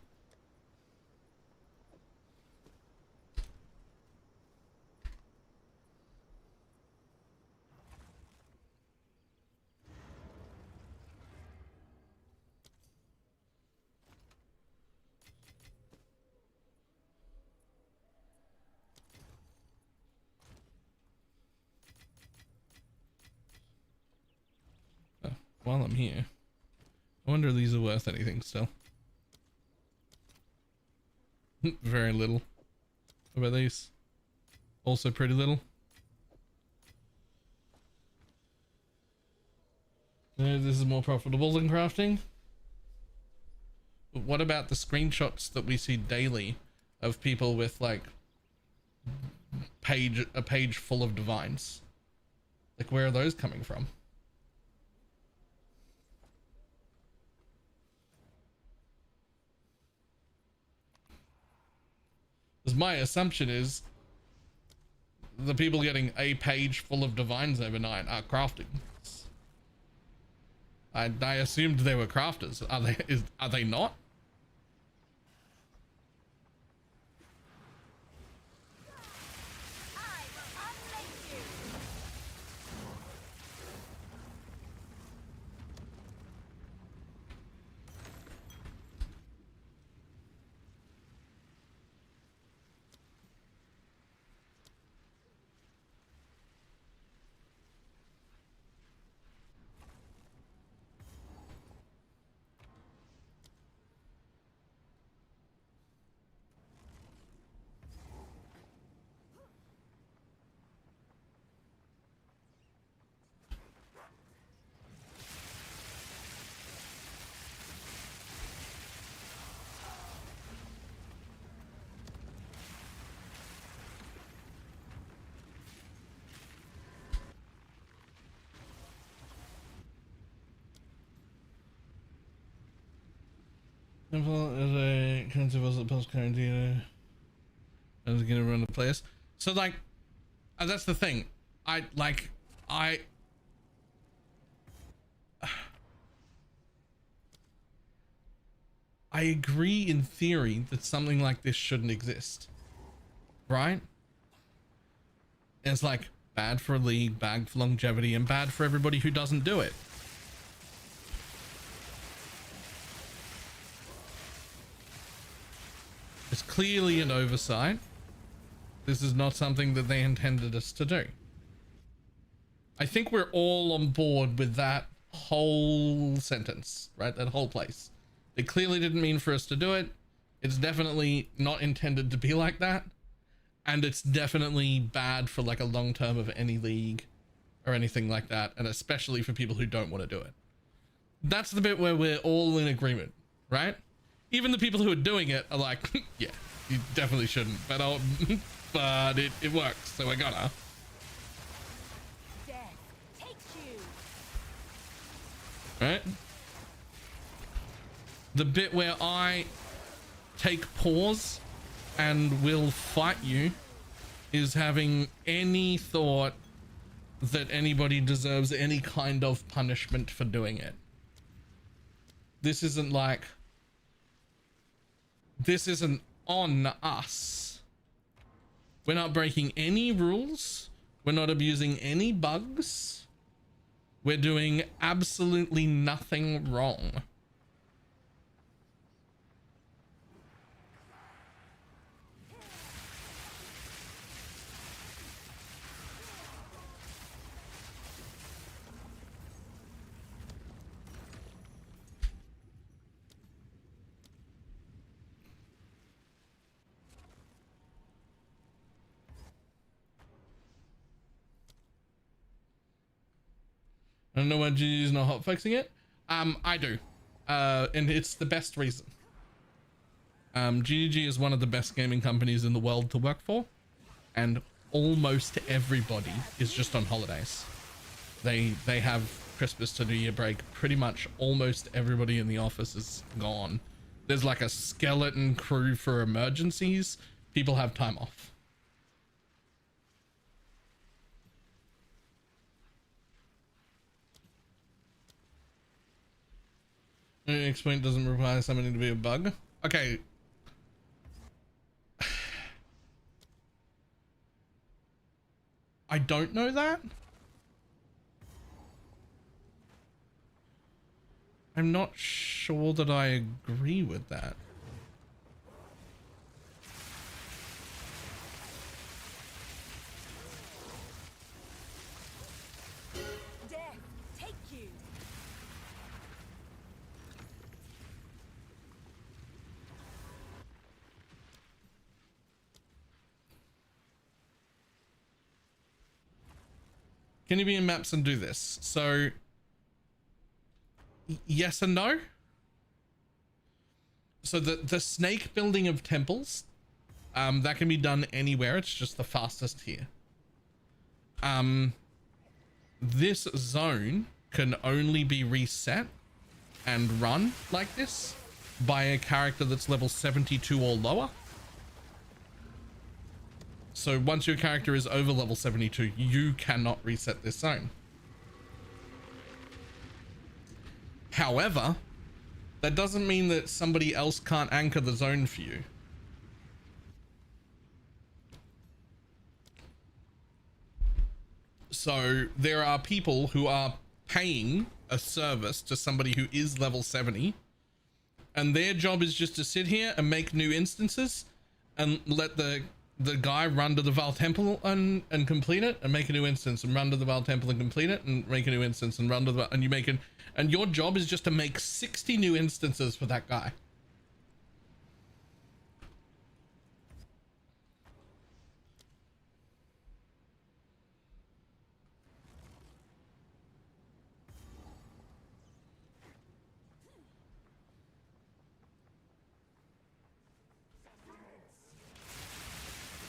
while I'm here, I wonder if these are worth anything still. Very little. What about these? Also pretty little. This is more profitable than crafting. But what about the screenshots that we see daily of people with like a page full of divines? Like, where are those coming from? Because my assumption is the people getting a page full of divines overnight are crafting. I assumed they were crafters. Are they not? As a currency was post quarantine, I was gonna run the place. So like, that's the thing. I agree in theory that something like this shouldn't exist, right? It's like bad for a league, bad for longevity, and bad for everybody who doesn't do it. It's clearly an oversight. This is not something that they intended us to do. I think we're all on board with that whole sentence, right? That whole place. They clearly didn't mean for us to do it. It's definitely not intended to be like that. And it's definitely bad for like a long term of any league or anything like that. And especially for people who don't want to do it. That's the bit where we're all in agreement, right? Even the people who are doing it are like, yeah, you definitely shouldn't, but but it works, so I gotta. Death takes you. Right? The bit where I take pause and will fight you is having any thought that anybody deserves any kind of punishment for doing it. This isn't like, this isn't on us. We're not breaking any rules. We're not abusing any bugs. We're doing absolutely nothing wrong. I don't know why GG's not hotfixing it. I do. And it's the best reason. GG is one of the best gaming companies in the world to work for. And almost everybody is just on holidays. They have Christmas to New Year break. Pretty much almost everybody in the office is gone. there's like a skeleton crew for emergencies, people have time off. Explain doesn't require something to be a bug. Okay. I don't know that. I'm not sure that I agree with that. Death, take you. Can you be in maps and do this? So yes and no. So the snake building of temples, that can be done anywhere. It's just the fastest here. This zone can only be reset and run like this by a character that's level 72 or lower. So once your character is over level 72, you cannot reset this zone. However, that doesn't mean that somebody else can't anchor the zone for you. So there are people who are paying a service to somebody who is level 70, and their job is just to sit here and make new instances and let the guy run to the Val Temple and complete it, and make a new instance and run to the Val Temple and complete it and make a new instance and run to the and you make it, and your job is just to make 60 new instances for that guy.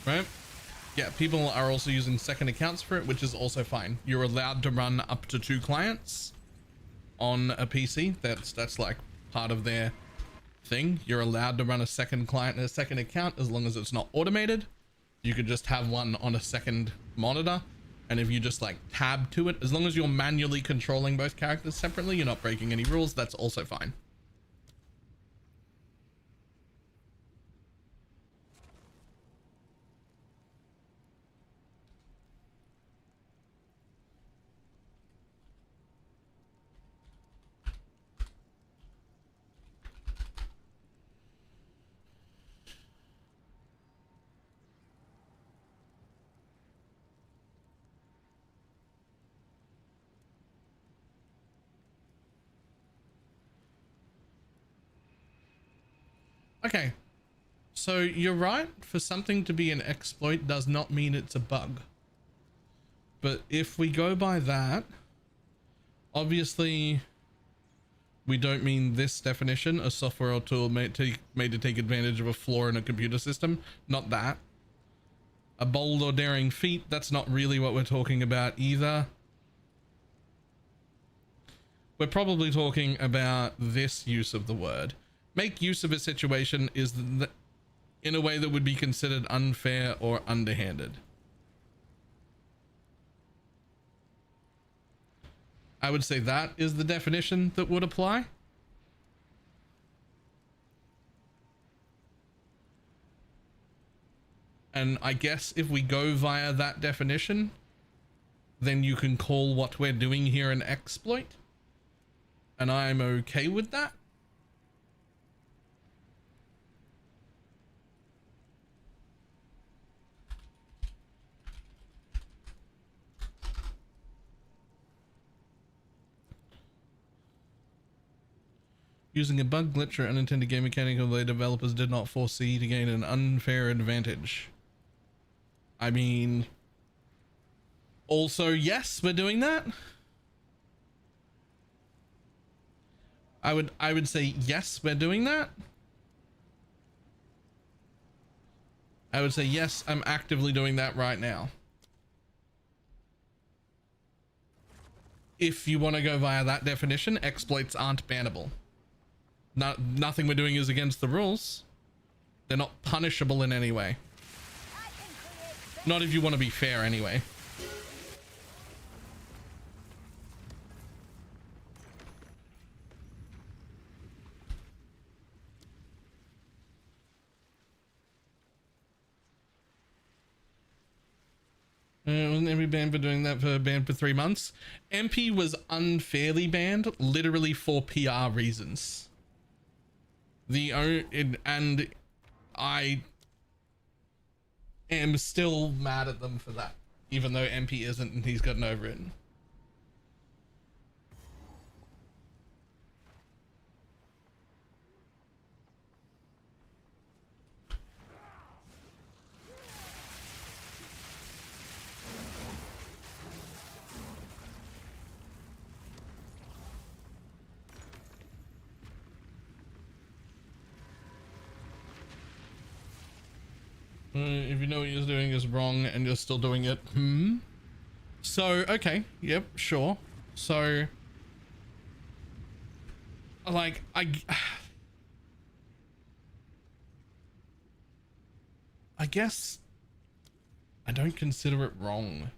Right? Yeah, people are also using second accounts for it, which is also fine. You're allowed to run up to 2 clients on a PC. That's like part of their thing. You're allowed to run a second client and a second account as long as it's not automated. You could just have one on a second monitor, and if you just like tab to it, as long as you're manually controlling both characters separately, you're not breaking any rules, that's also fine. Okay, so you're right. For something to be an exploit does not mean it's a bug. But if we go by that, obviously we don't mean this definition, a software or tool made to take advantage of a flaw in a computer system. Not that. A bold or daring feat, that's not really what we're talking about either. We're probably talking about this use of the word. Make use of a situation is in a way that would be considered unfair or underhanded. I would say that is the definition that would apply. And I guess if we go via that definition, then you can call what we're doing here an exploit. And I'm okay with that. Using a bug, glitch, or unintended game mechanic the developers did not foresee to gain an unfair advantage. I mean, also, yes, we're doing that. I would say yes, we're doing that. I would say yes, I'm actively doing that right now. If you want to go via that definition, exploits aren't bannable. nothing we're doing is against the rules. They're not punishable in any way. Not if you want to be fair anyway. Wasn't every banned for doing that banned for 3 months? MP was unfairly banned, literally for PR reasons. And I am still mad at them for that, even though MP isn't and he's gotten over it. If you know what you're doing is wrong and you're still doing it, So, okay, yep, sure. So, like, I guess I don't consider it wrong.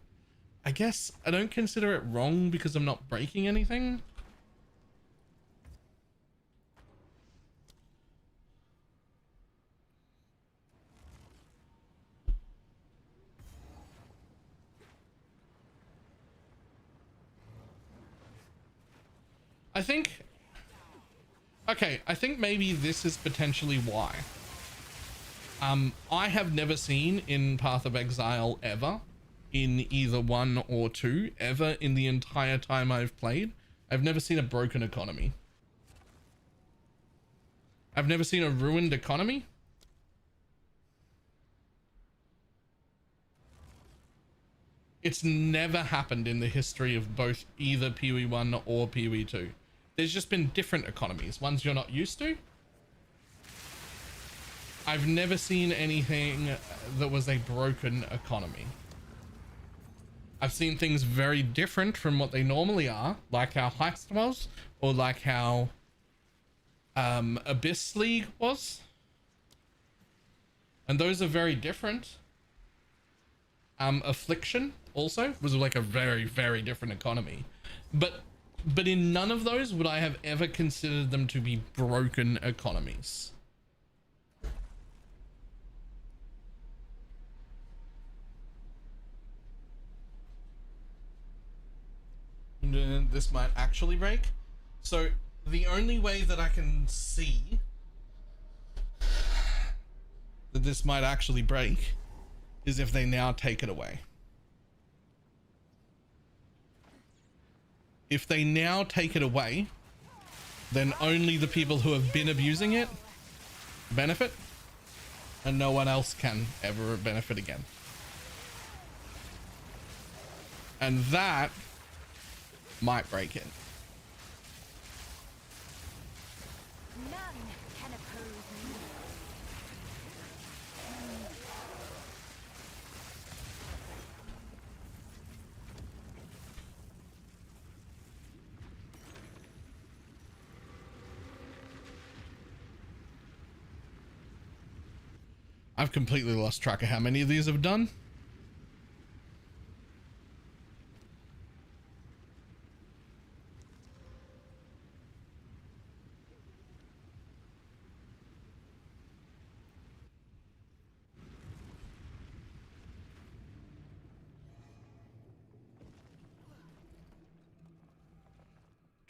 I guess I don't consider it wrong because I'm not breaking anything. I think, okay, I think maybe this is potentially why. I have never seen in Path of Exile ever, in either 1 or 2, ever in the entire time I've played, I've never seen a broken economy. I've never seen a ruined economy. It's never happened in the history of both either PoE 1 or PoE 2. There's just been different economies, ones you're not used to. I've never seen anything that was a broken economy. I've seen things very different from what they normally are, like how Heist was, or like how Abyss League was. And those are very different. Affliction also was like a very, very different economy. But in none of those would I have ever considered them to be broken economies. This might actually break. So the only way that I can see that this might actually break is if they now take it away. If they now take it away, then only the people who have been abusing it benefit, and no one else can ever benefit again. And that might break it. None can oppose me. I've completely lost track of how many of these I've done.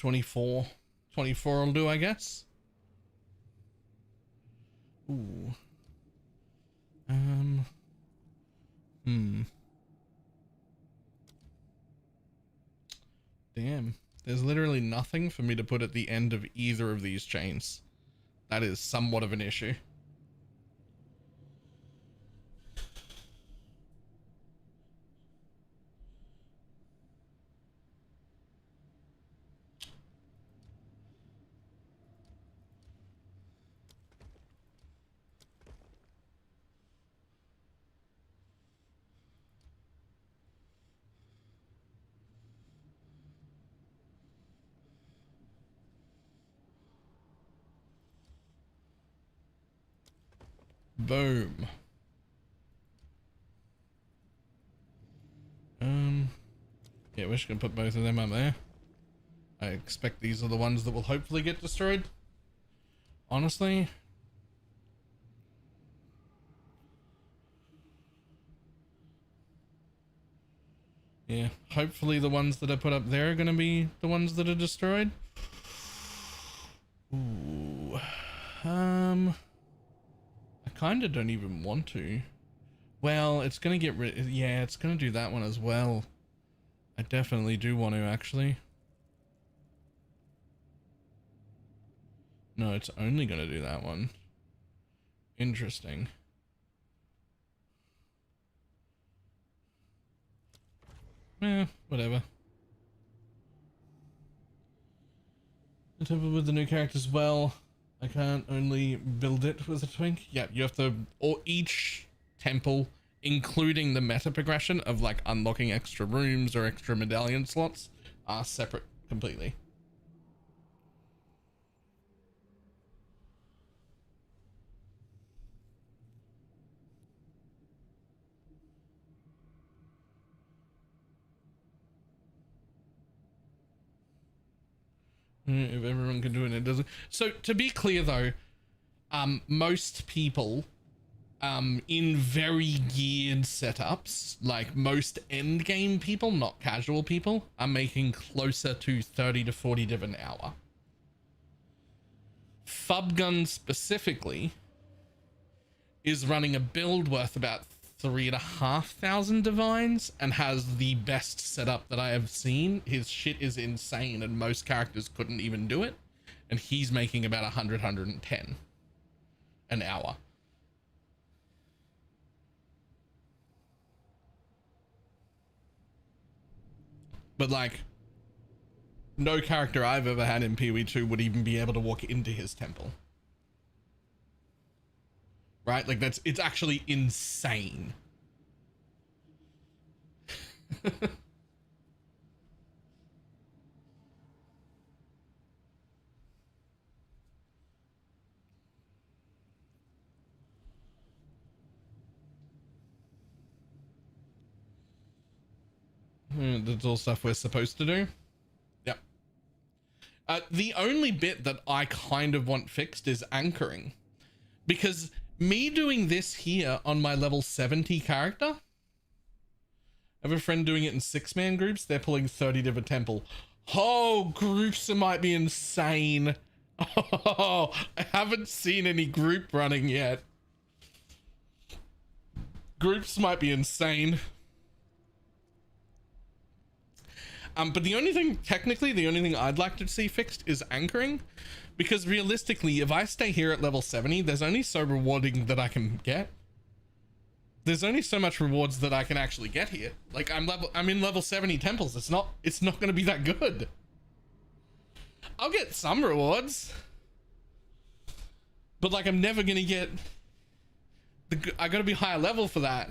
$24 will do, I guess. Ooh. Damn. There's literally nothing for me to put at the end of either of these chains. That is somewhat of an issue. Boom. Yeah, we're just gonna put both of them up there. I expect these are the ones that will hopefully get destroyed. Honestly. Yeah, hopefully the ones that I put up there are gonna be the ones that are destroyed. Ooh. I kinda don't even want to. Well, it's gonna get rid, yeah, it's gonna do that one as well. I definitely do want to, actually. No, it's only gonna do that one. Interesting. Whatever. The temple with the new character as well. I can't only build it with a twink. Yeah, you have to, or each temple, including the meta progression of like unlocking extra rooms or extra medallion slots, are separate completely. If everyone can do it, it doesn't. So to be clear though, most people in very geared setups, like most end game people, not casual people, are making closer to 30 to 40 div an hour. Fubgun specifically is running a build worth about 3,500 divines and has the best setup that I have seen. His shit is insane and most characters couldn't even do it, and he's making about 110 an hour. But like, no character I've ever had in PoE2 would even be able to walk into his temple. Right? Like it's actually insane. That's all stuff we're supposed to do. Yep. The only bit that I kind of want fixed is anchoring, because me doing this here on my level 70 character, I have a friend doing it in 6-man groups. They're pulling 30 div a temple. Oh, groups might be insane. Oh, I haven't seen any group running yet. Groups might be insane. But the only thing, technically, the only thing I'd like to see fixed is anchoring, because realistically, if I stay here at level 70, there's only so rewarding that I can get. There's only so much rewards that I can actually get here. Like I'm in level 70 temples. It's not going to be that good. I'll get some rewards, but like I'm never going to get I got to be higher level for that.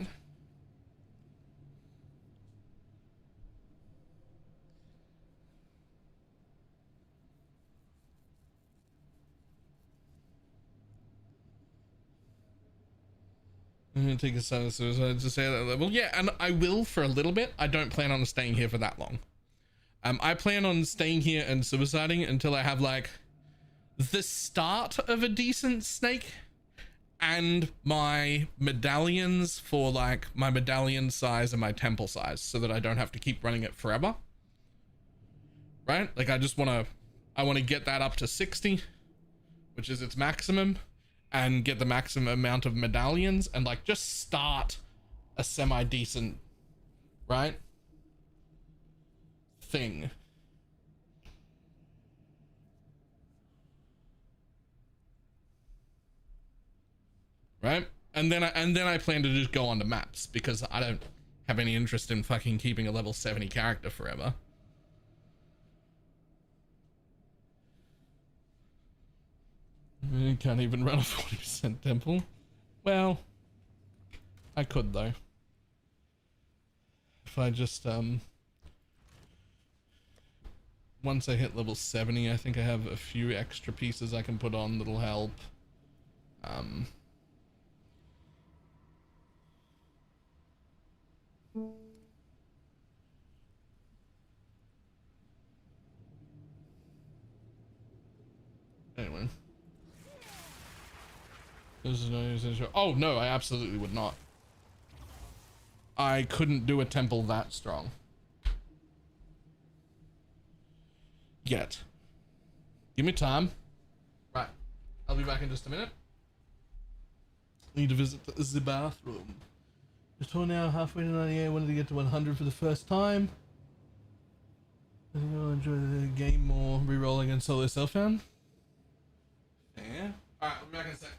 I'm gonna take a side of suicide to stay at that level. Yeah, and I will for a little bit. I don't plan on staying here for that long. I plan on staying here and suiciding until I have like the start of a decent snake and my medallions for like my medallion size and my temple size, so that I don't have to keep running it forever. Right? Like I want to get that up to 60, which is its maximum, and get the maximum amount of medallions and like just start a semi-decent, right, thing. Right? And then I plan to just go on to maps, because I don't have any interest in fucking keeping a level 70 character forever. You can't even run a 40% temple. Well, I could though. If I just once I hit level 70, I think I have a few extra pieces I can put on that'll help. This is no. Oh no, I absolutely would not. I couldn't do a temple that strong. Yet. Give me time. Right. I'll be back in just a minute. Need to visit the bathroom. Just now halfway to 98. Wanted to get to 100 for the first time. I think I'll enjoy the game more. Rerolling and solo self-found. Yeah. Alright, I'll be back in a sec.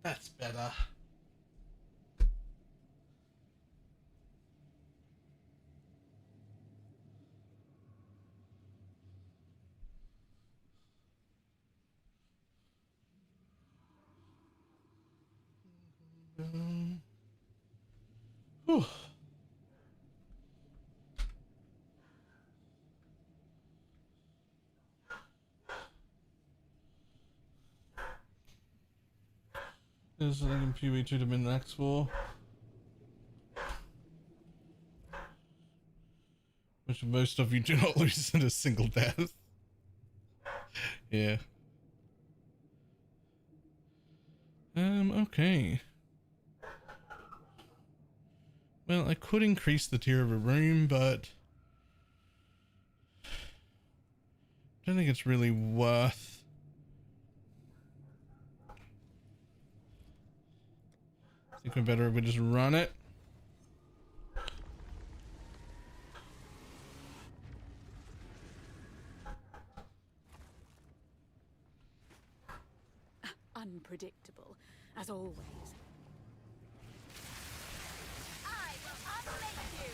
That's better. Whew. There's an PvE 2 to min-max for. Which most of you do not lose in a single death. Yeah. Okay. Well, I could increase the tier of a room, but I don't think it's really worth. I think we're better if we just run it. Unpredictable, as always. I will unmake you.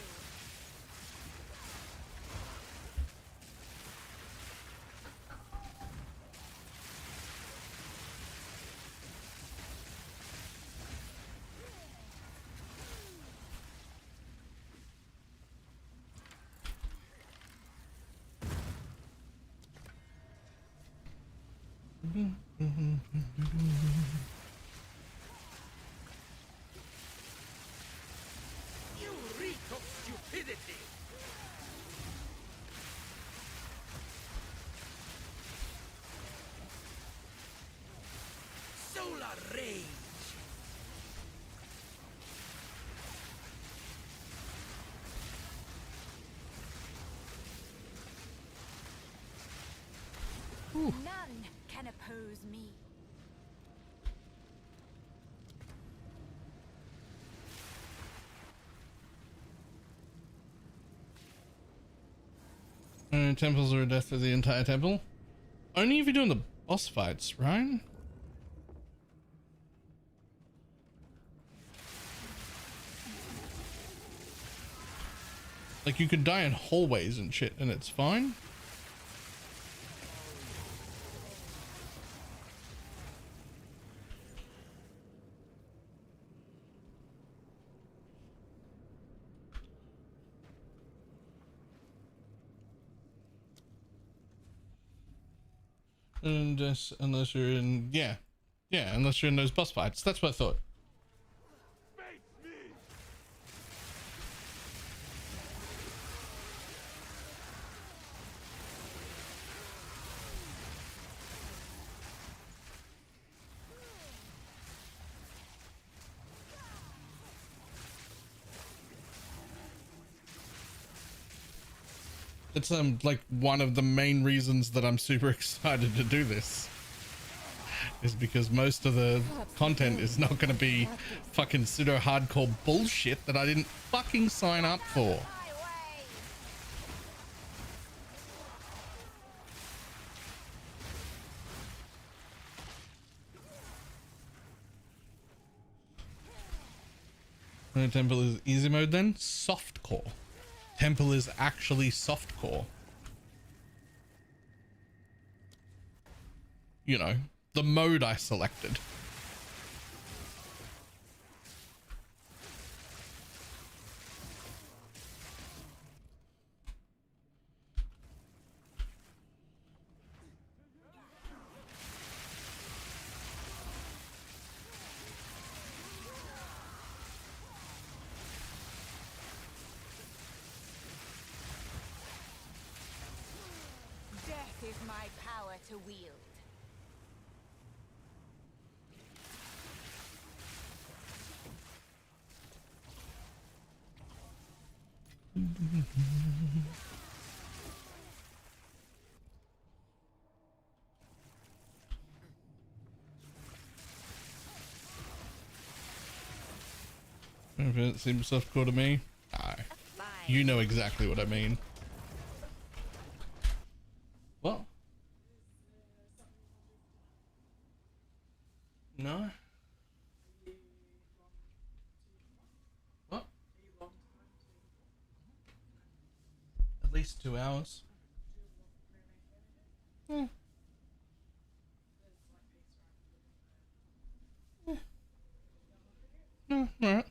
You reek of stupidity! Solar rage! None can oppose me. Temples are a death for the entire temple. Only if you're doing the boss fights, right? Like you could die in hallways and shit and it's fine. And unless you're in, yeah, unless you're in those boss fights. That's what I thought. It's like one of the main reasons that I'm super excited to do this is because most of the content is not going to be fucking pseudo hardcore bullshit that I didn't fucking sign up for. Temple is easy mode then? Softcore. Temple is actually softcore. You know, the mode I selected. Death is my power to wield. If it seems softcore to me, you know exactly what I mean. What? No? least 2 hours. Hmm. Alright.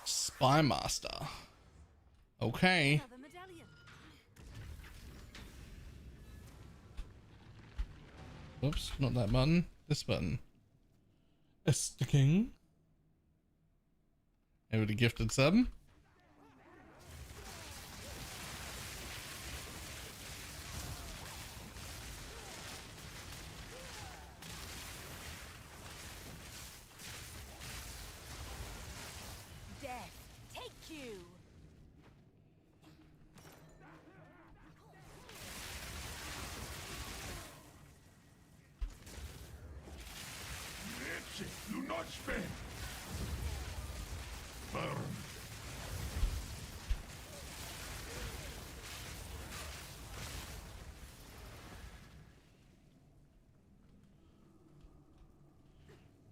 Spy Master. Okay. Oops, not that button. This button. A sticking. Able to gifted sub. Death, take you. Leche, do not spend. Burn.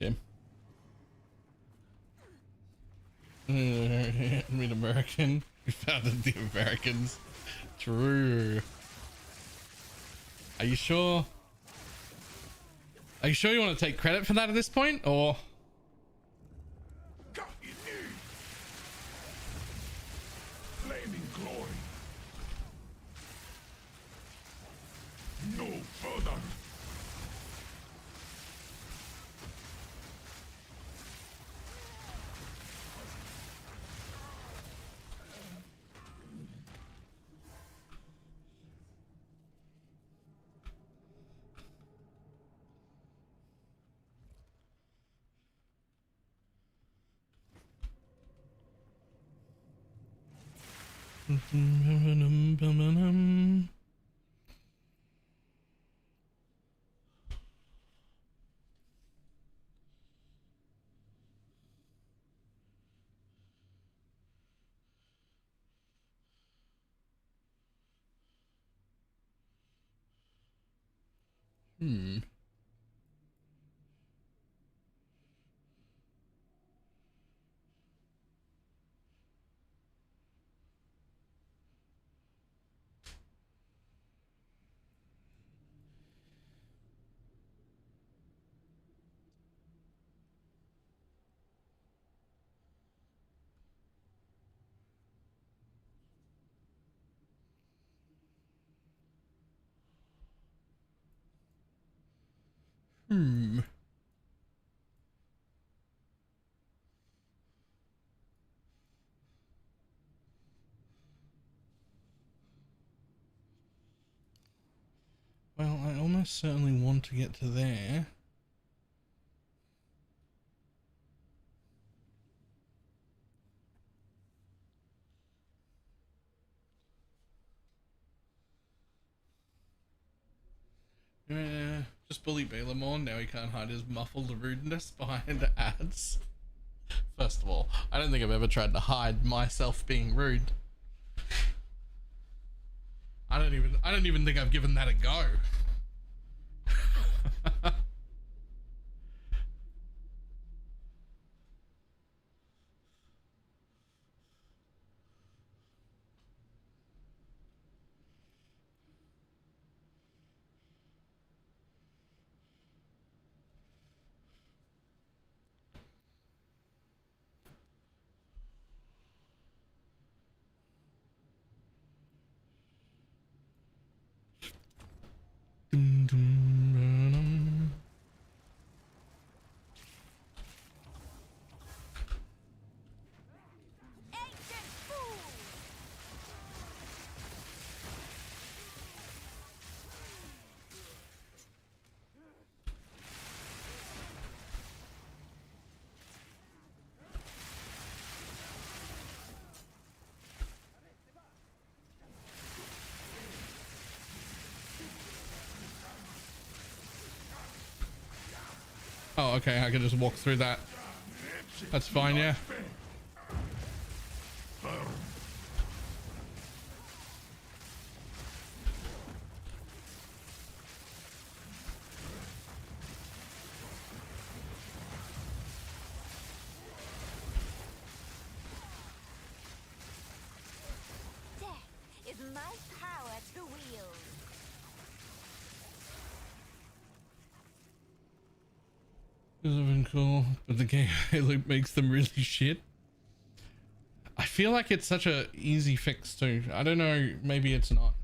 Damn. Meet American. We founded the Americans. True. Are you sure? Are you sure you want to take credit for that at this point, or? Flaming glory. No further. Well, I almost certainly want to get to there. Just bully Baylor more. Now he can't hide his muffled rudeness behind ads. First of all, I don't think I've ever tried to hide myself being rude. I don't even think I've given that a go. Oh, okay, I can just walk through that. That's fine, yeah. Death is my power to wield. This has been cool, but the game loop makes them really shit. I feel like it's such a easy fix too. I don't know, maybe it's not.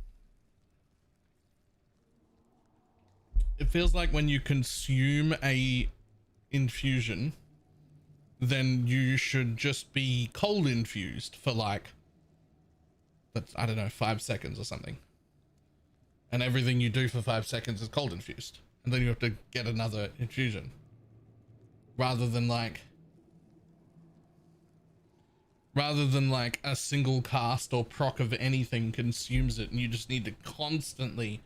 It feels like when you consume a infusion, then you should just be cold infused for like, I don't know, 5 seconds or something. And everything you do for 5 seconds is cold infused. And then you have to get another infusion. Rather than like a single cast or proc of anything consumes it and you just need to constantly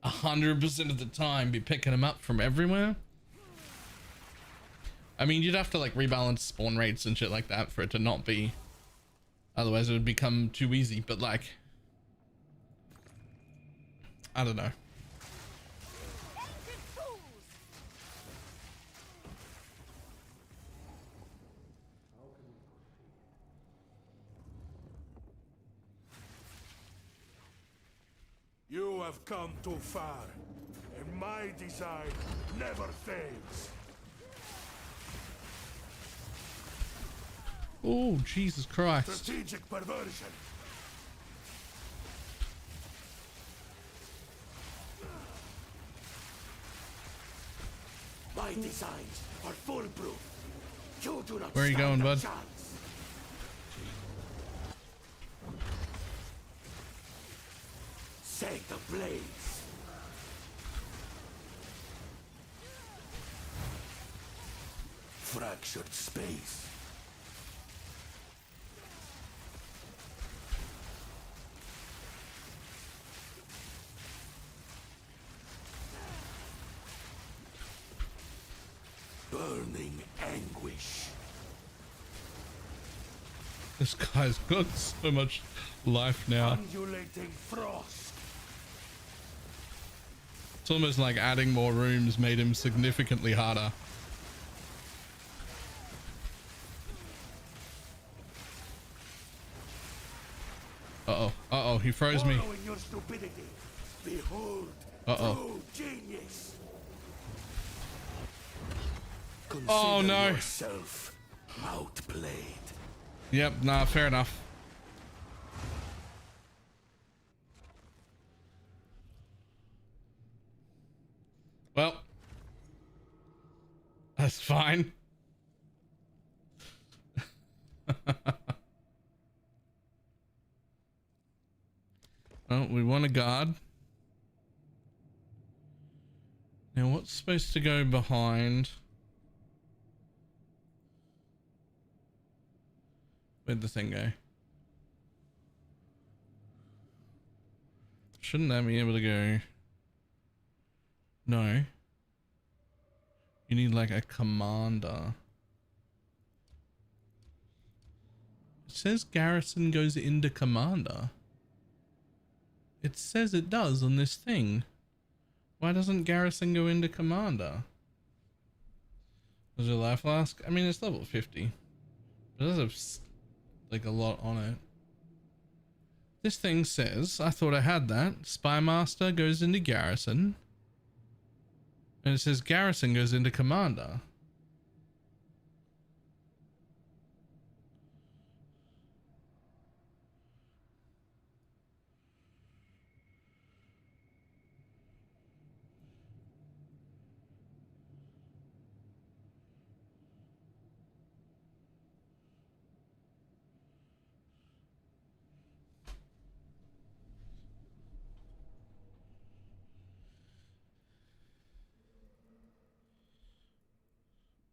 100% of the time be picking them up from everywhere. I mean, you'd have to like rebalance spawn rates and shit like that for it to not be, otherwise it would become too easy, but like, I don't know. You have come too far, and my design never fails. Oh, Jesus Christ. Strategic perversion. My designs are foolproof. You do not Where are you stand going, a bud? chance. Set ablaze. Fractured space. Burning anguish. This guy's got so much life now. Undulating frost. It's almost like adding more rooms made him significantly harder. Uh-oh. Uh-oh, he froze me. Following your stupidity. Behold, Uh-oh. true genius. Oh, Consider no. yourself outplayed. Yep, nah, fair enough. Well, that's fine. Well, we want a guard. Now, what's supposed to go behind? Where'd the thing go? Shouldn't that be able to go? No. You need like a commander. It says garrison goes into commander. It says it does on this thing. Why doesn't garrison go into commander? Was your life flask? I mean, it's level 50. But it does have like a lot on it. This thing says, I thought I had that. Spy Master goes into garrison. And it says garrison goes into commander.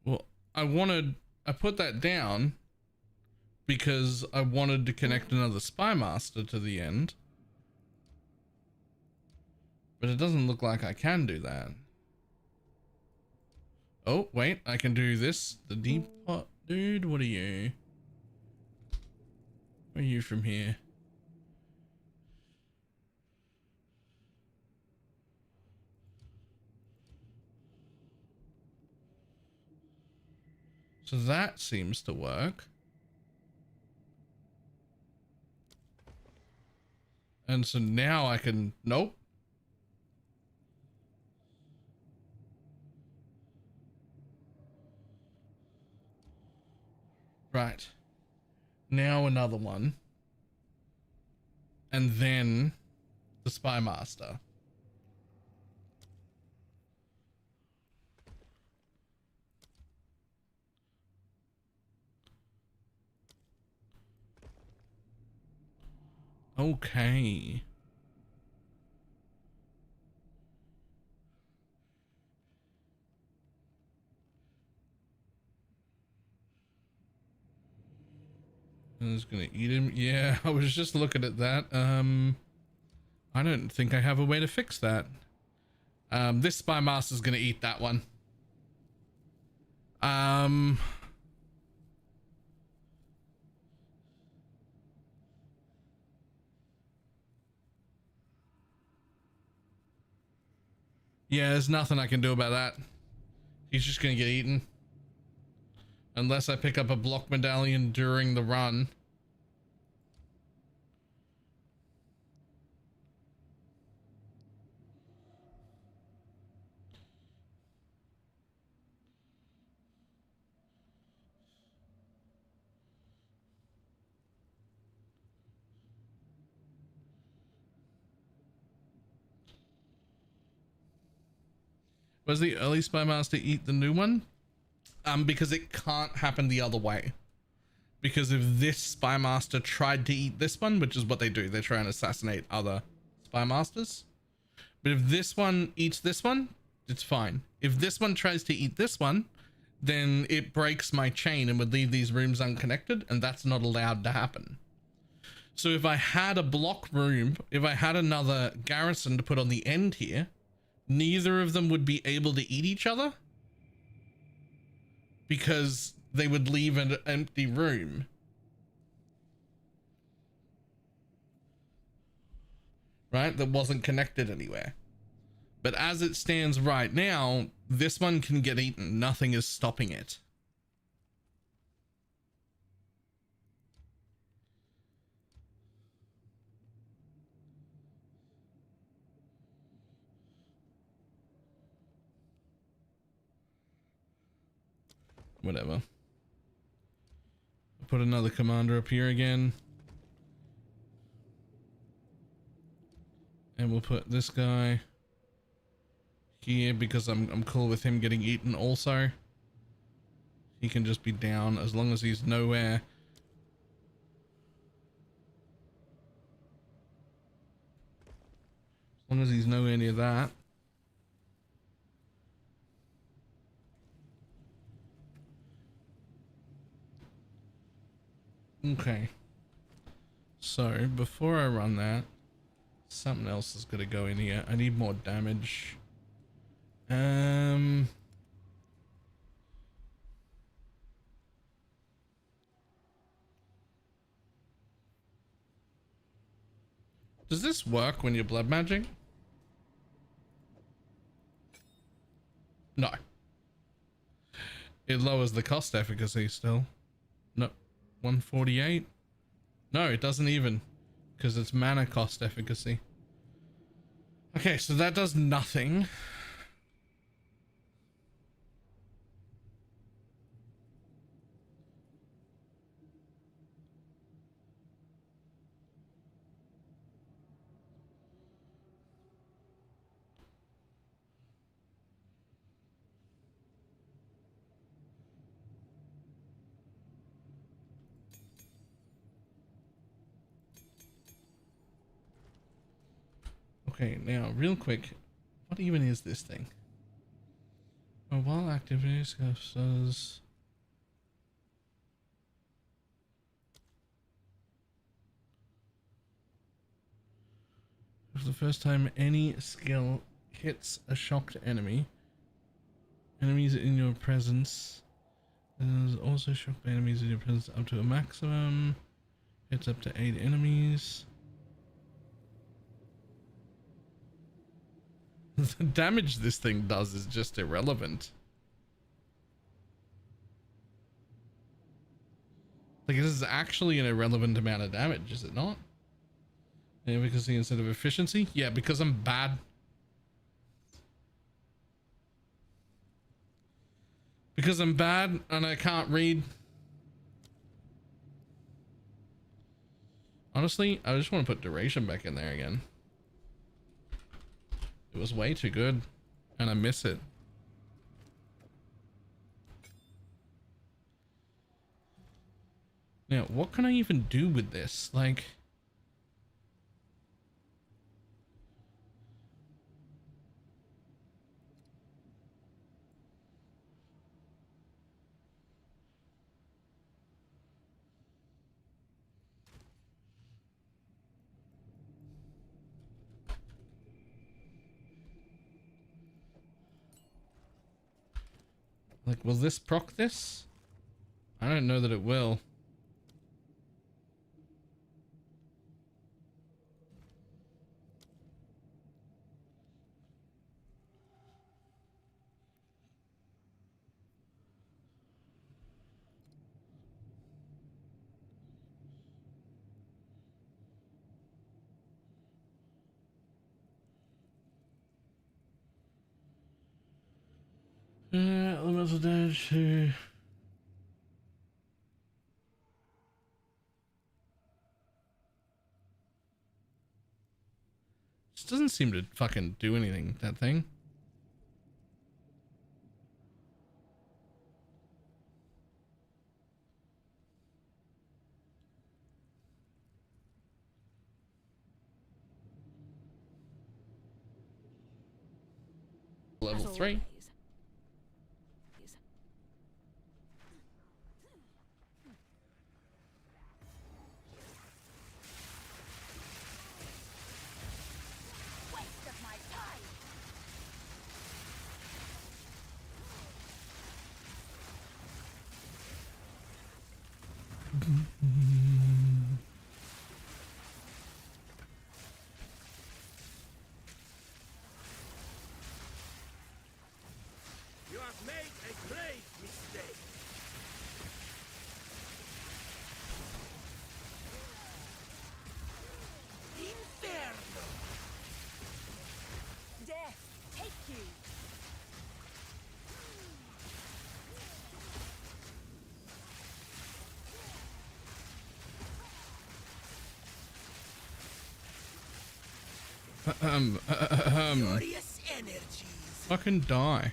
Well, I put that down because I wanted to connect another Spy Master to the end. But it doesn't look like I can do that. Oh, wait, I can do this. The deep pot. Dude, what are you? Where are you from here? So that seems to work. And so now I can, nope. Right. Now another one. And then the Spy Master. Okay. I was gonna eat him. Yeah, I was just looking at that. I don't think I have a way to fix that. This Spy Master's gonna eat that one. Yeah, there's nothing I can do about that. He's just gonna get eaten. Unless I pick up a block medallion during the run. Was the early Spy Master eat the new one? Because it can't happen the other way. Because if this Spy Master tried to eat this one, which is what they do, they try and assassinate other Spy Masters. But if this one eats this one, it's fine. If this one tries to eat this one, then it breaks my chain and would leave these rooms unconnected, and that's not allowed to happen. So if I had a block room, if I had another garrison to put on the end here, neither of them would be able to eat each other because they would leave an empty room. Right? That wasn't connected anywhere. But as it stands right now, this one can get eaten. Nothing is stopping it. Whatever. Put another commander up here again. And we'll put this guy here because I'm cool with him getting eaten also. He can just be down as long as he's nowhere. As long as he's nowhere near that. Okay. So before I run that, something else is gonna go in here. I need more damage. Does this work when you're blood magic? No. It lowers the cost efficacy still. No. 148? No, it doesn't even. Because it's mana cost efficacy. Okay, so that does nothing. Okay, now real quick, what even is this thing? Oh, while activity says for the first time any skill hits a shocked enemy, Enemies in your presence. There's also shock by enemies in your presence up to a maximum. It's up to 8 enemies. The damage this thing does is just irrelevant. Like, it is actually an irrelevant amount of damage, is it not? Yeah, because instead of efficiency? Yeah, because I'm bad. Because I'm bad and I can't read. Honestly, I just want to put duration back in there again. It was way too good and I miss it. Now, what can I even do with this? Like... Like, will this proc this? I don't know that it will. Elemental damage to... This doesn't seem to fucking do anything, that thing. Level 3. You have made a grave mistake. Inferno! Death, take you. Glorious energies. Fucking die.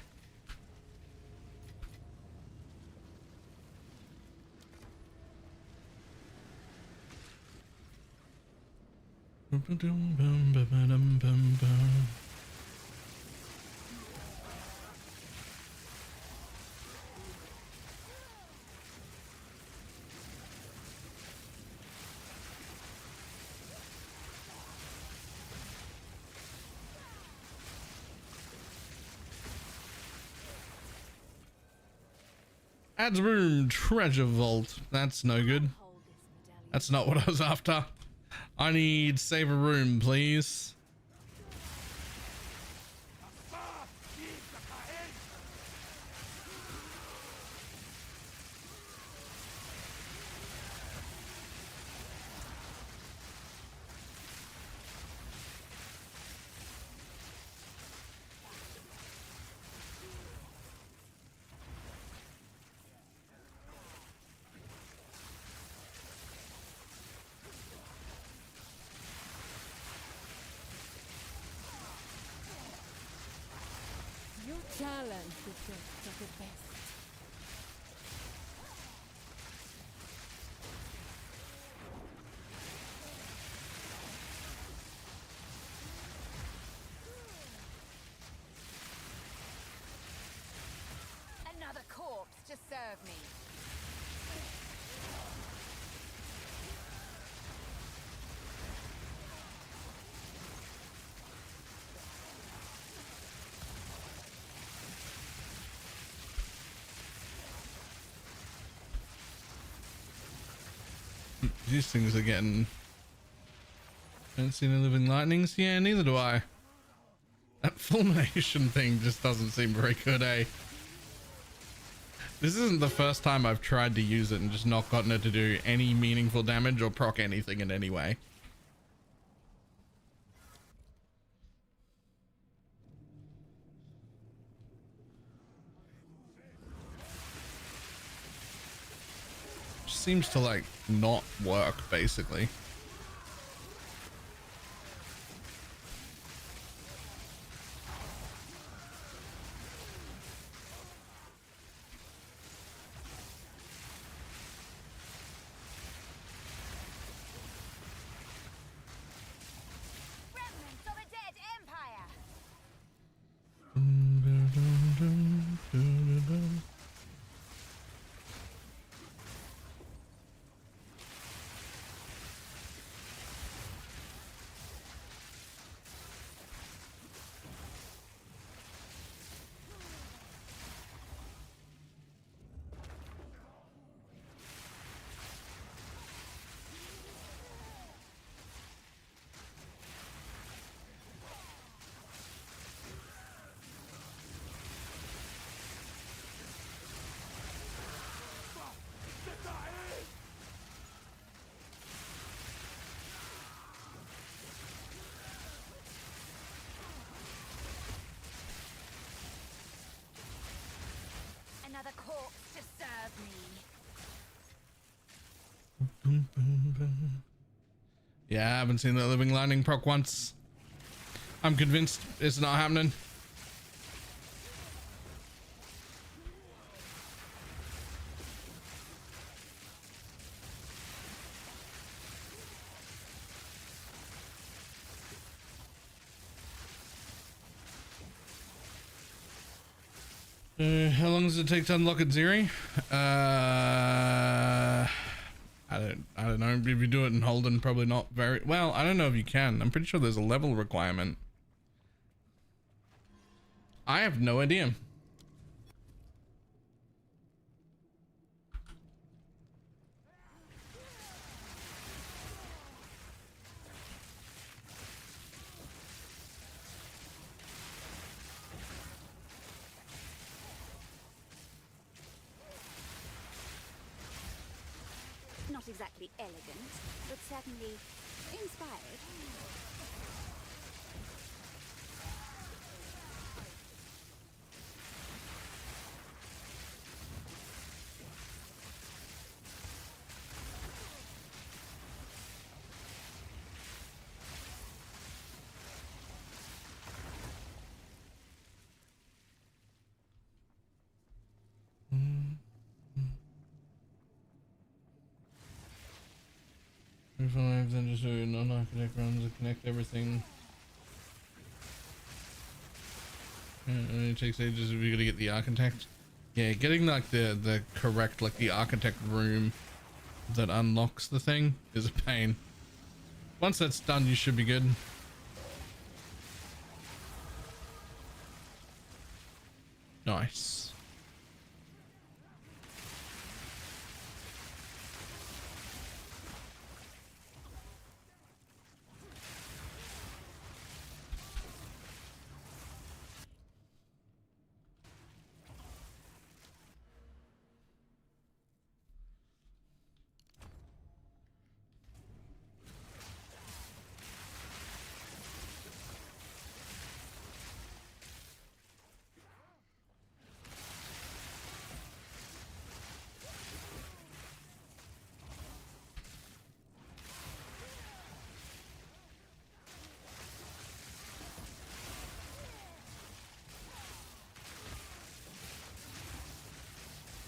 Adds room treasure vault. That's no good. That's not what I was after. I need save a room, please. Your talent is just the best. Another corpse to serve me. these things are getting... Don't see any living lightnings. Yeah, neither do I. That fulmination thing just doesn't seem very good, eh? This isn't the first time I've tried to use it and just not gotten it to do any meaningful damage or proc anything in any way. Seems to like not work basically. Remnants of a dead empire. Another corpse to serve me. Yeah, I haven't seen that living lightning proc once. I'm convinced it's not happening. How long does it take to unlock it, Ziri? I don't know. If you do it in Holden, probably not very well. I don't know if you can. I'm pretty sure there's a level requirement. I have no idea. Not exactly elegant, but certainly inspired. Then just do non-architect runs and connect everything. It takes ages if you gotta get the architect. Yeah, getting like the correct, like the architect room that unlocks the thing is a pain. Once that's done, you should be good. Nice.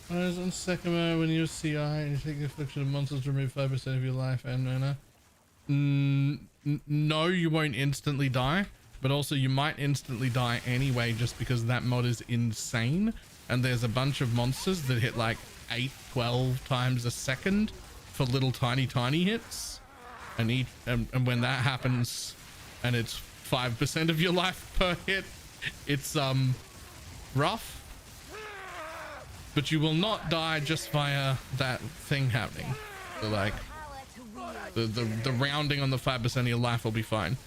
Whereas on Sekimo, when you're CI and you take the affliction of monsters, remove 5% of your life and mana. No, you won't instantly die, but also you might instantly die anyway just because that mod is insane. And there's a bunch of monsters that hit like 8, 12 times a second for little tiny hits. And when that happens and it's 5% of your life per hit, it's rough. But you will not die just via that thing happening. So like, The rounding on the 5% of your life will be fine.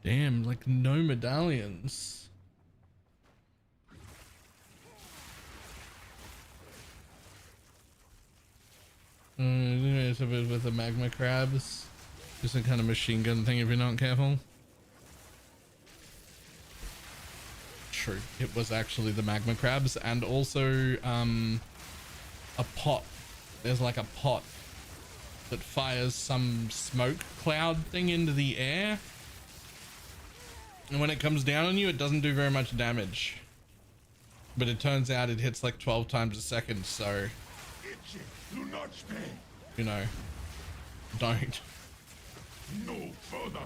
Damn, like no medallions. It's a bit with the magma crabs. Just a kind of machine gun thing if you're not careful. True, it was actually the magma crabs, and also a pot. There's like a pot that fires some smoke cloud thing into the air. And when it comes down on you, it doesn't do very much damage. But it turns out it hits like 12 times a second, so... You know, don't. No further.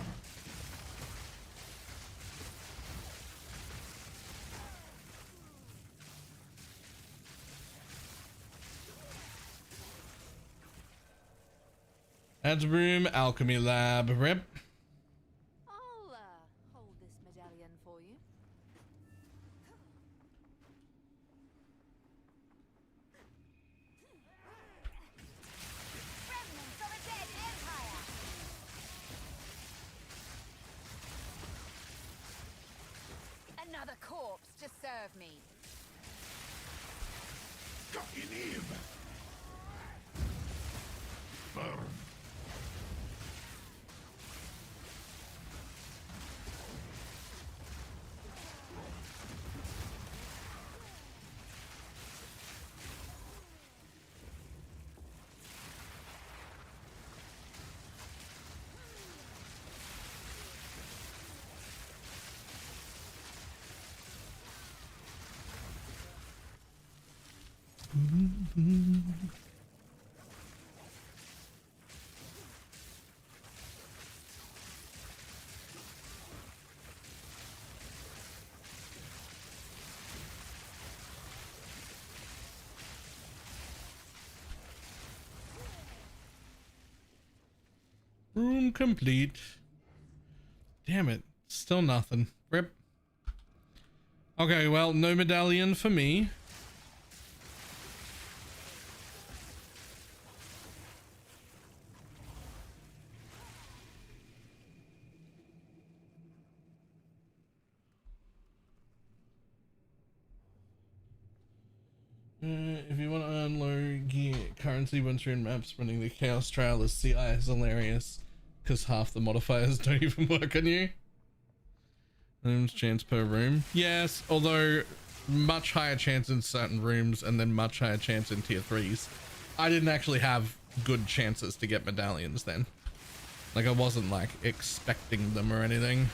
Ad's room, alchemy lab, rip. I'll hold this medallion for you. Remnants of a dead empire. Another corpse to serve me. Burn. Room complete. Damn it. Still nothing. Rip. Okay, well, no medallion for me. If you want to earn low gear currency once you're in maps, running the Chaos Trail as CI is hilarious because half the modifiers don't even work on you. Chance per room. Yes, although much higher chance in certain rooms and then much higher chance in tier 3s. I didn't actually have good chances to get medallions then. Like I wasn't like expecting them or anything.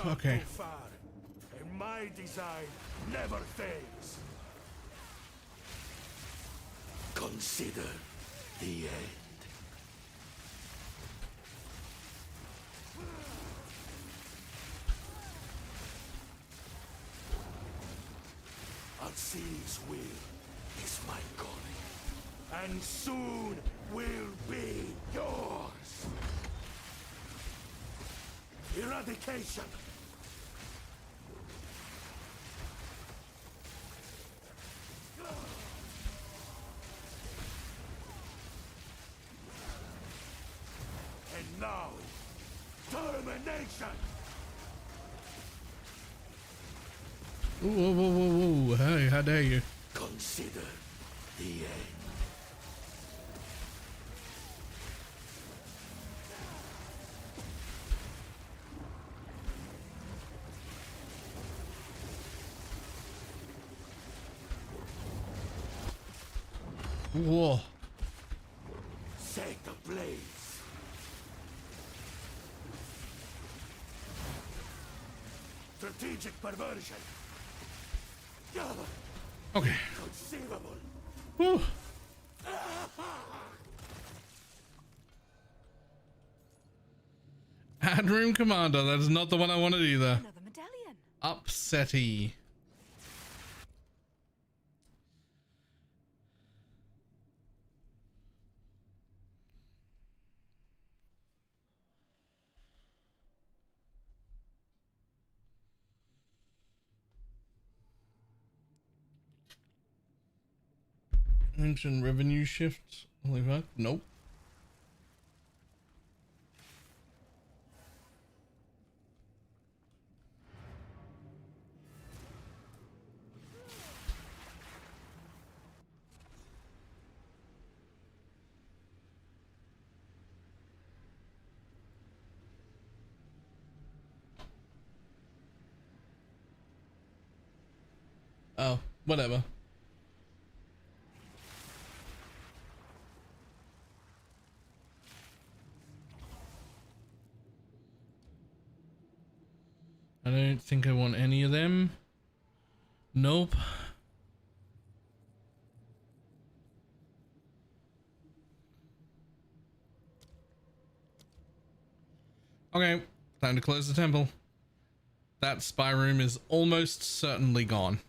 Okay. Too far, and my design never fails. Consider the end. Alcini's will is my calling, and soon will be yours. Eradication. now. Termination. Whoa, whoa, whoa, whoa, whoa. Hey, how dare you? Consider the end. Whoa. Set the blaze. Strategic perversion. Okay. Conceivable. Whew. Ad room commander. That's not the one I wanted either. Another medallion. Upsetty. Mention revenue shift. Holy fuck. Nope. Oh, whatever. I don't think I want any of them. Nope. Okay, time to close the temple. That spy room is almost certainly gone.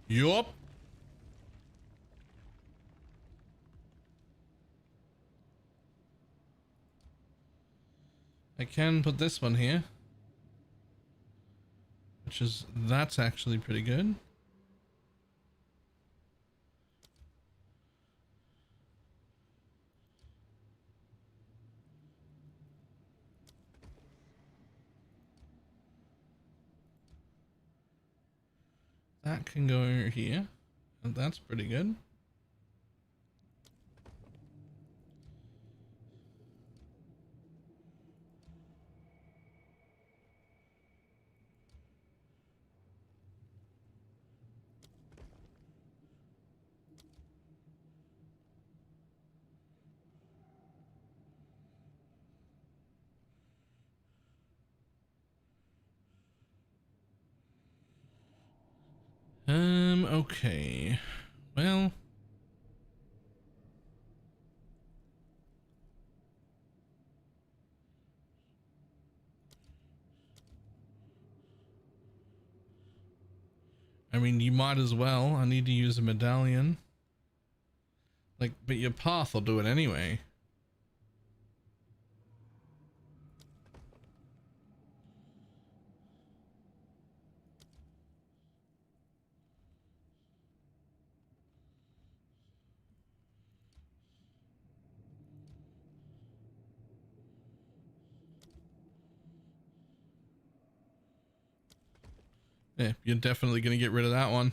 Yup. I can put this one here, that's actually pretty good. That can go here, and that's pretty good. Okay. Well, I mean, you might as well. I need to use a medallion. Like, but your path will do it anyway. Yeah, you're definitely gonna get rid of that one.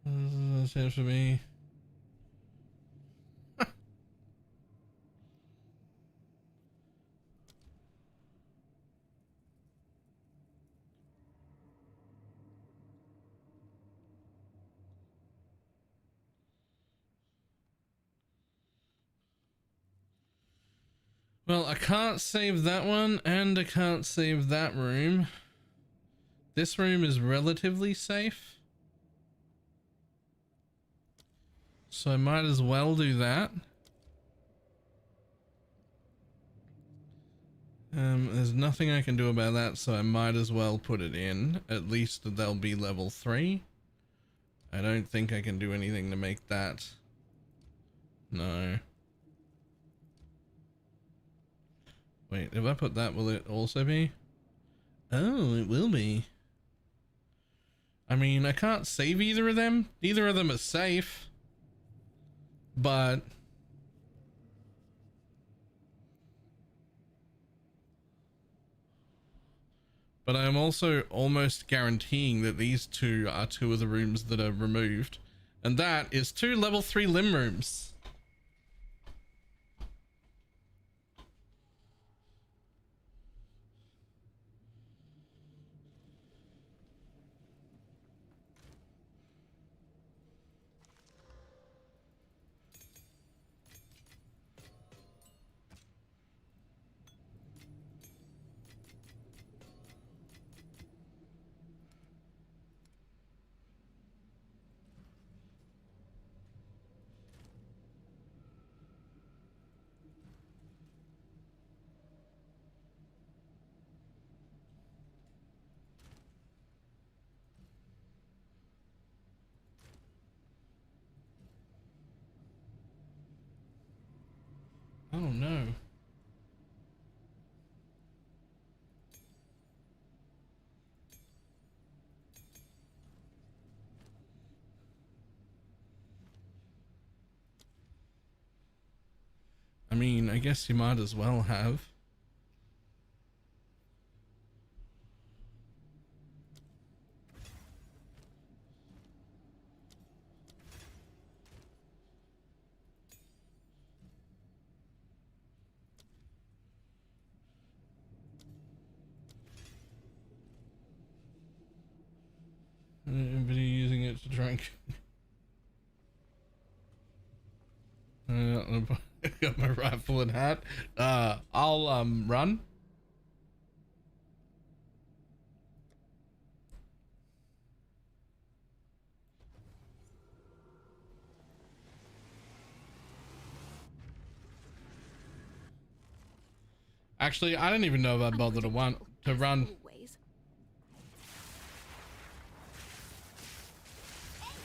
That's it for me. Well, I can't save that one, and I can't save that room. This room is relatively safe, so I might as well do that. There's nothing I can do about that, so I might as well put it in. At least they'll be level 3. I don't think I can do anything to make that. No. Wait, if I put that, will it also be? Oh, it will be. I mean, I can't save either of them. Neither of them are safe. But I'm also almost guaranteeing that these two are two of the rooms that are removed. And that is 2 level 3 limb rooms. Oh no. I mean, I guess you might as well have. Anybody using it to drink? Got my rifle and hat. I'll run. Actually, I don't even know if I'd bother to run.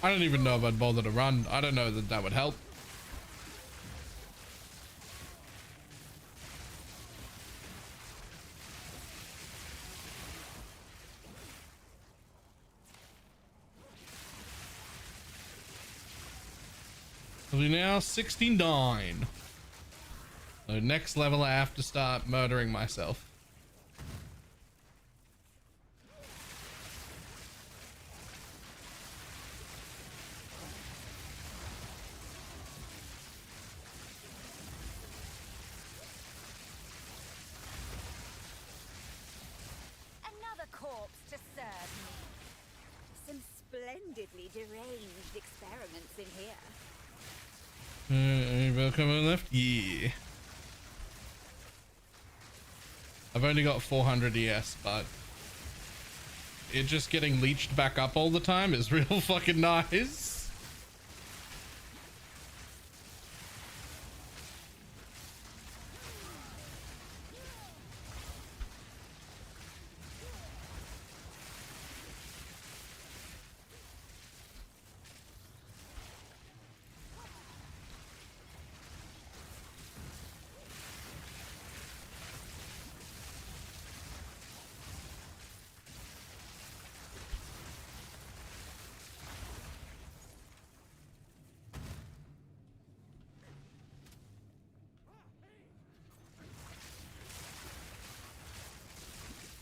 I don't even know if I'd bother to run. I don't know that that would help. We're now 69. So next level I have to start murdering myself. Another corpse to serve me. Some splendidly deranged experiments in here. Anybody coming left? Yeah. I've only got 400 ES, but it just getting leeched back up all the time is real fucking nice.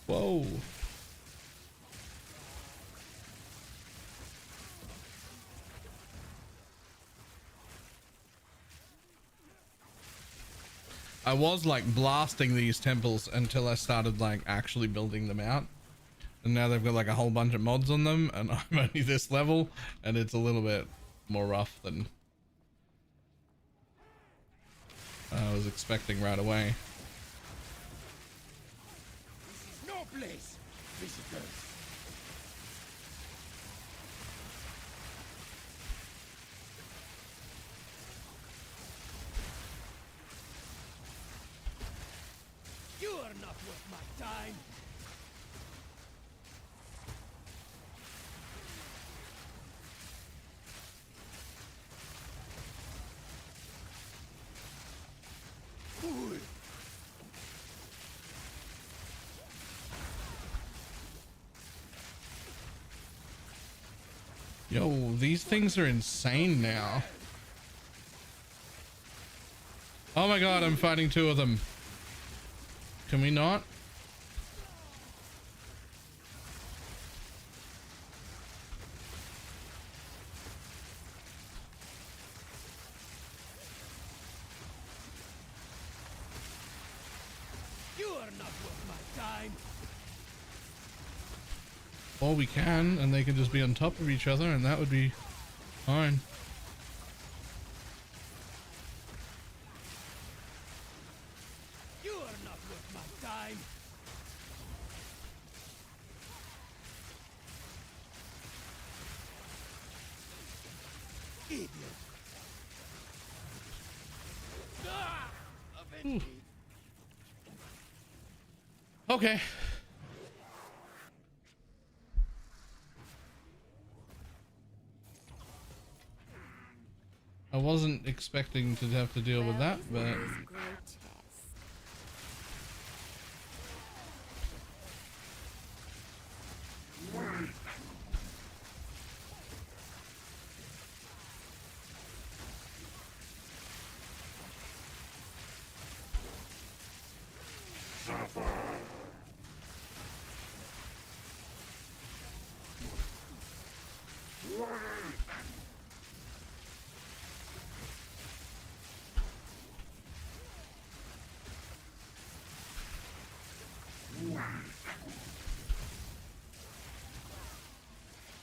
Whoa. I was like blasting these temples until I started like actually building them out. And now they've got like a whole bunch of mods on them and I'm only this level and it's a little bit more rough than I was expecting right away. This is no place, visitors. You are not worth my time. Fool. Yo, these things are insane now. Oh my god, I'm fighting two of them. Can we not? You are not worth my time. Or we can, and they can just be on top of each other, and that would be fine. You are not worth my time. Idiot. Ah! Avenge me. Okay. I wasn't expecting to have to deal with that, but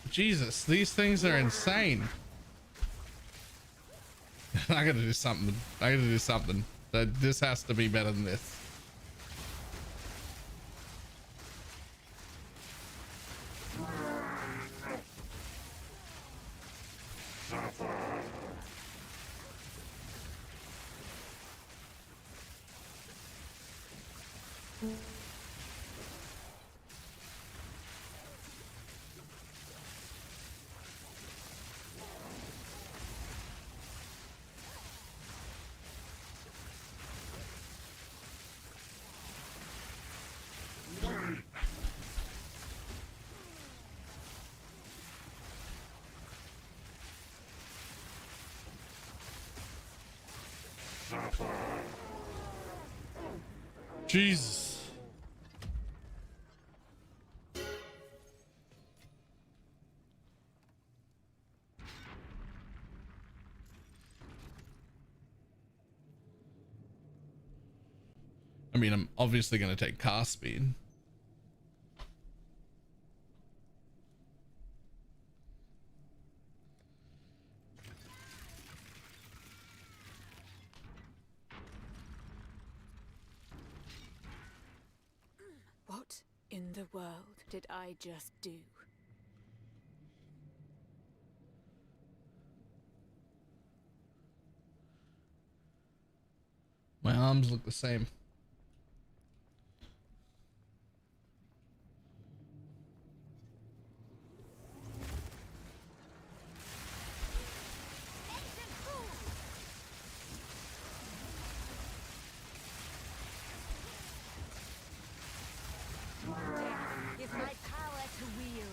Jesus, these things are insane. I gotta do something. I gotta do something. This has to be better than this. Jesus. I mean, I'm obviously going to take cast speed. What in the world did I just do? My arms look the same. Death is my power to wield.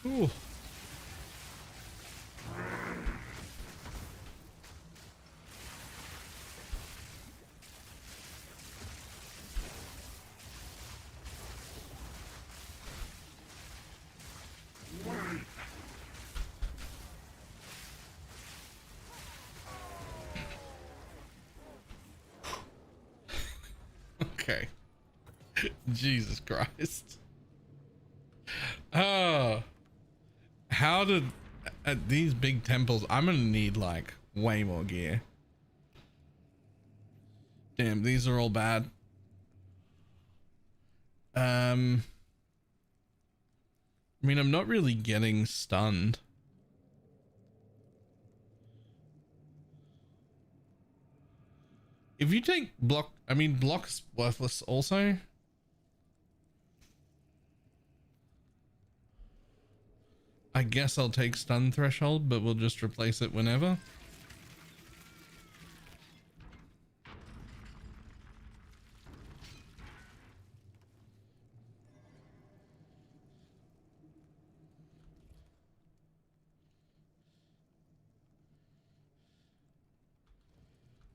Ooh. Okay. Jesus Christ. Oh. At these big temples, I'm gonna need like way more gear. Damn, these are all bad. I mean, I'm not really getting stunned. If you take block, I mean, block's worthless also. I guess I'll take stun threshold, but we'll just replace it whenever.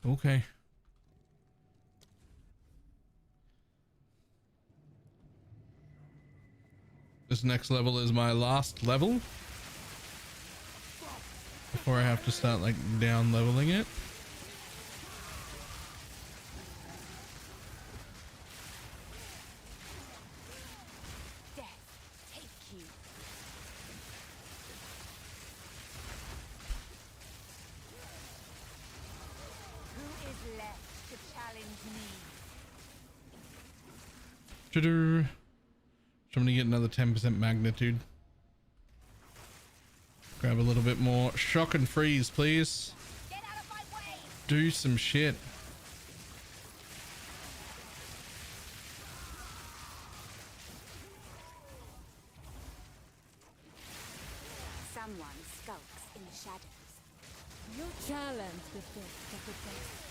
Okay. This next level is my last level before I have to start like down leveling it. Death, take you. Who is left to challenge me? So I'm gonna get another 10% magnitude. Grab a little bit more shock and freeze, please. Get out of my way. Do some shit. Someone skulks in the shadows. You challenge the fate of the best.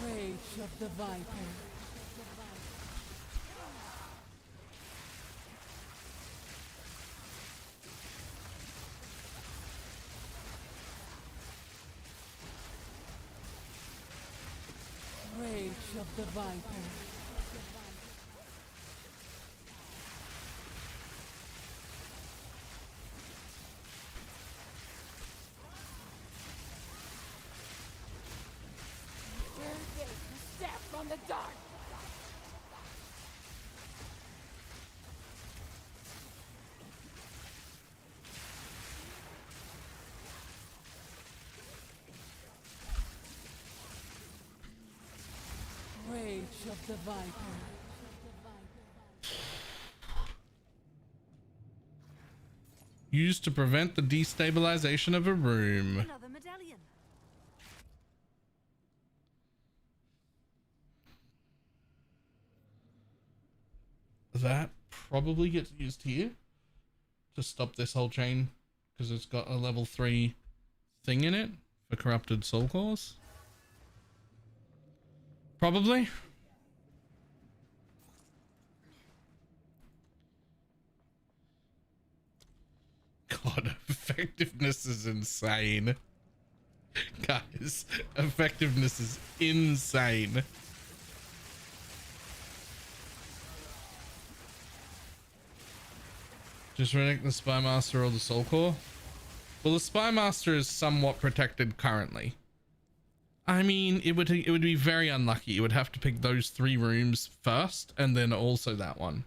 Rage of the Viper. Rage of the Viper. Step from the dark. Rage of the Viper. Used to prevent the destabilization of a room. Another medallion. That probably gets used here to stop this whole chain because it's got a level 3 thing in it for corrupted soul cores. Probably. God, effectiveness is insane. Guys, effectiveness is insane. Just reneg the Spy Master or the Soul Core? Well, the Spy Master is somewhat protected currently. I mean, it would be very unlucky. You would have to pick those 3 rooms first and then also that one.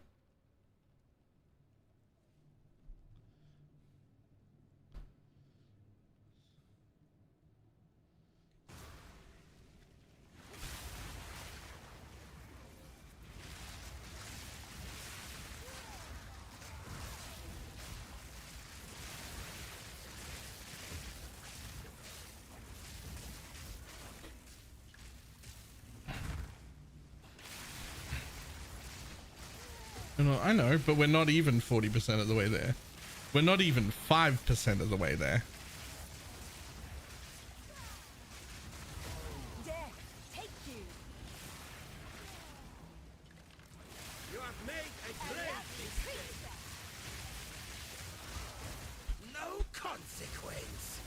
I know, but we're not even 40% of the way there. We're not even 5% of the way there. Death, take you. You have made a great mistake. No consequence.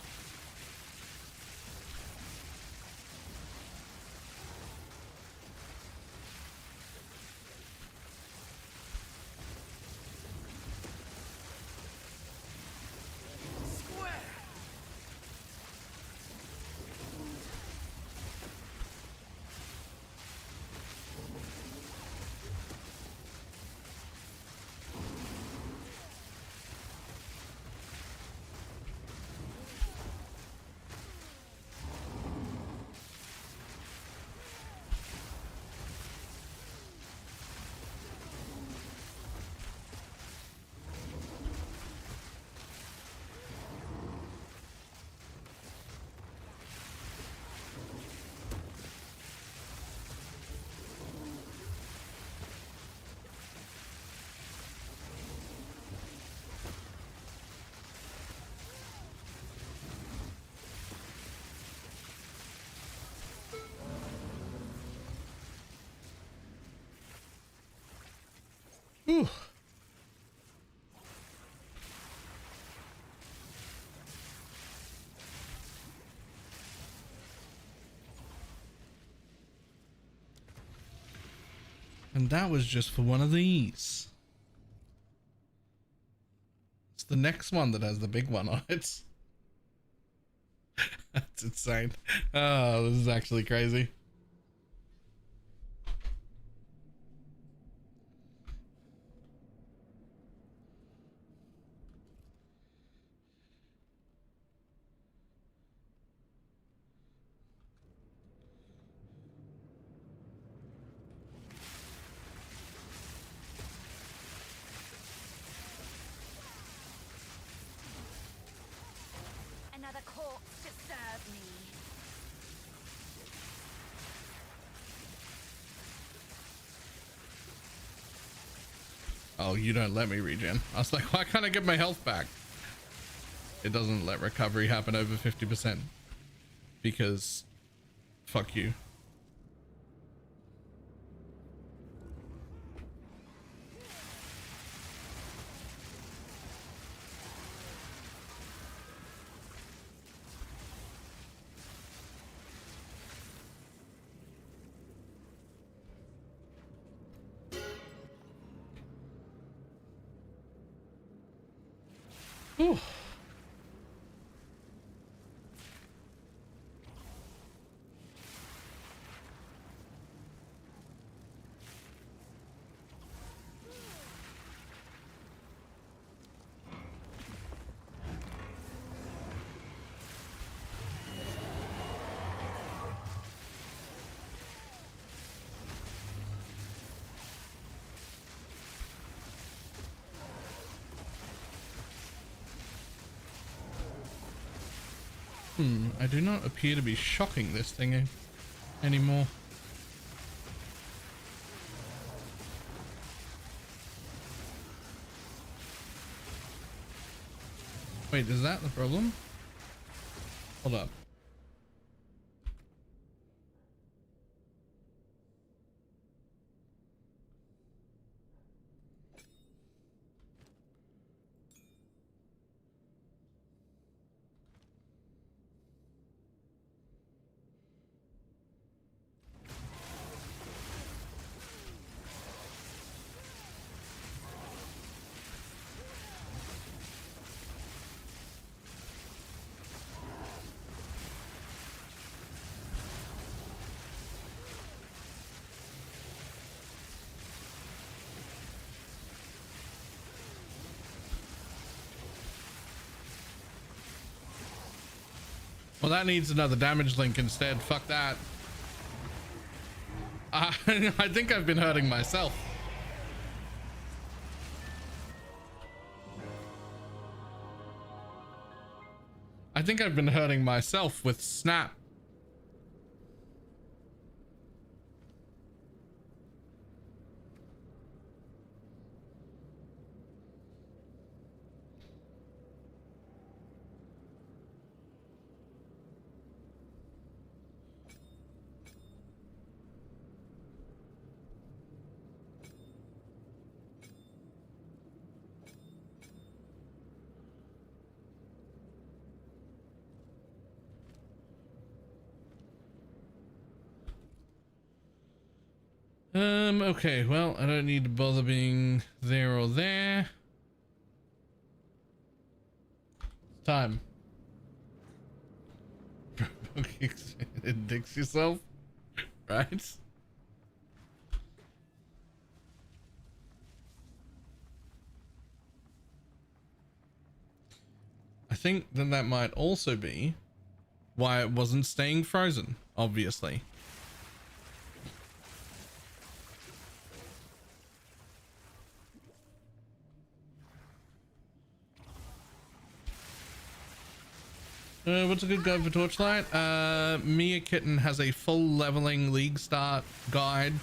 Whew. And that was just for one of these. It's the next one that has the big one on it. That's insane. Oh, this is actually crazy. Another corpse to serve me. Oh, you don't let me regen. I was like, why can't I get my health back? It doesn't let recovery happen over 50% because fuck you. Whew. I do not appear to be shocking this thing anymore. Wait, is that the problem? Hold up. Well, that needs another damage link instead. Fuck that. I think I've been hurting myself. I think I've been hurting myself with Snap. Okay, well, I don't need to bother being there or there. Time. Dicks yourself, right? I think then that might also be why it wasn't staying frozen, obviously. What's a good guide for Torchlight? Mia Kitten has a full leveling league start guide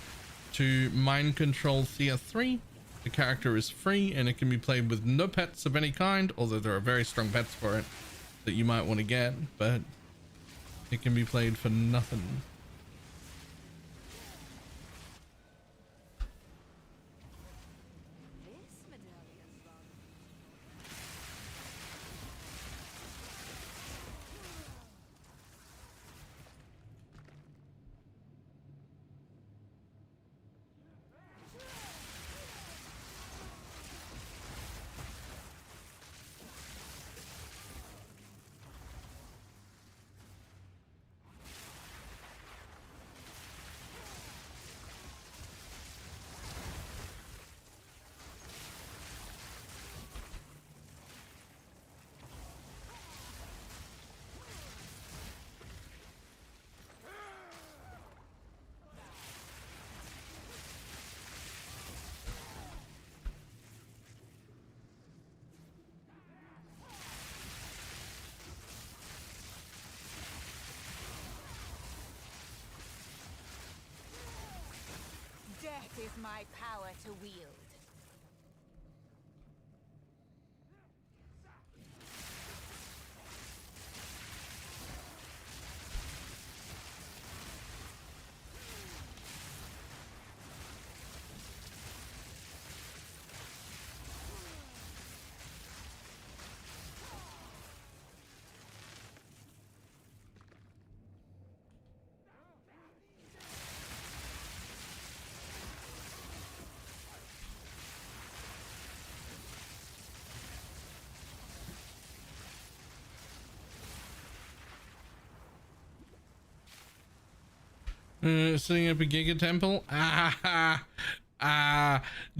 to Mind Control Tier 3. The character is free and it can be played with no pets of any kind, although there are very strong pets for it that you might want to get, but it can be played for nothing. is my power to wield. Setting up a Giga Temple.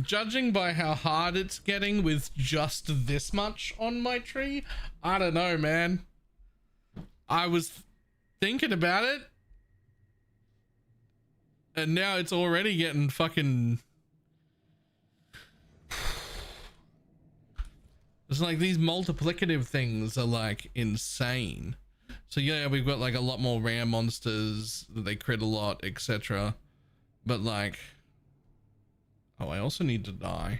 Judging by how hard it's getting with just this much on my tree, I don't know, man. I was thinking about it, and now it's already getting fucking... It's like these multiplicative things are like insane. So yeah, we've got like a lot more rare monsters, they crit a lot, etc. But like, oh, I also need to die.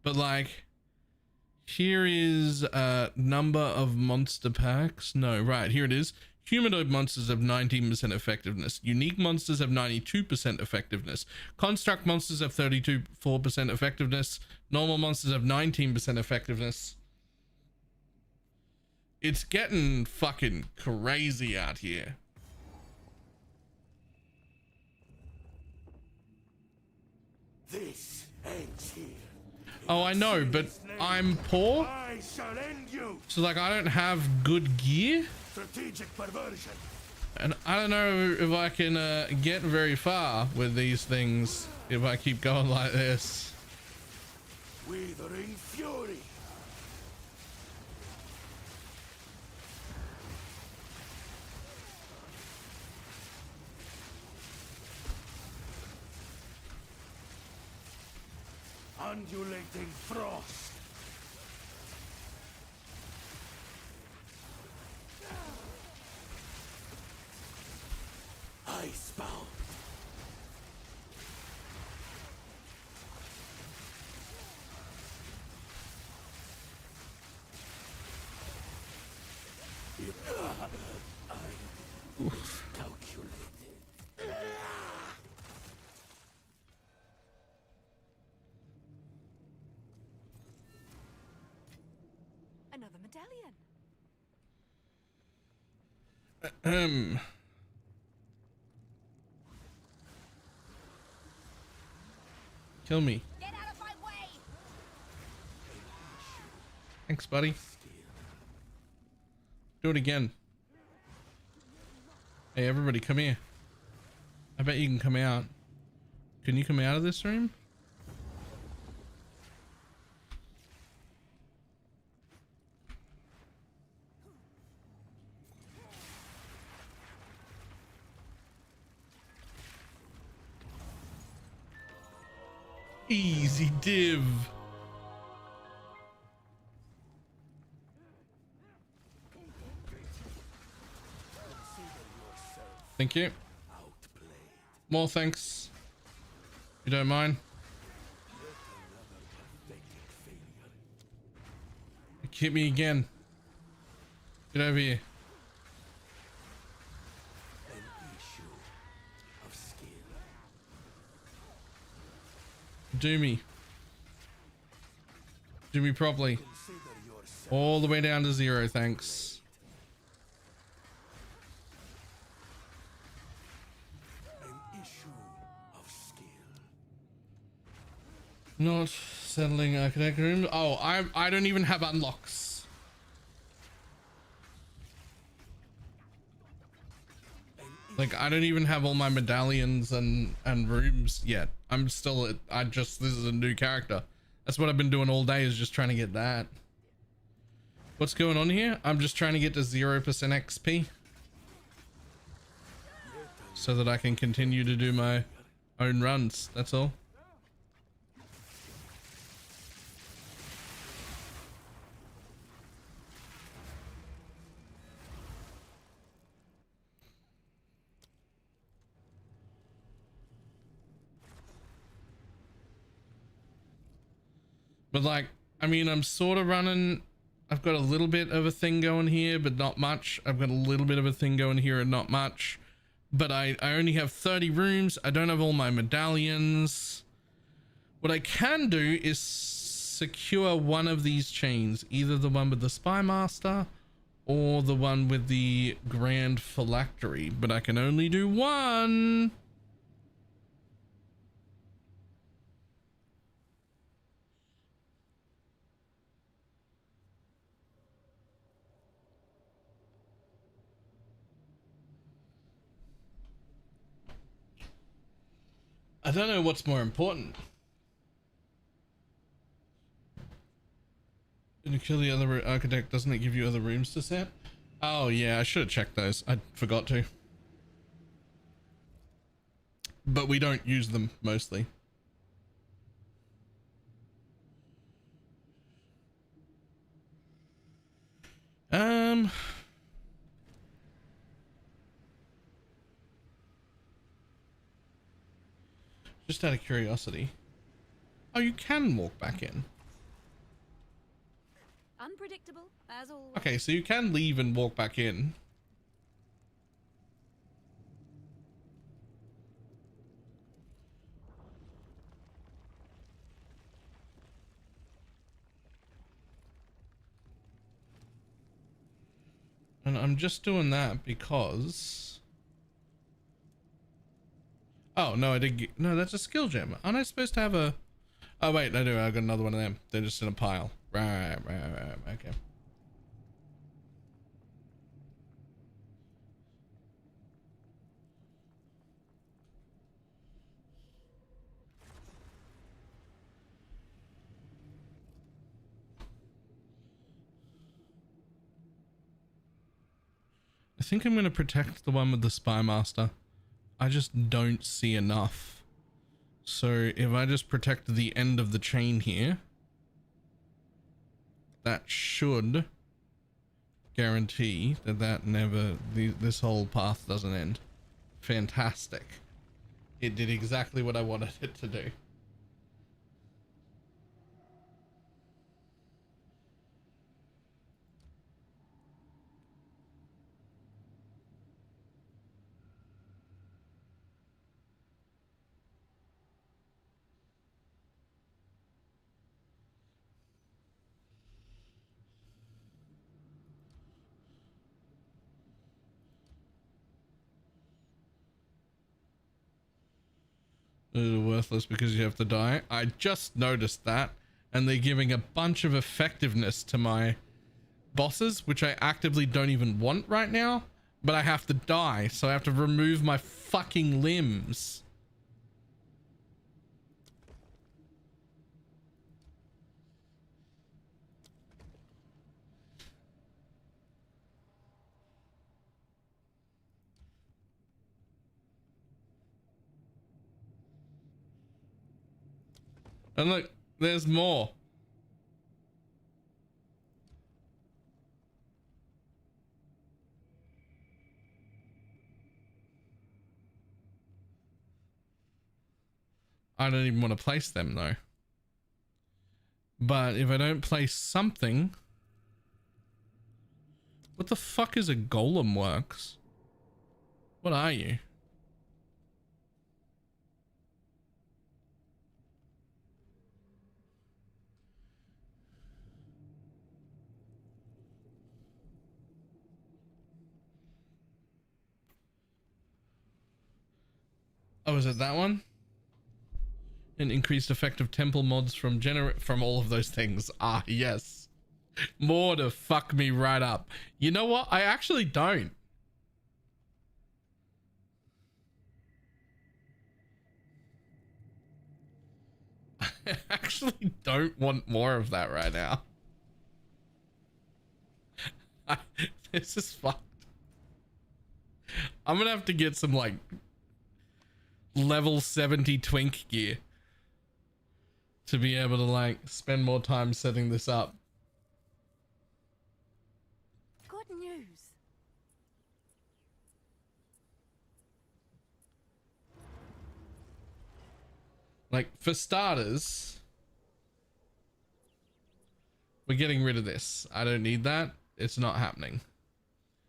But like, here is a number of monster packs. No, right, here it is. Humanoid monsters have 19% effectiveness. Unique monsters have 92% effectiveness. Construct monsters have 4% effectiveness. Normal monsters have 19% effectiveness. It's getting fucking crazy out here. This ends here. Oh, I know, but I'm poor. I shall end you. So like, I don't have good gear. Strategic perversion. And I don't know if I can get very far with these things if I keep going like this. Withering fury. Undulating frost. Icebound. Calculated. Another medallion. Kill me. Get out of my way. Thanks, buddy. Do it again. Hey, everybody, come here. I bet you can come out. Can you come out of this room? Easy div. Thank you. More thanks. If you don't mind. Hit me again. Get over here. Do me. Do me properly. All the way down to 0, thanks. Not settling architect room. Oh, I don't even have unlocks. Like, I don't even have all my medallions and rooms yet. I'm still at, this is a new character. That's what I've been doing all day, is just trying to get that. What's going on here? I'm just trying to get to 0% XP. So that I can continue to do my own runs, that's all. But like, I mean, I'm sort of running, I've got a little bit of a thing going here, but not much. I've got a little bit of a thing going here and not much. But I only have 30 rooms. I don't have all my medallions. What I can do is secure one of these chains, either the one with the Spy Master or the one with the Grand Phylactery, but I can only do one. I don't know what's more important. When you kill the other architect, doesn't it give you other rooms to set? Oh yeah, I should have checked those. I forgot to. But we don't use them mostly. Just out of curiosity. Oh, you can walk back in. Unpredictable, as always. Okay, so you can leave and walk back in. And I'm just doing that because... Oh, no, I did get... No, that's a skill gem. Aren't I supposed to have a... Oh, wait, I do. I got another one of them. They're just in a pile. Right. Okay. I think I'm going to protect the one with the Spy Master. I just don't see enough. So if I just protect the end of the chain here, that should guarantee that this whole path doesn't end. Fantastic. It did exactly what I wanted it to do. Worthless because you have to die. I just noticed that, and they're giving a bunch of effectiveness to my bosses, which I actively don't even want right now, but I have to die, so I have to remove my fucking limbs. And look, there's more. I don't even want to place them though. But if I don't place something... What the fuck is a golem works? What are you? Oh, is it that one? An increased effective temple mods from all of those things. Ah, yes. More to fuck me right up. You know what? I actually don't. I actually don't want more of that right now. This is fucked. I'm gonna have to get some like level 70 twink gear to be able to like spend more time setting this up. Good news. Like, for starters, We're getting rid of this. I don't need that. It's not happening.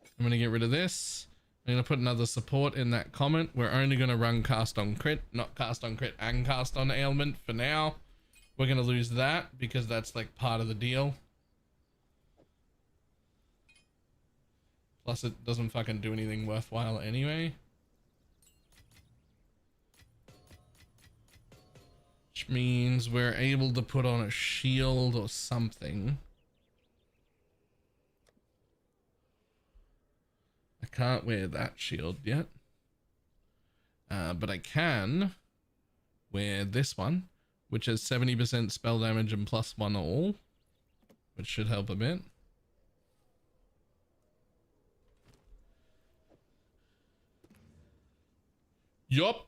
I'm going to get rid of this. I'm going to put another support in that comment. We're only going to run cast on crit, not cast on crit and cast on ailment for now. We're going to lose that because that's like part of the deal. Plus it doesn't fucking do anything worthwhile anyway. Which means we're able to put on a shield or something. I can't wear that shield yet. But I can wear this one, which has 70% spell damage and +1 all, which should help a bit. Yup.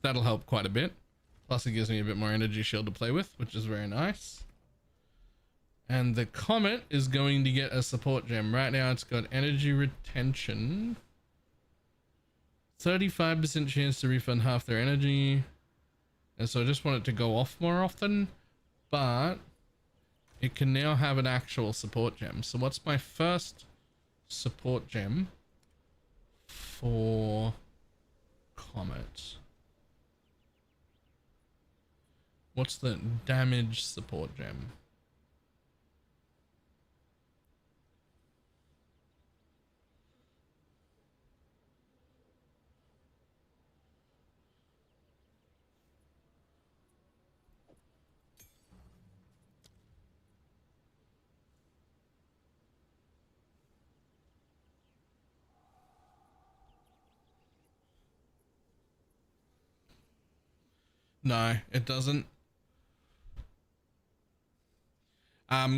That'll help quite a bit. Plus it gives me a bit more energy shield to play with, which is very nice. And the Comet is going to get a support gem. Right now it's got energy retention. 35% chance to refund half their energy. And so I just want it to go off more often. But it can now have an actual support gem. So what's my first support gem for Comet? What's the damage support gem? No, it doesn't.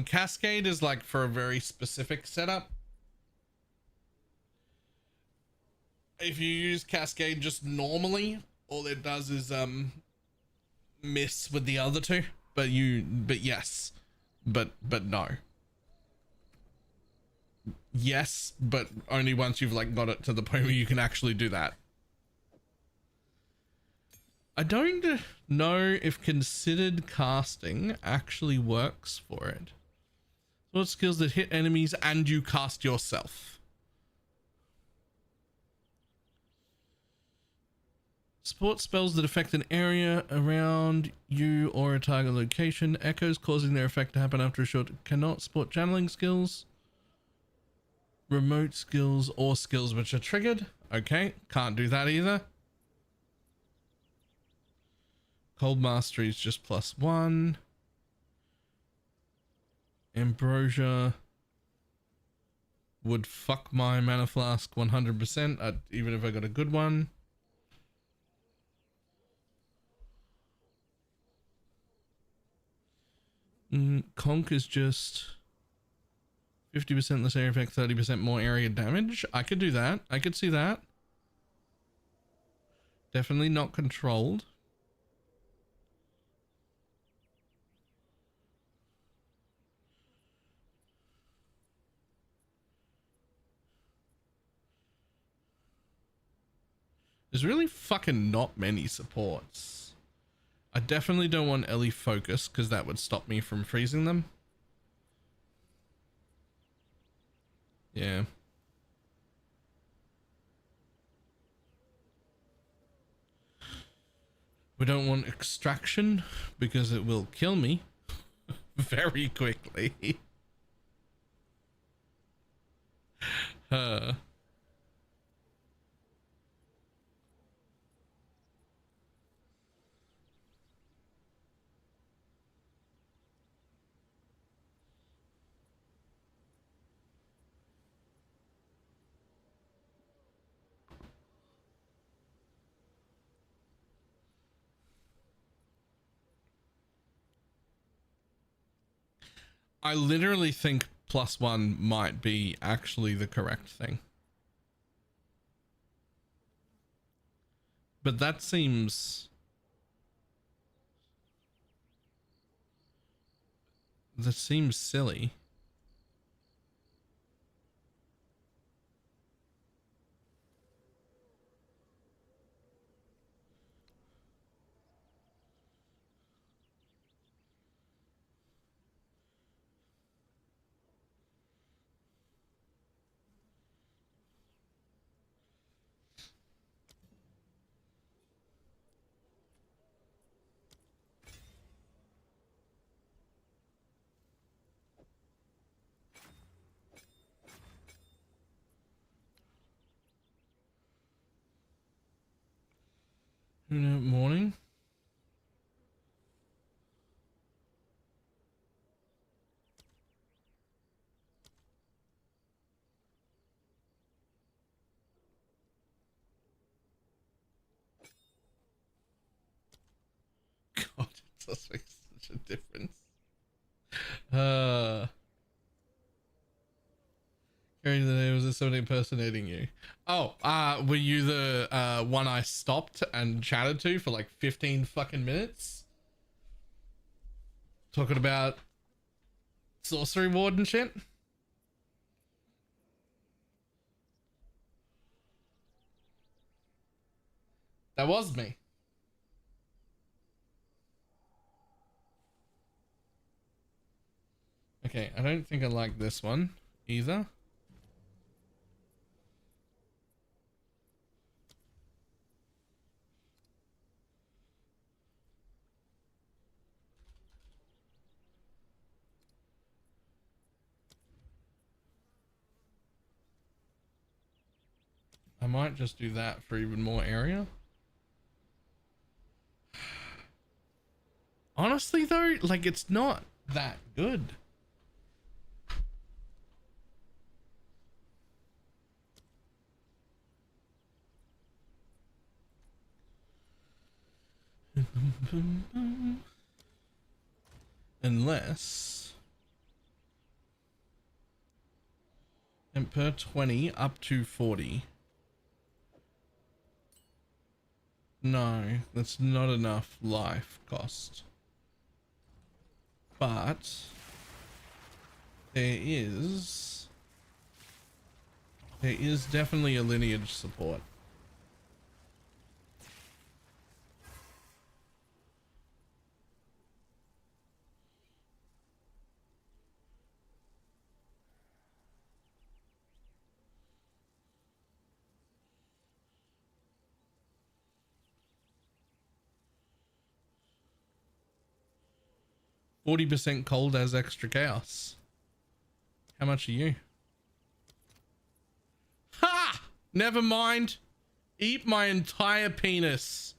Cascade is like for a very specific setup. If you use Cascade just normally, all it does is miss with the other two. But yes. But no. Yes, but only once you've like got it to the point where you can actually do that. I don't know if considered casting actually works for it. What skills that hit enemies and you cast yourself? Support spells that affect an area around you or a target location. Echoes causing their effect to happen after a short. Cannot support channeling skills. Remote skills or skills which are triggered. Okay, can't do that either. Cold Mastery is just +1. Ambrosia would fuck my mana flask 100%, even if I got a good one. Conk is just 50% less area effect, 30% more area damage. I could do that. I could see that. Definitely not controlled. There's really fucking not many supports. I definitely don't want Ellie Focus because that would stop me from freezing them. Yeah. We don't want Extraction because it will kill me very quickly. I literally think +1 might be actually the correct thing. But that seems silly. Morning. God, it does make such a difference. Carrying the name, was it somebody impersonating you? Oh, were you the one I stopped and chatted to for like 15 fucking minutes? Talking about sorcery ward and shit? That was me. Okay, I don't think I like this one either. I might just do that for even more area. Honestly though, like it's not that good. Unless and per 20 up to 40. No, that's not enough life cost. But there is definitely a lineage support. %40 cold as extra chaos. How much are you? Ha! Never mind. Eat my entire penis.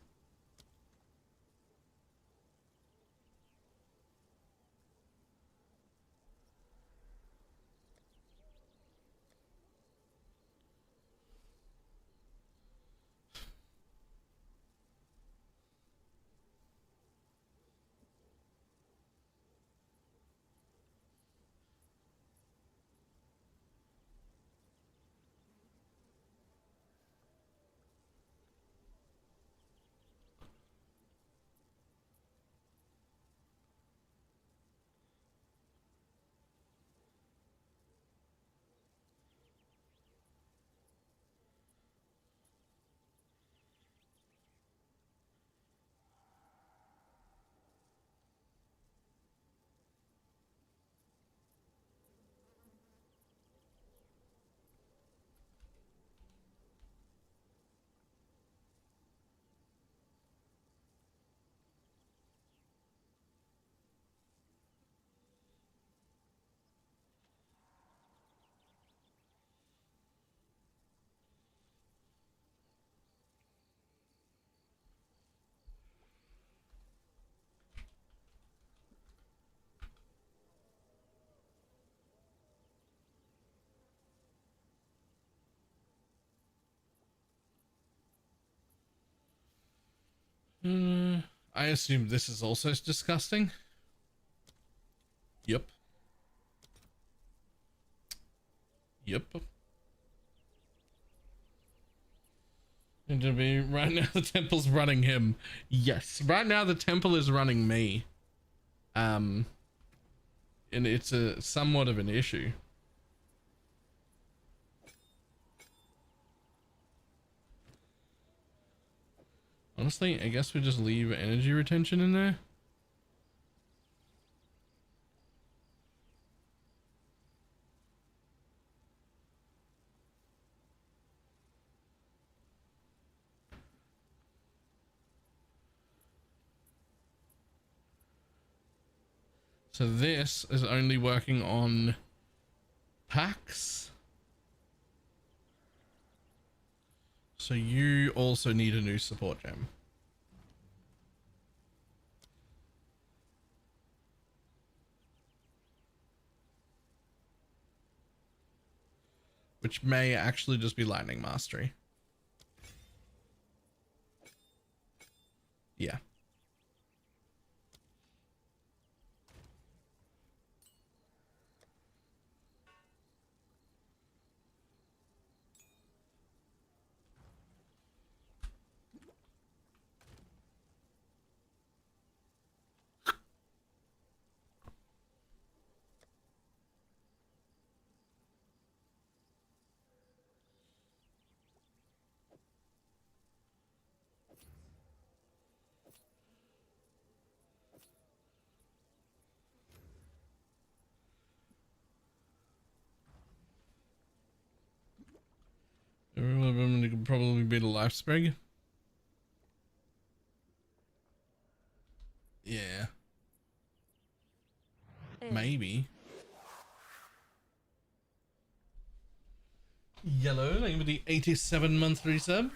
I assume this is also disgusting. Yep. Yep. And to be right now the temple's running him. Yes. Right now the temple is running me. And it's a somewhat of an issue. Honestly, I guess we just leave energy retention in there. So this is only working on packs. So you also need a new support gem. which may actually just be lightning mastery. Yeah. Everyone could probably beat a life sprig. Yeah. Maybe. Yellow, thank you for the 87-month resub.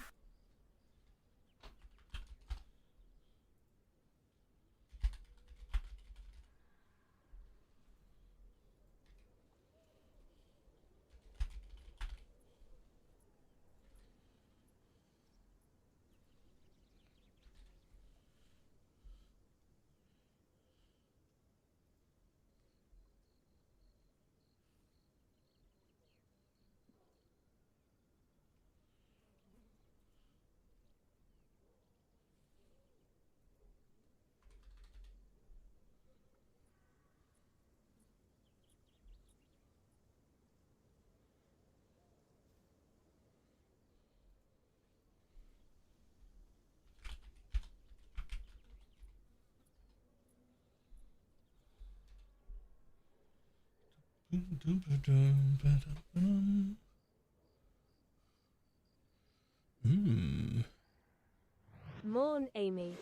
Morn, Amy.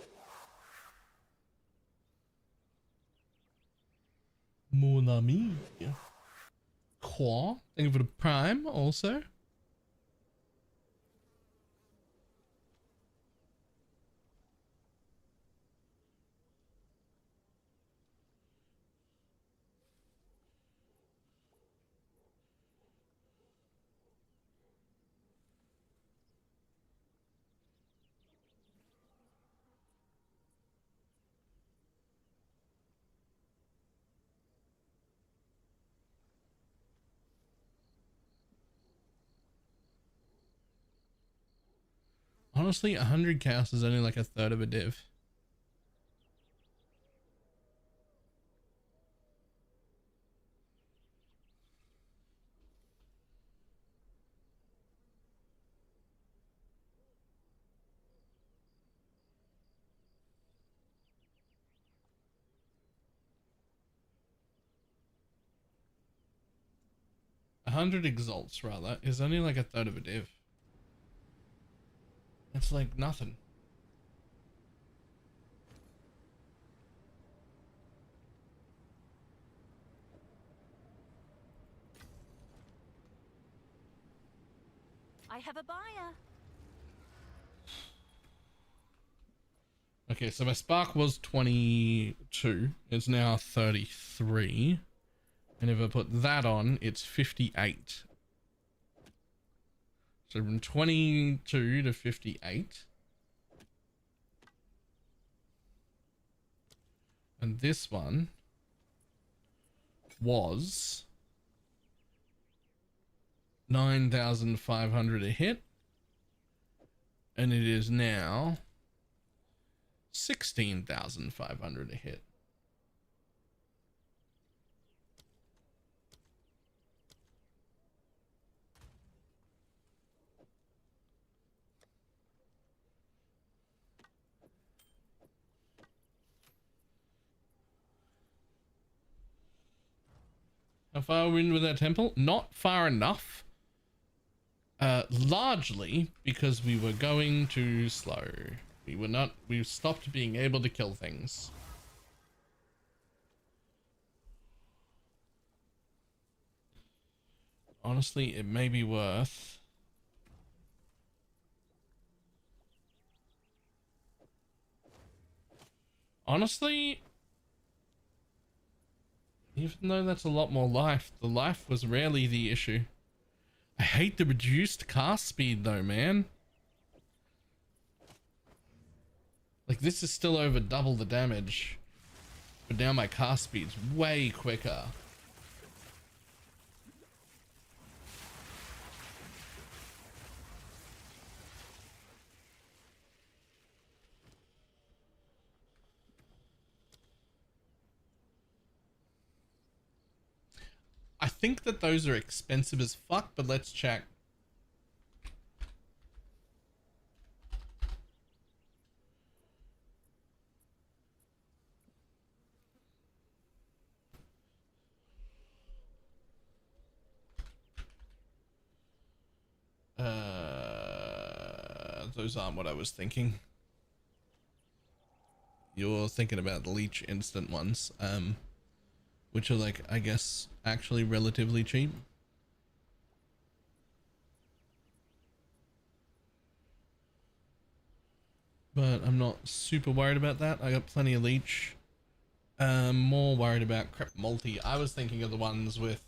Mon ami. Quoi? Thank you for the prime also. Honestly, 100 chaos is only like a third of a div. A 100 exalts rather is only like a third of a div. It's like nothing. I have a buyer. Okay, so my spark was 22. It's now 33. And if I put that on, it's 58. So from 22 to 58. And this one was 9,500 a hit. And it is now 16,500 a hit. How far are we in with our temple? Not far enough. Largely because we were going too slow. We stopped being able to kill things. Honestly, it may be worth... Honestly, even though that's a lot more life, the life was rarely the issue. I hate the reduced cast speed though, man. Like, this is still over double the damage, but now my cast speed's way quicker. I think that those are expensive as fuck, but let's check. Those aren't what I was thinking. You're thinking about the Leech instant ones, which are like, I guess, actually relatively cheap. But I'm not super worried about that. I got plenty of Leech. More worried about Crep Multi. I was thinking of the ones with